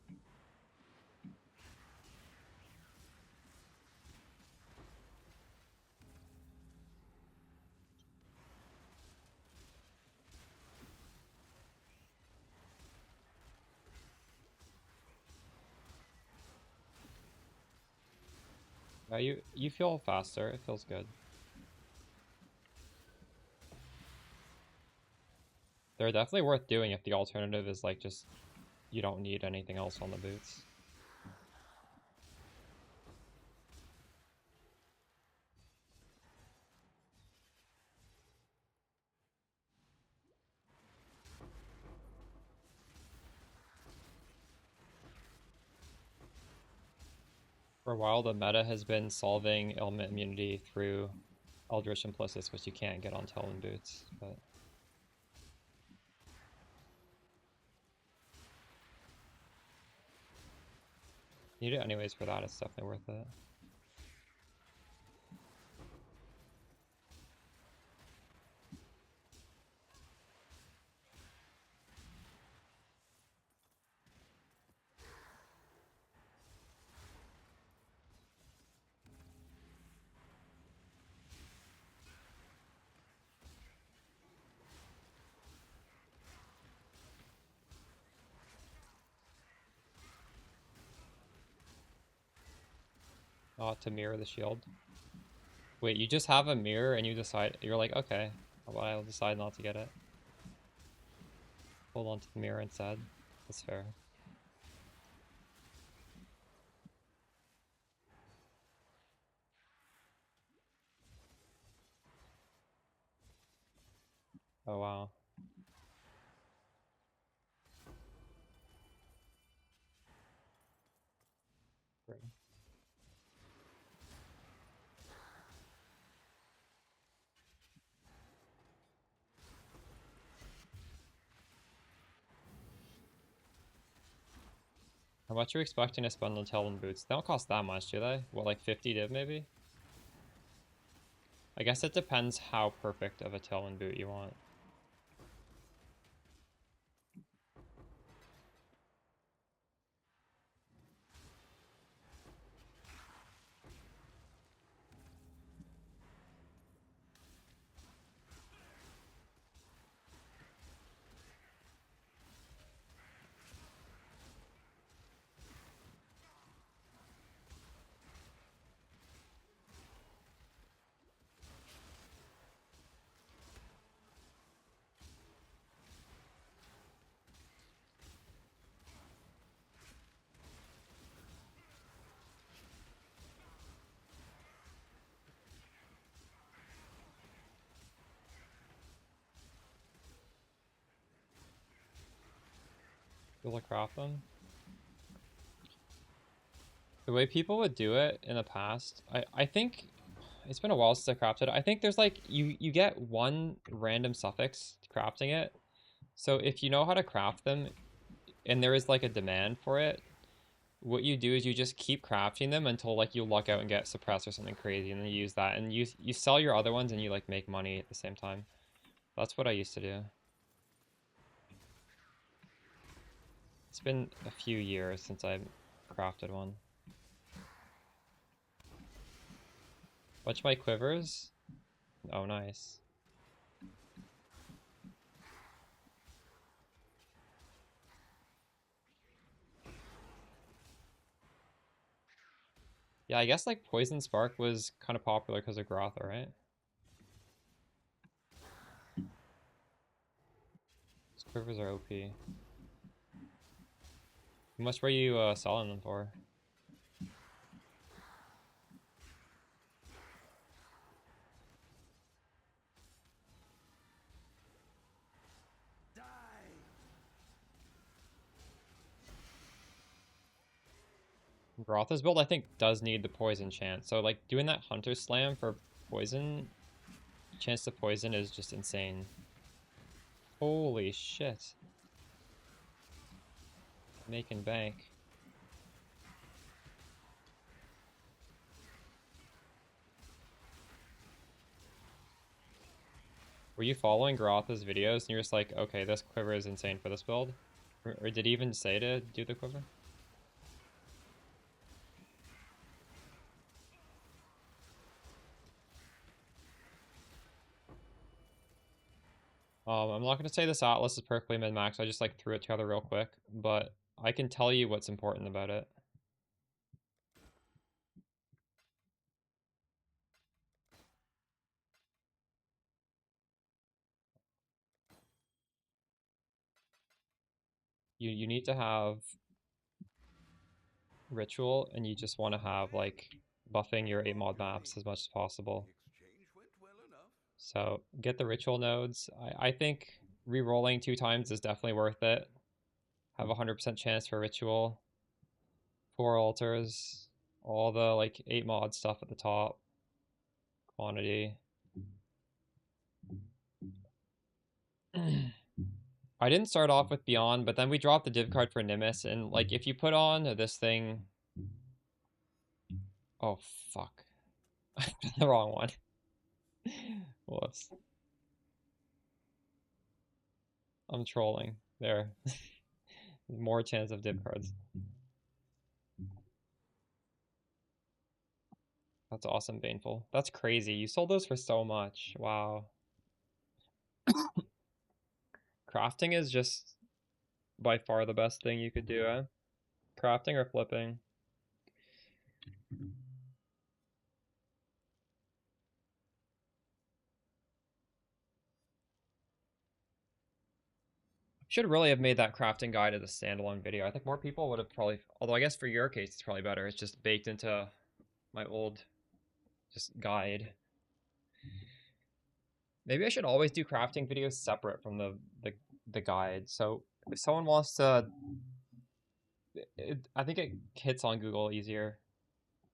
Yeah, you feel faster. It feels good. They're definitely worth doing if the alternative is like just you don't need anything else on the boots. For a while, the meta has been solving element immunity through Eldritch Implicits, which you can't get on Tailwind boots, but you need it anyways for that. It's definitely worth it. To mirror the shield. Wait, you just have a mirror and you decide, you're like, okay, well, I'll decide not to get it. Hold on to the mirror instead. That's fair. Oh wow. Great. How much are you expecting to spend on Tailwind boots? They don't cost that much, do they? What, like 50 div maybe? I guess it depends how perfect of a Tailwind boot you want. You'll craft them. The way people would do it in the past, I think it's been a while since I crafted. I think there's like you get one random suffix crafting it. So if you know how to craft them and there is like a demand for it, what you do is you just keep crafting them until like you luck out and get suppressed or something crazy, and then you use that and you sell your other ones and you like make money at the same time. That's what I used to do. It's been a few years since I crafted one. Watch my quivers. Oh, nice. Yeah, I guess like Poison Spark was kind of popular because of Grotha, right? These quivers are OP. How much were you selling them for? Grotha's build, I think, does need the poison chance. So, like, doing that Hunter Slam for poison, chance to poison is just insane. Holy shit. Making bank. Were you following Grotha's videos and you're just like, okay, this quiver is insane for this build? Or did he even say to do the quiver? I'm not going to say this Atlas is perfectly min-max. I just like threw it together real quick, but I can tell you what's important about it. You need to have ritual, and you just want to have like buffing your 8 mod maps as much as possible. Exchange went well enough. So get the ritual nodes. I think re-rolling 2 times is definitely worth it. Have a 100% chance for ritual. 4 altars. All the like 8 mod stuff at the top. Quantity. I didn't start off with Beyond, but then we dropped the div card for Nimbus, and like if you put on this thing... Oh, fuck. The wrong one. Whoops. I'm trolling. There. More chance of div cards. That's awesome, Baneful. That's crazy. You sold those for so much. Wow. Crafting is just by far the best thing you could do, eh? Crafting or flipping? Should really have made that crafting guide as a standalone video. I think more people would have probably... Although I guess for your case, it's probably better. It's just baked into my old just guide. Maybe I should always do crafting videos separate from the guide. So if someone wants to... I think it hits on Google easier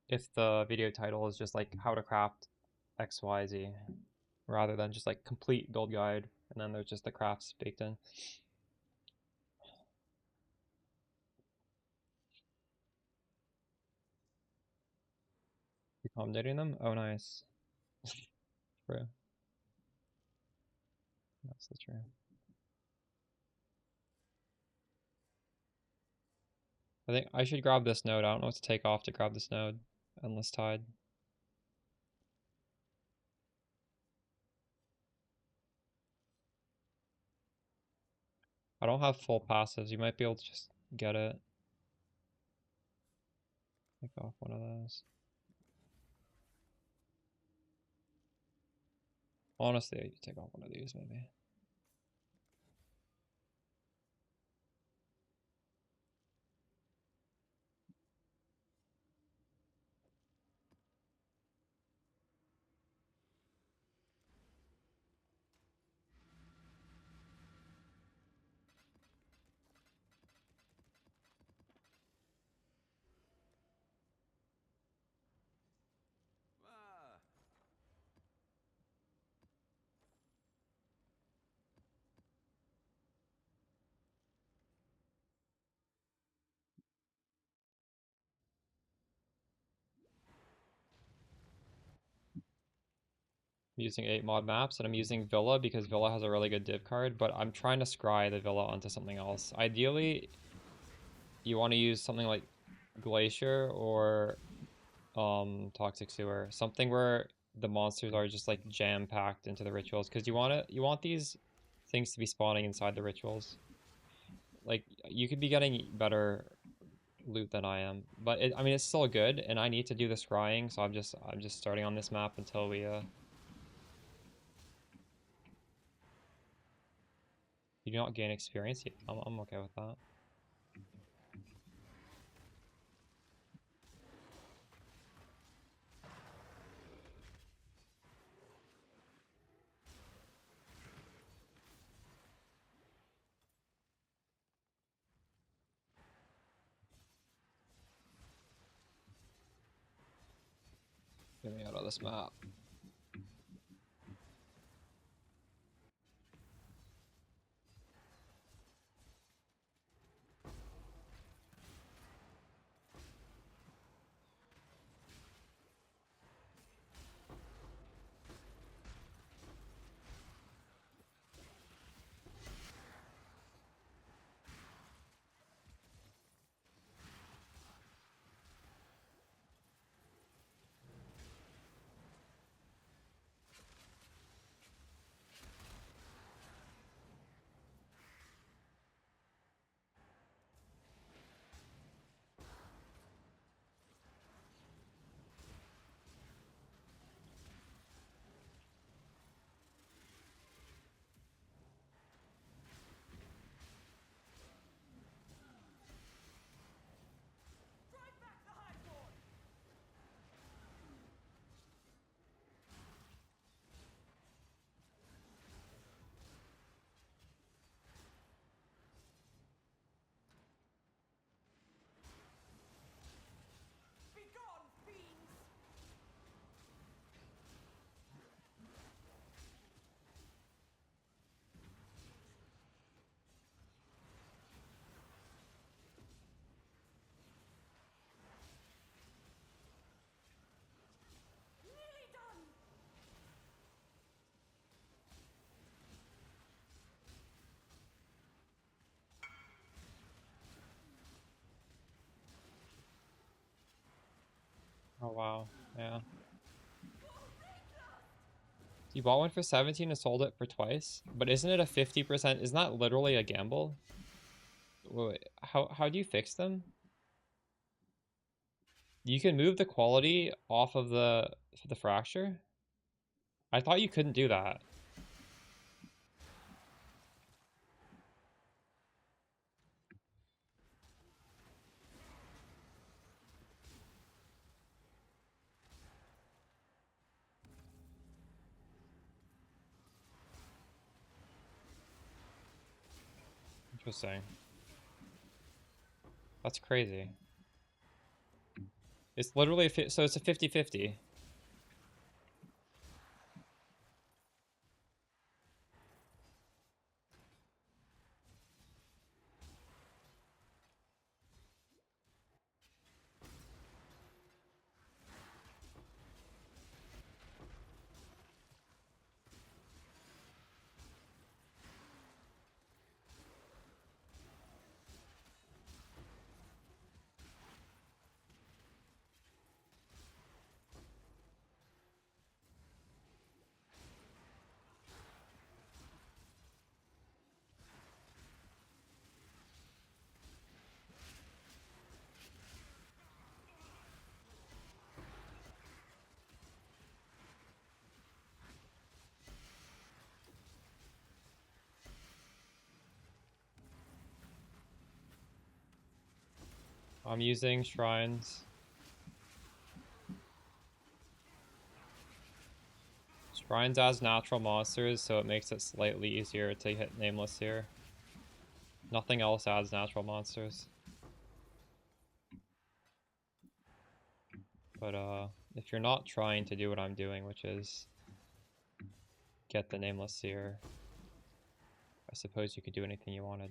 if the video title is just like how to craft XYZ rather than just like complete build guide and then there's just the crafts baked in. You accommodating them? Oh, nice. True. That's the true. I think I should grab this node. I don't know what to take off to grab this node. Endless Tide. I don't have full passives. You might be able to just get it. Take off one of those. Honestly, I could take off one of these maybe. Ah, I'm using 8 mod maps and I'm using Villa because Villa has a really good div card, but I'm trying to scry the Villa onto something else. Ideally, you want to use something like Glacier or Toxic Sewer. Something where the monsters are just like jam-packed into the rituals because you want these things to be spawning inside the rituals. Like you could be getting better loot than I am. But I mean, it's still good, and I need to do the scrying, so I'm just starting on this map until we you do not gain experience. Yeah, I'm okay with that. Get me out of this map. Drive back the High Lord! Be gone, fiends! Nearly done! Oh wow, yeah. You bought one for 17 and sold it for twice, but isn't it a 50%? Isn't that literally a gamble? Wait, how do you fix them? You can move the quality off of the fracture? I thought you couldn't do that. Interesting. That's crazy. It's literally so it's a 50-50. I'm using shrines. Shrines as natural monsters, so it makes it slightly easier to hit Nameless here. Nothing else adds natural monsters. But if you're not trying to do what I'm doing, which is get the Nameless Seer, I suppose you could do anything you wanted.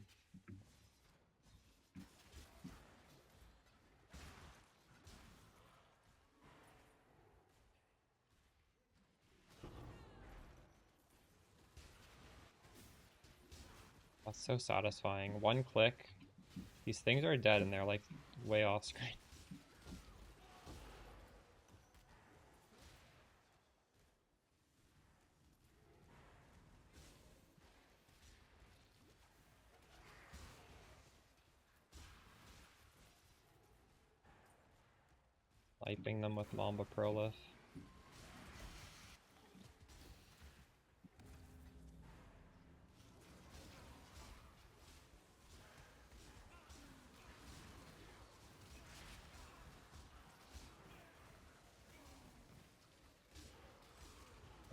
That's so satisfying. One click. These things are dead and they're like way off screen. sniping them with Mamba Prolif.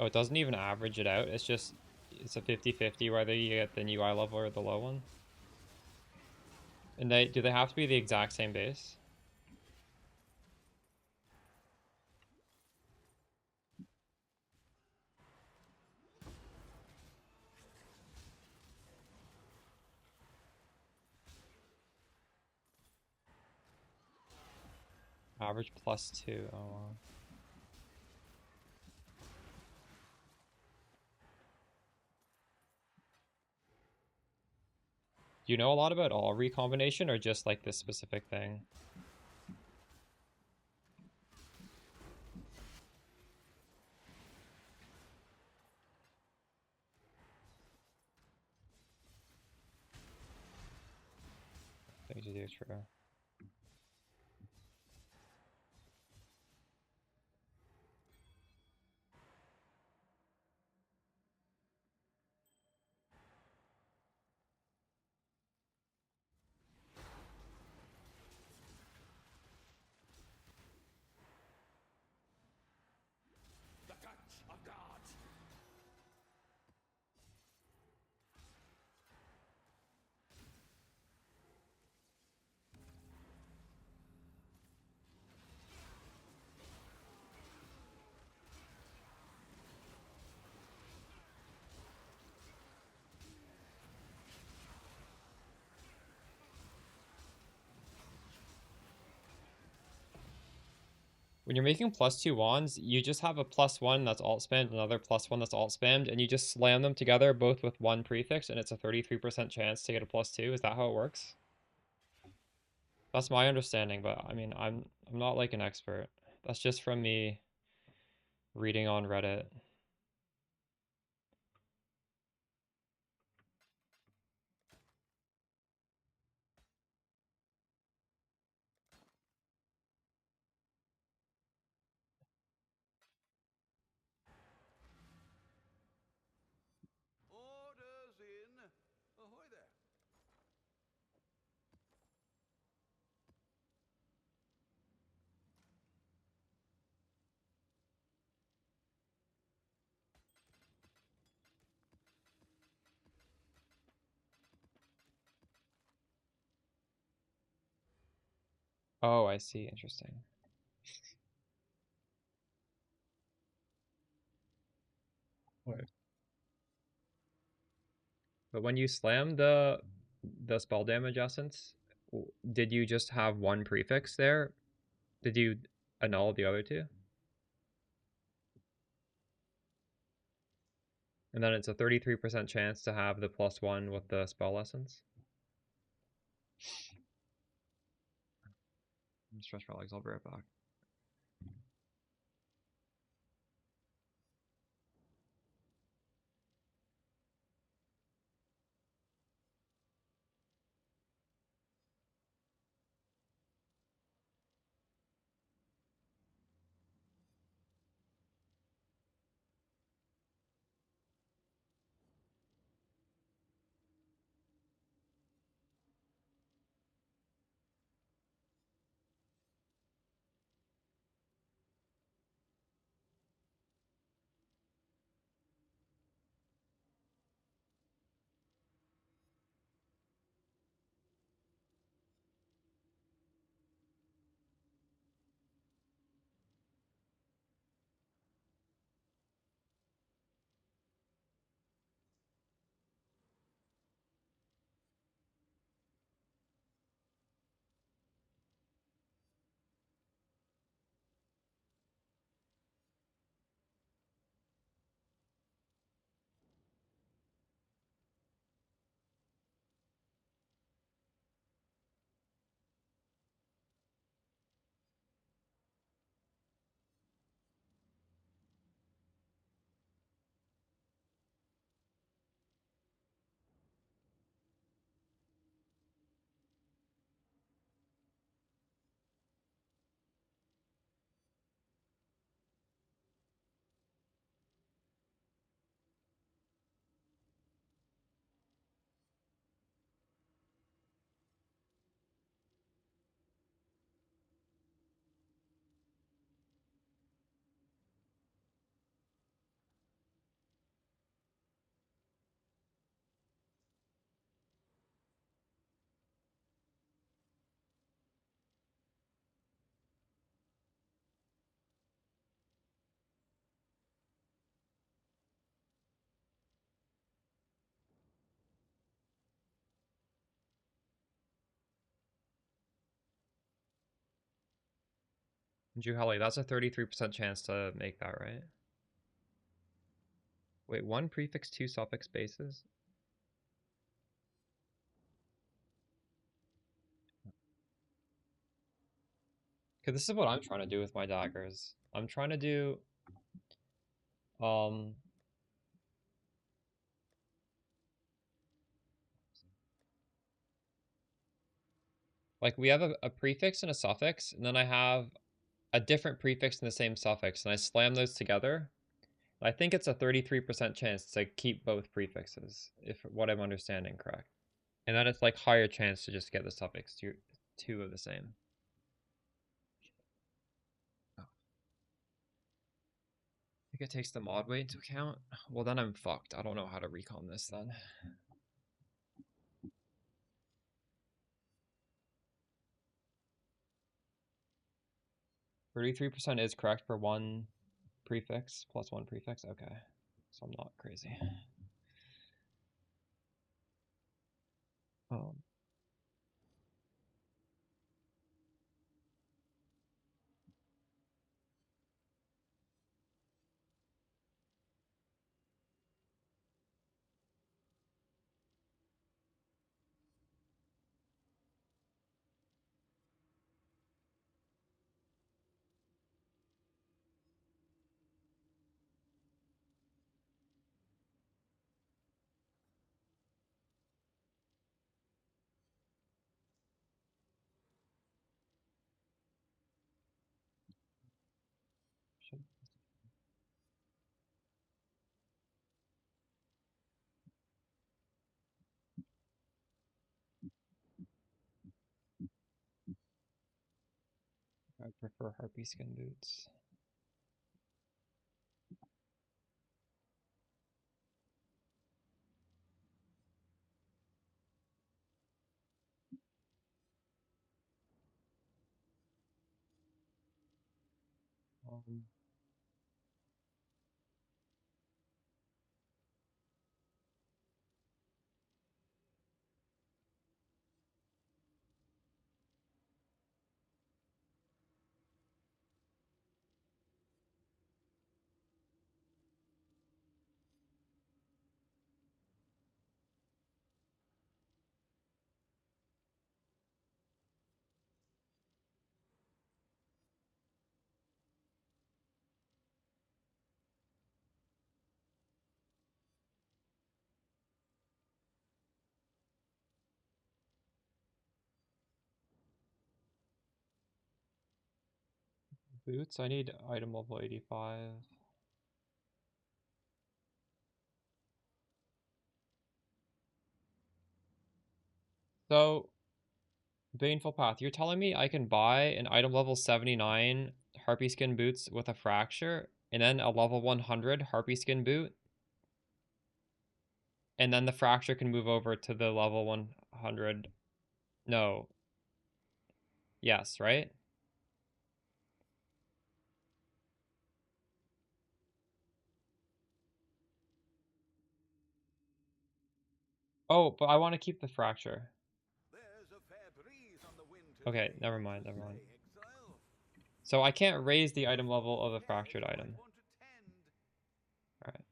Oh, it doesn't even average it out. It's just, it's a 50-50 whether you get the new eye level or the low one. And do they have to be the exact same base? Average +2. Oh wow. Do you know a lot about all recombination or just like this specific thing? Things you do, true. The touch of gods. When you're making +2 wands, you just have a +1 that's alt spammed, another +1 that's alt spammed, and you just slam them together both with one prefix, and it's a 33% chance to get a +2. Is that how it works? That's my understanding, but I mean, I'm not like an expert. That's just from me reading on Reddit. Orders in. Ahoy there. Oh, I see. Interesting. Wait. But when you slam the spell damage essence, did you just have one prefix there? Did you annul the other two? And then it's a 33% chance to have the +1 with the spell essence. Stretch my legs, I'll be right back. Juhali, that's a 33% chance to make that, right? Wait, 1 prefix, 2 suffix bases? Okay, this is what I'm trying to do with my daggers. I'm trying to do... Like, we have a prefix and a suffix, and then I have a different prefix and the same suffix, and I slam those together. I think it's a 33% chance to keep both prefixes, if what I'm understanding correct. And then it's like higher chance to just get the suffix two of the same. Oh. I think it takes the mod weight into account. Well, then I'm fucked. I don't know how to recon this then. 33% is correct for 1 prefix plus 1 prefix. Okay, so I'm not crazy. I prefer harpy skin boots. Boots, I need item level 85. So, Baneful Path, you're telling me I can buy an item level 79 harpy skin boots with a fracture, and then a level 100 harpy skin boot, and then the fracture can move over to the level 100. No. Yes, right? Oh, but I want to keep the fracture. There's a fair breeze on the wind Okay, today, never mind, wouldn't never you mind. say, exile? So I can't raise the item level of a fractured Yes, you item. might want to tend. Alright.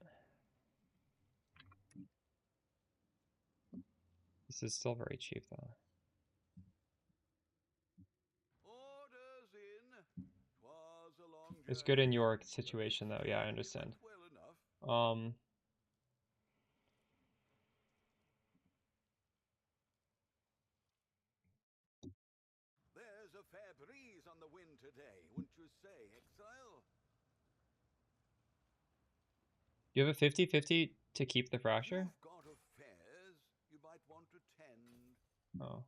This is still very cheap, though. Orders in. 'Twas a long It's good in journey, your but situation, though. each Yeah, I journey understand. went well enough. There's a fair breeze on the wind today, wouldn't you say, exile? You have a 50-50 to keep the fracture? You've got affairs you might want to tend. Oh.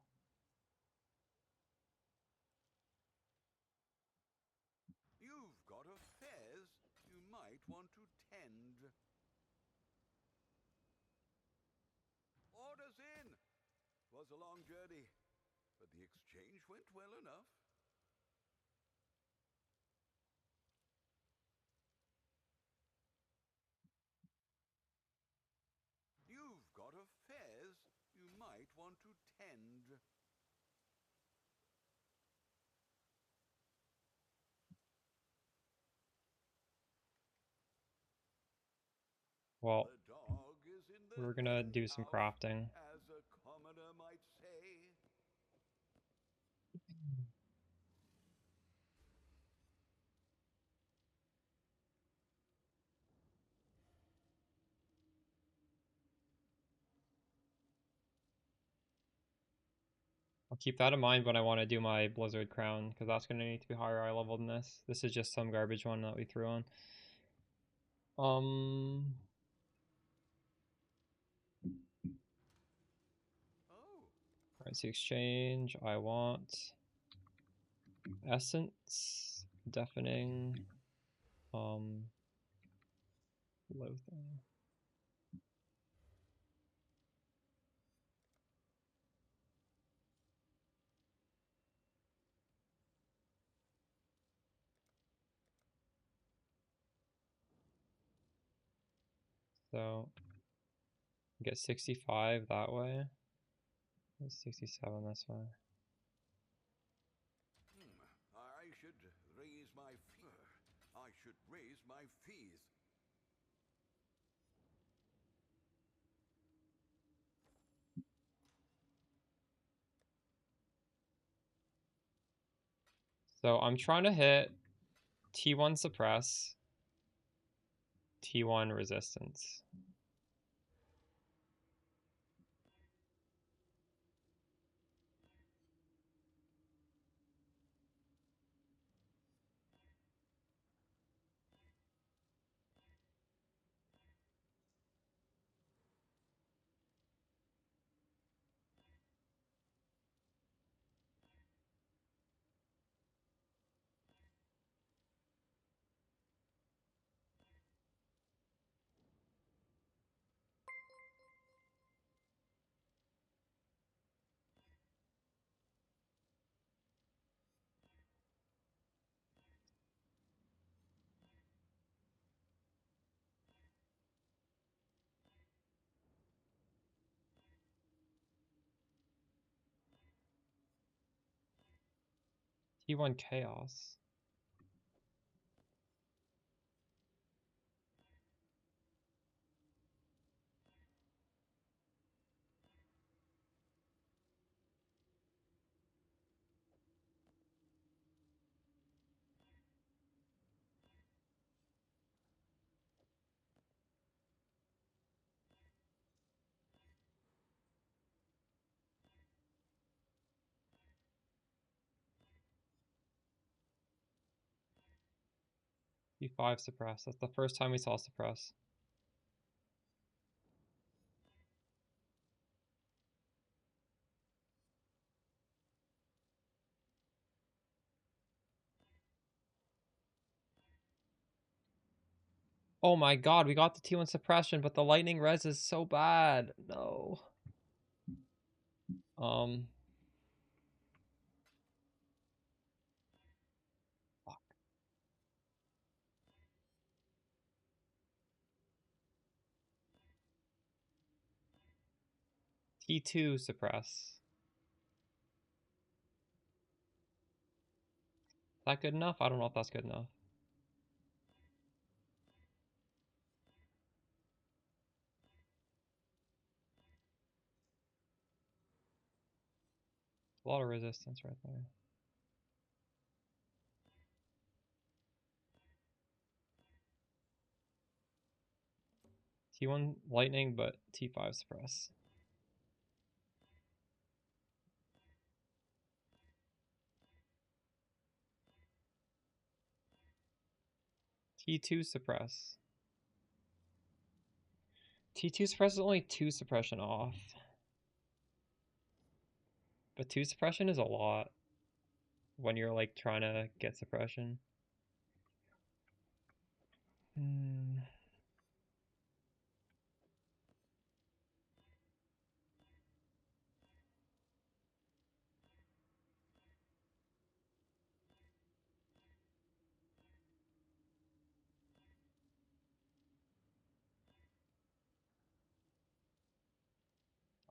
You've got affairs you might want to tend. Orders in. 'Twas a long journey, but the exchange went well enough. You've got affairs you might want to tend. Well, The dog is in the we're gonna do some house, crafting. as a commoner might say. I'll keep that in mind when I want to do my Blizzard Crown, because that's going to need to be higher eye level than this. This is just some garbage one that we threw on. Oh, Currency exchange, I want Essence, Deafening, Loathing. So, get 65 that way. 67 this way. I should raise my I should raise my fees. So I'm trying to hit T1 suppress, T1 resistance. T1 chaos. T5 suppress. That's the first time we saw suppress. Oh my god, we got the T1 suppression, but the lightning res is so bad. No. Fuck. T2 suppress. Is that good enough? I don't know if that's good enough. A lot of resistance right there. T1 lightning, but T5 suppress. T2 suppress. T2 suppress is only 2 suppression off. But 2 suppression is a lot when you're like trying to get suppression.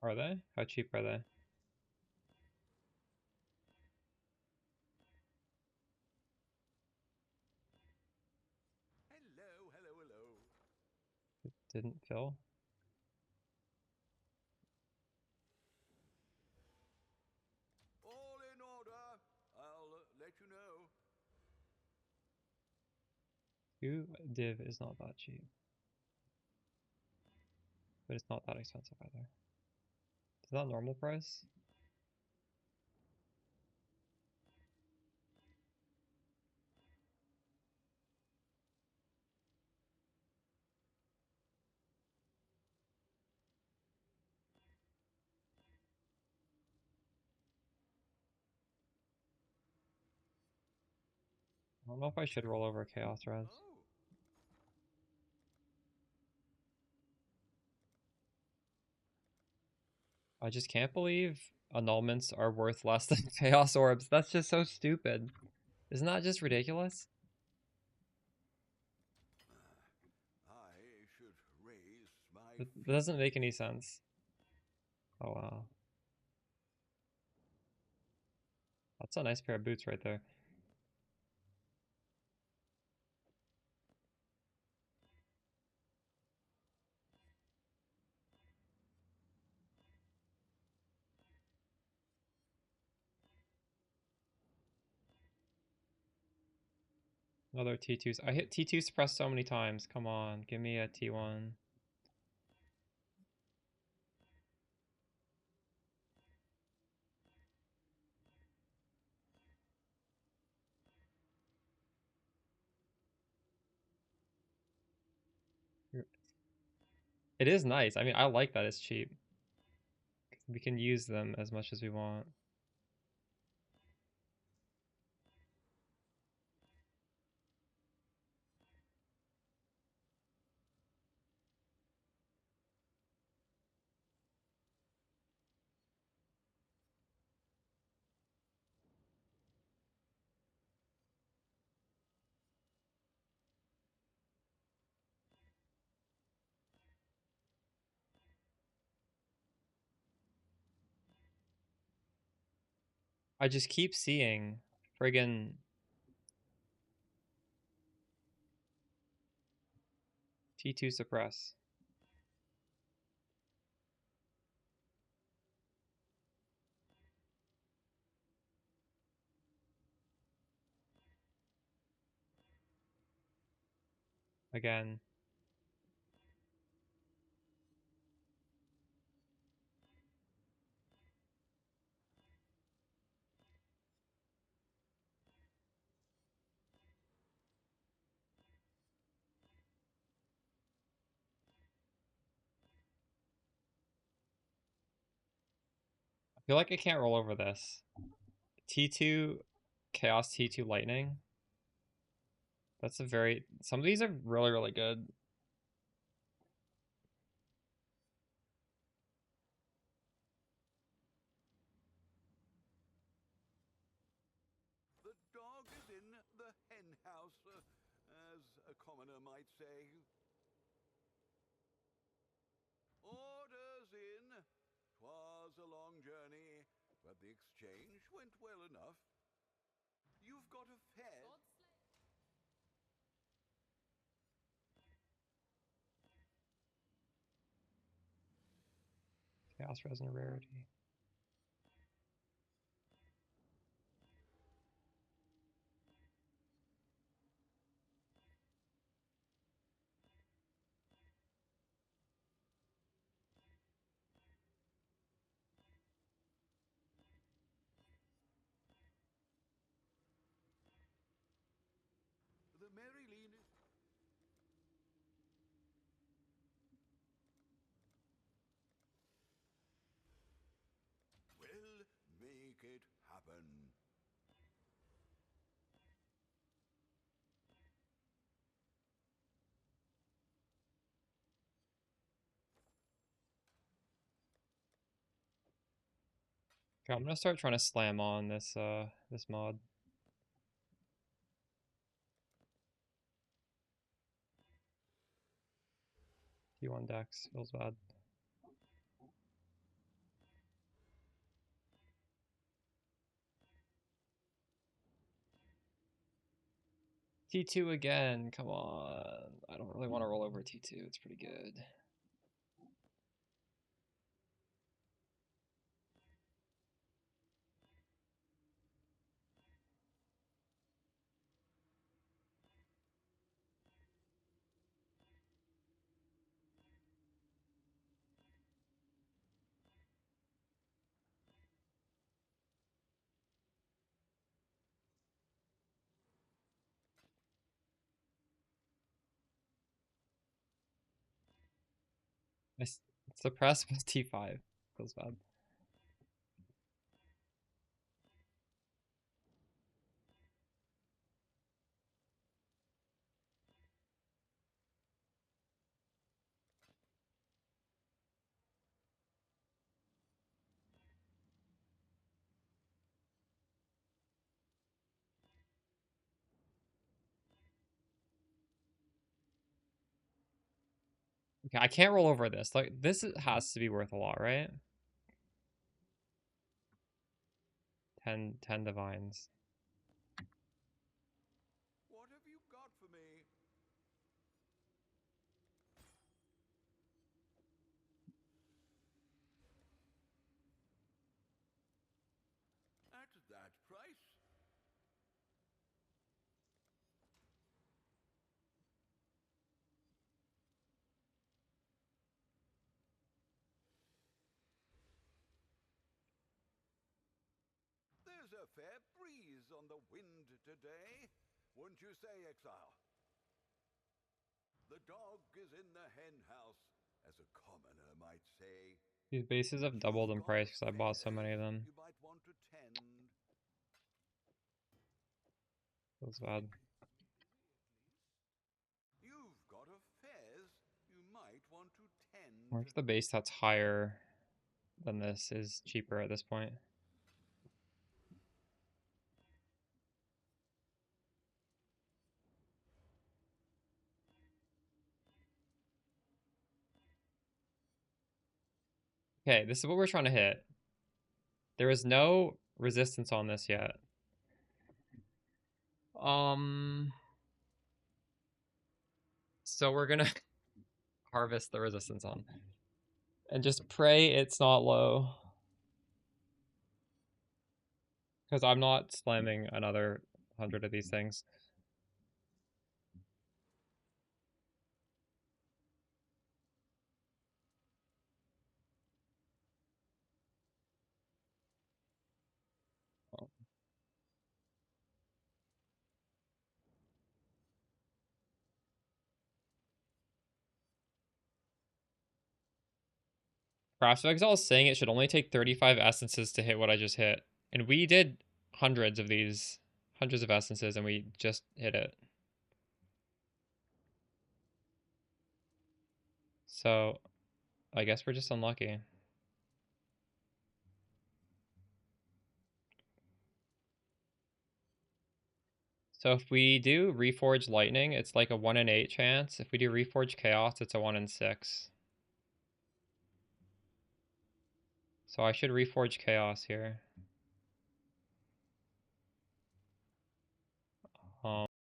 Are they? How cheap are they? Hello, hello, hello. didn't fill. All in order. I'll let you know. 2 div is not that cheap. But it's not that expensive either. Is that normal price? I don't know if I should roll over Chaos Res. Oh, I just can't believe annulments are worth less than Chaos Orbs. That's just so stupid. Isn't that just ridiculous? I should raise my That doesn't make any sense. Oh wow. That's a nice pair of boots right there. Another T2s. I hit T2 suppress so many times. Come on, give me a T1. It is nice. I mean, I like that it's cheap. We can use them as much as we want. I just keep seeing friggin' T2 suppress. Again. I feel like I can't roll over this. T2 Chaos T2 Lightning. That's a very... Some of these are really, really good. the dog is in the hen house, as a commoner might say. Orders in. 'Twas a long journey, but the exchange went well enough. You've got a fed. Chaos Resin Rarity. The Mary Lean is... We'll make it happen. Okay, I'm gonna start trying to slam on this mod. T1 Dex feels bad. T2 again, come on. I don't really want to roll over T2, it's pretty good. I suppress with T5. Feels bad. Okay, I can't roll over this. Like, this has to be worth a lot, right? 10 divines. What have you got for me? At that price? There's a fair breeze on the wind today, wouldn't you say, Exile? The dog is in the hen house, as a commoner might say. These bases have doubled in price because I bought so many of them. You might want to tend. Feels bad. You've got a fez you might want to tend. Or if the base that's higher than this is cheaper at this point. Okay, this is what we're trying to hit. There is no resistance on this yet. So we're gonna harvest the resistance on. And just pray it's not low. Because I'm not slamming another 100 of these things. Grasp of Exile is saying it should only take 35 essences to hit what I just hit. And we did hundreds of these, hundreds of essences, and we just hit it. So, I guess we're just unlucky. So if we do Reforge Lightning, it's like a 1 in 8 chance. If we do Reforge Chaos, it's a 1 in 6. So I should Reforge Chaos here.